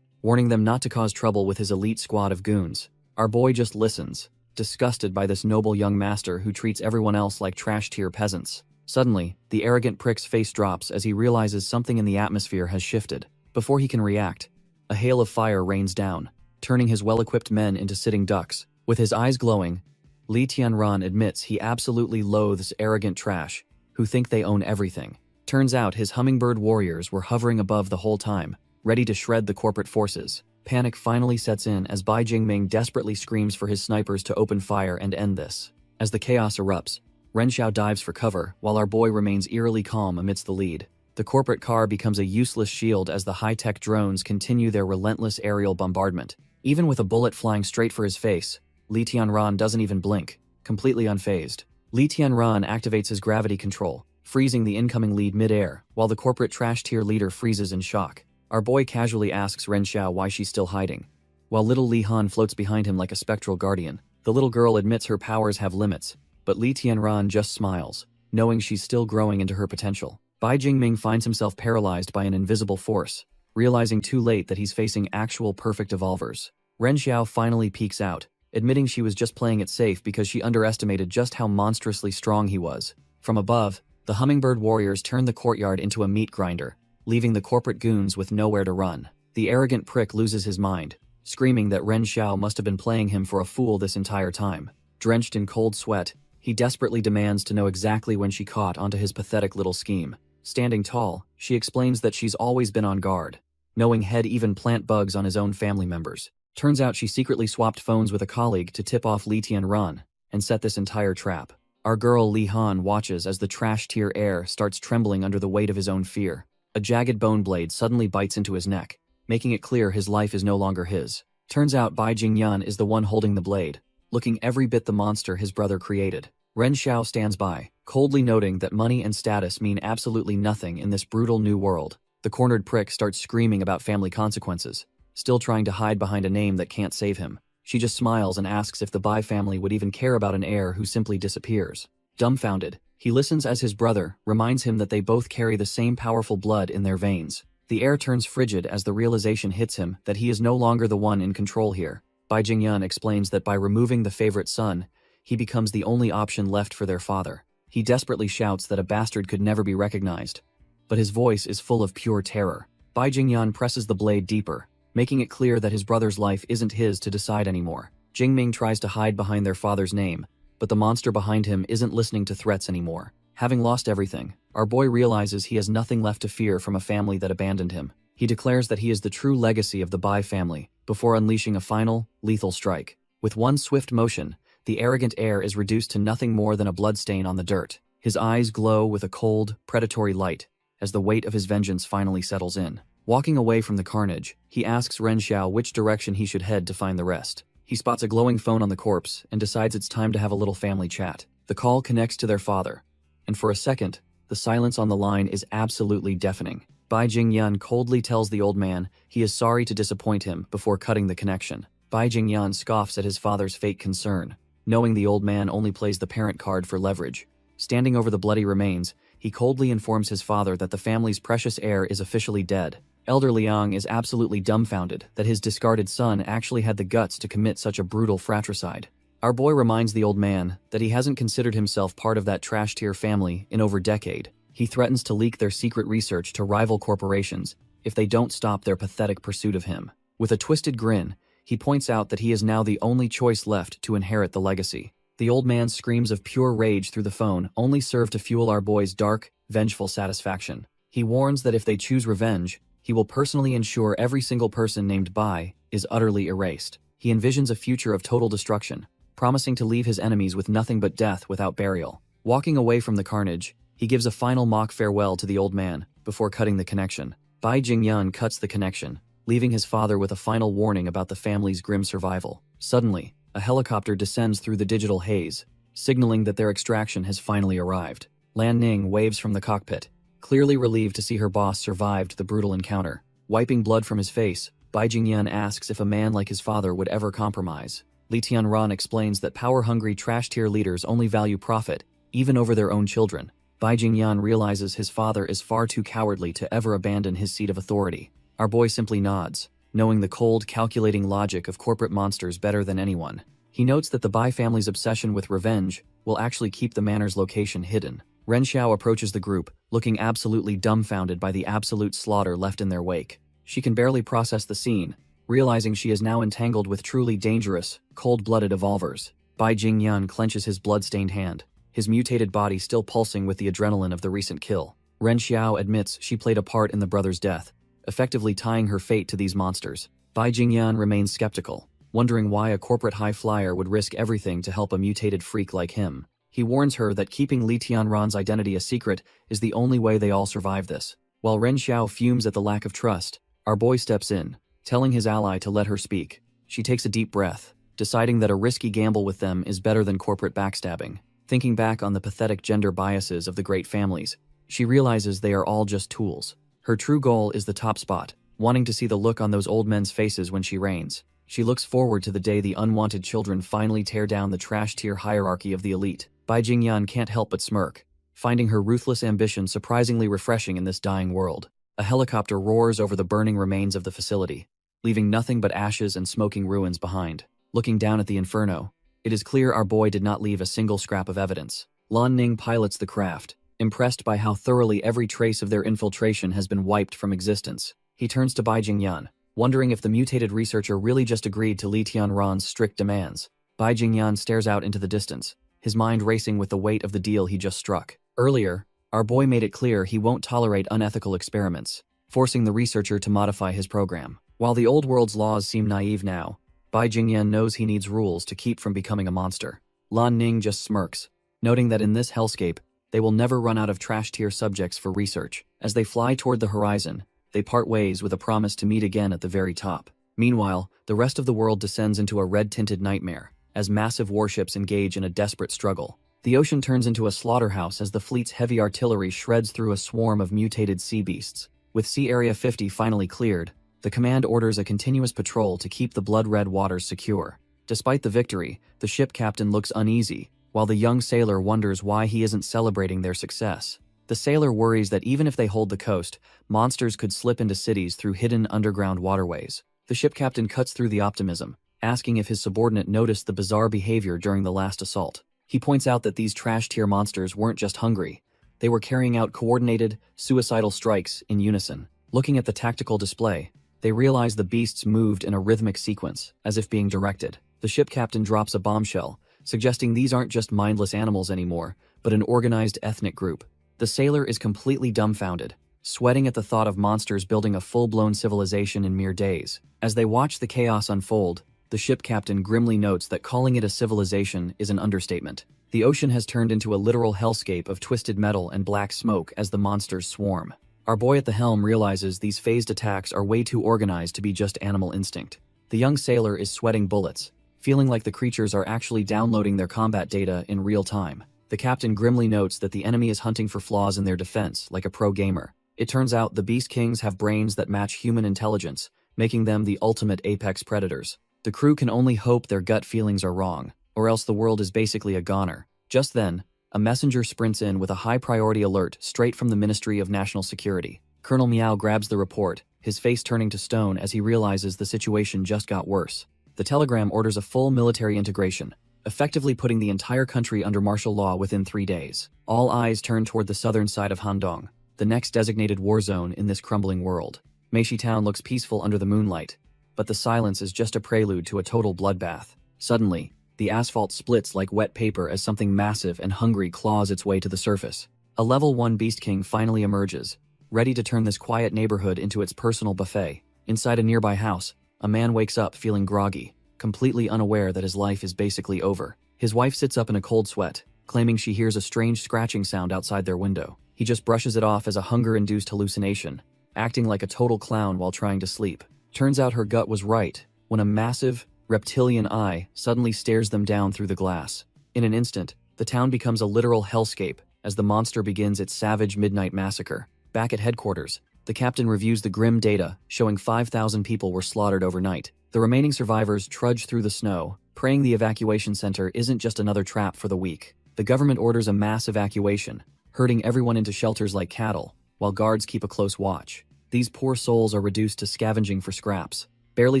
warning them not to cause trouble with his elite squad of goons. Our boy just listens, disgusted by this noble young master who treats everyone else like trash-tier peasants. Suddenly, the arrogant prick's face drops as he realizes something in the atmosphere has shifted. Before he can react, a hail of fire rains down, turning his well-equipped men into sitting ducks. With his eyes glowing, Li Tianran admits he absolutely loathes arrogant trash who think they own everything. Turns out his hummingbird warriors were hovering above the whole time, ready to shred the corporate forces. Panic finally sets in as Bai Jingming desperately screams for his snipers to open fire and end this. As the chaos erupts, Ren Xiao dives for cover while our boy remains eerily calm amidst the lead. The corporate car becomes a useless shield as the high-tech drones continue their relentless aerial bombardment. Even with a bullet flying straight for his face, Li Tianran doesn't even blink, completely unfazed. Li Tianran activates his gravity control, freezing the incoming lead mid-air, while the corporate trash-tier leader freezes in shock. Our boy casually asks Ren Xiao why she's still hiding, while little Li Han floats behind him like a spectral guardian. The little girl admits her powers have limits, but Li Tianran just smiles, knowing she's still growing into her potential. Bai Jingming finds himself paralyzed by an invisible force, realizing too late that he's facing actual perfect evolvers. Ren Xiao finally peeks out, admitting she was just playing it safe because she underestimated just how monstrously strong he was. From above, the hummingbird warriors turn the courtyard into a meat grinder, leaving the corporate goons with nowhere to run. The arrogant prick loses his mind, screaming that Ren Xiao must have been playing him for a fool this entire time. Drenched in cold sweat, he desperately demands to know exactly when she caught onto his pathetic little scheme. Standing tall, she explains that she's always been on guard, knowing he'd even plant bugs on his own family members. Turns out she secretly swapped phones with a colleague to tip off Li Tianran and set this entire trap. Our girl Li Han watches as the trash-tier heir starts trembling under the weight of his own fear. A jagged bone blade suddenly bites into his neck, making it clear his life is no longer his. Turns out Bai Jingyan is the one holding the blade, looking every bit the monster his brother created. Ren Xiao stands by, coldly noting that money and status mean absolutely nothing in this brutal new world. The cornered prick starts screaming about family consequences, still trying to hide behind a name that can't save him. She just smiles and asks if the Bai family would even care about an heir who simply disappears. Dumbfounded, he listens as his brother reminds him that they both carry the same powerful blood in their veins. The heir turns frigid as the realization hits him that he is no longer the one in control here. Bai Jingyan explains that by removing the favorite son, he becomes the only option left for their father. He desperately shouts that a bastard could never be recognized, but his voice is full of pure terror. Bai Jingyan presses the blade deeper, making it clear that his brother's life isn't his to decide anymore. Jingming tries to hide behind their father's name, but the monster behind him isn't listening to threats anymore. Having lost everything, our boy realizes he has nothing left to fear from a family that abandoned him. He declares that he is the true legacy of the Bai family, before unleashing a final, lethal strike. With one swift motion, the arrogant heir is reduced to nothing more than a bloodstain on the dirt. His eyes glow with a cold, predatory light, as the weight of his vengeance finally settles in. Walking away from the carnage, he asks Ren Xiao which direction he should head to find the rest. He spots a glowing phone on the corpse and decides it's time to have a little family chat. The call connects to their father, and for a second, the silence on the line is absolutely deafening. Bai Jingyan coldly tells the old man he is sorry to disappoint him before cutting the connection. Bai Jingyan scoffs at his father's fake concern, knowing the old man only plays the parent card for leverage. Standing over the bloody remains, he coldly informs his father that the family's precious heir is officially dead. Elder Liang is absolutely dumbfounded that his discarded son actually had the guts to commit such a brutal fratricide. Our boy reminds the old man that he hasn't considered himself part of that trash-tier family in over a decade. He threatens to leak their secret research to rival corporations if they don't stop their pathetic pursuit of him. With a twisted grin, He points out that he is now the only choice left to inherit the legacy. The old man's screams of pure rage through the phone only serve to fuel our boy's dark, vengeful satisfaction. He warns that if they choose revenge, he will personally ensure every single person named Bai is utterly erased. He envisions a future of total destruction, promising to leave his enemies with nothing but death without burial. Walking away from the carnage, he gives a final mock farewell to the old man before cutting the connection. Bai Jingyun cuts the connection, leaving his father with a final warning about the family's grim survival. Suddenly, a helicopter descends through the digital haze, signaling that their extraction has finally arrived. Lan Ning waves from the cockpit, clearly relieved to see her boss survived the brutal encounter. Wiping blood from his face, Bai Jingyun asks if a man like his father would ever compromise. Li Tianran explains that power-hungry trash-tier leaders only value profit, even over their own children. Bai Jingyun realizes his father is far too cowardly to ever abandon his seat of authority. Our boy simply nods, knowing the cold, calculating logic of corporate monsters better than anyone. He notes that the Bai family's obsession with revenge will actually keep the manor's location hidden. Ren Xiao approaches the group, looking absolutely dumbfounded by the absolute slaughter left in their wake. She can barely process the scene, realizing she is now entangled with truly dangerous, cold-blooded evolvers. Bai Jingyun clenches his blood-stained hand, his mutated body still pulsing with the adrenaline of the recent kill. Ren Xiao admits she played a part in the brother's death, effectively tying her fate to these monsters. Bai Jingyun remains skeptical, wondering why a corporate high flyer would risk everything to help a mutated freak like him. He warns her that keeping Li Tianran's identity a secret is the only way they all survive this. While Ren Xiao fumes at the lack of trust, our boy steps in, telling his ally to let her speak. She takes a deep breath, deciding that a risky gamble with them is better than corporate backstabbing. Thinking back on the pathetic gender biases of the great families, she realizes they are all just tools. Her true goal is the top spot, wanting to see the look on those old men's faces when she reigns. She looks forward to the day the unwanted children finally tear down the trash-tier hierarchy of the elite. Bai Jingyun can't help but smirk, finding her ruthless ambition surprisingly refreshing in this dying world. A helicopter roars over the burning remains of the facility, leaving nothing but ashes and smoking ruins behind. Looking down at the inferno, it is clear our boy did not leave a single scrap of evidence. Lan Ning pilots the craft, impressed by how thoroughly every trace of their infiltration has been wiped from existence. He turns to Bai Jingyun, wondering if the mutated researcher really just agreed to Li Tianran's strict demands. Bai Jingyun stares out into the distance, his mind racing with the weight of the deal he just struck. Earlier, our boy made it clear he won't tolerate unethical experiments, forcing the researcher to modify his program. While the old world's laws seem naive now, Bai Jingyun knows he needs rules to keep from becoming a monster. Lan Ning just smirks, noting that in this hellscape, they will never run out of trash-tier subjects for research. As they fly toward the horizon, they part ways with a promise to meet again at the very top. Meanwhile, the rest of the world descends into a red-tinted nightmare, as massive warships engage in a desperate struggle. The ocean turns into a slaughterhouse as the fleet's heavy artillery shreds through a swarm of mutated sea beasts. With Sea Area 50 finally cleared, the command orders a continuous patrol to keep the blood-red waters secure. Despite the victory, the ship captain looks uneasy, while the young sailor wonders why he isn't celebrating their success. The sailor worries that even if they hold the coast, monsters could slip into cities through hidden underground waterways. The ship captain cuts through the optimism, asking if his subordinate noticed the bizarre behavior during the last assault. He points out that these trash-tier monsters weren't just hungry, they were carrying out coordinated, suicidal strikes in unison. Looking at the tactical display, they realize the beasts moved in a rhythmic sequence, as if being directed. The ship captain drops a bombshell, suggesting these aren't just mindless animals anymore, but an organized ethnic group. The sailor is completely dumbfounded, sweating at the thought of monsters building a full-blown civilization in mere days. As they watch the chaos unfold, the ship captain grimly notes that calling it a civilization is an understatement. The ocean has turned into a literal hellscape of twisted metal and black smoke as the monsters swarm. Our boy at the helm realizes these phased attacks are way too organized to be just animal instinct. The young sailor is sweating bullets, feeling like the creatures are actually downloading their combat data in real time. The captain grimly notes that the enemy is hunting for flaws in their defense, like a pro gamer. It turns out the Beast Kings have brains that match human intelligence, making them the ultimate apex predators. The crew can only hope their gut feelings are wrong, or else the world is basically a goner. Just then, a messenger sprints in with a high-priority alert straight from the Ministry of National Security. Colonel Meow grabs the report, his face turning to stone as he realizes the situation just got worse. The telegram orders a full military integration, effectively putting the entire country under martial law within 3 days. All eyes turn toward the southern side of Handong, the next designated war zone in this crumbling world. Meishi Town looks peaceful under the moonlight, but the silence is just a prelude to a total bloodbath. Suddenly, the asphalt splits like wet paper as something massive and hungry claws its way to the surface. A level 1 Beast King finally emerges, ready to turn this quiet neighborhood into its personal buffet. Inside a nearby house, a man wakes up feeling groggy, completely unaware that his life is basically over. His wife sits up in a cold sweat, claiming she hears a strange scratching sound outside their window. He just brushes it off as a hunger-induced hallucination, acting like a total clown while trying to sleep. Turns out her gut was right, when a massive, reptilian eye suddenly stares them down through the glass. In an instant, the town becomes a literal hellscape as the monster begins its savage midnight massacre. Back at headquarters, the captain reviews the grim data, showing 5,000 people were slaughtered overnight. The remaining survivors trudge through the snow, praying the evacuation center isn't just another trap for the weak. The government orders a mass evacuation, herding everyone into shelters like cattle, while guards keep a close watch. These poor souls are reduced to scavenging for scraps, barely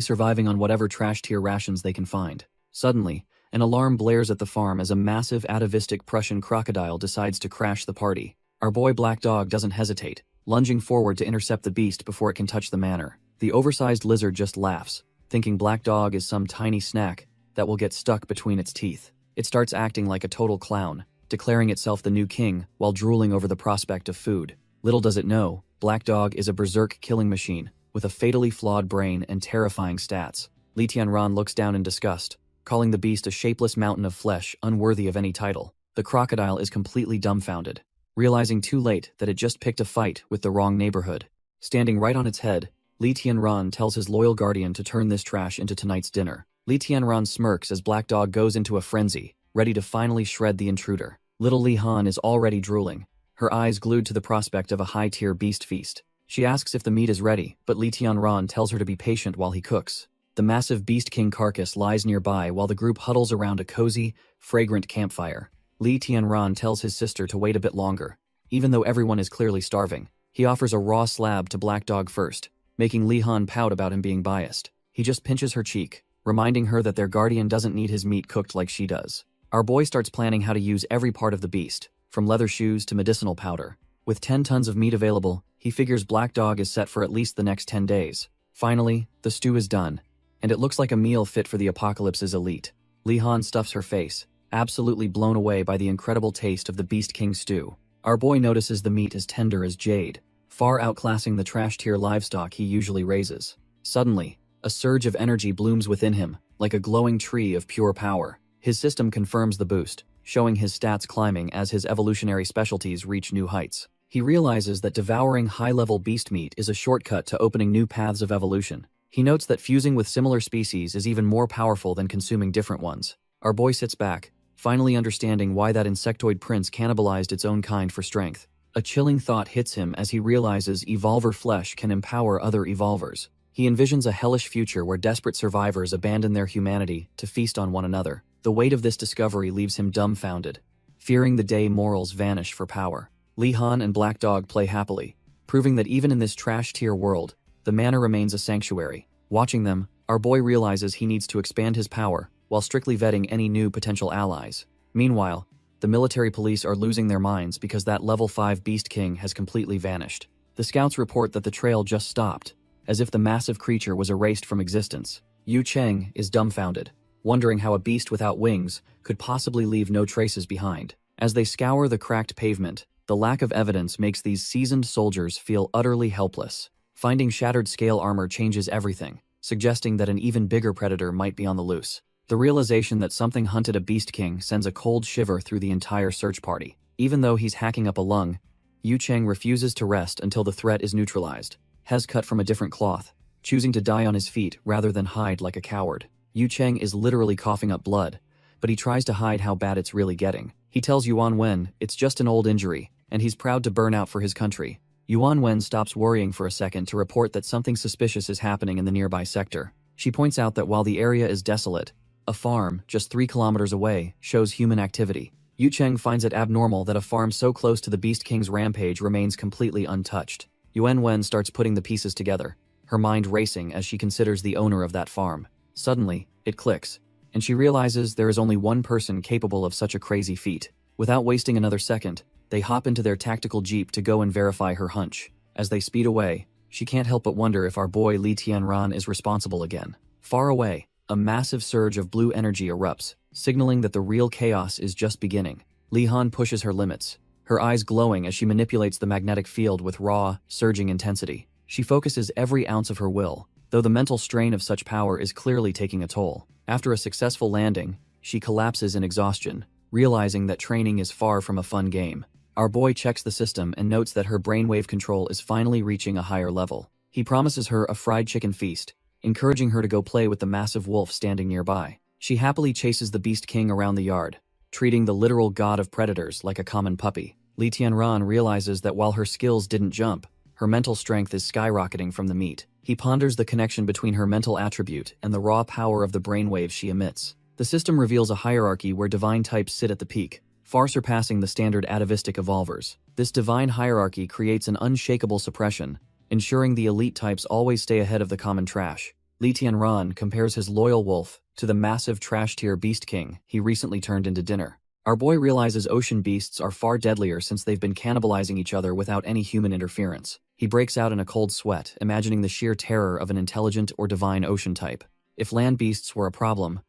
surviving on whatever trash-tier rations they can find. Suddenly, an alarm blares at the farm as a massive atavistic Prussian crocodile decides to crash the party. Our boy Black Dog doesn't hesitate, lunging forward to intercept the beast before it can touch the manor. The oversized lizard just laughs, thinking Black Dog is some tiny snack that will get stuck between its teeth. It starts acting like a total clown, declaring itself the new king while drooling over the prospect of food. Little does it know, Black Dog is a berserk killing machine, with a fatally flawed brain and terrifying stats. Li Tianran looks down in disgust, calling the beast a shapeless mountain of flesh unworthy of any title. The crocodile is completely dumbfounded, realizing too late that it just picked a fight with the wrong neighborhood. Standing right on its head, Li Tianran tells his loyal guardian to turn this trash into tonight's dinner. Li Tianran smirks as Black Dog goes into a frenzy, ready to finally shred the intruder. Little Li Han is already drooling, her eyes glued to the prospect of a high-tier beast feast. She asks if the meat is ready, but Li Tianran tells her to be patient while he cooks. The massive Beast King carcass lies nearby while the group huddles around a cozy, fragrant campfire. Li Tianran tells his sister to wait a bit longer. Even though everyone is clearly starving, he offers a raw slab to Black Dog first, making Li Han pout about him being biased. He just pinches her cheek, reminding her that their guardian doesn't need his meat cooked like she does. Our boy starts planning how to use every part of the beast, from leather shoes to medicinal powder. With 10 tons of meat available, he figures Black Dog is set for at least the next 10 days. Finally, the stew is done, and it looks like a meal fit for the apocalypse's elite. Li Han stuffs her face, absolutely blown away by the incredible taste of the Beast King stew. Our boy notices the meat is tender as jade, far outclassing the trash-tier livestock he usually raises. Suddenly, a surge of energy blooms within him, like a glowing tree of pure power. His system confirms the boost, showing his stats climbing as his evolutionary specialties reach new heights. He realizes that devouring high-level beast meat is a shortcut to opening new paths of evolution. He notes that fusing with similar species is even more powerful than consuming different ones. Our boy sits back, finally understanding why that insectoid prince cannibalized its own kind for strength. A chilling thought hits him as he realizes evolver flesh can empower other evolvers. He envisions a hellish future where desperate survivors abandon their humanity to feast on one another. The weight of this discovery leaves him dumbfounded, fearing the day morals vanish for power. Li Han and Black Dog play happily, proving that even in this trash-tier world, the manor remains a sanctuary. Watching them, our boy realizes he needs to expand his power while strictly vetting any new potential allies. Meanwhile, the military police are losing their minds because that level 5 Beast King has completely vanished. The scouts report that the trail just stopped, as if the massive creature was erased from existence. Yu Cheng is dumbfounded, wondering how a beast without wings could possibly leave no traces behind. As they scour the cracked pavement, the lack of evidence makes these seasoned soldiers feel utterly helpless. Finding shattered scale armor changes everything, suggesting that an even bigger predator might be on the loose. The realization that something hunted a Beast King sends a cold shiver through the entire search party. Even though he's hacking up a lung, Yu Cheng refuses to rest until the threat is neutralized. Hes cut from a different cloth, choosing to die on his feet rather than hide like a coward. Yu Cheng is literally coughing up blood, but he tries to hide how bad it's really getting. He tells Yuan Wen it's just an old injury, and he's proud to burn out for his country. Yuan Wen stops worrying for a second to report that something suspicious is happening in the nearby sector. She points out that while the area is desolate, a farm, just 3 kilometers away, shows human activity. Yu Cheng finds it abnormal that a farm so close to the Beast King's rampage remains completely untouched. Yuan Wen starts putting the pieces together, her mind racing as she considers the owner of that farm. Suddenly, it clicks, and she realizes there is only one person capable of such a crazy feat. Without wasting another second, they hop into their tactical jeep to go and verify her hunch. As they speed away, she can't help but wonder if our boy Li Tianran is responsible again. Far away, a massive surge of blue energy erupts, signaling that the real chaos is just beginning. Li Han pushes her limits, her eyes glowing as she manipulates the magnetic field with raw, surging intensity. She focuses every ounce of her will, though the mental strain of such power is clearly taking a toll. After a successful landing, she collapses in exhaustion, realizing that training is far from a fun game. Our boy checks the system and notes that her brainwave control is finally reaching a higher level. He promises her a fried chicken feast, encouraging her to go play with the massive wolf standing nearby. She happily chases the Beast King around the yard, treating the literal god of predators like a common puppy. Li Tianran realizes that while her skills didn't jump, her mental strength is skyrocketing from the meat. He ponders the connection between her mental attribute and the raw power of the brainwaves she emits. The system reveals a hierarchy where divine types sit at the peak, far surpassing the standard atavistic evolvers. This divine hierarchy creates an unshakable suppression, ensuring the elite types always stay ahead of the common trash. Li Tianran compares his loyal wolf to the massive trash-tier Beast King he recently turned into dinner. Our boy realizes ocean beasts are far deadlier since they've been cannibalizing each other without any human interference. He breaks out in a cold sweat, imagining the sheer terror of an intelligent or divine ocean type. If land beasts were a problem,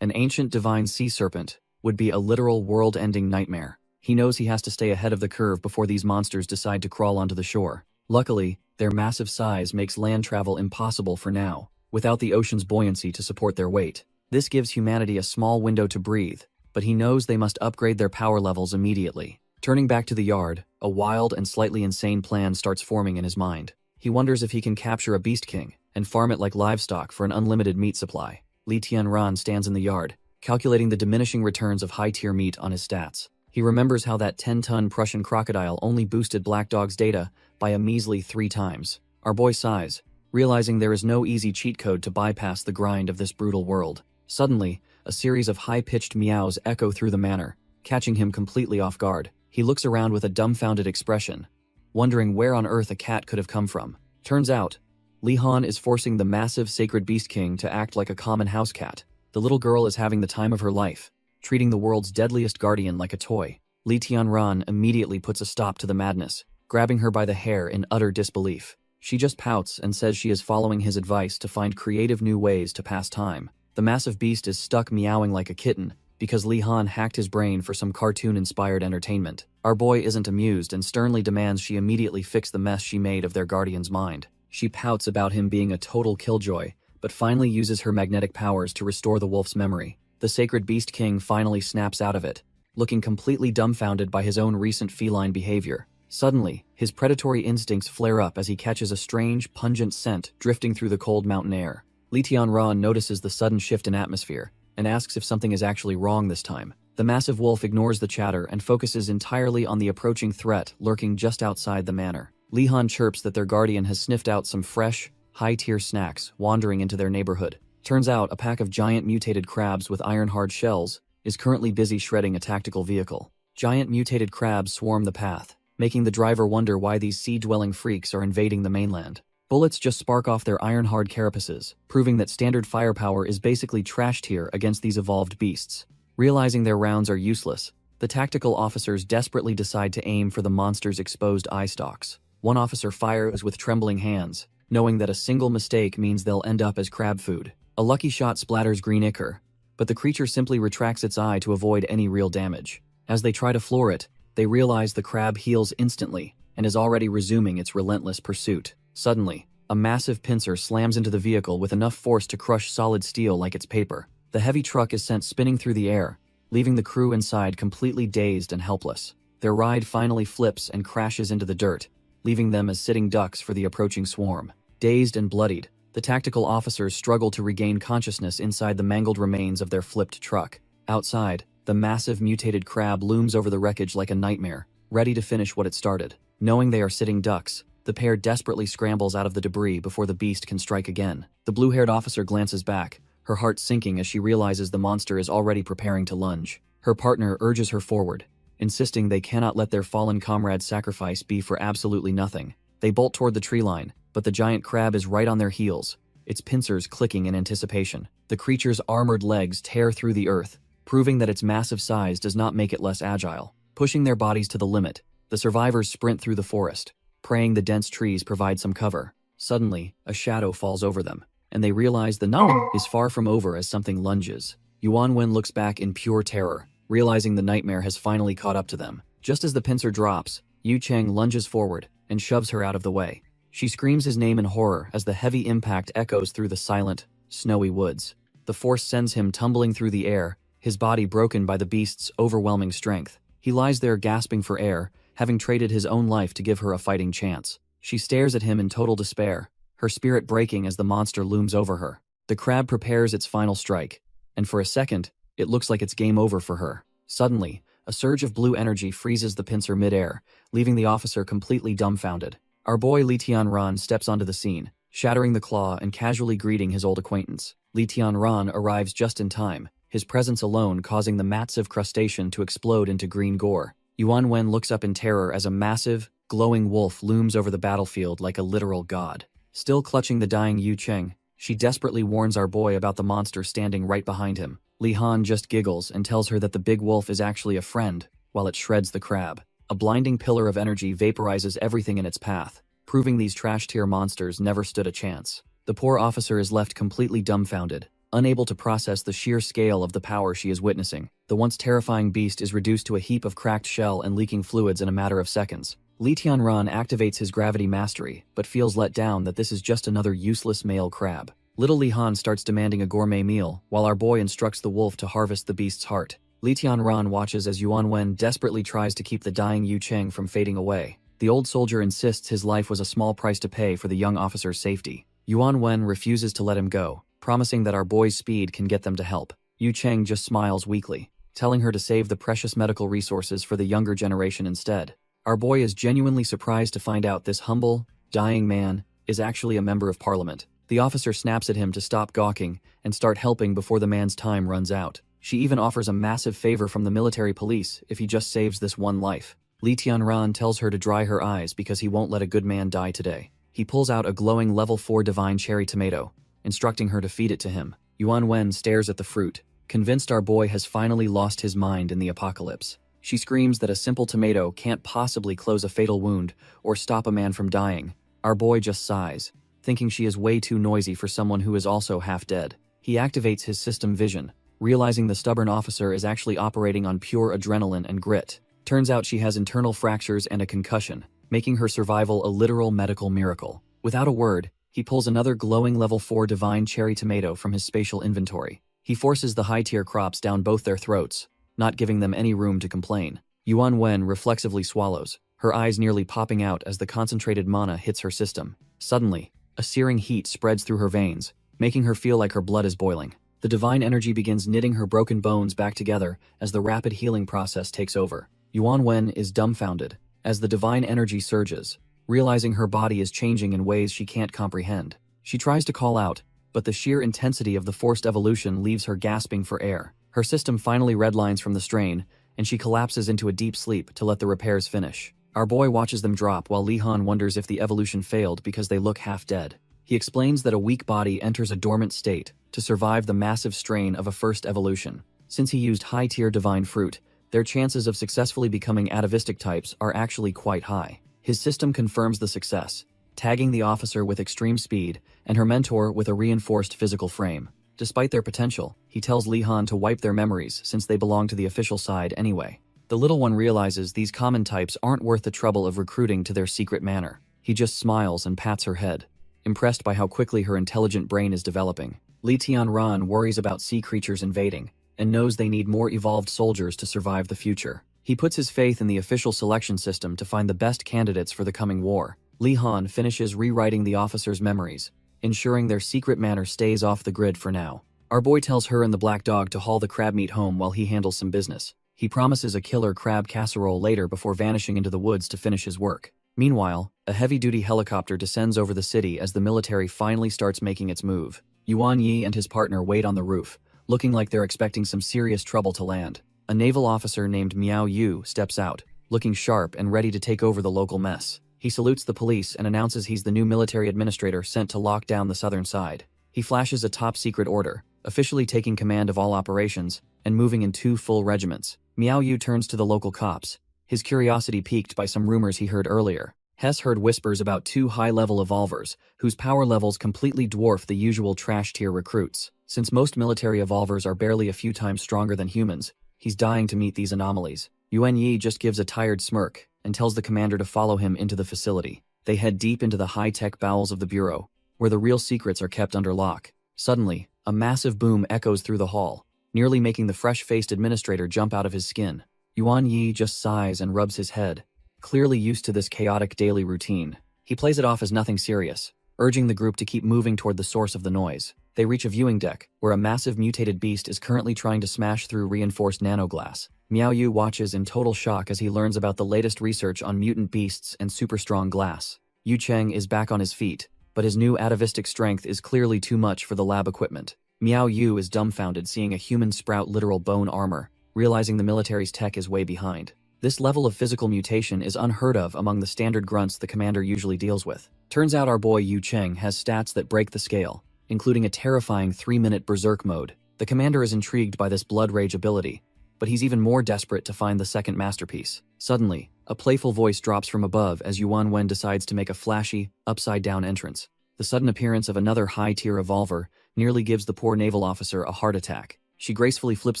an ancient divine sea serpent would be a literal world-ending nightmare. He knows he has to stay ahead of the curve before these monsters decide to crawl onto the shore. Luckily, their massive size makes land travel impossible for now, without the ocean's buoyancy to support their weight. This gives humanity a small window to breathe, but he knows they must upgrade their power levels immediately. Turning back to the yard, a wild and slightly insane plan starts forming in his mind. He wonders if he can capture a Beast King and farm it like livestock for an unlimited meat supply. Li Tianran stands in the yard, calculating the diminishing returns of high-tier meat on his stats. He remembers how that 10-ton Prussian crocodile only boosted Black Dog's data by a measly 3 times. Our boy sighs, realizing there is no easy cheat code to bypass the grind of this brutal world. Suddenly, a series of high-pitched meows echo through the manor, catching him completely off guard. He looks around with a dumbfounded expression, wondering where on earth a cat could have come from. Turns out, Li Han is forcing the massive sacred Beast King to act like a common house cat. The little girl is having the time of her life, treating the world's deadliest guardian like a toy. Li Tianran immediately puts a stop to the madness, grabbing her by the hair in utter disbelief. She just pouts and says she is following his advice to find creative new ways to pass time. The massive beast is stuck meowing like a kitten because Li Han hacked his brain for some cartoon-inspired entertainment. Our boy isn't amused and sternly demands she immediately fix the mess she made of their guardian's mind. She pouts about him being a total killjoy, but finally uses her magnetic powers to restore the wolf's memory. The sacred Beast King finally snaps out of it, looking completely dumbfounded by his own recent feline behavior. Suddenly, his predatory instincts flare up as he catches a strange, pungent scent drifting through the cold mountain air. Li Tianran notices the sudden shift in atmosphere and asks if something is actually wrong this time. The massive wolf ignores the chatter and focuses entirely on the approaching threat lurking just outside the manor. Li Han chirps that their guardian has sniffed out some fresh, high-tier snacks wandering into their neighborhood. Turns out a pack of giant mutated crabs with iron-hard shells is currently busy shredding a tactical vehicle. Giant mutated crabs swarm the path, making the driver wonder why these sea-dwelling freaks are invading the mainland. Bullets just spark off their iron-hard carapaces, proving that standard firepower is basically trash tier against these evolved beasts. Realizing their rounds are useless, the tactical officers desperately decide to aim for the monster's exposed eye stalks. One officer fires with trembling hands, knowing that a single mistake means they'll end up as crab food. A lucky shot splatters green ichor, but the creature simply retracts its eye to avoid any real damage. As they try to floor it, they realize the crab heals instantly and is already resuming its relentless pursuit. Suddenly, a massive pincer slams into the vehicle with enough force to crush solid steel like it's paper. The heavy truck is sent spinning through the air, leaving the crew inside completely dazed and helpless. Their ride finally flips and crashes into the dirt, leaving them as sitting ducks for the approaching swarm. Dazed and bloodied, the tactical officers struggle to regain consciousness inside the mangled remains of their flipped truck. Outside, the massive mutated crab looms over the wreckage like a nightmare, ready to finish what it started. Knowing they are sitting ducks, the pair desperately scrambles out of the debris before the beast can strike again. The blue-haired officer glances back, her heart sinking as she realizes the monster is already preparing to lunge. Her partner urges her forward, insisting they cannot let their fallen comrade's sacrifice be for absolutely nothing. They bolt toward the tree line, but the giant crab is right on their heels, its pincers clicking in anticipation. The creature's armored legs tear through the earth, proving that its massive size does not make it less agile. Pushing their bodies to the limit, the survivors sprint through the forest, praying the dense trees provide some cover. Suddenly, a shadow falls over them, and they realize the night is far from over as something lunges. Yuan Wen looks back in pure terror, realizing the nightmare has finally caught up to them. Just as the pincer drops, Yu Cheng lunges forward and shoves her out of the way. She screams his name in horror as the heavy impact echoes through the silent, snowy woods. The force sends him tumbling through the air, his body broken by the beast's overwhelming strength. He lies there gasping for air, having traded his own life to give her a fighting chance. She stares at him in total despair, her spirit breaking as the monster looms over her. The crab prepares its final strike, and for a second, it looks like it's game over for her. Suddenly, a surge of blue energy freezes the pincer midair, leaving the officer completely dumbfounded. Our boy Li Tianran steps onto the scene, shattering the claw and casually greeting his old acquaintance. Li Tianran arrives just in time, his presence alone causing the massive crustacean to explode into green gore. Yuan Wen looks up in terror as a massive, glowing wolf looms over the battlefield like a literal god. Still clutching the dying Yu Cheng, she desperately warns our boy about the monster standing right behind him. Li Han just giggles and tells her that the big wolf is actually a friend, while it shreds the crab. A blinding pillar of energy vaporizes everything in its path, proving these trash-tier monsters never stood a chance. The poor officer is left completely dumbfounded, unable to process the sheer scale of the power she is witnessing. The once terrifying beast is reduced to a heap of cracked shell and leaking fluids in a matter of seconds. Li Tianran activates his gravity mastery, but feels let down that this is just another useless male crab. Little Li Han starts demanding a gourmet meal, while our boy instructs the wolf to harvest the beast's heart. Li Tianran watches as Yuan Wen desperately tries to keep the dying Yu Cheng from fading away. The old soldier insists his life was a small price to pay for the young officer's safety. Yuan Wen refuses to let him go, promising that our boy's speed can get them to help. Yu Cheng just smiles weakly, telling her to save the precious medical resources for the younger generation instead. Our boy is genuinely surprised to find out this humble, dying man is actually a member of parliament. The officer snaps at him to stop gawking and start helping before the man's time runs out. She even offers a massive favor from the military police if he just saves this one life. Li Tianran tells her to dry her eyes because he won't let a good man die today. He pulls out a glowing level 4 divine cherry tomato, instructing her to feed it to him. Yuan Wen stares at the fruit, convinced our boy has finally lost his mind in the apocalypse. She screams that a simple tomato can't possibly close a fatal wound or stop a man from dying. Our boy just sighs, thinking she is way too noisy for someone who is also half dead. He activates his system vision, realizing the stubborn officer is actually operating on pure adrenaline and grit. Turns out she has internal fractures and a concussion, making her survival a literal medical miracle. Without a word, he pulls another glowing level 4 divine cherry tomato from his spatial inventory. He forces the high-tier crops down both their throats, not giving them any room to complain. Yuan Wen reflexively swallows, her eyes nearly popping out as the concentrated mana hits her system. Suddenly, a searing heat spreads through her veins, making her feel like her blood is boiling. The divine energy begins knitting her broken bones back together as the rapid healing process takes over. Yuan Wen is dumbfounded as the divine energy surges, realizing her body is changing in ways she can't comprehend. She tries to call out, but the sheer intensity of the forced evolution leaves her gasping for air. Her system finally redlines from the strain, and she collapses into a deep sleep to let the repairs finish. Our boy watches them drop while Li Han wonders if the evolution failed because they look half dead. He explains that a weak body enters a dormant state to survive the massive strain of a first evolution. Since he used high-tier divine fruit, their chances of successfully becoming atavistic types are actually quite high. His system confirms the success, tagging the officer with extreme speed and her mentor with a reinforced physical frame. Despite their potential, he tells Li Han to wipe their memories since they belong to the official side anyway. The little one realizes these common types aren't worth the trouble of recruiting to their secret manor. He just smiles and pats her head, impressed by how quickly her intelligent brain is developing. Li Tianran worries about sea creatures invading, and knows they need more evolved soldiers to survive the future. He puts his faith in the official selection system to find the best candidates for the coming war. Li Han finishes rewriting the officers' memories, ensuring their secret manor stays off the grid for now. Our boy tells her and the black dog to haul the crab meat home while he handles some business. He promises a killer crab casserole later before vanishing into the woods to finish his work. Meanwhile, a heavy-duty helicopter descends over the city as the military finally starts making its move. Yuan Yi and his partner wait on the roof, looking like they're expecting some serious trouble to land. A naval officer named Miao Yu steps out, looking sharp and ready to take over the local mess. He salutes the police and announces he's the new military administrator sent to lock down the southern side. He flashes a top-secret order, officially taking command of all operations and moving in 2 full regiments. Miao Yu turns to the local cops, his curiosity piqued by some rumors he heard earlier. Hess heard whispers about two high-level evolvers, whose power levels completely dwarf the usual trash-tier recruits. Since most military evolvers are barely a few times stronger than humans, he's dying to meet these anomalies. Yuan Yi just gives a tired smirk and tells the commander to follow him into the facility. They head deep into the high-tech bowels of the bureau, where the real secrets are kept under lock. Suddenly, a massive boom echoes through the hall, nearly making the fresh-faced administrator jump out of his skin. Yuan Yi just sighs and rubs his head, clearly used to this chaotic daily routine. He plays it off as nothing serious, urging the group to keep moving toward the source of the noise. They reach a viewing deck, where a massive mutated beast is currently trying to smash through reinforced nanoglass. Miao Yu watches in total shock as he learns about the latest research on mutant beasts and super-strong glass. Yu Cheng is back on his feet, but his new atavistic strength is clearly too much for the lab equipment. Miao Yu is dumbfounded seeing a human sprout literal bone armor, realizing the military's tech is way behind. This level of physical mutation is unheard of among the standard grunts the commander usually deals with. Turns out our boy Yu Cheng has stats that break the scale, including a terrifying 3-minute berserk mode. The commander is intrigued by this blood rage ability, but he's even more desperate to find the second masterpiece. Suddenly, a playful voice drops from above as Yuan Wen decides to make a flashy, upside-down entrance. The sudden appearance of another high-tier evolver nearly gives the poor naval officer a heart attack. She gracefully flips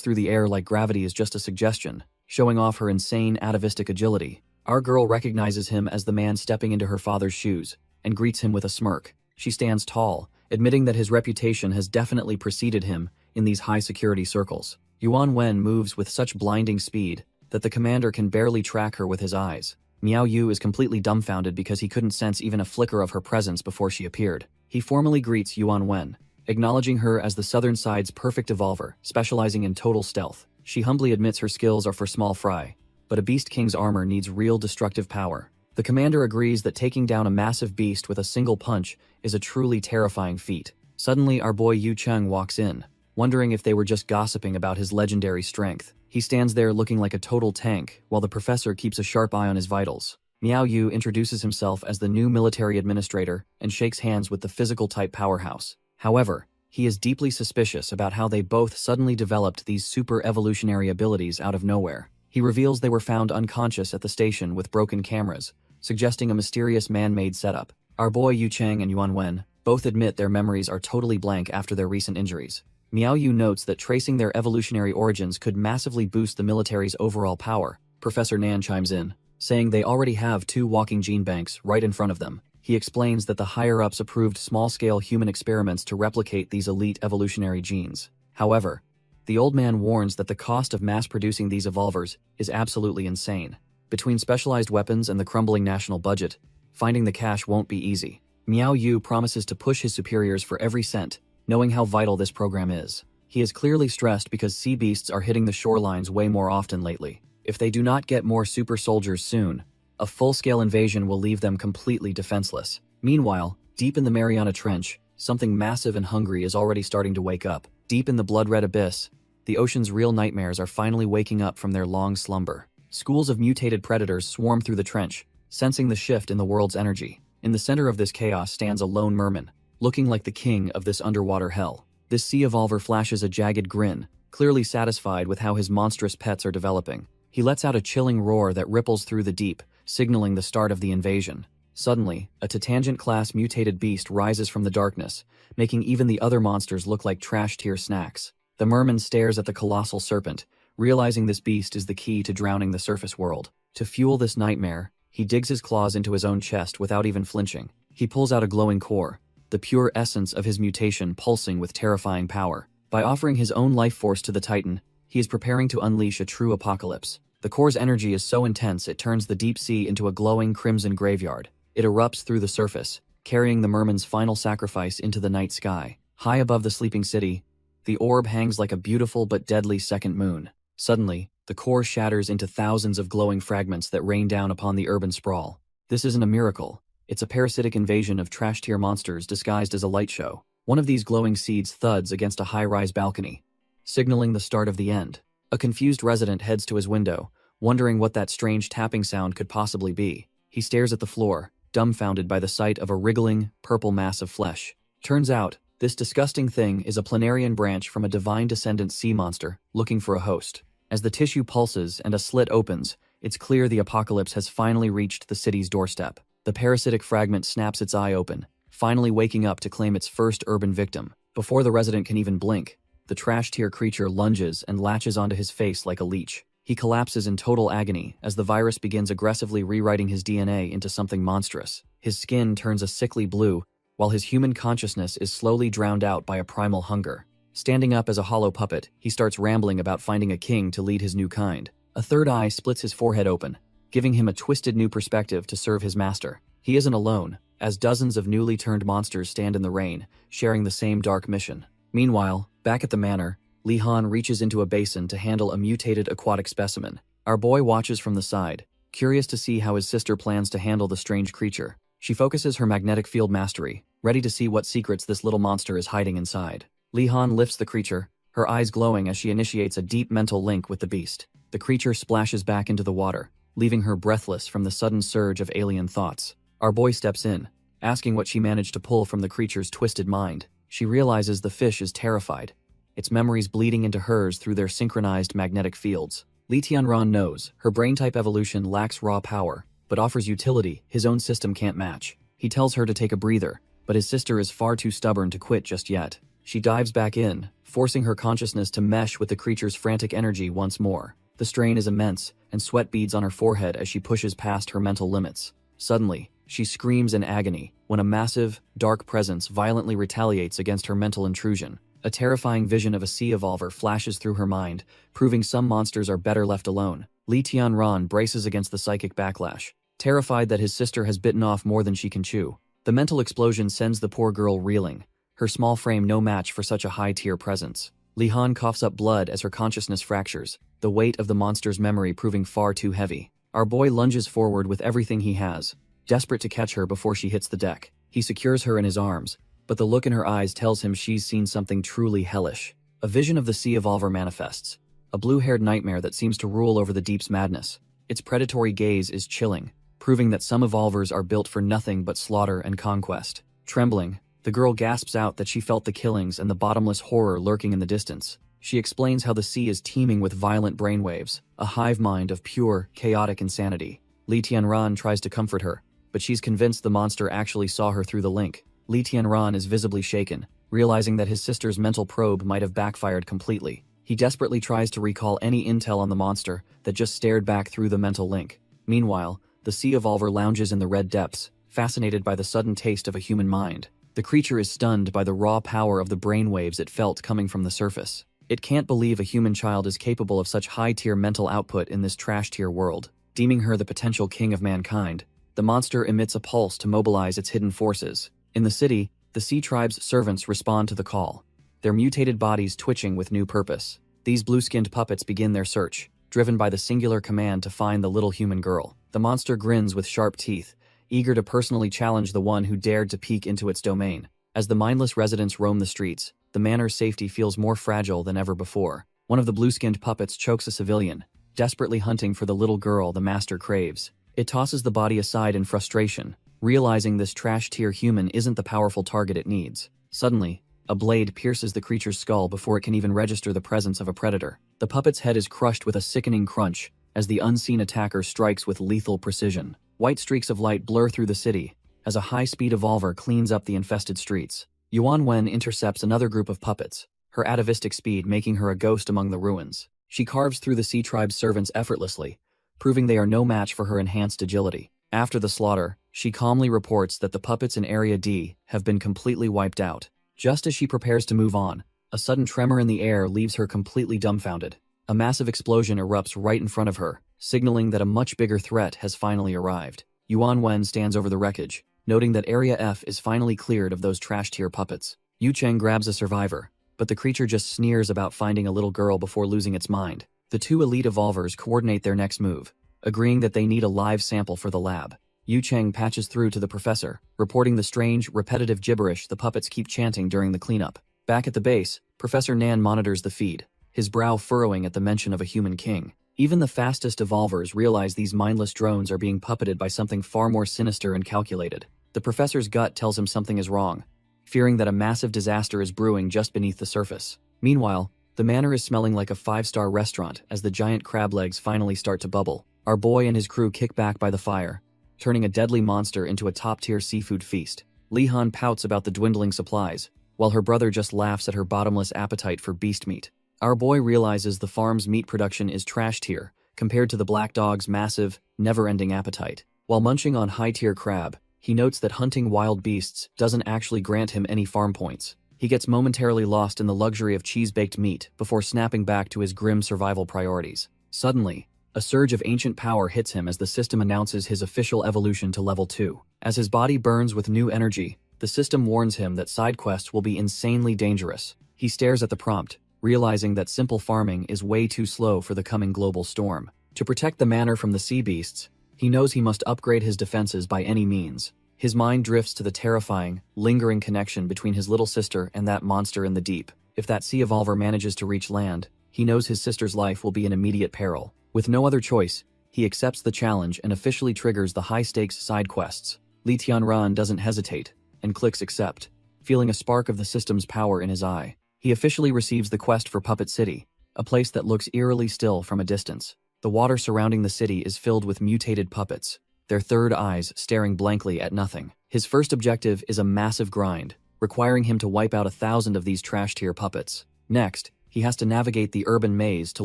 through the air like gravity is just a suggestion, showing off her insane atavistic agility. Our girl recognizes him as the man stepping into her father's shoes, and greets him with a smirk. She stands tall, admitting that his reputation has definitely preceded him in these high-security circles. Yuan Wen moves with such blinding speed that the commander can barely track her with his eyes. Miao Yu is completely dumbfounded because he couldn't sense even a flicker of her presence before she appeared. He formally greets Yuan Wen, acknowledging her as the southern side's perfect evolver, specializing in total stealth. She humbly admits her skills are for small fry, but a Beast King's armor needs real destructive power. The commander agrees that taking down a massive beast with a single punch is a truly terrifying feat. Suddenly, our boy Yu Cheng walks in, wondering if they were just gossiping about his legendary strength. He stands there looking like a total tank, while the professor keeps a sharp eye on his vitals. Miao Yu introduces himself as the new military administrator and shakes hands with the physical-type powerhouse. However, he is deeply suspicious about how they both suddenly developed these super-evolutionary abilities out of nowhere. He reveals they were found unconscious at the station with broken cameras, suggesting a mysterious man-made setup. Our boy Yu Cheng and Yuan Wen both admit their memories are totally blank after their recent injuries. Miao Yu notes that tracing their evolutionary origins could massively boost the military's overall power. Professor Nan chimes in, saying they already have 2 walking gene banks right in front of them. He explains that the higher-ups approved small-scale human experiments to replicate these elite evolutionary genes. However, the old man warns that the cost of mass-producing these evolvers is absolutely insane. Between specialized weapons and the crumbling national budget, finding the cash won't be easy. Miao Yu promises to push his superiors for every cent, knowing how vital this program is. He is clearly stressed because sea beasts are hitting the shorelines way more often lately. If they do not get more super soldiers soon, a full-scale invasion will leave them completely defenseless. Meanwhile, deep in the Mariana Trench, something massive and hungry is already starting to wake up. Deep in the blood-red abyss, the ocean's real nightmares are finally waking up from their long slumber. Schools of mutated predators swarm through the trench, sensing the shift in the world's energy. In the center of this chaos stands a lone merman, looking like the king of this underwater hell. This sea evolver flashes a jagged grin, clearly satisfied with how his monstrous pets are developing. He lets out a chilling roar that ripples through the deep, signaling the start of the invasion. Suddenly, a Titangent-class mutated beast rises from the darkness, making even the other monsters look like trash-tier snacks. The merman stares at the colossal serpent, realizing this beast is the key to drowning the surface world. To fuel this nightmare, he digs his claws into his own chest without even flinching. He pulls out a glowing core, the pure essence of his mutation pulsing with terrifying power. By offering his own life force to the Titan, he is preparing to unleash a true apocalypse. The core's energy is so intense it turns the deep sea into a glowing crimson graveyard. It erupts through the surface, carrying the merman's final sacrifice into the night sky. High above the sleeping city, the orb hangs like a beautiful but deadly second moon. Suddenly, the core shatters into thousands of glowing fragments that rain down upon the urban sprawl. This isn't a miracle. It's a parasitic invasion of trash-tier monsters disguised as a light show. One of these glowing seeds thuds against a high-rise balcony, signaling the start of the end. A confused resident heads to his window, wondering what that strange tapping sound could possibly be. He stares at the floor, dumbfounded by the sight of a wriggling, purple mass of flesh. Turns out, this disgusting thing is a planarian branch from a divine descendant sea monster looking for a host. As the tissue pulses and a slit opens, it's clear the apocalypse has finally reached the city's doorstep. The parasitic fragment snaps its eye open, finally waking up to claim its first urban victim. Before the resident can even blink, the trash-tier creature lunges and latches onto his face like a leech. He collapses in total agony as the virus begins aggressively rewriting his DNA into something monstrous. His skin turns a sickly blue, while his human consciousness is slowly drowned out by a primal hunger. Standing up as a hollow puppet, he starts rambling about finding a king to lead his new kind. A third eye splits his forehead open, giving him a twisted new perspective to serve his master. He isn't alone, as dozens of newly turned monsters stand in the rain, sharing the same dark mission. Meanwhile, back at the manor, Li-Han reaches into a basin to handle a mutated aquatic specimen. Our boy watches from the side, curious to see how his sister plans to handle the strange creature. She focuses her magnetic field mastery, ready to see what secrets this little monster is hiding inside. Li-Han lifts the creature, her eyes glowing as she initiates a deep mental link with the beast. The creature splashes back into the water, leaving her breathless from the sudden surge of alien thoughts. Our boy steps in, asking what she managed to pull from the creature's twisted mind. She realizes the fish is terrified, its memories bleeding into hers through their synchronized magnetic fields. Li Tianran knows her brain-type evolution lacks raw power, but offers utility his own system can't match. He tells her to take a breather, but his sister is far too stubborn to quit just yet. She dives back in, forcing her consciousness to mesh with the creature's frantic energy once more. The strain is immense, and sweat beads on her forehead as she pushes past her mental limits. Suddenly, she screams in agony when a massive, dark presence violently retaliates against her mental intrusion. A terrifying vision of a sea evolver flashes through her mind, proving some monsters are better left alone. Li Tianran braces against the psychic backlash, terrified that his sister has bitten off more than she can chew. The mental explosion sends the poor girl reeling, her small frame no match for such a high-tier presence. Li-Han coughs up blood as her consciousness fractures, the weight of the monster's memory proving far too heavy. Our boy lunges forward with everything he has, desperate to catch her before she hits the deck. He secures her in his arms, but the look in her eyes tells him she's seen something truly hellish. A vision of the sea evolver manifests, a blue-haired nightmare that seems to rule over the deep's madness. Its predatory gaze is chilling, proving that some evolvers are built for nothing but slaughter and conquest. Trembling, the girl gasps out that she felt the killings and the bottomless horror lurking in the distance. She explains how the sea is teeming with violent brainwaves, a hive mind of pure, chaotic insanity. Li Tianran tries to comfort her, but she's convinced the monster actually saw her through the link. Li Tianran is visibly shaken, realizing that his sister's mental probe might have backfired completely. He desperately tries to recall any intel on the monster that just stared back through the mental link. Meanwhile, the sea evolver lounges in the red depths, fascinated by the sudden taste of a human mind. The creature is stunned by the raw power of the brainwaves it felt coming from the surface. It can't believe a human child is capable of such high-tier mental output in this trash-tier world. Deeming her the potential king of mankind, the monster emits a pulse to mobilize its hidden forces. In the city, the Sea Tribe's servants respond to the call, their mutated bodies twitching with new purpose. These blue-skinned puppets begin their search, driven by the singular command to find the little human girl. The monster grins with sharp teeth, eager to personally challenge the one who dared to peek into its domain. As the mindless residents roam the streets, the manor's safety feels more fragile than ever before. One of the blue-skinned puppets chokes a civilian, desperately hunting for the little girl the master craves. It tosses the body aside in frustration, realizing this trash-tier human isn't the powerful target it needs. Suddenly, a blade pierces the creature's skull before it can even register the presence of a predator. The puppet's head is crushed with a sickening crunch as the unseen attacker strikes with lethal precision. White streaks of light blur through the city as a high-speed evolver cleans up the infested streets. Yuan Wen intercepts another group of puppets, her atavistic speed making her a ghost among the ruins. She carves through the Sea Tribe's servants effortlessly, proving they are no match for her enhanced agility. After the slaughter, she calmly reports that the puppets in Area D have been completely wiped out. Just as she prepares to move on, a sudden tremor in the air leaves her completely dumbfounded. A massive explosion erupts right in front of her, signaling that a much bigger threat has finally arrived. Yuan Wen stands over the wreckage, noting that Area F is finally cleared of those trash-tier puppets. Yu Cheng grabs a survivor, but the creature just sneers about finding a little girl before losing its mind. The two elite evolvers coordinate their next move, agreeing that they need a live sample for the lab. Yu Cheng patches through to the professor, reporting the strange, repetitive gibberish the puppets keep chanting during the cleanup. Back at the base, Professor Nan monitors the feed, his brow furrowing at the mention of a human king. Even the fastest evolvers realize these mindless drones are being puppeted by something far more sinister and calculated. The professor's gut tells him something is wrong, fearing that a massive disaster is brewing just beneath the surface. Meanwhile, the manor is smelling like a five-star restaurant as the giant crab legs finally start to bubble. Our boy and his crew kick back by the fire, turning a deadly monster into a top-tier seafood feast. Lee-han pouts about the dwindling supplies, while her brother just laughs at her bottomless appetite for beast meat. Our boy realizes the farm's meat production is trash tier compared to the black dog's massive, never-ending appetite. While munching on high-tier crab, he notes that hunting wild beasts doesn't actually grant him any farm points. He gets momentarily lost in the luxury of cheese-baked meat before snapping back to his grim survival priorities. Suddenly, a surge of ancient power hits him as the system announces his official evolution to level 2. As his body burns with new energy, the system warns him that side quests will be insanely dangerous. He stares at the prompt, realizing that simple farming is way too slow for the coming global storm. To protect the manor from the sea beasts, he knows he must upgrade his defenses by any means. His mind drifts to the terrifying, lingering connection between his little sister and that monster in the deep. If that sea evolver manages to reach land, he knows his sister's life will be in immediate peril. With no other choice, he accepts the challenge and officially triggers the high-stakes side quests. Lee Tianran doesn't hesitate, and clicks accept, feeling a spark of the system's power in his eye. He officially receives the quest for Puppet City, a place that looks eerily still from a distance. The water surrounding the city is filled with mutated puppets, their third eyes staring blankly at nothing. His first objective is a massive grind, requiring him to wipe out 1,000 of these trash-tier puppets. Next, he has to navigate the urban maze to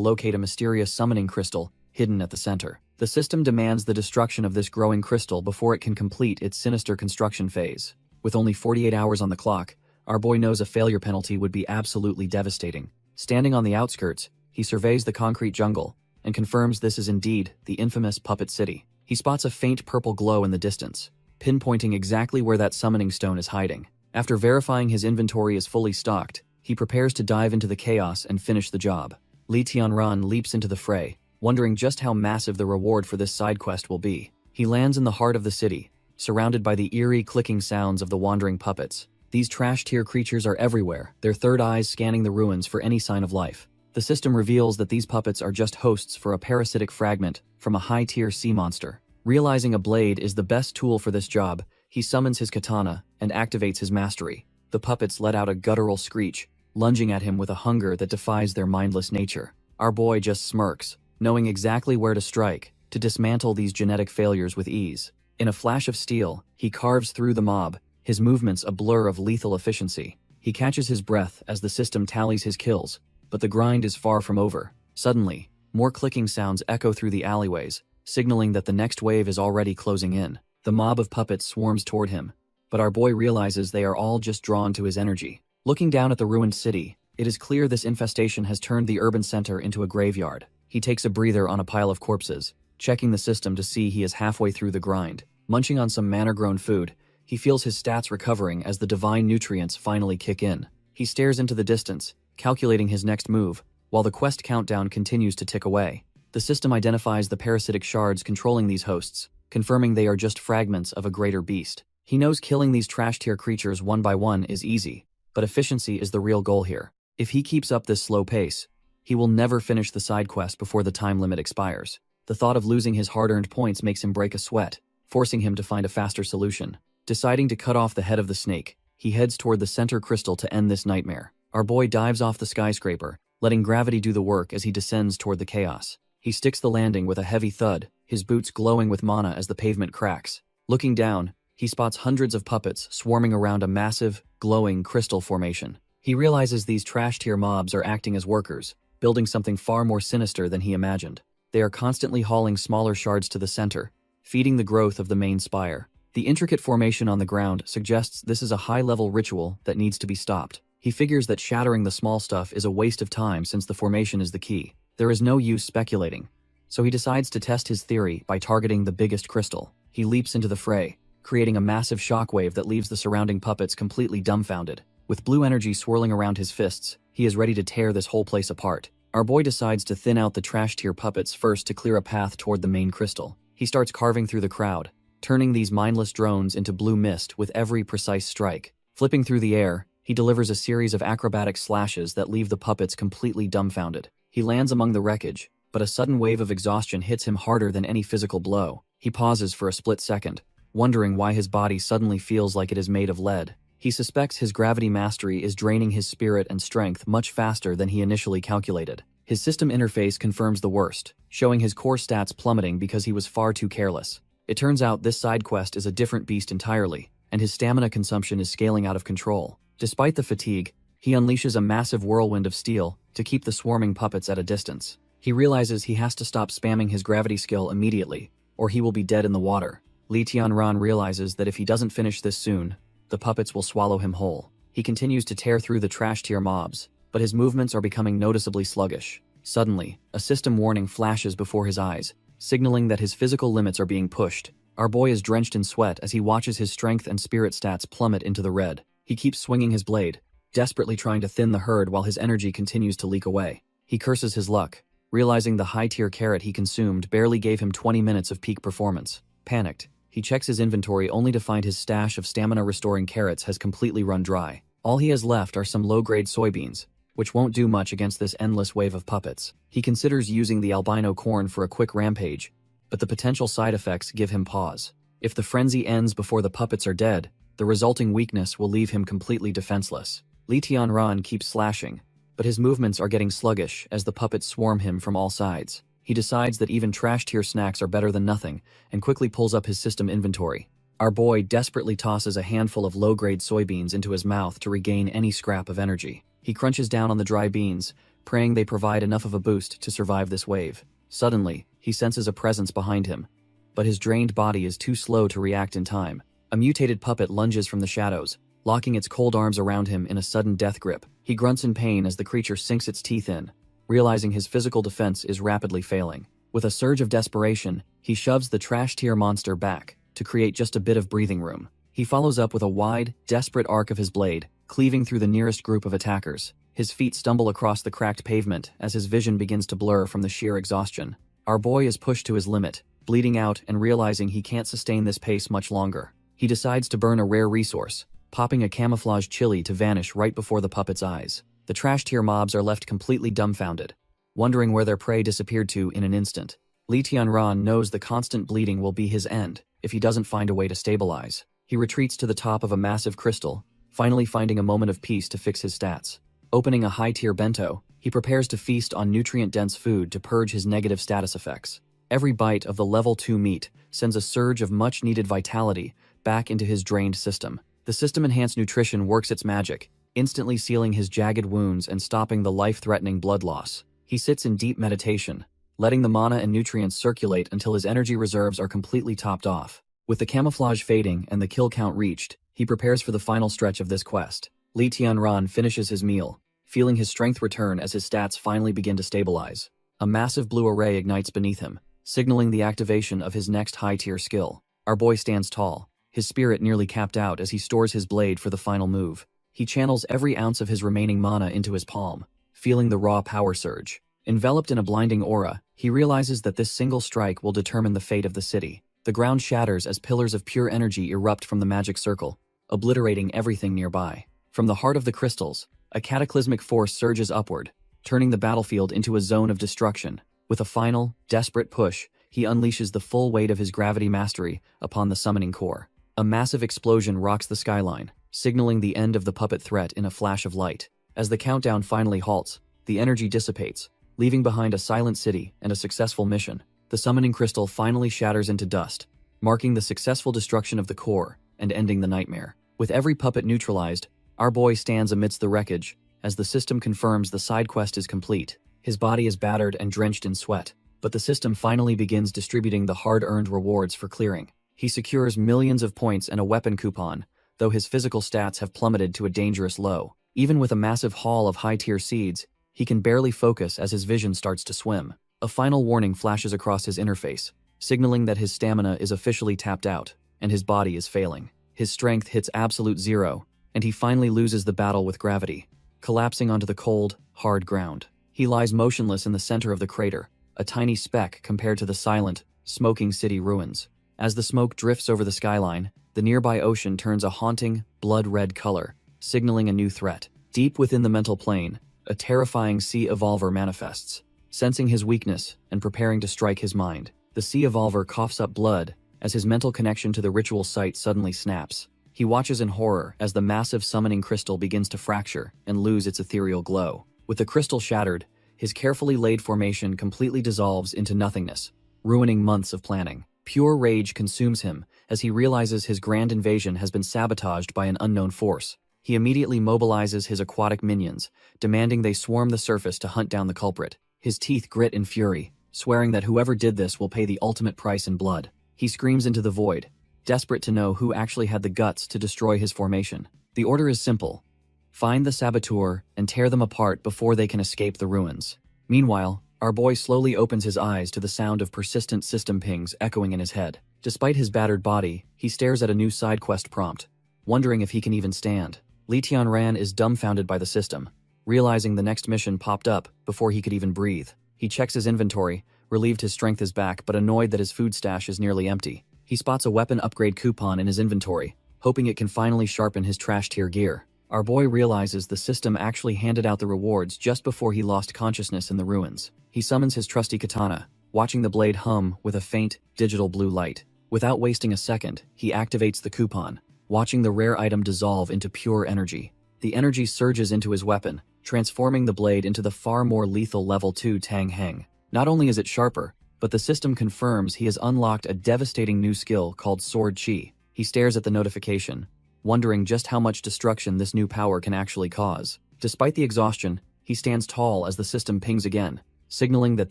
locate a mysterious summoning crystal hidden at the center. The system demands the destruction of this growing crystal before it can complete its sinister construction phase. With only 48 hours on the clock, our boy knows a failure penalty would be absolutely devastating. Standing on the outskirts, he surveys the concrete jungle and confirms this is indeed the infamous Puppet City. He spots a faint purple glow in the distance, pinpointing exactly where that summoning stone is hiding. After verifying his inventory is fully stocked, he prepares to dive into the chaos and finish the job. Lee Tianran leaps into the fray, wondering just how massive the reward for this side quest will be. He lands in the heart of the city, surrounded by the eerie clicking sounds of the wandering puppets. These trash-tier creatures are everywhere, their third eyes scanning the ruins for any sign of life. The system reveals that these puppets are just hosts for a parasitic fragment from a high-tier sea monster. Realizing a blade is the best tool for this job, he summons his katana and activates his mastery. The puppets let out a guttural screech, lunging at him with a hunger that defies their mindless nature. Our boy just smirks, knowing exactly where to strike, to dismantle these genetic failures with ease. In a flash of steel, he carves through the mob, his movements a blur of lethal efficiency. He catches his breath as the system tallies his kills, but the grind is far from over. Suddenly, more clicking sounds echo through the alleyways, signaling that the next wave is already closing in. The mob of puppets swarms toward him, but our boy realizes they are all just drawn to his energy. Looking down at the ruined city, it is clear this infestation has turned the urban center into a graveyard. He takes a breather on a pile of corpses, checking the system to see he is halfway through the grind. Munching on some manor-grown food, he feels his stats recovering as the divine nutrients finally kick in. He stares into the distance, calculating his next move, while the quest countdown continues to tick away. The system identifies the parasitic shards controlling these hosts, confirming they are just fragments of a greater beast. He knows killing these trash-tier creatures one by one is easy, but efficiency is the real goal here. If he keeps up this slow pace, he will never finish the side quest before the time limit expires. The thought of losing his hard-earned points makes him break a sweat, forcing him to find a faster solution. Deciding to cut off the head of the snake, he heads toward the center crystal to end this nightmare. Our boy dives off the skyscraper, letting gravity do the work as he descends toward the chaos. He sticks the landing with a heavy thud, his boots glowing with mana as the pavement cracks. Looking down, he spots hundreds of puppets swarming around a massive, glowing crystal formation. He realizes these trash-tier mobs are acting as workers, building something far more sinister than he imagined. They are constantly hauling smaller shards to the center, feeding the growth of the main spire. The intricate formation on the ground suggests this is a high-level ritual that needs to be stopped. He figures that shattering the small stuff is a waste of time since the formation is the key. There is no use speculating, so he decides to test his theory by targeting the biggest crystal. He leaps into the fray, creating a massive shockwave that leaves the surrounding puppets completely dumbfounded. With blue energy swirling around his fists, he is ready to tear this whole place apart. Our boy decides to thin out the trash-tier puppets first to clear a path toward the main crystal. He starts carving through the crowd, turning these mindless drones into blue mist with every precise strike. Flipping through the air, he delivers a series of acrobatic slashes that leave the puppets completely dumbfounded. He lands among the wreckage, but a sudden wave of exhaustion hits him harder than any physical blow. He pauses for a split second, wondering why his body suddenly feels like it is made of lead. He suspects his gravity mastery is draining his spirit and strength much faster than he initially calculated. His system interface confirms the worst, showing his core stats plummeting because he was far too careless. It turns out this side quest is a different beast entirely, and his stamina consumption is scaling out of control. Despite the fatigue, he unleashes a massive whirlwind of steel to keep the swarming puppets at a distance. He realizes he has to stop spamming his gravity skill immediately, or he will be dead in the water. Li Tianran realizes that if he doesn't finish this soon, the puppets will swallow him whole. He continues to tear through the trash tier mobs, but his movements are becoming noticeably sluggish. Suddenly, a system warning flashes before his eyes, signaling that his physical limits are being pushed. Our boy is drenched in sweat as he watches his strength and spirit stats plummet into the red. He keeps swinging his blade, desperately trying to thin the herd while his energy continues to leak away. He curses his luck, realizing the high-tier carrot he consumed barely gave him 20 minutes of peak performance. Panicked, he checks his inventory only to find his stash of stamina-restoring carrots has completely run dry. All he has left are some low-grade soybeans, which won't do much against this endless wave of puppets. He considers using the albino corn for a quick rampage, but the potential side effects give him pause. If the frenzy ends before the puppets are dead, the resulting weakness will leave him completely defenseless. Li Tianran keeps slashing, but his movements are getting sluggish as the puppets swarm him from all sides. He decides that even trash-tier snacks are better than nothing and quickly pulls up his system inventory. Our boy desperately tosses a handful of low-grade soybeans into his mouth to regain any scrap of energy. He crunches down on the dry beans, praying they provide enough of a boost to survive this wave. Suddenly, he senses a presence behind him, but his drained body is too slow to react in time. A mutated puppet lunges from the shadows, locking its cold arms around him in a sudden death grip. He grunts in pain as the creature sinks its teeth in, realizing his physical defense is rapidly failing. With a surge of desperation, he shoves the trash-tier monster back to create just a bit of breathing room. He follows up with a wide, desperate arc of his blade, cleaving through the nearest group of attackers. His feet stumble across the cracked pavement as his vision begins to blur from the sheer exhaustion. Our boy is pushed to his limit, bleeding out and realizing he can't sustain this pace much longer. He decides to burn a rare resource, popping a camouflage chili to vanish right before the puppet's eyes. The trash-tier mobs are left completely dumbfounded, wondering where their prey disappeared to in an instant. Li Tianran knows the constant bleeding will be his end if he doesn't find a way to stabilize. He retreats to the top of a massive crystal, finally finding a moment of peace to fix his stats. Opening a high-tier bento, he prepares to feast on nutrient-dense food to purge his negative status effects. Every bite of the level 2 meat sends a surge of much-needed vitality back into his drained system. The system-enhanced nutrition works its magic, instantly sealing his jagged wounds and stopping the life-threatening blood loss. He sits in deep meditation, letting the mana and nutrients circulate until his energy reserves are completely topped off. With the camouflage fading and the kill count reached, he prepares for the final stretch of this quest. Li Tianran finishes his meal, feeling his strength return as his stats finally begin to stabilize. A massive blue array ignites beneath him, signaling the activation of his next high-tier skill. Our boy stands tall, his spirit nearly capped out as he stores his blade for the final move. He channels every ounce of his remaining mana into his palm, feeling the raw power surge. Enveloped in a blinding aura, he realizes that this single strike will determine the fate of the city. The ground shatters as pillars of pure energy erupt from the magic circle, obliterating everything nearby. From the heart of the crystals, a cataclysmic force surges upward, turning the battlefield into a zone of destruction. With a final, desperate push, he unleashes the full weight of his gravity mastery upon the summoning core. A massive explosion rocks the skyline, signaling the end of the puppet threat in a flash of light. As the countdown finally halts, the energy dissipates, leaving behind a silent city and a successful mission. The summoning crystal finally shatters into dust, marking the successful destruction of the core and ending the nightmare. With every puppet neutralized, our boy stands amidst the wreckage as the system confirms the side quest is complete. His body is battered and drenched in sweat, but the system finally begins distributing the hard-earned rewards for clearing. He secures millions of points and a weapon coupon, though his physical stats have plummeted to a dangerous low. Even with a massive haul of high-tier seeds, he can barely focus as his vision starts to swim. A final warning flashes across his interface, signaling that his stamina is officially tapped out, and his body is failing. His strength hits absolute zero, and he finally loses the battle with gravity, collapsing onto the cold, hard ground. He lies motionless in the center of the crater, a tiny speck compared to the silent, smoking city ruins. As the smoke drifts over the skyline, the nearby ocean turns a haunting, blood-red color, signaling a new threat. Deep within the mental plane, a terrifying sea evolver manifests. Sensing his weakness and preparing to strike his mind, the sea evolver coughs up blood as his mental connection to the ritual site suddenly snaps. He watches in horror as the massive summoning crystal begins to fracture and lose its ethereal glow. With the crystal shattered, his carefully laid formation completely dissolves into nothingness, ruining months of planning. Pure rage consumes him as he realizes his grand invasion has been sabotaged by an unknown force. He immediately mobilizes his aquatic minions, demanding they swarm the surface to hunt down the culprit. His teeth grit in fury, swearing that whoever did this will pay the ultimate price in blood. He screams into the void, desperate to know who actually had the guts to destroy his formation. The order is simple: find the saboteur and tear them apart before they can escape the ruins. Meanwhile, our boy slowly opens his eyes to the sound of persistent system pings echoing in his head. Despite his battered body, he stares at a new side quest prompt, wondering if he can even stand. Li Tianran is dumbfounded by the system, realizing the next mission popped up before he could even breathe. He checks his inventory, relieved his strength is back but annoyed that his food stash is nearly empty. He spots a weapon upgrade coupon in his inventory, hoping it can finally sharpen his trash tier gear. Our boy realizes the system actually handed out the rewards just before he lost consciousness in the ruins. He summons his trusty katana, watching the blade hum with a faint, digital blue light. Without wasting a second, he activates the coupon, watching the rare item dissolve into pure energy. The energy surges into his weapon, transforming the blade into the far more lethal level 2 Tang Heng. Not only is it sharper, but the system confirms he has unlocked a devastating new skill called Sword Chi. He stares at the notification, wondering just how much destruction this new power can actually cause. Despite the exhaustion, he stands tall as the system pings again, signaling that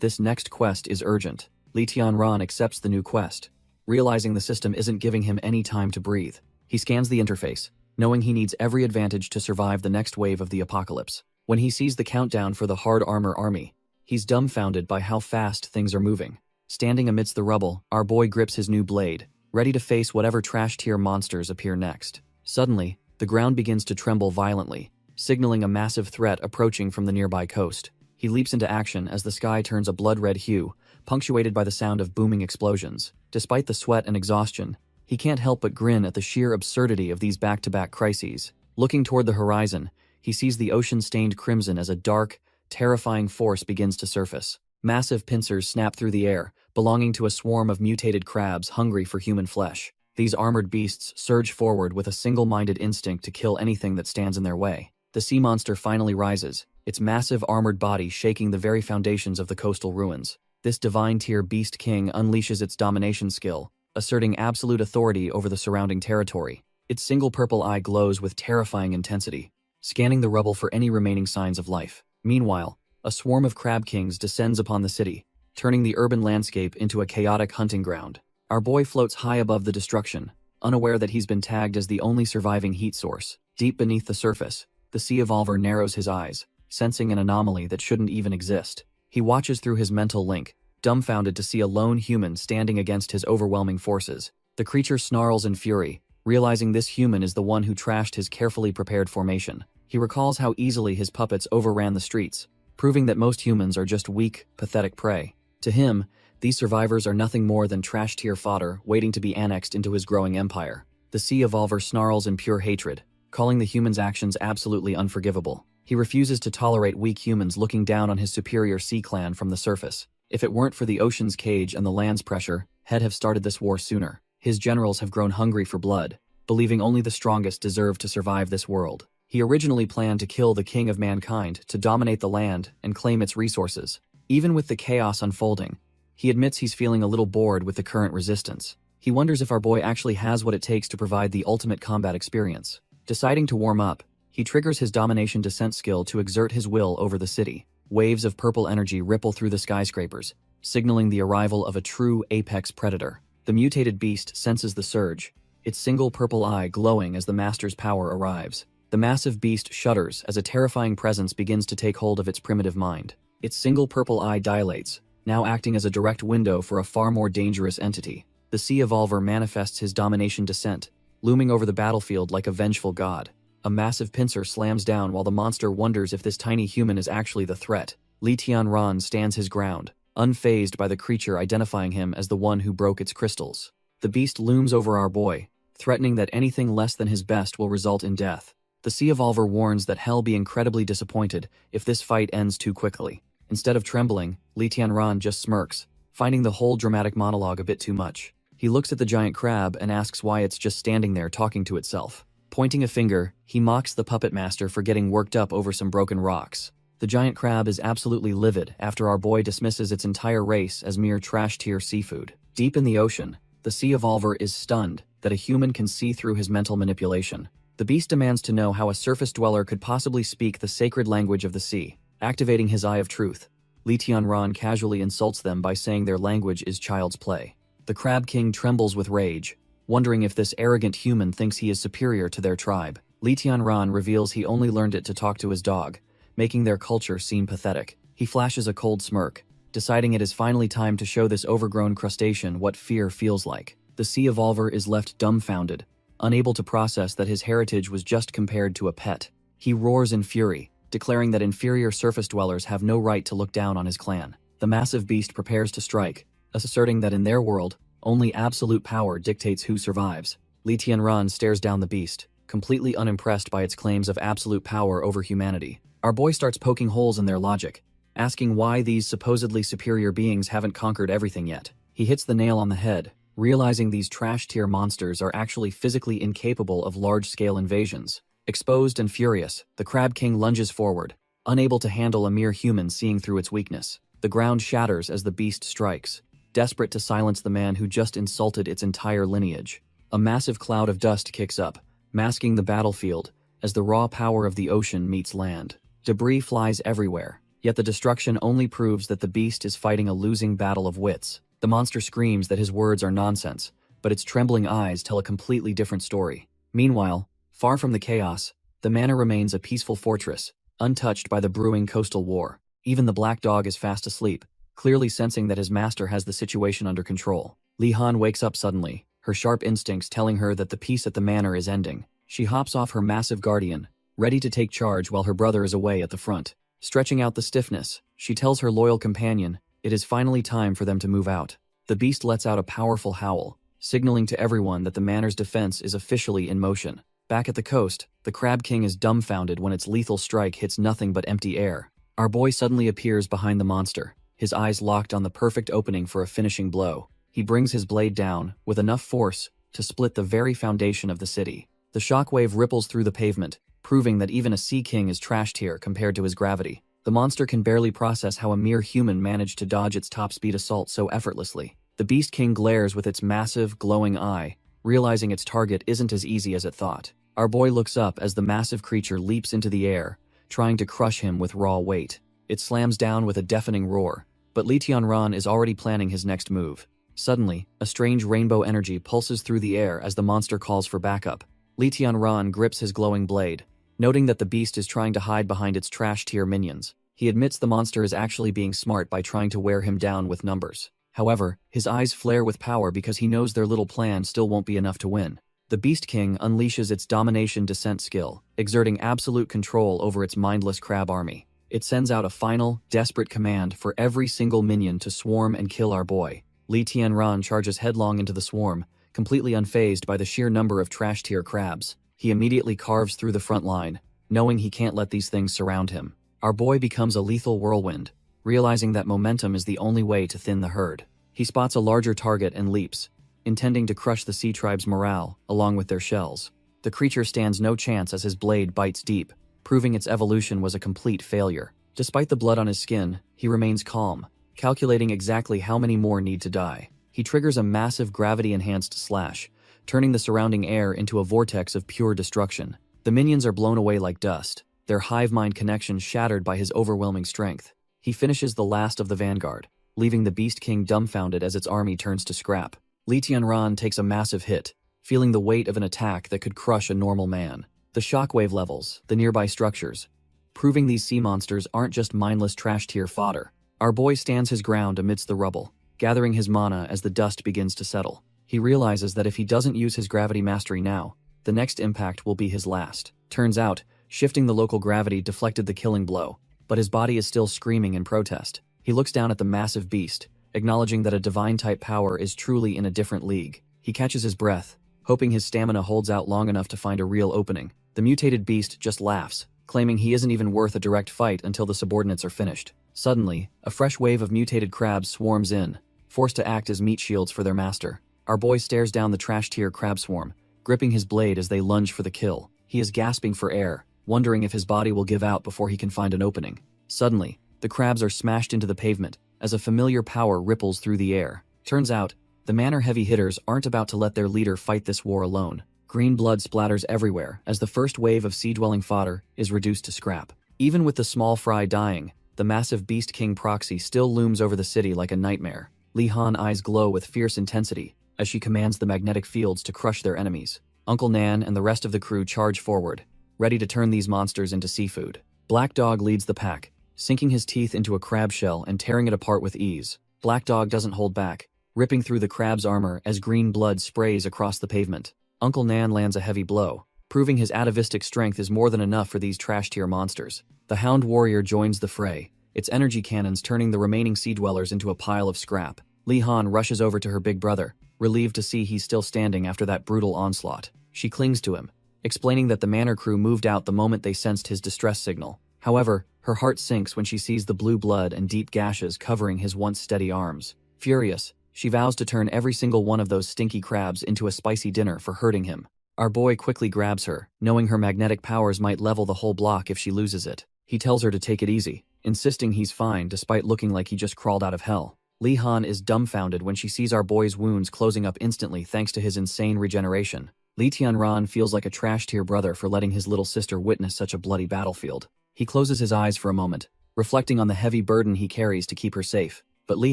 this next quest is urgent. Li Tianran accepts the new quest, realizing the system isn't giving him any time to breathe. He scans the interface, knowing he needs every advantage to survive the next wave of the apocalypse. When he sees the countdown for the hard armor army, he's dumbfounded by how fast things are moving. Standing amidst the rubble, our boy grips his new blade, ready to face whatever trash-tier monsters appear next. Suddenly, the ground begins to tremble violently, signaling a massive threat approaching from the nearby coast. He leaps into action as the sky turns a blood-red hue, punctuated by the sound of booming explosions. Despite the sweat and exhaustion, he can't help but grin at the sheer absurdity of these back-to-back crises. Looking toward the horizon, he sees the ocean-stained crimson as a dark, terrifying force begins to surface. Massive pincers snap through the air, belonging to a swarm of mutated crabs hungry for human flesh. These armored beasts surge forward with a single-minded instinct to kill anything that stands in their way. The sea monster finally rises, its massive armored body shaking the very foundations of the coastal ruins. This divine-tier beast king unleashes its domination skill, asserting absolute authority over the surrounding territory. Its single purple eye glows with terrifying intensity, scanning the rubble for any remaining signs of life. Meanwhile, a swarm of crab kings descends upon the city, turning the urban landscape into a chaotic hunting ground. Our boy floats high above the destruction, unaware that he's been tagged as the only surviving heat source. Deep beneath the surface, the sea evolver narrows his eyes, sensing an anomaly that shouldn't even exist. He watches through his mental link, dumbfounded to see a lone human standing against his overwhelming forces. The creature snarls in fury, realizing this human is the one who trashed his carefully prepared formation. He recalls how easily his puppets overran the streets, proving that most humans are just weak, pathetic prey. To him, these survivors are nothing more than trash-tier fodder waiting to be annexed into his growing empire. The sea evolver snarls in pure hatred, calling the human's actions absolutely unforgivable. He refuses to tolerate weak humans looking down on his superior sea clan from the surface. If it weren't for the ocean's cage and the land's pressure, he'd have started this war sooner. His generals have grown hungry for blood, believing only the strongest deserve to survive this world. He originally planned to kill the king of mankind to dominate the land and claim its resources. Even with the chaos unfolding, he admits he's feeling a little bored with the current resistance. He wonders if our boy actually has what it takes to provide the ultimate combat experience. Deciding to warm up, he triggers his domination descent skill to exert his will over the city. Waves of purple energy ripple through the skyscrapers, signaling the arrival of a true apex predator. The mutated beast senses the surge, its single purple eye glowing as the master's power arrives. The massive beast shudders as a terrifying presence begins to take hold of its primitive mind. Its single purple eye dilates, now acting as a direct window for a far more dangerous entity. The sea evolver manifests his domination descent, looming over the battlefield like a vengeful god. A massive pincer slams down while the monster wonders if this tiny human is actually the threat. Li Tianran stands his ground, unfazed by the creature identifying him as the one who broke its crystals. The beast looms over our boy, threatening that anything less than his best will result in death. The sea evolver warns that he'll be incredibly disappointed if this fight ends too quickly. Instead of trembling, Li Tianran just smirks, finding the whole dramatic monologue a bit too much. He looks at the giant crab and asks why it's just standing there talking to itself. Pointing a finger, he mocks the puppet master for getting worked up over some broken rocks. The giant crab is absolutely livid after our boy dismisses its entire race as mere trash-tier seafood. Deep in the ocean, The sea evolver is stunned that a human can see through his mental manipulation. The beast demands to know how a surface dweller could possibly speak the sacred language of the sea, activating his eye of truth. Li Tianran casually insults them by saying their language is child's play. The Crab King trembles with rage, wondering if this arrogant human thinks he is superior to their tribe. Li Tianran reveals he only learned it to talk to his dog, making their culture seem pathetic. He flashes a cold smirk, deciding it is finally time to show this overgrown crustacean what fear feels like. The sea evolver is left dumbfounded, unable to process that his heritage was just compared to a pet. He roars in fury, declaring that inferior surface dwellers have no right to look down on his clan. The massive beast prepares to strike, asserting that in their world, only absolute power dictates who survives. Li Tianran stares down the beast, completely unimpressed by its claims of absolute power over humanity. Our boy starts poking holes in their logic, asking why these supposedly superior beings haven't conquered everything yet. He hits the nail on the head, realizing these trash-tier monsters are actually physically incapable of large-scale invasions. Exposed and furious, the Crab King lunges forward, unable to handle a mere human seeing through its weakness. The ground shatters as the beast strikes, desperate to silence the man who just insulted its entire lineage. A massive cloud of dust kicks up, masking the battlefield as the raw power of the ocean meets land. Debris flies everywhere, yet the destruction only proves that the beast is fighting a losing battle of wits. The monster screams that his words are nonsense, but its trembling eyes tell a completely different story. Meanwhile, far from the chaos, the manor remains a peaceful fortress, untouched by the brewing coastal war. Even the black dog is fast asleep, clearly sensing that his master has the situation under control. Li Han wakes up suddenly, her sharp instincts telling her that the peace at the manor is ending. She hops off her massive guardian, ready to take charge while her brother is away at the front. Stretching out the stiffness, she tells her loyal companion it is finally time for them to move out. The beast lets out a powerful howl, signaling to everyone that the manor's defense is officially in motion. Back at the coast, the Crab King is dumbfounded when its lethal strike hits nothing but empty air. Our boy suddenly appears behind the monster, his eyes locked on the perfect opening for a finishing blow. He brings his blade down, with enough force to split the very foundation of the city. The shockwave ripples through the pavement, proving that even a sea king is trashed here compared to his gravity. The monster can barely process how a mere human managed to dodge its top-speed assault so effortlessly. The Beast King glares with its massive, glowing eye, realizing its target isn't as easy as it thought. Our boy looks up as the massive creature leaps into the air, trying to crush him with raw weight. It slams down with a deafening roar, but Li Tianran is already planning his next move. Suddenly, a strange rainbow energy pulses through the air as the monster calls for backup. Li Tianran grips his glowing blade, noting that the beast is trying to hide behind its trash-tier minions. He admits the monster is actually being smart by trying to wear him down with numbers. However, his eyes flare with power because he knows their little plan still won't be enough to win. The Beast King unleashes its domination descent skill, exerting absolute control over its mindless crab army. It sends out a final, desperate command for every single minion to swarm and kill our boy. Li Tianran charges headlong into the swarm, completely unfazed by the sheer number of trash-tier crabs. He immediately carves through the front line, knowing he can't let these things surround him. Our boy becomes a lethal whirlwind, realizing that momentum is the only way to thin the herd. He spots a larger target and leaps, intending to crush the sea tribe's morale, along with their shells. The creature stands no chance as his blade bites deep, proving its evolution was a complete failure. Despite the blood on his skin, he remains calm, calculating exactly how many more need to die. He triggers a massive gravity-enhanced slash, turning the surrounding air into a vortex of pure destruction. The minions are blown away like dust, their hive mind connection shattered by his overwhelming strength. He finishes the last of the vanguard, leaving the Beast King dumbfounded as its army turns to scrap. Li Tianran takes a massive hit, feeling the weight of an attack that could crush a normal man. The shockwave levels the nearby structures, proving these sea monsters aren't just mindless trash-tier fodder. Our boy stands his ground amidst the rubble, gathering his mana as the dust begins to settle. He realizes that if he doesn't use his gravity mastery now, the next impact will be his last. Turns out, shifting the local gravity deflected the killing blow, but his body is still screaming in protest. He looks down at the massive beast, acknowledging that a divine-type power is truly in a different league. He catches his breath, hoping his stamina holds out long enough to find a real opening. The mutated beast just laughs, claiming he isn't even worth a direct fight until the subordinates are finished. Suddenly, a fresh wave of mutated crabs swarms in, forced to act as meat shields for their master. Our boy stares down the trash-tier crab swarm, gripping his blade as they lunge for the kill. He is gasping for air, wondering if his body will give out before he can find an opening. Suddenly, the crabs are smashed into the pavement, as a familiar power ripples through the air. Turns out, The Manor heavy hitters aren't about to let their leader fight this war alone. Green blood splatters everywhere as the first wave of sea-dwelling fodder is reduced to scrap. Even with the small fry dying, the massive Beast King proxy still looms over the city like a nightmare. Li Han eyes glow with fierce intensity as she commands the magnetic fields to crush their enemies. Uncle Nan and the rest of the crew charge forward, ready to turn these monsters into seafood. Black Dog leads the pack, sinking his teeth into a crab shell and tearing it apart with ease. Black Dog doesn't hold back, ripping through the crab's armor as green blood sprays across the pavement. Uncle Nan lands a heavy blow, proving his atavistic strength is more than enough for these trash-tier monsters. The Hound Warrior joins the fray, its energy cannons turning the remaining sea dwellers into a pile of scrap. Li Han rushes over to her big brother, relieved to see he's still standing after that brutal onslaught. She clings to him, explaining that the Manor crew moved out the moment they sensed his distress signal. However, her heart sinks when she sees the blue blood and deep gashes covering his once steady arms. Furious, she vows to turn every single one of those stinky crabs into a spicy dinner for hurting him. Our boy quickly grabs her, knowing her magnetic powers might level the whole block if she loses it. He tells her to take it easy, insisting he's fine despite looking like he just crawled out of hell. Li Han is dumbfounded when she sees our boy's wounds closing up instantly thanks to his insane regeneration. Li Tianran feels like a trash-tier brother for letting his little sister witness such a bloody battlefield. He closes his eyes for a moment, reflecting on the heavy burden he carries to keep her safe. But Li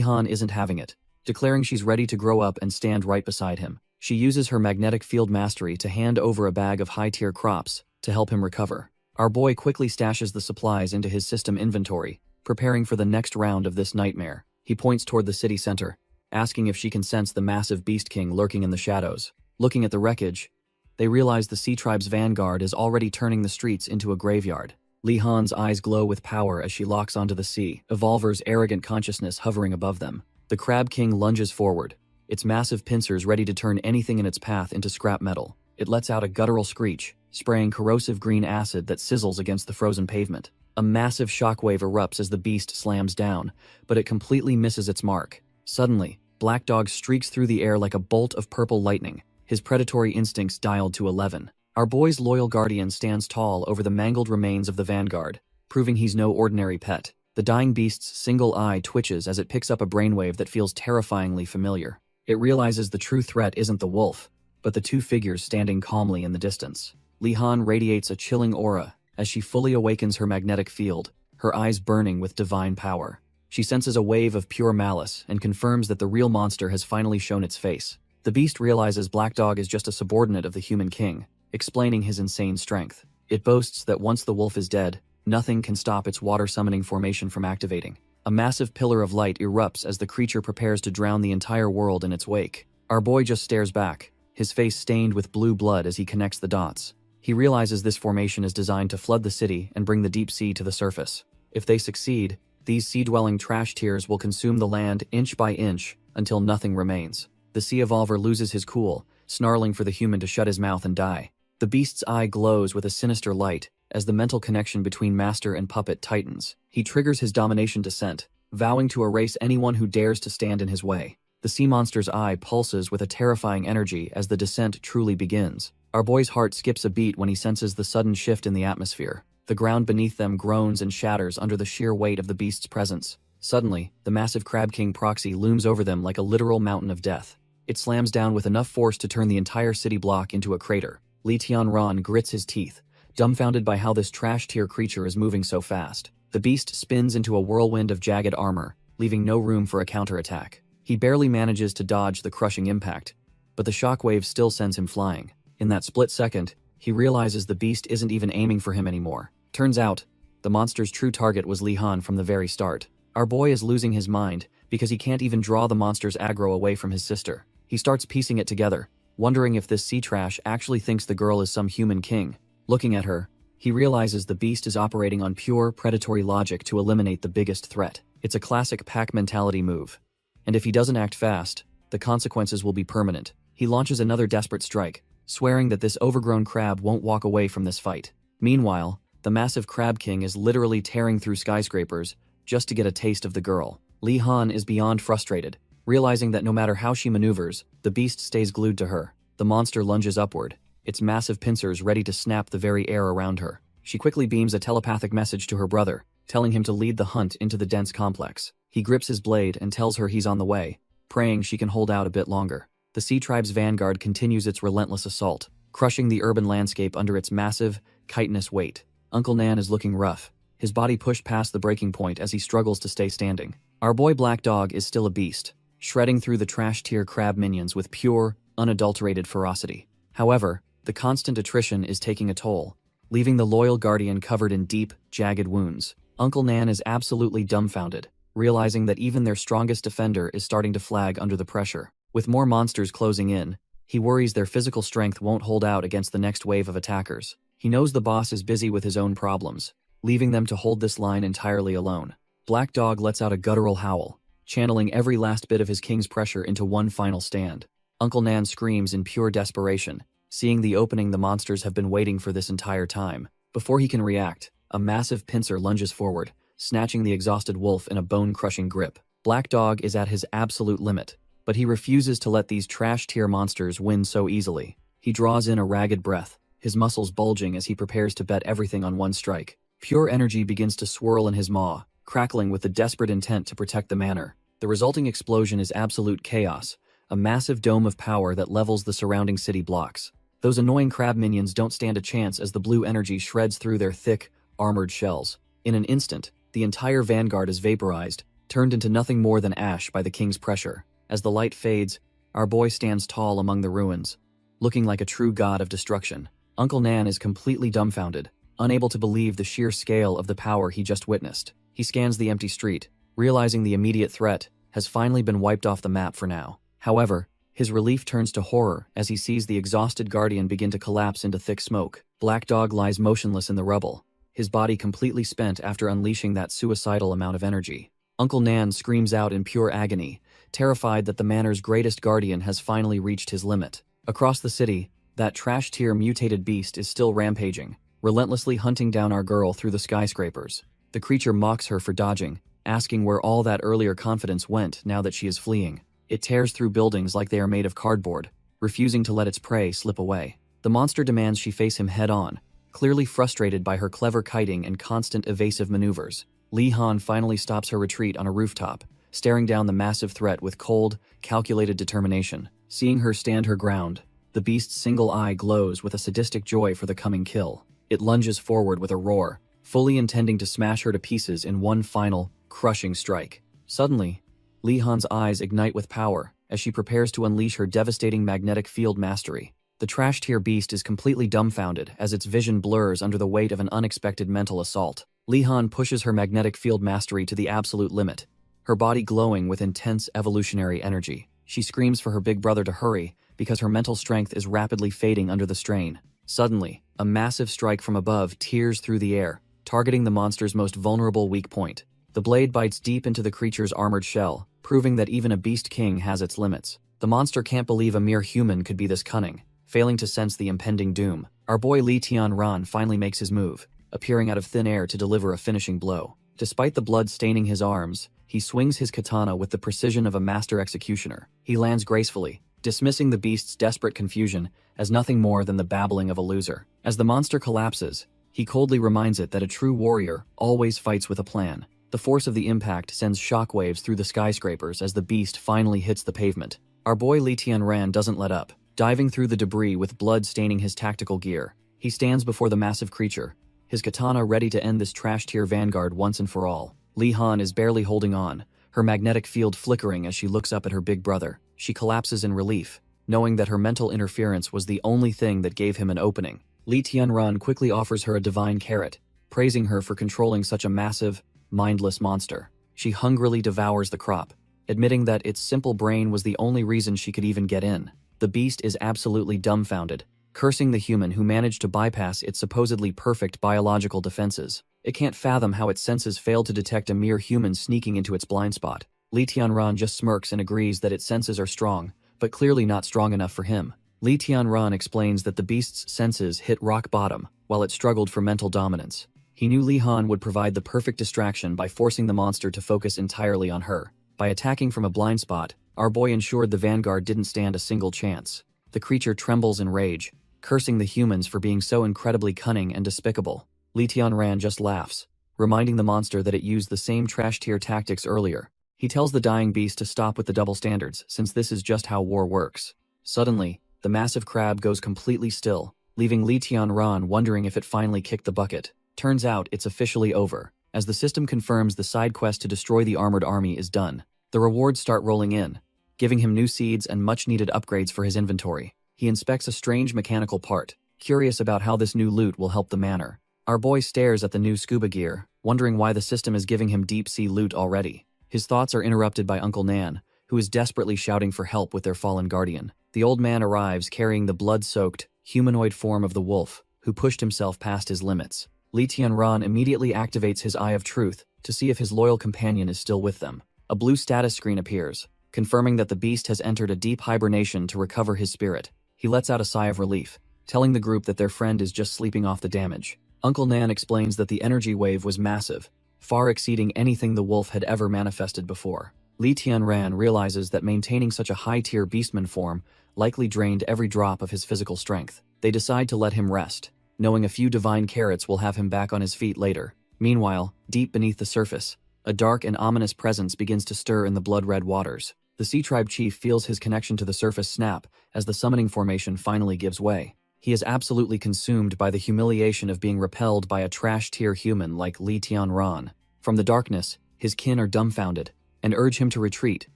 Han isn't having it, declaring she's ready to grow up and stand right beside him. She uses her magnetic field mastery to hand over a bag of high-tier crops to help him recover. Our boy quickly stashes the supplies into his system inventory, preparing for the next round of this nightmare. He points toward the city center, asking if she can sense the massive Beast King lurking in the shadows. Looking at the wreckage, they realize the Sea Tribe's vanguard is already turning the streets into a graveyard. Li Han's eyes glow with power as she locks onto the sea, Evolver's arrogant consciousness hovering above them. The Crab King lunges forward, its massive pincers ready to turn anything in its path into scrap metal. It lets out a guttural screech, spraying corrosive green acid that sizzles against the frozen pavement. A massive shockwave erupts as the beast slams down, but it completely misses its mark. Suddenly, Black Dog streaks through the air like a bolt of purple lightning, his predatory instincts dialed to 11. Our boy's loyal guardian stands tall over the mangled remains of the vanguard, proving he's no ordinary pet. The dying beast's single eye twitches as it picks up a brainwave that feels terrifyingly familiar. It realizes the true threat isn't the wolf, but the two figures standing calmly in the distance. Li Han radiates a chilling aura as she fully awakens her magnetic field, her eyes burning with divine power. She senses a wave of pure malice and confirms that the real monster has finally shown its face. The beast realizes Black Dog is just a subordinate of the human king, explaining his insane strength. It boasts that once the wolf is dead, nothing can stop its water-summoning formation from activating. A massive pillar of light erupts as the creature prepares to drown the entire world in its wake. Our boy just stares back, his face stained with blue blood as he connects the dots. He realizes this formation is designed to flood the city and bring the deep sea to the surface. If they succeed, these sea-dwelling trash tiers will consume the land inch by inch until nothing remains. The Sea Evolver loses his cool, snarling for the human to shut his mouth and die. The beast's eye glows with a sinister light as the mental connection between master and puppet tightens. He triggers his domination descent, vowing to erase anyone who dares to stand in his way. The sea monster's eye pulses with a terrifying energy as the descent truly begins. Our boy's heart skips a beat when he senses the sudden shift in the atmosphere. The ground beneath them groans and shatters under the sheer weight of the beast's presence. Suddenly, the massive Crab King proxy looms over them like a literal mountain of death. It slams down with enough force to turn the entire city block into a crater. Li Tianran grits his teeth, dumbfounded by how this trash-tier creature is moving so fast. The beast spins into a whirlwind of jagged armor, leaving no room for a counterattack. He barely manages to dodge the crushing impact, but the shockwave still sends him flying. In that split second, he realizes the beast isn't even aiming for him anymore. Turns out, the monster's true target was Li Han from the very start. Our boy is losing his mind because he can't even draw the monster's aggro away from his sister. He starts piecing it together, wondering if this sea trash actually thinks the girl is some human king. Looking at her, he realizes the beast is operating on pure predatory logic to eliminate the biggest threat. It's a classic pack mentality move. And if he doesn't act fast, the consequences will be permanent. He launches another desperate strike, swearing that this overgrown crab won't walk away from this fight. Meanwhile, the massive Crab King is literally tearing through skyscrapers just to get a taste of the girl. Li Han is beyond frustrated, realizing that no matter how she maneuvers, the beast stays glued to her. The monster lunges upward, its massive pincers ready to snap the very air around her. She quickly beams a telepathic message to her brother, telling him to lead the hunt into the dense complex. He grips his blade and tells her he's on the way, praying she can hold out a bit longer. The Sea Tribe's vanguard continues its relentless assault, crushing the urban landscape under its massive, chitinous weight. Uncle Nan is looking rough, his body pushed past the breaking point as he struggles to stay standing. Our boy Black Dog is still a beast, shredding through the trash-tier crab minions with pure, unadulterated ferocity. However, the constant attrition is taking a toll, leaving the loyal guardian covered in deep, jagged wounds. Uncle Nan is absolutely dumbfounded, realizing that even their strongest defender is starting to flag under the pressure. With more monsters closing in, he worries their physical strength won't hold out against the next wave of attackers. He knows the boss is busy with his own problems, leaving them to hold this line entirely alone. Black Dog lets out a guttural howl, channeling every last bit of his king's pressure into one final stand. Uncle Nan screams in pure desperation, seeing the opening the monsters have been waiting for this entire time. Before he can react, a massive pincer lunges forward, snatching the exhausted wolf in a bone-crushing grip. Black Dog is at his absolute limit, but he refuses to let these trash-tier monsters win so easily. He draws in a ragged breath, his muscles bulging as he prepares to bet everything on one strike. Pure energy begins to swirl in his maw, crackling with the desperate intent to protect the manor. The resulting explosion is absolute chaos, a massive dome of power that levels the surrounding city blocks. Those annoying crab minions don't stand a chance as the blue energy shreds through their thick, armored shells. In an instant, the entire vanguard is vaporized, turned into nothing more than ash by the king's pressure. As the light fades, our boy stands tall among the ruins, looking like a true god of destruction. Uncle Nan is completely dumbfounded, unable to believe the sheer scale of the power he just witnessed. He scans the empty street, realizing the immediate threat has finally been wiped off the map for now. However, his relief turns to horror as he sees the exhausted guardian begin to collapse into thick smoke. Black Dog lies motionless in the rubble, his body completely spent after unleashing that suicidal amount of energy. Uncle Nan screams out in pure agony, terrified that the manor's greatest guardian has finally reached his limit. Across the city, that trash-tier mutated beast is still rampaging, relentlessly hunting down our girl through the skyscrapers. The creature mocks her for dodging, asking where all that earlier confidence went now that she is fleeing. It tears through buildings like they are made of cardboard, refusing to let its prey slip away. The monster demands she face him head-on, clearly frustrated by her clever kiting and constant evasive maneuvers. Li Han finally stops her retreat on a rooftop, staring down the massive threat with cold, calculated determination. Seeing her stand her ground, the beast's single eye glows with a sadistic joy for the coming kill. It lunges forward with a roar, fully intending to smash her to pieces in one final, crushing strike. Suddenly, Li Han's eyes ignite with power as she prepares to unleash her devastating magnetic field mastery. The trash-tier beast is completely dumbfounded as its vision blurs under the weight of an unexpected mental assault. Li Han pushes her magnetic field mastery to the absolute limit, her body glowing with intense evolutionary energy. She screams for her big brother to hurry because her mental strength is rapidly fading under the strain. Suddenly, a massive strike from above tears through the air, targeting the monster's most vulnerable weak point. The blade bites deep into the creature's armored shell, proving that even a beast king has its limits. The monster can't believe a mere human could be this cunning, failing to sense the impending doom. Our boy Li Tianran finally makes his move, appearing out of thin air to deliver a finishing blow. Despite the blood staining his arms, he swings his katana with the precision of a master executioner. He lands gracefully, dismissing the beast's desperate confusion as nothing more than the babbling of a loser. As the monster collapses, he coldly reminds it that a true warrior always fights with a plan. The force of the impact sends shockwaves through the skyscrapers as the beast finally hits the pavement. Our boy Li Tianran doesn't let up, diving through the debris with blood staining his tactical gear. He stands before the massive creature, his katana ready to end this trash-tier vanguard once and for all. Li Han is barely holding on, her magnetic field flickering as she looks up at her big brother. She collapses in relief, knowing that her mental interference was the only thing that gave him an opening. Li Tianran quickly offers her a divine carrot, praising her for controlling such a massive, mindless monster. She hungrily devours the crop, admitting that its simple brain was the only reason she could even get in. The beast is absolutely dumbfounded, cursing the human who managed to bypass its supposedly perfect biological defenses. It can't fathom how its senses failed to detect a mere human sneaking into its blind spot. Li Tianran just smirks and agrees that its senses are strong, but clearly not strong enough for him. Li Tianran explains that the beast's senses hit rock bottom while it struggled for mental dominance. He knew Li Han would provide the perfect distraction by forcing the monster to focus entirely on her. By attacking from a blind spot, our boy ensured the vanguard didn't stand a single chance. The creature trembles in rage, cursing the humans for being so incredibly cunning and despicable. Li Tianran just laughs, reminding the monster that it used the same trash-tier tactics earlier. He tells the dying beast to stop with the double standards, since this is just how war works. Suddenly, the massive crab goes completely still, leaving Li Tianran wondering if it finally kicked the bucket. Turns out it's officially over, as the system confirms the side quest to destroy the armored army is done. The rewards start rolling in, giving him new seeds and much-needed upgrades for his inventory. He inspects a strange mechanical part, curious about how this new loot will help the manor. Our boy stares at the new scuba gear, wondering why the system is giving him deep-sea loot already. His thoughts are interrupted by Uncle Nan, who is desperately shouting for help with their fallen guardian. The old man arrives carrying the blood-soaked, humanoid form of the wolf, who pushed himself past his limits. Li Tianran immediately activates his Eye of Truth to see if his loyal companion is still with them. A blue status screen appears, confirming that the beast has entered a deep hibernation to recover his spirit. He lets out a sigh of relief, telling the group that their friend is just sleeping off the damage. Uncle Nan explains that the energy wave was massive, far exceeding anything the wolf had ever manifested before. Li Tianran realizes that maintaining such a high-tier beastman form likely drained every drop of his physical strength. They decide to let him rest, knowing a few divine carrots will have him back on his feet later. Meanwhile, deep beneath the surface, a dark and ominous presence begins to stir in the blood-red waters. The Sea Tribe chief feels his connection to the surface snap as the summoning formation finally gives way. He is absolutely consumed by the humiliation of being repelled by a trash-tier human like Li Tianran. From the darkness, his kin are dumbfounded and urge him to retreat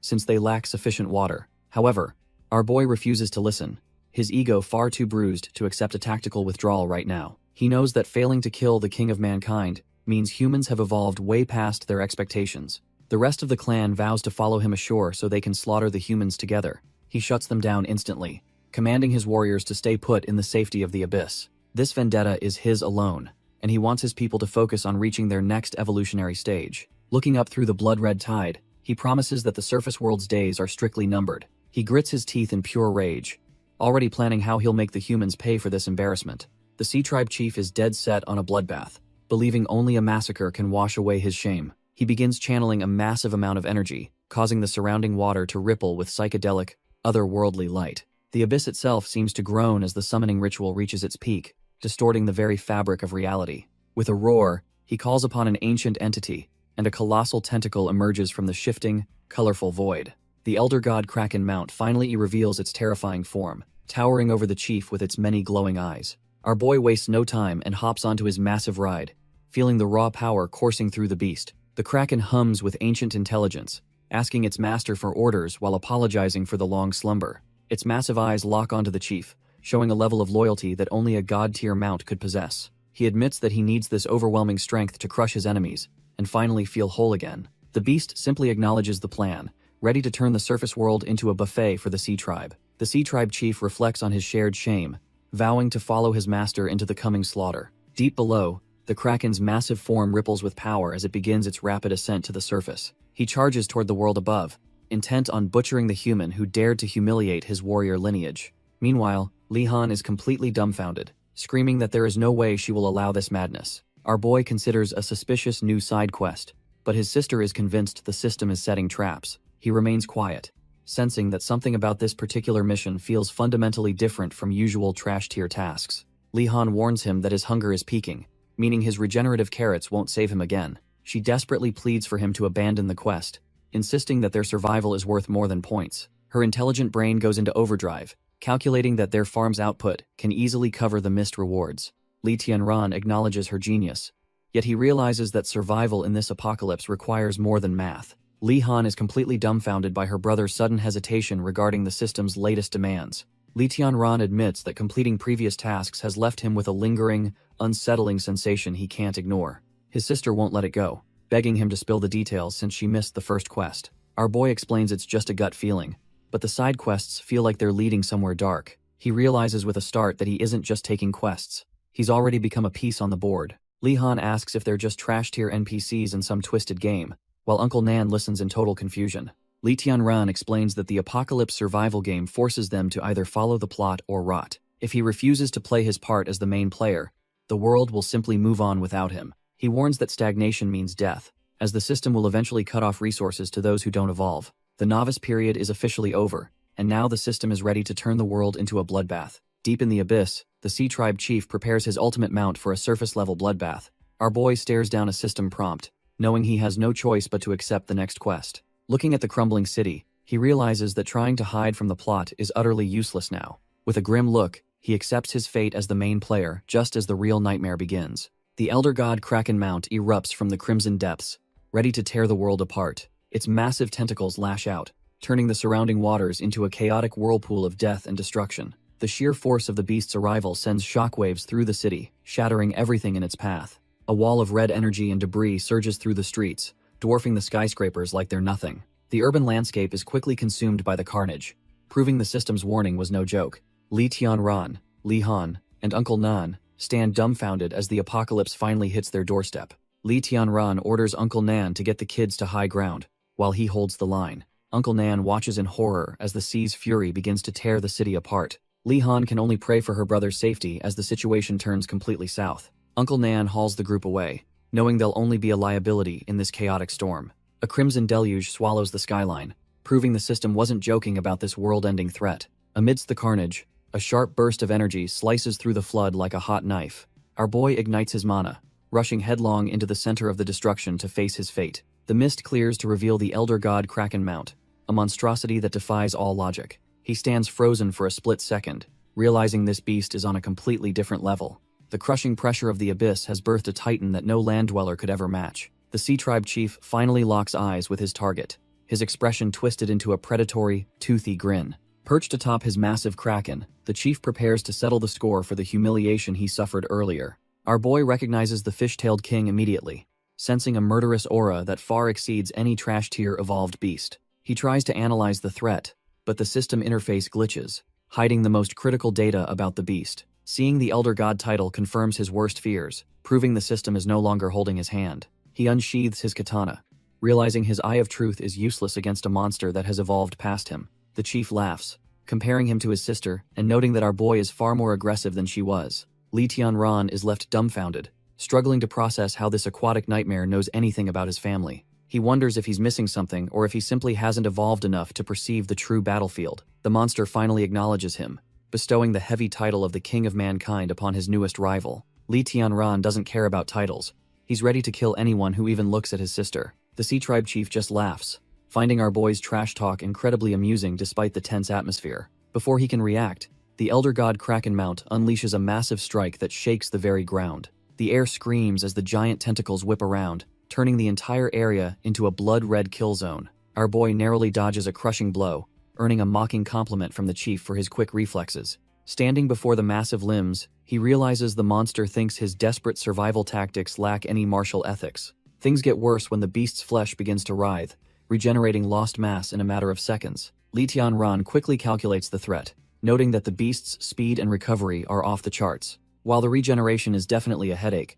since they lack sufficient water. However, our boy refuses to listen, his ego far too bruised to accept a tactical withdrawal right now. He knows that failing to kill the king of mankind means humans have evolved way past their expectations. The rest of the clan vows to follow him ashore so they can slaughter the humans together. He shuts them down instantly, commanding his warriors to stay put in the safety of the abyss. This vendetta is his alone, and he wants his people to focus on reaching their next evolutionary stage. Looking up through the blood-red tide, he promises that the surface world's days are strictly numbered. He grits his teeth in pure rage, already planning how he'll make the humans pay for this embarrassment. The Sea Tribe chief is dead set on a bloodbath, believing only a massacre can wash away his shame. He begins channeling a massive amount of energy, causing the surrounding water to ripple with psychedelic, otherworldly light. The abyss itself seems to groan as the summoning ritual reaches its peak, distorting the very fabric of reality. With a roar, he calls upon an ancient entity, and a colossal tentacle emerges from the shifting, colorful void. The elder god Kraken Mount finally reveals its terrifying form, towering over the chief with its many glowing eyes. Our boy wastes no time and hops onto his massive ride, feeling the raw power coursing through the beast. The Kraken hums with ancient intelligence, asking its master for orders while apologizing for the long slumber. Its massive eyes lock onto the chief, showing a level of loyalty that only a god-tier mount could possess. He admits that he needs this overwhelming strength to crush his enemies and finally feel whole again. The beast simply acknowledges the plan, ready to turn the surface world into a buffet for the Sea Tribe. The Sea Tribe chief reflects on his shared shame, vowing to follow his master into the coming slaughter. Deep below, the Kraken's massive form ripples with power as it begins its rapid ascent to the surface. He charges toward the world above, intent on butchering the human who dared to humiliate his warrior lineage. Meanwhile, Li Han is completely dumbfounded, screaming that there is no way she will allow this madness. Our boy considers a suspicious new side quest, but his sister is convinced the system is setting traps. He remains quiet, sensing that something about this particular mission feels fundamentally different from usual trash-tier tasks. Li Han warns him that his hunger is peaking, meaning his regenerative carrots won't save him again. She desperately pleads for him to abandon the quest, insisting that their survival is worth more than points. Her intelligent brain goes into overdrive, calculating that their farm's output can easily cover the missed rewards. Li Tianran acknowledges her genius, yet he realizes that survival in this apocalypse requires more than math. Li Han is completely dumbfounded by her brother's sudden hesitation regarding the system's latest demands. Li Tianran admits that completing previous tasks has left him with a lingering, unsettling sensation he can't ignore. His sister won't let it go, begging him to spill the details since she missed the first quest. Our boy explains it's just a gut feeling, but the side quests feel like they're leading somewhere dark. He realizes with a start that he isn't just taking quests. He's already become a piece on the board. Li Han asks if they're just trash-tier NPCs in some twisted game, while Uncle Nan listens in total confusion. Li Tianran explains that the apocalypse survival game forces them to either follow the plot or rot. If he refuses to play his part as the main player, the world will simply move on without him. He warns that stagnation means death, as the system will eventually cut off resources to those who don't evolve. The novice period is officially over, and now the system is ready to turn the world into a bloodbath. Deep in the abyss, the Sea Tribe chief prepares his ultimate mount for a surface-level bloodbath. Our boy stares down a system prompt, knowing he has no choice but to accept the next quest. Looking at the crumbling city, he realizes that trying to hide from the plot is utterly useless now. With a grim look, he accepts his fate as the main player just as the real nightmare begins. The Elder God Kraken Mount erupts from the crimson depths, ready to tear the world apart. Its massive tentacles lash out, turning the surrounding waters into a chaotic whirlpool of death and destruction. The sheer force of the beast's arrival sends shockwaves through the city, shattering everything in its path. A wall of red energy and debris surges through the streets, dwarfing the skyscrapers like they're nothing. The urban landscape is quickly consumed by the carnage, proving the system's warning was no joke. Li Tianran, Li Han, and Uncle Nan stand dumbfounded as the apocalypse finally hits their doorstep. Li Tianran orders Uncle Nan to get the kids to high ground, while he holds the line. Uncle Nan watches in horror as the sea's fury begins to tear the city apart. Li Han can only pray for her brother's safety as the situation turns completely south. Uncle Nan hauls the group away, knowing they'll only be a liability in this chaotic storm. A crimson deluge swallows the skyline, proving the system wasn't joking about this world-ending threat. Amidst the carnage, a sharp burst of energy slices through the flood like a hot knife. Our boy ignites his mana, rushing headlong into the center of the destruction to face his fate. The mist clears to reveal the Elder God Kraken Mount, a monstrosity that defies all logic. He stands frozen for a split second, realizing this beast is on a completely different level. The crushing pressure of the abyss has birthed a titan that no land dweller could ever match. The Sea Tribe chief finally locks eyes with his target, his expression twisted into a predatory, toothy grin. Perched atop his massive kraken, the chief prepares to settle the score for the humiliation he suffered earlier. Our boy recognizes the fish-tailed king immediately, sensing a murderous aura that far exceeds any trash-tier evolved beast. He tries to analyze the threat, but the system interface glitches, hiding the most critical data about the beast. Seeing the Elder God title confirms his worst fears, proving the system is no longer holding his hand. He unsheathes his katana, realizing his Eye of Truth is useless against a monster that has evolved past him. The chief laughs, comparing him to his sister and noting that our boy is far more aggressive than she was. Li Tianran is left dumbfounded, struggling to process how this aquatic nightmare knows anything about his family. He wonders if he's missing something or if he simply hasn't evolved enough to perceive the true battlefield. The monster finally acknowledges him, bestowing the heavy title of the King of Mankind upon his newest rival. Li Tianran doesn't care about titles. He's ready to kill anyone who even looks at his sister. The Sea Tribe chief just laughs, finding our boy's trash talk incredibly amusing despite the tense atmosphere. Before he can react, the Elder God Kraken Mount unleashes a massive strike that shakes the very ground. The air screams as the giant tentacles whip around, turning the entire area into a blood-red kill zone. Our boy narrowly dodges a crushing blow, earning a mocking compliment from the chief for his quick reflexes. Standing before the massive limbs, he realizes the monster thinks his desperate survival tactics lack any martial ethics. Things get worse when the beast's flesh begins to writhe, regenerating lost mass in a matter of seconds. Li Tianran quickly calculates the threat, noting that the beast's speed and recovery are off the charts. While the regeneration is definitely a headache,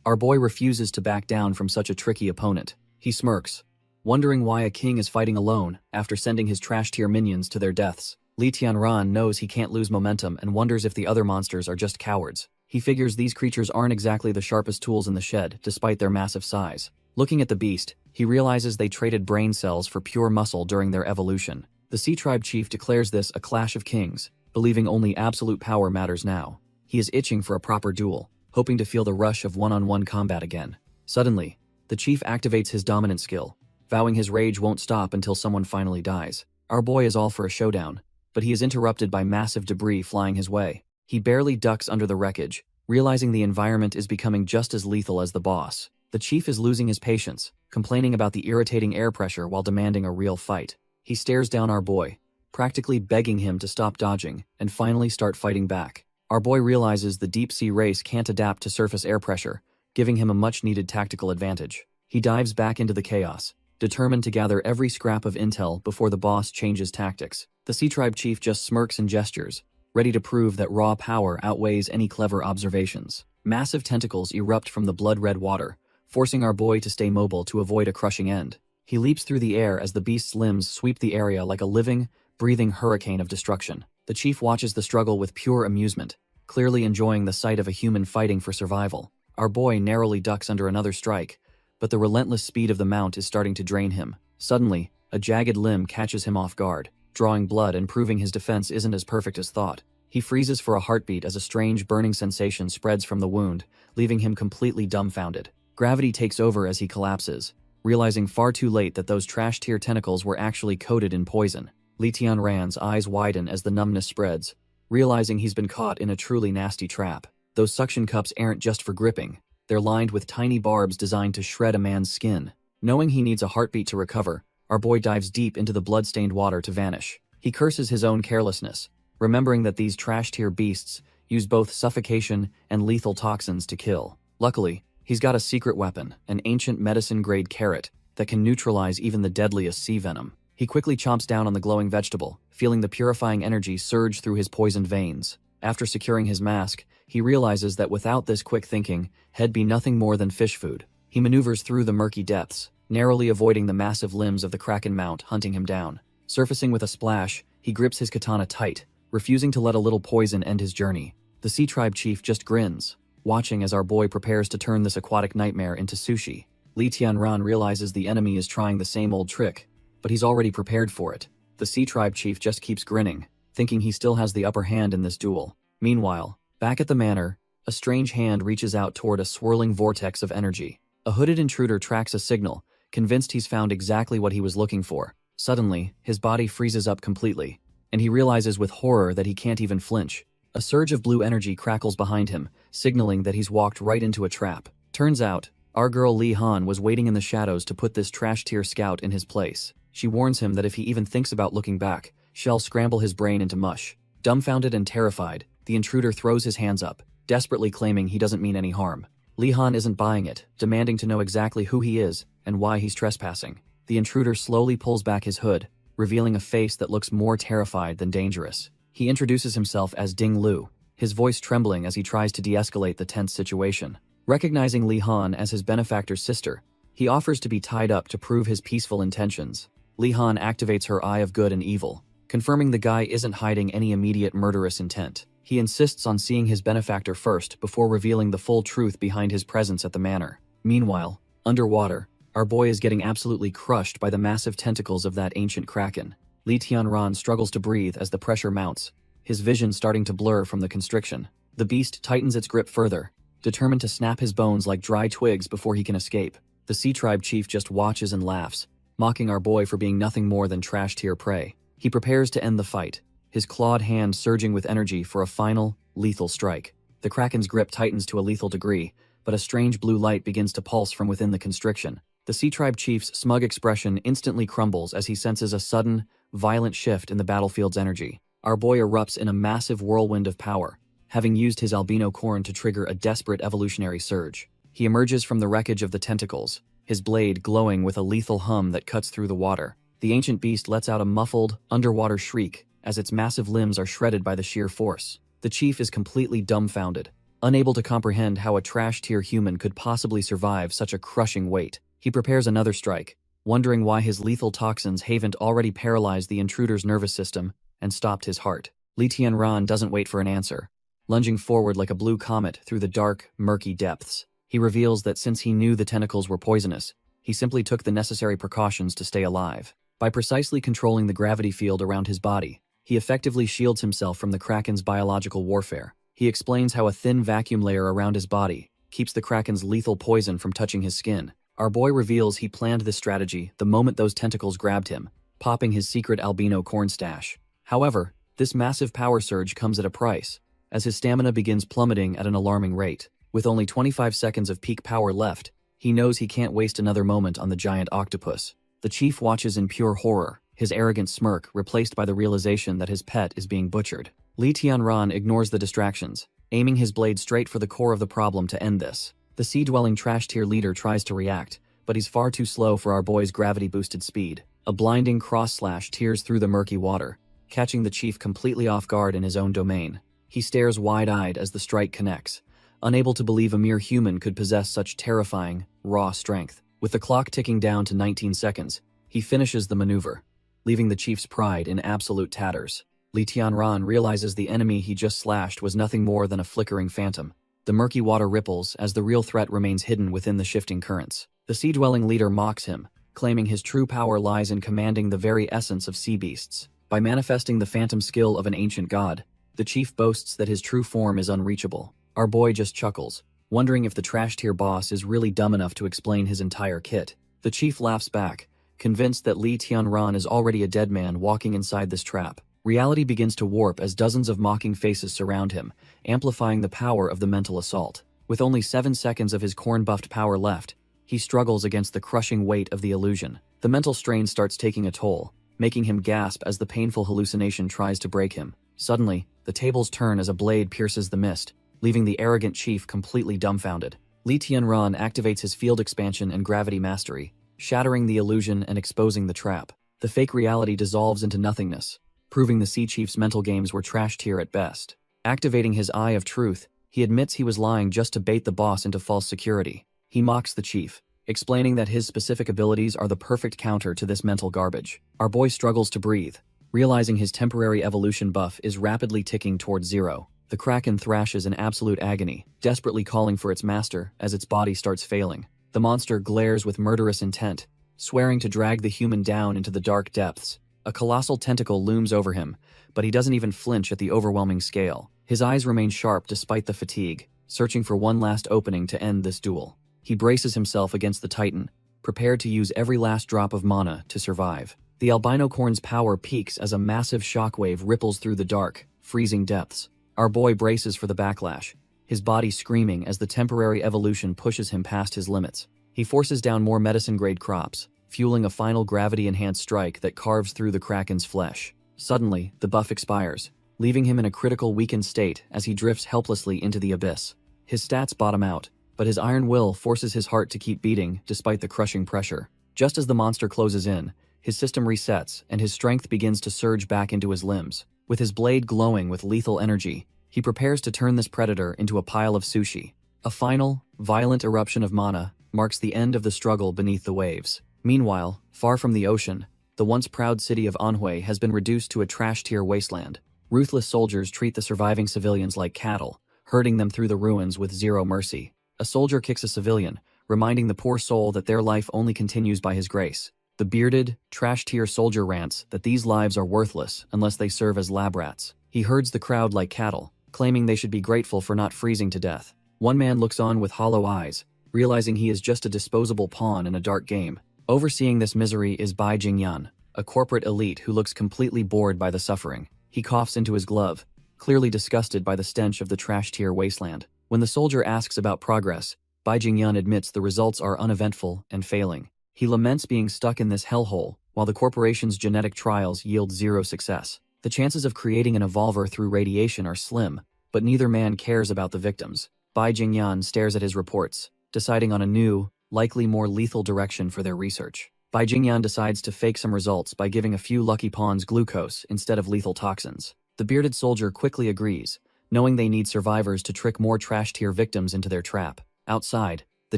our boy refuses to back down from such a tricky opponent. He smirks, wondering why a king is fighting alone after sending his trash-tier minions to their deaths. Li Tianran knows he can't lose momentum and wonders if the other monsters are just cowards. He figures these creatures aren't exactly the sharpest tools in the shed, despite their massive size. Looking at the beast, he realizes they traded brain cells for pure muscle during their evolution. The Sea Tribe chief declares this a clash of kings, believing only absolute power matters now. He is itching for a proper duel, hoping to feel the rush of one-on-one combat again. Suddenly, the chief activates his dominant skill, vowing his rage won't stop until someone finally dies. Our boy is all for a showdown, but he is interrupted by massive debris flying his way. He barely ducks under the wreckage, realizing the environment is becoming just as lethal as the boss. The chief is losing his patience, complaining about the irritating air pressure while demanding a real fight. He stares down our boy, practically begging him to stop dodging and finally start fighting back. Our boy realizes the deep-sea race can't adapt to surface air pressure, giving him a much-needed tactical advantage. He dives back into the chaos, determined to gather every scrap of intel before the boss changes tactics. The Sea Tribe chief just smirks and gestures, ready to prove that raw power outweighs any clever observations. Massive tentacles erupt from the blood-red water, forcing our boy to stay mobile to avoid a crushing end. He leaps through the air as the beast's limbs sweep the area like a living, breathing hurricane of destruction. The chief watches the struggle with pure amusement, clearly enjoying the sight of a human fighting for survival. Our boy narrowly ducks under another strike, but the relentless speed of the mount is starting to drain him. Suddenly, a jagged limb catches him off guard, drawing blood and proving his defense isn't as perfect as thought. He freezes for a heartbeat as a strange burning sensation spreads from the wound, leaving him completely dumbfounded. Gravity takes over as he collapses, realizing far too late that those trash-tier tentacles were actually coated in poison. Li Tianran's eyes widen as the numbness spreads, realizing he's been caught in a truly nasty trap. Those suction cups aren't just for gripping. They're lined with tiny barbs designed to shred a man's skin. Knowing he needs a heartbeat to recover, our boy dives deep into the blood-stained water to vanish. He curses his own carelessness, remembering that these trash-tier beasts use both suffocation and lethal toxins to kill. Luckily, he's got a secret weapon, an ancient medicine-grade carrot that can neutralize even the deadliest sea venom. He quickly chomps down on the glowing vegetable, feeling the purifying energy surge through his poisoned veins. After securing his mask, he realizes that without this quick thinking, he'd be nothing more than fish food. He maneuvers through the murky depths, narrowly avoiding the massive limbs of the kraken mount hunting him down. Surfacing with a splash, he grips his katana tight, refusing to let a little poison end his journey. The Sea Tribe chief just grins, watching as our boy prepares to turn this aquatic nightmare into sushi. Li Tianran realizes the enemy is trying the same old trick, but he's already prepared for it. The Sea Tribe chief just keeps grinning, thinking he still has the upper hand in this duel. Meanwhile, back at the manor, a strange hand reaches out toward a swirling vortex of energy. A hooded intruder tracks a signal, convinced he's found exactly what he was looking for. Suddenly, his body freezes up completely, and he realizes with horror that he can't even flinch. A surge of blue energy crackles behind him, signaling that he's walked right into a trap. Turns out, our girl Li Han was waiting in the shadows to put this trash-tier scout in his place. She warns him that if he even thinks about looking back, she'll scramble his brain into mush. Dumbfounded and terrified, the intruder throws his hands up, desperately claiming he doesn't mean any harm. Li Han isn't buying it, demanding to know exactly who he is and why he's trespassing. The intruder slowly pulls back his hood, revealing a face that looks more terrified than dangerous. He introduces himself as Ding Lu, his voice trembling as he tries to de-escalate the tense situation. Recognizing Li Han as his benefactor's sister, he offers to be tied up to prove his peaceful intentions. Li Han activates her Eye of Good and Evil, confirming the guy isn't hiding any immediate murderous intent. He insists on seeing his benefactor first before revealing the full truth behind his presence at the manor. Meanwhile, underwater, our boy is getting absolutely crushed by the massive tentacles of that ancient kraken. Li Tianran struggles to breathe as the pressure mounts, his vision starting to blur from the constriction. The beast tightens its grip further, determined to snap his bones like dry twigs before he can escape. The Sea Tribe chief just watches and laughs, mocking our boy for being nothing more than trash-tier prey. He prepares to end the fight, his clawed hand surging with energy for a final, lethal strike. The kraken's grip tightens to a lethal degree, but a strange blue light begins to pulse from within the constriction. The Sea Tribe chief's smug expression instantly crumbles as he senses a sudden, violent shift in the battlefield's energy. Our boy erupts in a massive whirlwind of power, having used his albino corn to trigger a desperate evolutionary surge. He emerges from the wreckage of the tentacles, his blade glowing with a lethal hum that cuts through the water. The ancient beast lets out a muffled, underwater shriek as its massive limbs are shredded by the sheer force. The chief is completely dumbfounded, unable to comprehend how a trash-tier human could possibly survive such a crushing weight. He prepares another strike, wondering why his lethal toxins haven't already paralyzed the intruder's nervous system and stopped his heart. Li Tianran doesn't wait for an answer. Lunging forward like a blue comet through the dark, murky depths, he reveals that since he knew the tentacles were poisonous, he simply took the necessary precautions to stay alive. By precisely controlling the gravity field around his body, he effectively shields himself from the kraken's biological warfare. He explains how a thin vacuum layer around his body keeps the kraken's lethal poison from touching his skin. Our boy reveals he planned this strategy the moment those tentacles grabbed him, popping his secret albino corn stash. However, this massive power surge comes at a price, as his stamina begins plummeting at an alarming rate. With only 25 seconds of peak power left, he knows he can't waste another moment on the giant octopus. The chief watches in pure horror, his arrogant smirk replaced by the realization that his pet is being butchered. Li Tianran ignores the distractions, aiming his blade straight for the core of the problem to end this. The sea-dwelling trash-tier leader tries to react, but he's far too slow for our boy's gravity-boosted speed. A blinding cross-slash tears through the murky water, catching the chief completely off guard in his own domain. He stares wide-eyed as the strike connects, unable to believe a mere human could possess such terrifying, raw strength. With the clock ticking down to 19 seconds, he finishes the maneuver, leaving the chief's pride in absolute tatters. Li Tianran realizes the enemy he just slashed was nothing more than a flickering phantom. The murky water ripples as the real threat remains hidden within the shifting currents. The sea-dwelling leader mocks him, claiming his true power lies in commanding the very essence of sea beasts. By manifesting the phantom skill of an ancient god, the chief boasts that his true form is unreachable. Our boy just chuckles, wondering if the trash-tier boss is really dumb enough to explain his entire kit. The chief laughs back, convinced that Li Tianran is already a dead man walking inside this trap. Reality begins to warp as dozens of mocking faces surround him, amplifying the power of the mental assault. With only 7 seconds of his corn-buffed power left, he struggles against the crushing weight of the illusion. The mental strain starts taking a toll, making him gasp as the painful hallucination tries to break him. Suddenly, the tables turn as a blade pierces the mist, leaving the arrogant chief completely dumbfounded. Li Tianran activates his field expansion and gravity mastery, shattering the illusion and exposing the trap. The fake reality dissolves into nothingness, proving the Sea Chief's mental games were trash tier at best. Activating his Eye of Truth, he admits he was lying just to bait the boss into false security. He mocks the chief, explaining that his specific abilities are the perfect counter to this mental garbage. Our boy struggles to breathe, realizing his temporary evolution buff is rapidly ticking towards 0. The Kraken thrashes in absolute agony, desperately calling for its master as its body starts failing. The monster glares with murderous intent, swearing to drag the human down into the dark depths. A colossal tentacle looms over him, but he doesn't even flinch at the overwhelming scale. His eyes remain sharp despite the fatigue, searching for one last opening to end this duel. He braces himself against the titan, prepared to use every last drop of mana to survive. The albino corn's power peaks as a massive shockwave ripples through the dark, freezing depths. Our boy braces for the backlash, his body screaming as the temporary evolution pushes him past his limits. He forces down more medicine-grade crops, fueling a final gravity-enhanced strike that carves through the Kraken's flesh. Suddenly, the buff expires, leaving him in a critical weakened state as he drifts helplessly into the abyss. His stats bottom out, but his iron will forces his heart to keep beating despite the crushing pressure. Just as the monster closes in, his system resets and his strength begins to surge back into his limbs. With his blade glowing with lethal energy, he prepares to turn this predator into a pile of sushi. A final, violent eruption of mana marks the end of the struggle beneath the waves. Meanwhile, far from the ocean, the once proud city of Anhui has been reduced to a trash-tier wasteland. Ruthless soldiers treat the surviving civilians like cattle, herding them through the ruins with zero mercy. A soldier kicks a civilian, reminding the poor soul that their life only continues by his grace. The bearded, trash-tier soldier rants that these lives are worthless unless they serve as lab rats. He herds the crowd like cattle, claiming they should be grateful for not freezing to death. One man looks on with hollow eyes, realizing he is just a disposable pawn in a dark game. Overseeing this misery is Bai Jingyan, a corporate elite who looks completely bored by the suffering. He coughs into his glove, clearly disgusted by the stench of the trash-tier wasteland. When the soldier asks about progress, Bai Jingyan admits the results are uneventful and failing. He laments being stuck in this hellhole, while the corporation's genetic trials yield 0 success. The chances of creating an evolver through radiation are slim, but neither man cares about the victims. Bai Jingyan stares at his reports, deciding on a new, likely more lethal direction for their research. Bai Jingyan decides to fake some results by giving a few lucky pawns glucose instead of lethal toxins. The bearded soldier quickly agrees, knowing they need survivors to trick more trash-tier victims into their trap. Outside, the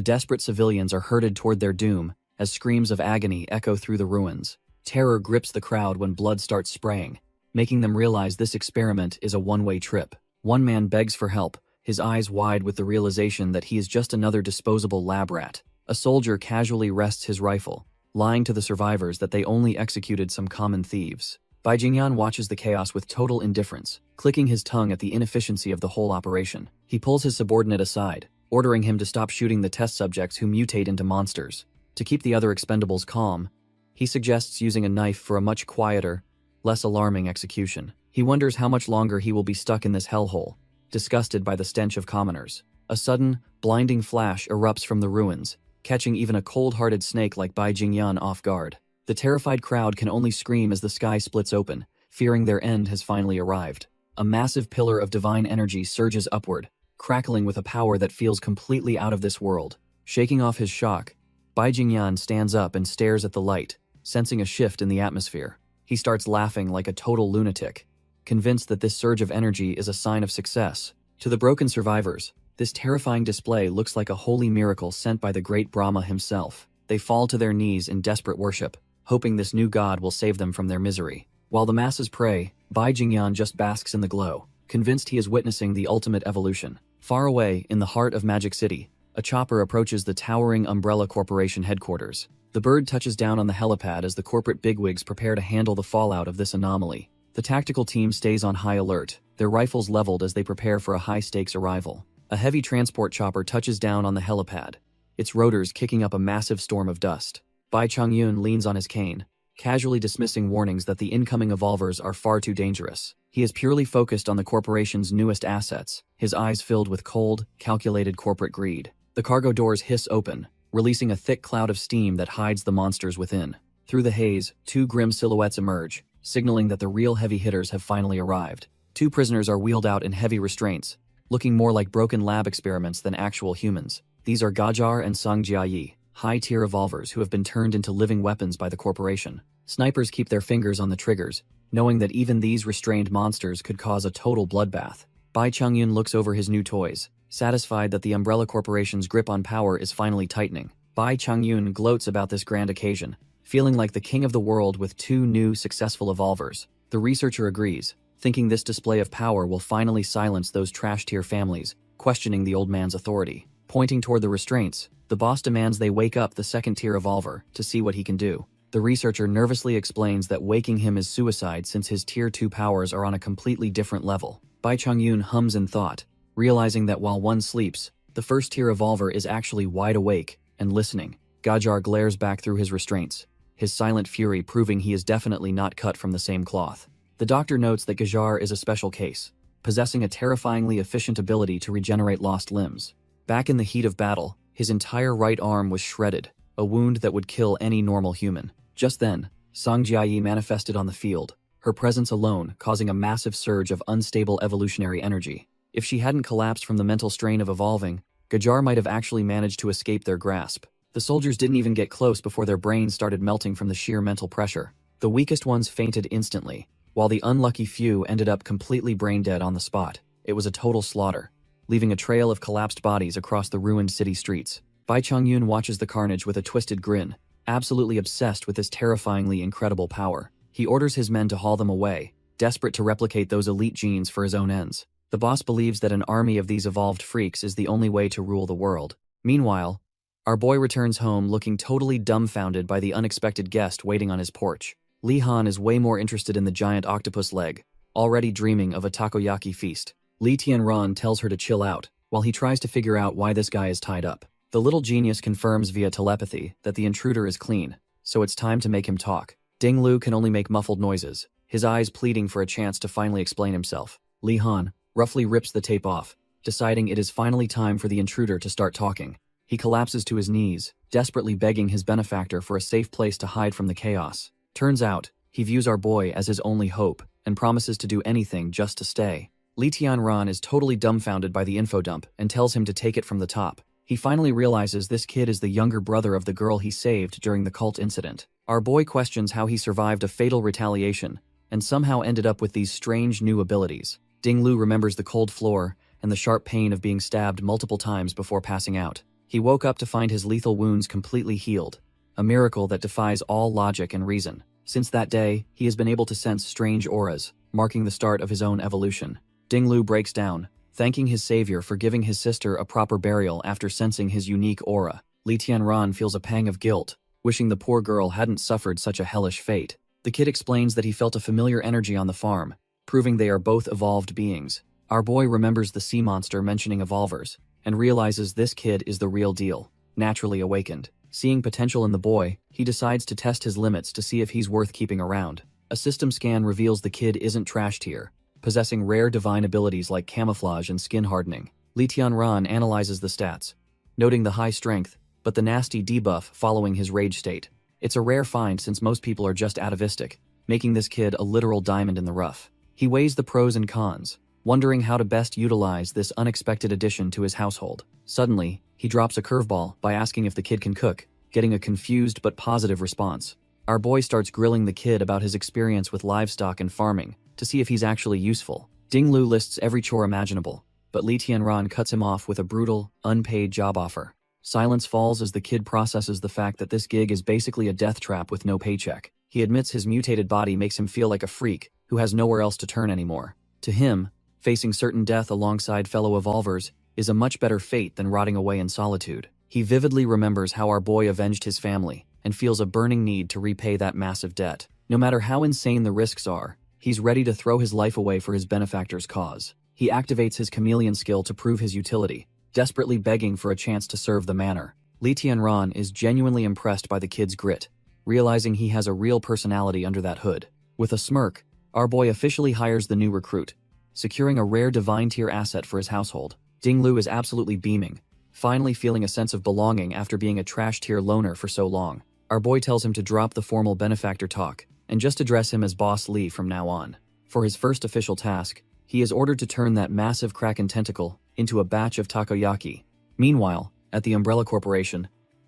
desperate civilians are herded toward their doom, as screams of agony echo through the ruins. Terror grips the crowd when blood starts spraying, making them realize this experiment is a one-way trip. One man begs for help, his eyes wide with the realization that he is just another disposable lab rat. A soldier casually rests his rifle, lying to the survivors that they only executed some common thieves. Bai Jingyan watches the chaos with total indifference, clicking his tongue at the inefficiency of the whole operation. He pulls his subordinate aside, ordering him to stop shooting the test subjects who mutate into monsters. To keep the other expendables calm, he suggests using a knife for a much quieter, less alarming execution. He wonders how much longer he will be stuck in this hellhole, disgusted by the stench of commoners. A sudden, blinding flash erupts from the ruins, catching even a cold-hearted snake like Bai Jingyan off guard. The terrified crowd can only scream as the sky splits open, fearing their end has finally arrived. A massive pillar of divine energy surges upward, crackling with a power that feels completely out of this world. Shaking off his shock, Bai Jingyan stands up and stares at the light, sensing a shift in the atmosphere. He starts laughing like a total lunatic, convinced that this surge of energy is a sign of success. To the broken survivors, this terrifying display looks like a holy miracle sent by the great Brahma himself. They fall to their knees in desperate worship, hoping this new god will save them from their misery. While the masses pray, Bai Jingyan just basks in the glow, convinced he is witnessing the ultimate evolution. Far away, in the heart of Magic City, a chopper approaches the towering Umbrella Corporation headquarters. The bird touches down on the helipad as the corporate bigwigs prepare to handle the fallout of this anomaly. The tactical team stays on high alert, their rifles leveled as they prepare for a high-stakes arrival. A heavy transport chopper touches down on the helipad, its rotors kicking up a massive storm of dust. Bai Chongyun leans on his cane, casually dismissing warnings that the incoming evolvers are far too dangerous. He is purely focused on the corporation's newest assets, his eyes filled with cold, calculated corporate greed. The cargo doors hiss open, releasing a thick cloud of steam that hides the monsters within. Through the haze, two grim silhouettes emerge, signaling that the real heavy hitters have finally arrived. Two prisoners are wheeled out in heavy restraints, looking more like broken lab experiments than actual humans. These are Gajar and Song Jiayi, high-tier evolvers who have been turned into living weapons by the corporation. Snipers keep their fingers on the triggers, knowing that even these restrained monsters could cause a total bloodbath. Bai Chongyun looks over his new toys, satisfied that the Umbrella Corporation's grip on power is finally tightening. Bai Chongyun gloats about this grand occasion, feeling like the king of the world with two new, successful evolvers. The researcher agrees, thinking this display of power will finally silence those trash-tier families, questioning the old man's authority. Pointing toward the restraints, the boss demands they wake up the second-tier evolver to see what he can do. The researcher nervously explains that waking him is suicide since his Tier 2 powers are on a completely different level. Bai Chongyun hums in thought, realizing that while one sleeps, the first-tier evolver is actually wide awake and listening. Gajar glares back through his restraints, his silent fury proving he is definitely not cut from the same cloth. The doctor notes that Gajar is a special case, possessing a terrifyingly efficient ability to regenerate lost limbs. Back in the heat of battle, his entire right arm was shredded, a wound that would kill any normal human. Just then, Song Jiayi manifested on the field, her presence alone causing a massive surge of unstable evolutionary energy. If she hadn't collapsed from the mental strain of evolving, Gajar might have actually managed to escape their grasp. The soldiers didn't even get close before their brains started melting from the sheer mental pressure. The weakest ones fainted instantly, while the unlucky few ended up completely brain-dead on the spot. It was a total slaughter, leaving a trail of collapsed bodies across the ruined city streets. Bai Chongyun watches the carnage with a twisted grin, absolutely obsessed with this terrifyingly incredible power. He orders his men to haul them away, desperate to replicate those elite genes for his own ends. The boss believes that an army of these evolved freaks is the only way to rule the world. Meanwhile, our boy returns home looking totally dumbfounded by the unexpected guest waiting on his porch. Li Han is way more interested in the giant octopus leg, already dreaming of a takoyaki feast. Li Tianran tells her to chill out, while he tries to figure out why this guy is tied up. The little genius confirms via telepathy that the intruder is clean, so it's time to make him talk. Ding Lu can only make muffled noises, his eyes pleading for a chance to finally explain himself. Li Han roughly rips the tape off, deciding it is finally time for the intruder to start talking. He collapses to his knees, desperately begging his benefactor for a safe place to hide from the chaos. Turns out, he views our boy as his only hope, and promises to do anything just to stay. Li Tianran is totally dumbfounded by the info dump and tells him to take it from the top. He finally realizes this kid is the younger brother of the girl he saved during the cult incident. Our boy questions how he survived a fatal retaliation and somehow ended up with these strange new abilities. Ding Lu remembers the cold floor and the sharp pain of being stabbed multiple times before passing out. He woke up to find his lethal wounds completely healed, a miracle that defies all logic and reason. Since that day, he has been able to sense strange auras, marking the start of his own evolution. Ding Lu breaks down, thanking his savior for giving his sister a proper burial after sensing his unique aura. Li Tianran feels a pang of guilt, wishing the poor girl hadn't suffered such a hellish fate. The kid explains that he felt a familiar energy on the farm, proving they are both evolved beings. Our boy remembers the sea monster mentioning evolvers, and realizes this kid is the real deal. Naturally awakened, seeing potential in the boy, he decides to test his limits to see if he's worth keeping around. A system scan reveals the kid isn't trash tier, possessing rare divine abilities like camouflage and skin hardening. Li Tianran analyzes the stats, noting the high strength, but the nasty debuff following his rage state. It's a rare find since most people are just atavistic, making this kid a literal diamond in the rough. He weighs the pros and cons, wondering how to best utilize this unexpected addition to his household. Suddenly, he drops a curveball by asking if the kid can cook, getting a confused but positive response. Our boy starts grilling the kid about his experience with livestock and farming, to see if he's actually useful. Ding Lu lists every chore imaginable, but Li Tianran cuts him off with a brutal, unpaid job offer. Silence falls as the kid processes the fact that this gig is basically a death trap with no paycheck. He admits his mutated body makes him feel like a freak who has nowhere else to turn anymore. To him, facing certain death alongside fellow evolvers is a much better fate than rotting away in solitude. He vividly remembers how our boy avenged his family and feels a burning need to repay that massive debt. No matter how insane the risks are, he's ready to throw his life away for his benefactor's cause. He activates his chameleon skill to prove his utility, desperately begging for a chance to serve the manor. Lee Tianran is genuinely impressed by the kid's grit, realizing he has a real personality under that hood. With a smirk, our boy officially hires the new recruit, securing a rare divine tier asset for his household. Ding Lu is absolutely beaming, finally feeling a sense of belonging after being a trash tier loner for so long. Our boy tells him to drop the formal benefactor talk and just address him as Boss Lee from now on. For his first official task, he is ordered to turn that massive kraken tentacle into a batch of takoyaki. Meanwhile, at the Umbrella Corporation,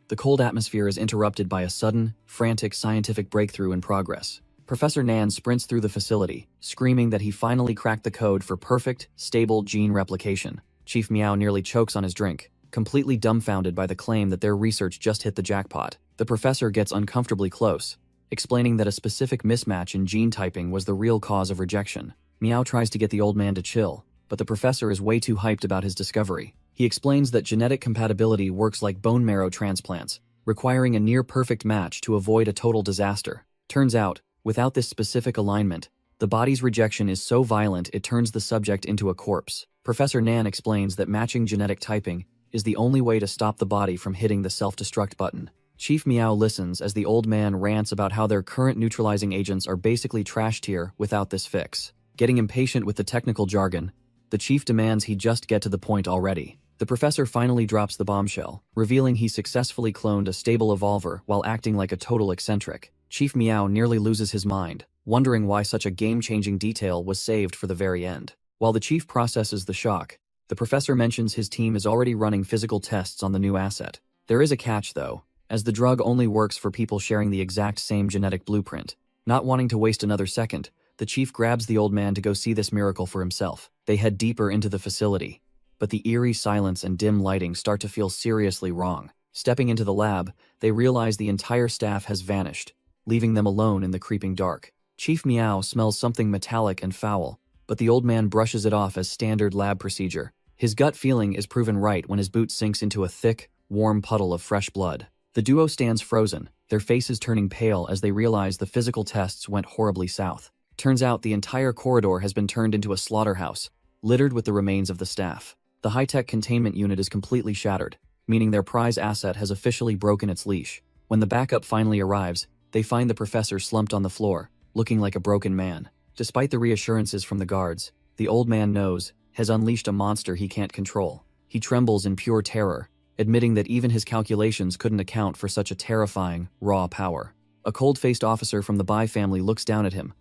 the cold atmosphere is interrupted by a sudden, frantic scientific breakthrough in progress. Professor Nan sprints through the facility, screaming that he finally cracked the code for perfect, stable gene replication. Chief Meow nearly chokes on his drink, completely dumbfounded by the claim that their research just hit the jackpot. The professor gets uncomfortably close, explaining that a specific mismatch in gene typing was the real cause of rejection. Meow tries to get the old man to chill, but the professor is way too hyped about his discovery. He explains that genetic compatibility works like bone marrow transplants, requiring a near-perfect match to avoid a total disaster. Turns out, without this specific alignment, the body's rejection is so violent it turns the subject into a corpse. Professor Nan explains that matching genetic typing is the only way to stop the body from hitting the self-destruct button. Chief Meow listens as the old man rants about how their current neutralizing agents are basically trash tier without this fix. Getting impatient with the technical jargon, the chief demands he just get to the point already. The professor finally drops the bombshell, revealing he successfully cloned a stable evolver while acting like a total eccentric. Chief Meow nearly loses his mind, wondering why such a game-changing detail was saved for the very end. While the chief processes the shock, the professor mentions his team is already running physical tests on the new asset. There is a catch, though, as the drug only works for people sharing the exact same genetic blueprint. Not wanting to waste another second, the chief grabs the old man to go see this miracle for himself. They head deeper into the facility, but the eerie silence and dim lighting start to feel seriously wrong. Stepping into the lab, they realize the entire staff has vanished, leaving them alone in the creeping dark. Chief Meow smells something metallic and foul, but the old man brushes it off as standard lab procedure. His gut feeling is proven right when his boot sinks into a thick, warm puddle of fresh blood. The duo stands frozen, their faces turning pale as they realize the physical tests went horribly south. Turns out the entire corridor has been turned into a slaughterhouse, littered with the remains of the staff. The high-tech containment unit is completely shattered, meaning their prize asset has officially broken its leash. When the backup finally arrives, they find the professor slumped on the floor, looking like a broken man. Despite the reassurances from the guards, the old man knows has unleashed a monster he can't control. He trembles in pure terror, admitting that even his calculations couldn't account for such a terrifying, raw power. A cold-faced officer from the Bai family looks down at him,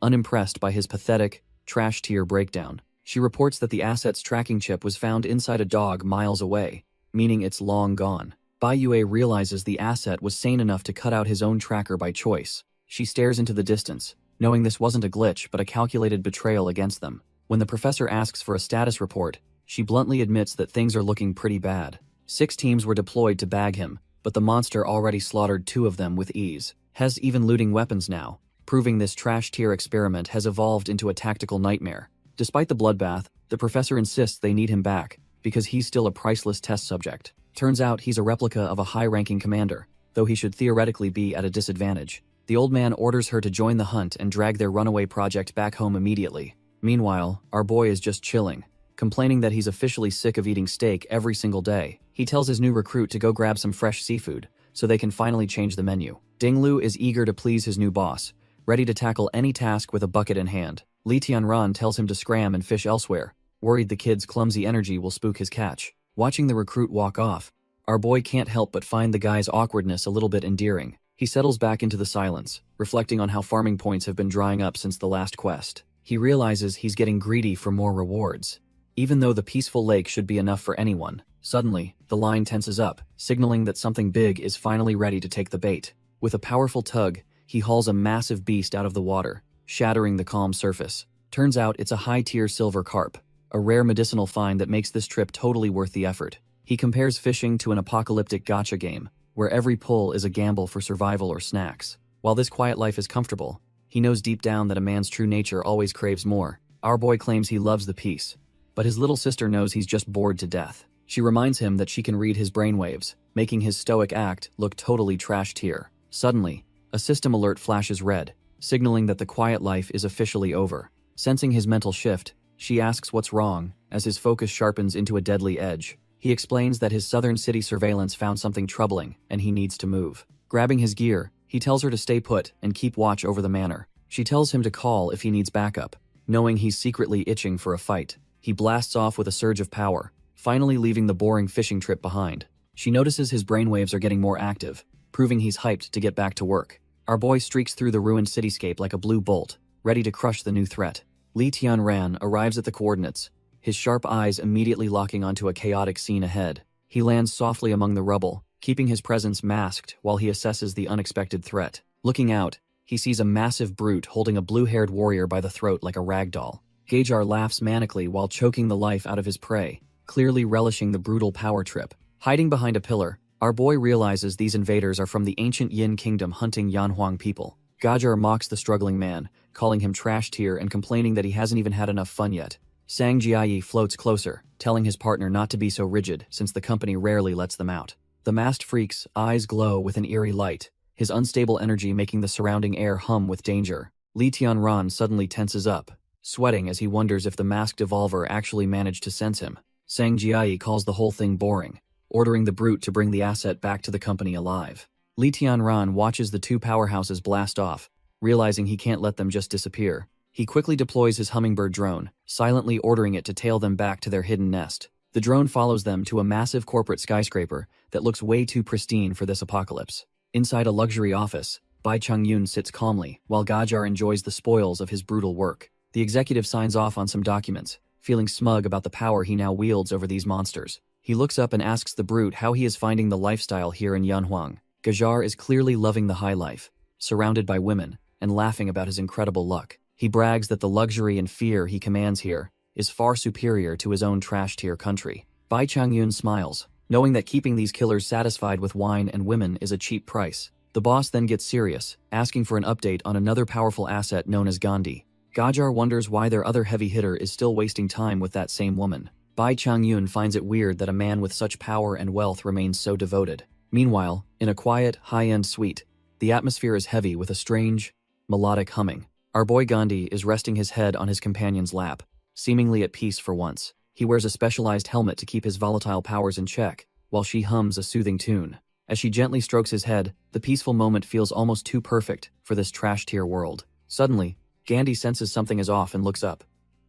unimpressed by his pathetic, trash-tier breakdown. She reports that the asset's tracking chip was found inside a dog miles away, meaning it's long gone. Bai Yue realizes the asset was sane enough to cut out his own tracker by choice. She stares into the distance, knowing this wasn't a glitch but a calculated betrayal against them. When the professor asks for a status report, she bluntly admits that things are looking pretty bad. 6 teams were deployed to bag him, but the monster already slaughtered 2 of them with ease. Has even looting weapons now, proving this trash-tier experiment has evolved into a tactical nightmare. Despite the bloodbath, the professor insists they need him back, because he's still a priceless test subject. Turns out he's a replica of a high-ranking commander, though he should theoretically be at a disadvantage. The old man orders her to join the hunt and drag their runaway project back home immediately. Meanwhile, our boy is just chilling, complaining that he's officially sick of eating steak every single day. He tells his new recruit to go grab some fresh seafood, so they can finally change the menu. Ding Lu is eager to please his new boss, ready to tackle any task with a bucket in hand. Li Tianran tells him to scram and fish elsewhere, worried the kid's clumsy energy will spook his catch. Watching the recruit walk off, our boy can't help but find the guy's awkwardness a little bit endearing. He settles back into the silence, reflecting on how farming points have been drying up since the last quest. He realizes he's getting greedy for more rewards, even though the peaceful lake should be enough for anyone. Suddenly, the line tenses up, signaling that something big is finally ready to take the bait. With a powerful tug, he hauls a massive beast out of the water, shattering the calm surface. Turns out it's a high-tier silver carp, a rare medicinal find that makes this trip totally worth the effort. He compares fishing to an apocalyptic gacha game, where every pull is a gamble for survival or snacks. While this quiet life is comfortable, he knows deep down that a man's true nature always craves more. Our boy claims he loves the peace, but his little sister knows he's just bored to death. She reminds him that she can read his brainwaves, making his stoic act look totally trash-tier. Suddenly, a system alert flashes red, signaling that the quiet life is officially over. Sensing his mental shift, she asks what's wrong, as his focus sharpens into a deadly edge. He explains that his southern city surveillance found something troubling and he needs to move. Grabbing his gear, he tells her to stay put and keep watch over the manor. She tells him to call if he needs backup. Knowing he's secretly itching for a fight, he blasts off with a surge of power, finally leaving the boring fishing trip behind. She notices his brainwaves are getting more active, proving he's hyped to get back to work. Our boy streaks through the ruined cityscape like a blue bolt, ready to crush the new threat. Li Tianran arrives at the coordinates, his sharp eyes immediately locking onto a chaotic scene ahead. He lands softly among the rubble, keeping his presence masked while he assesses the unexpected threat. Looking out, he sees a massive brute holding a blue-haired warrior by the throat like a rag doll. Gajar laughs manically while choking the life out of his prey, clearly relishing the brutal power trip. Hiding behind a pillar, our boy realizes these invaders are from the ancient Yin kingdom hunting Yanhuang people. Gajar mocks the struggling man, calling him trash tier and complaining that he hasn't even had enough fun yet. Sang Jiayi floats closer, telling his partner not to be so rigid since the company rarely lets them out. The masked freak's eyes glow with an eerie light, his unstable energy making the surrounding air hum with danger. Li Tianran suddenly tenses up, sweating as he wonders if the masked evolver actually managed to sense him. Sang Jiayi calls the whole thing boring, ordering the brute to bring the asset back to the company alive. Li Tianran watches the two powerhouses blast off, realizing he can't let them just disappear. He quickly deploys his hummingbird drone, silently ordering it to tail them back to their hidden nest. The drone follows them to a massive corporate skyscraper that looks way too pristine for this apocalypse. Inside a luxury office, Bai Changyun sits calmly while Gajar enjoys the spoils of his brutal work. The executive signs off on some documents, feeling smug about the power he now wields over these monsters. He looks up and asks the brute how he is finding the lifestyle here in Yanhuang. Gajar is clearly loving the high life, surrounded by women, and laughing about his incredible luck. He brags that the luxury and fear he commands here is far superior to his own trash-tier country. Bai Changyun smiles, knowing that keeping these killers satisfied with wine and women is a cheap price. The boss then gets serious, asking for an update on another powerful asset known as Gandhi. Gajar wonders why their other heavy hitter is still wasting time with that same woman. Bai Changyun finds it weird that a man with such power and wealth remains so devoted. Meanwhile, in a quiet, high-end suite, the atmosphere is heavy with a strange, melodic humming. Our boy Gandhi is resting his head on his companion's lap, seemingly at peace for once. He wears a specialized helmet to keep his volatile powers in check, while she hums a soothing tune. As she gently strokes his head, the peaceful moment feels almost too perfect for this trash-tier world. Suddenly, Gandhi senses something is off and looks up,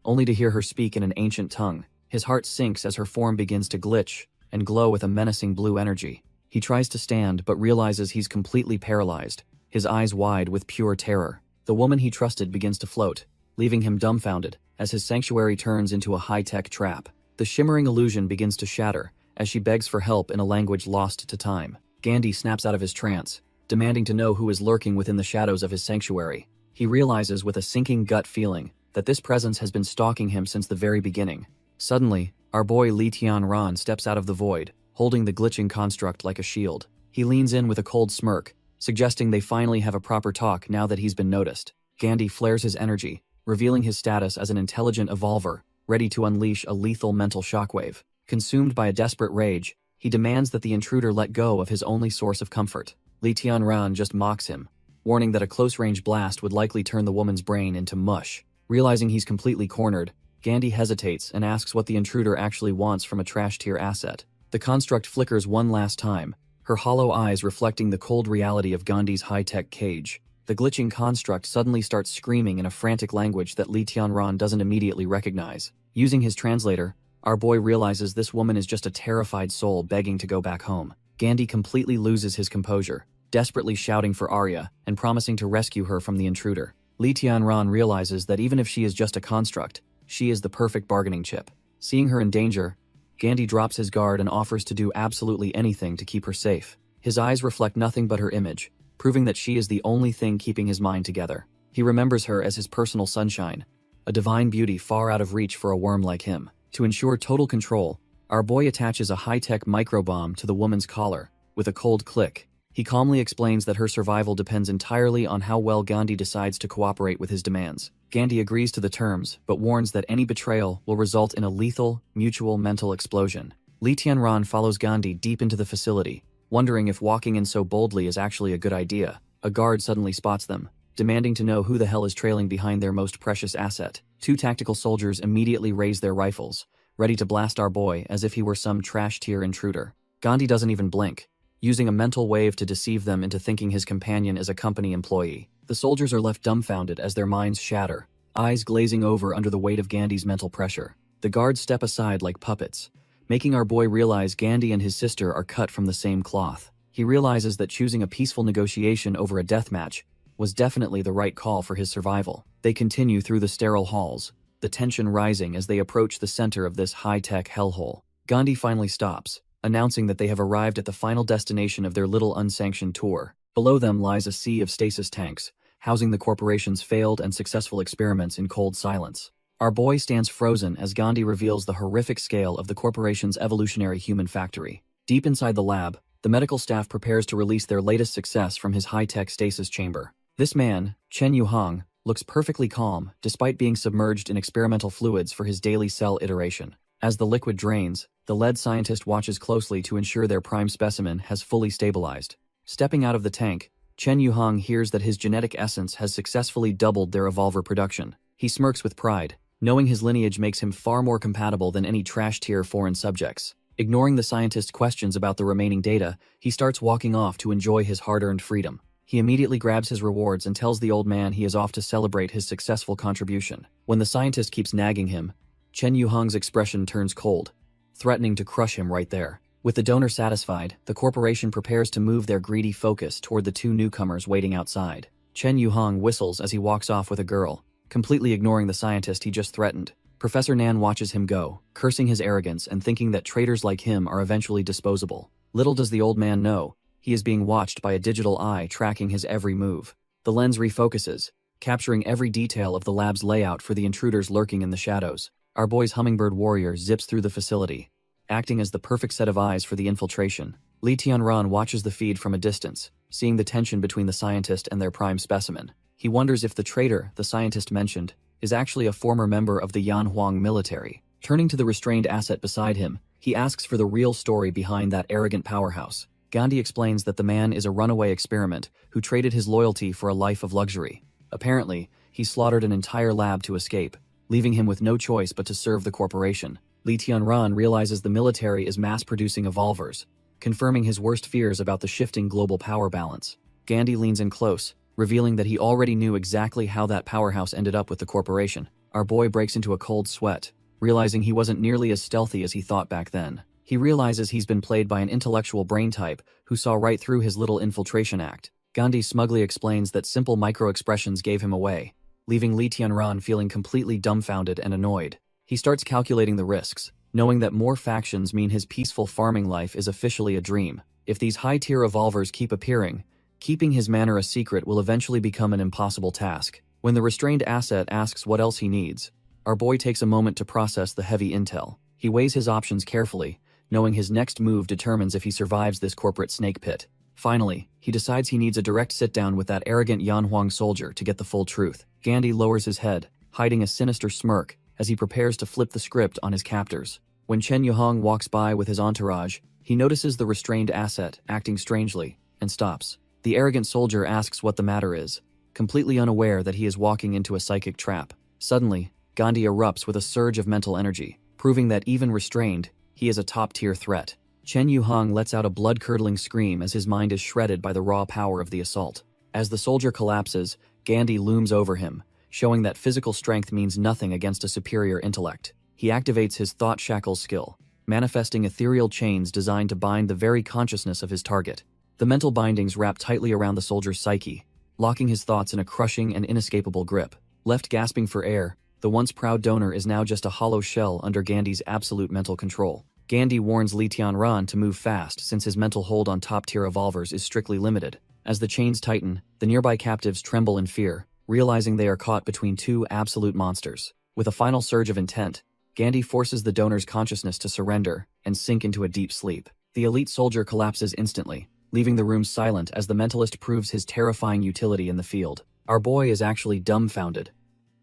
only to hear her speak in an ancient tongue. His heart sinks as her form begins to glitch and glow with a menacing blue energy. He tries to stand but realizes he's completely paralyzed, his eyes wide with pure terror. The woman he trusted begins to float, leaving him dumbfounded as his sanctuary turns into a high-tech trap. The shimmering illusion begins to shatter as she begs for help in a language lost to time. Gandhi snaps out of his trance, demanding to know who is lurking within the shadows of his sanctuary. He realizes with a sinking gut feeling that this presence has been stalking him since the very beginning. Suddenly, our boy Li Tianran steps out of the void, holding the glitching construct like a shield. He leans in with a cold smirk, suggesting they finally have a proper talk now that he's been noticed. Gandhi flares his energy, revealing his status as an intelligent evolver, ready to unleash a lethal mental shockwave. Consumed by a desperate rage, he demands that the intruder let go of his only source of comfort. Li Tianran just mocks him, warning that a close-range blast would likely turn the woman's brain into mush. Realizing he's completely cornered, Gandhi hesitates and asks what the intruder actually wants from a trash-tier asset. The construct flickers one last time, her hollow eyes reflecting the cold reality of Gandhi's high-tech cage. The glitching construct suddenly starts screaming in a frantic language that Li Tianran doesn't immediately recognize. Using his translator, our boy realizes this woman is just a terrified soul begging to go back home. Gandhi completely loses his composure, desperately shouting for Arya and promising to rescue her from the intruder. Li Tianran realizes that even if she is just a construct, she is the perfect bargaining chip. Seeing her in danger, Gandhi drops his guard and offers to do absolutely anything to keep her safe. His eyes reflect nothing but her image, proving that she is the only thing keeping his mind together. He remembers her as his personal sunshine, a divine beauty far out of reach for a worm like him. To ensure total control, our boy attaches a high-tech microbomb to the woman's collar. With a cold click, he calmly explains that her survival depends entirely on how well Gandhi decides to cooperate with his demands. Gandhi agrees to the terms, but warns that any betrayal will result in a lethal, mutual mental explosion. Li Tianran follows Gandhi deep into the facility, wondering if walking in so boldly is actually a good idea. A guard suddenly spots them, demanding to know who the hell is trailing behind their most precious asset. Two tactical soldiers immediately raise their rifles, ready to blast our boy as if he were some trash-tier intruder. Gandhi doesn't even blink, using a mental wave to deceive them into thinking his companion is a company employee. The soldiers are left dumbfounded as their minds shatter, eyes glazing over under the weight of Gandhi's mental pressure. The guards step aside like puppets, making our boy realize Gandhi and his sister are cut from the same cloth. He realizes that choosing a peaceful negotiation over a death match was definitely the right call for his survival. They continue through the sterile halls, the tension rising as they approach the center of this high-tech hellhole. Gandhi finally stops, announcing that they have arrived at the final destination of their little unsanctioned tour. Below them lies a sea of stasis tanks, housing the corporation's failed and successful experiments in cold silence. Our boy stands frozen as Gandhi reveals the horrific scale of the corporation's evolutionary human factory. Deep inside the lab, the medical staff prepares to release their latest success from his high-tech stasis chamber. This man, Chen Yuhang, looks perfectly calm despite being submerged in experimental fluids for his daily cell iteration. As the liquid drains, the lead scientist watches closely to ensure their prime specimen has fully stabilized. Stepping out of the tank, Chen Yuhang hears that his genetic essence has successfully doubled their evolver production. He smirks with pride, knowing his lineage makes him far more compatible than any trash-tier foreign subjects. Ignoring the scientist's questions about the remaining data, he starts walking off to enjoy his hard-earned freedom. He immediately grabs his rewards and tells the old man he is off to celebrate his successful contribution. When the scientist keeps nagging him, Chen Yuhang's expression turns cold, threatening to crush him right there. With the donor satisfied, the corporation prepares to move their greedy focus toward the two newcomers waiting outside. Chen Yuhang whistles as he walks off with a girl, completely ignoring the scientist he just threatened. Professor Nan watches him go, cursing his arrogance and thinking that traitors like him are eventually disposable. Little does the old man know, he is being watched by a digital eye tracking his every move. The lens refocuses, capturing every detail of the lab's layout for the intruders lurking in the shadows. Our boy's hummingbird warrior zips through the facility, acting as the perfect set of eyes for the infiltration. Li Tianran watches the feed from a distance, seeing the tension between the scientist and their prime specimen. He wonders if the traitor the scientist mentioned is actually a former member of the Yanhuang military. Turning to the restrained asset beside him, he asks for the real story behind that arrogant powerhouse. Gandhi explains that the man is a runaway experiment who traded his loyalty for a life of luxury. Apparently, he slaughtered an entire lab to escape, leaving him with no choice but to serve the corporation. Li Tianran realizes the military is mass-producing evolvers, confirming his worst fears about the shifting global power balance. Gandhi leans in close, revealing that he already knew exactly how that powerhouse ended up with the corporation. Our boy breaks into a cold sweat, realizing he wasn't nearly as stealthy as he thought back then. He realizes he's been played by an intellectual brain type who saw right through his little infiltration act. Gandhi smugly explains that simple micro-expressions gave him away, leaving Li Tianran feeling completely dumbfounded and annoyed. He starts calculating the risks, knowing that more factions mean his peaceful farming life is officially a dream. If these high-tier evolvers keep appearing, keeping his manor a secret will eventually become an impossible task. When the restrained asset asks what else he needs, our boy takes a moment to process the heavy intel. He weighs his options carefully, knowing his next move determines if he survives this corporate snake pit. Finally, he decides he needs a direct sit-down with that arrogant Yanhuang soldier to get the full truth. Gandhi lowers his head, hiding a sinister smirk as he prepares to flip the script on his captors. When Chen Yuhang walks by with his entourage, he notices the restrained asset acting strangely and stops. The arrogant soldier asks what the matter is, completely unaware that he is walking into a psychic trap. Suddenly, Gandhi erupts with a surge of mental energy, proving that even restrained, he is a top-tier threat. Chen Yuhang lets out a blood-curdling scream as his mind is shredded by the raw power of the assault. As the soldier collapses, Gandhi looms over him, showing that physical strength means nothing against a superior intellect. He activates his thought shackles skill, manifesting ethereal chains designed to bind the very consciousness of his target. The mental bindings wrap tightly around the soldier's psyche, locking his thoughts in a crushing and inescapable grip. Left gasping for air, the once proud donor is now just a hollow shell under Gandhi's absolute mental control. Gandhi warns Li Tianran to move fast since his mental hold on top-tier evolvers is strictly limited. As the chains tighten, the nearby captives tremble in fear, realizing they are caught between two absolute monsters. With a final surge of intent, Gandhi forces the donor's consciousness to surrender and sink into a deep sleep. The elite soldier collapses instantly, leaving the room silent as the mentalist proves his terrifying utility in the field. Our boy is actually dumbfounded,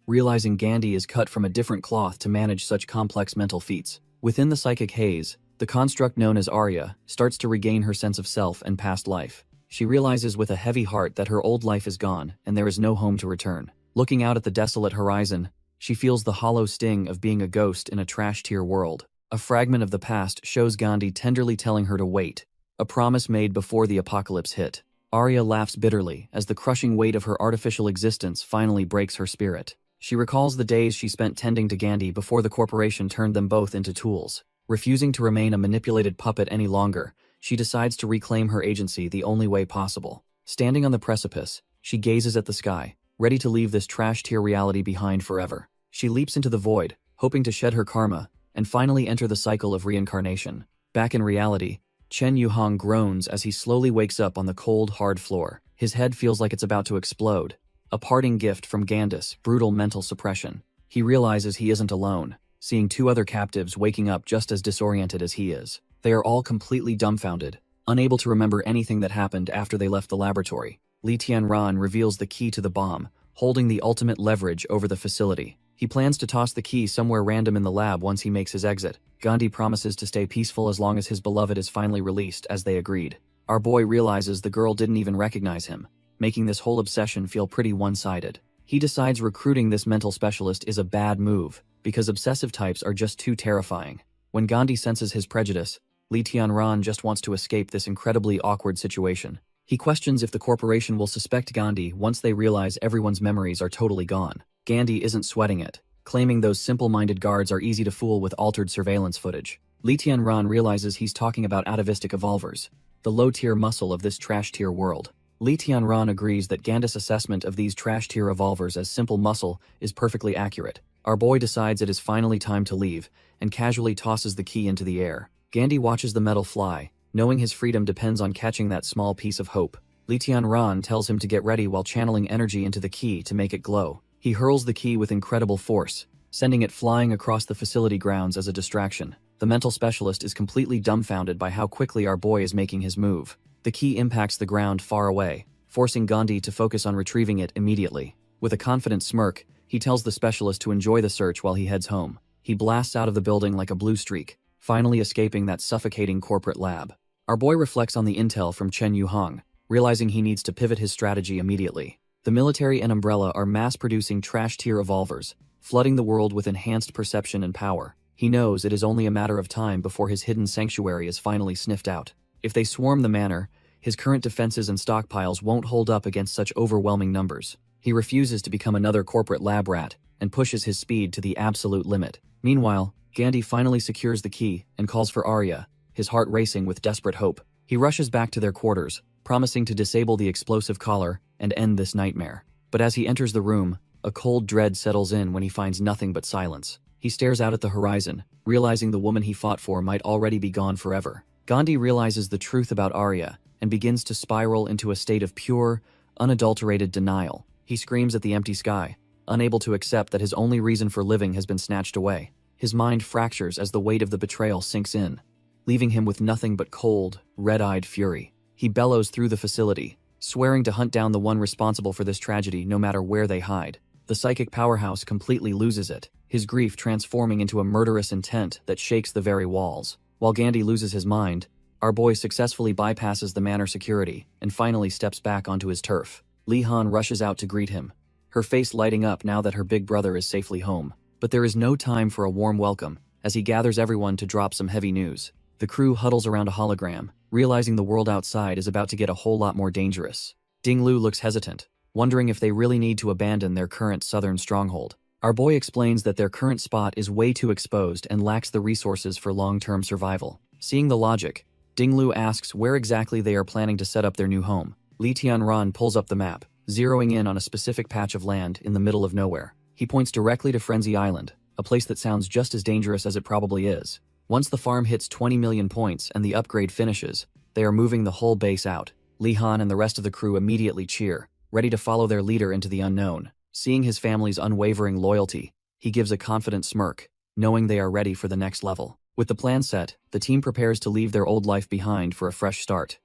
realizing Gandhi is cut from a different cloth to manage such complex mental feats. Within the psychic haze, the construct known as Arya starts to regain her sense of self and past life. She realizes with a heavy heart that her old life is gone and there is no home to return. Looking out at the desolate horizon, She feels the hollow sting of being a ghost in a trash-tier world. A fragment of the past shows Gandhi tenderly telling her to wait, a promise made before the apocalypse hit. Arya laughs bitterly as the crushing weight of her artificial existence finally breaks her spirit. She recalls the days she spent tending to Gandhi before the corporation turned them both into tools. Refusing to remain a manipulated puppet any longer, she decides to reclaim her agency the only way possible. Standing on the precipice, she gazes at the sky, ready to leave this trash-tier reality behind forever. She leaps into the void, hoping to shed her karma, and finally enter the cycle of reincarnation. Back in reality, Chen Yuhong groans as he slowly wakes up on the cold, hard floor. His head feels like it's about to explode. A parting gift from Gandis, brutal mental suppression. He realizes he isn't alone, seeing two other captives waking up just as disoriented as he is. They are all completely dumbfounded, unable to remember anything that happened after they left the laboratory. Li Tianran reveals the key to the bomb, holding the ultimate leverage over the facility. He plans to toss the key somewhere random in the lab once he makes his exit. Gandhi promises to stay peaceful as long as his beloved is finally released, as they agreed. Our boy realizes the girl didn't even recognize him, making this whole obsession feel pretty one-sided. He decides recruiting this mental specialist is a bad move, because obsessive types are just too terrifying. When Gandhi senses his prejudice, Li Tianran just wants to escape this incredibly awkward situation. He questions if the corporation will suspect Gandhi once they realize everyone's memories are totally gone. Gandhi isn't sweating it, claiming those simple-minded guards are easy to fool with altered surveillance footage. Li Tianran realizes he's talking about atavistic evolvers, the low-tier muscle of this trash-tier world. Li Tianran agrees that Gandhi's assessment of these trash-tier evolvers as simple muscle is perfectly accurate. Our boy decides it is finally time to leave, and casually tosses the key into the air. Gandhi watches the metal fly, knowing his freedom depends on catching that small piece of hope. Li Tianran tells him to get ready while channeling energy into the key to make it glow. He hurls the key with incredible force, sending it flying across the facility grounds as a distraction. The mental specialist is completely dumbfounded by how quickly our boy is making his move. The key impacts the ground far away, forcing Gandhi to focus on retrieving it immediately. With a confident smirk, he tells the specialist to enjoy the search while he heads home. He blasts out of the building like a blue streak, finally escaping that suffocating corporate lab. Our boy reflects on the intel from Chen Yuhong, realizing he needs to pivot his strategy immediately. The military and Umbrella are mass-producing trash-tier evolvers, flooding the world with enhanced perception and power. He knows it is only a matter of time before his hidden sanctuary is finally sniffed out. If they swarm the manor, his current defenses and stockpiles won't hold up against such overwhelming numbers. He refuses to become another corporate lab rat and pushes his speed to the absolute limit. Meanwhile, Gandhi finally secures the key and calls for Arya, his heart racing with desperate hope. He rushes back to their quarters, promising to disable the explosive collar and end this nightmare. But as he enters the room, a cold dread settles in when he finds nothing but silence. He stares out at the horizon, realizing the woman he fought for might already be gone forever. Gandhi realizes the truth about Arya and begins to spiral into a state of pure, unadulterated denial. He screams at the empty sky, unable to accept that his only reason for living has been snatched away. His mind fractures as the weight of the betrayal sinks in, leaving him with nothing but cold, red-eyed fury. He bellows through the facility, swearing to hunt down the one responsible for this tragedy no matter where they hide. The psychic powerhouse completely loses it, his grief transforming into a murderous intent that shakes the very walls. While Gandhi loses his mind, our boy successfully bypasses the manor security and finally steps back onto his turf. Li Han rushes out to greet him, her face lighting up now that her big brother is safely home. But there is no time for a warm welcome, as he gathers everyone to drop some heavy news. The crew huddles around a hologram, realizing the world outside is about to get a whole lot more dangerous. Ding Lu looks hesitant, wondering if they really need to abandon their current southern stronghold. Our boy explains that their current spot is way too exposed and lacks the resources for long-term survival. Seeing the logic, Ding Lu asks where exactly they are planning to set up their new home. Li Tianran pulls up the map, zeroing in on a specific patch of land in the middle of nowhere. He points directly to Frenzy Island, a place that sounds just as dangerous as it probably is. Once the farm hits 20 million points and the upgrade finishes, they are moving the whole base out. Li Han and the rest of the crew immediately cheer, ready to follow their leader into the unknown. Seeing his family's unwavering loyalty, he gives a confident smirk, knowing they are ready for the next level. With the plan set, the team prepares to leave their old life behind for a fresh start.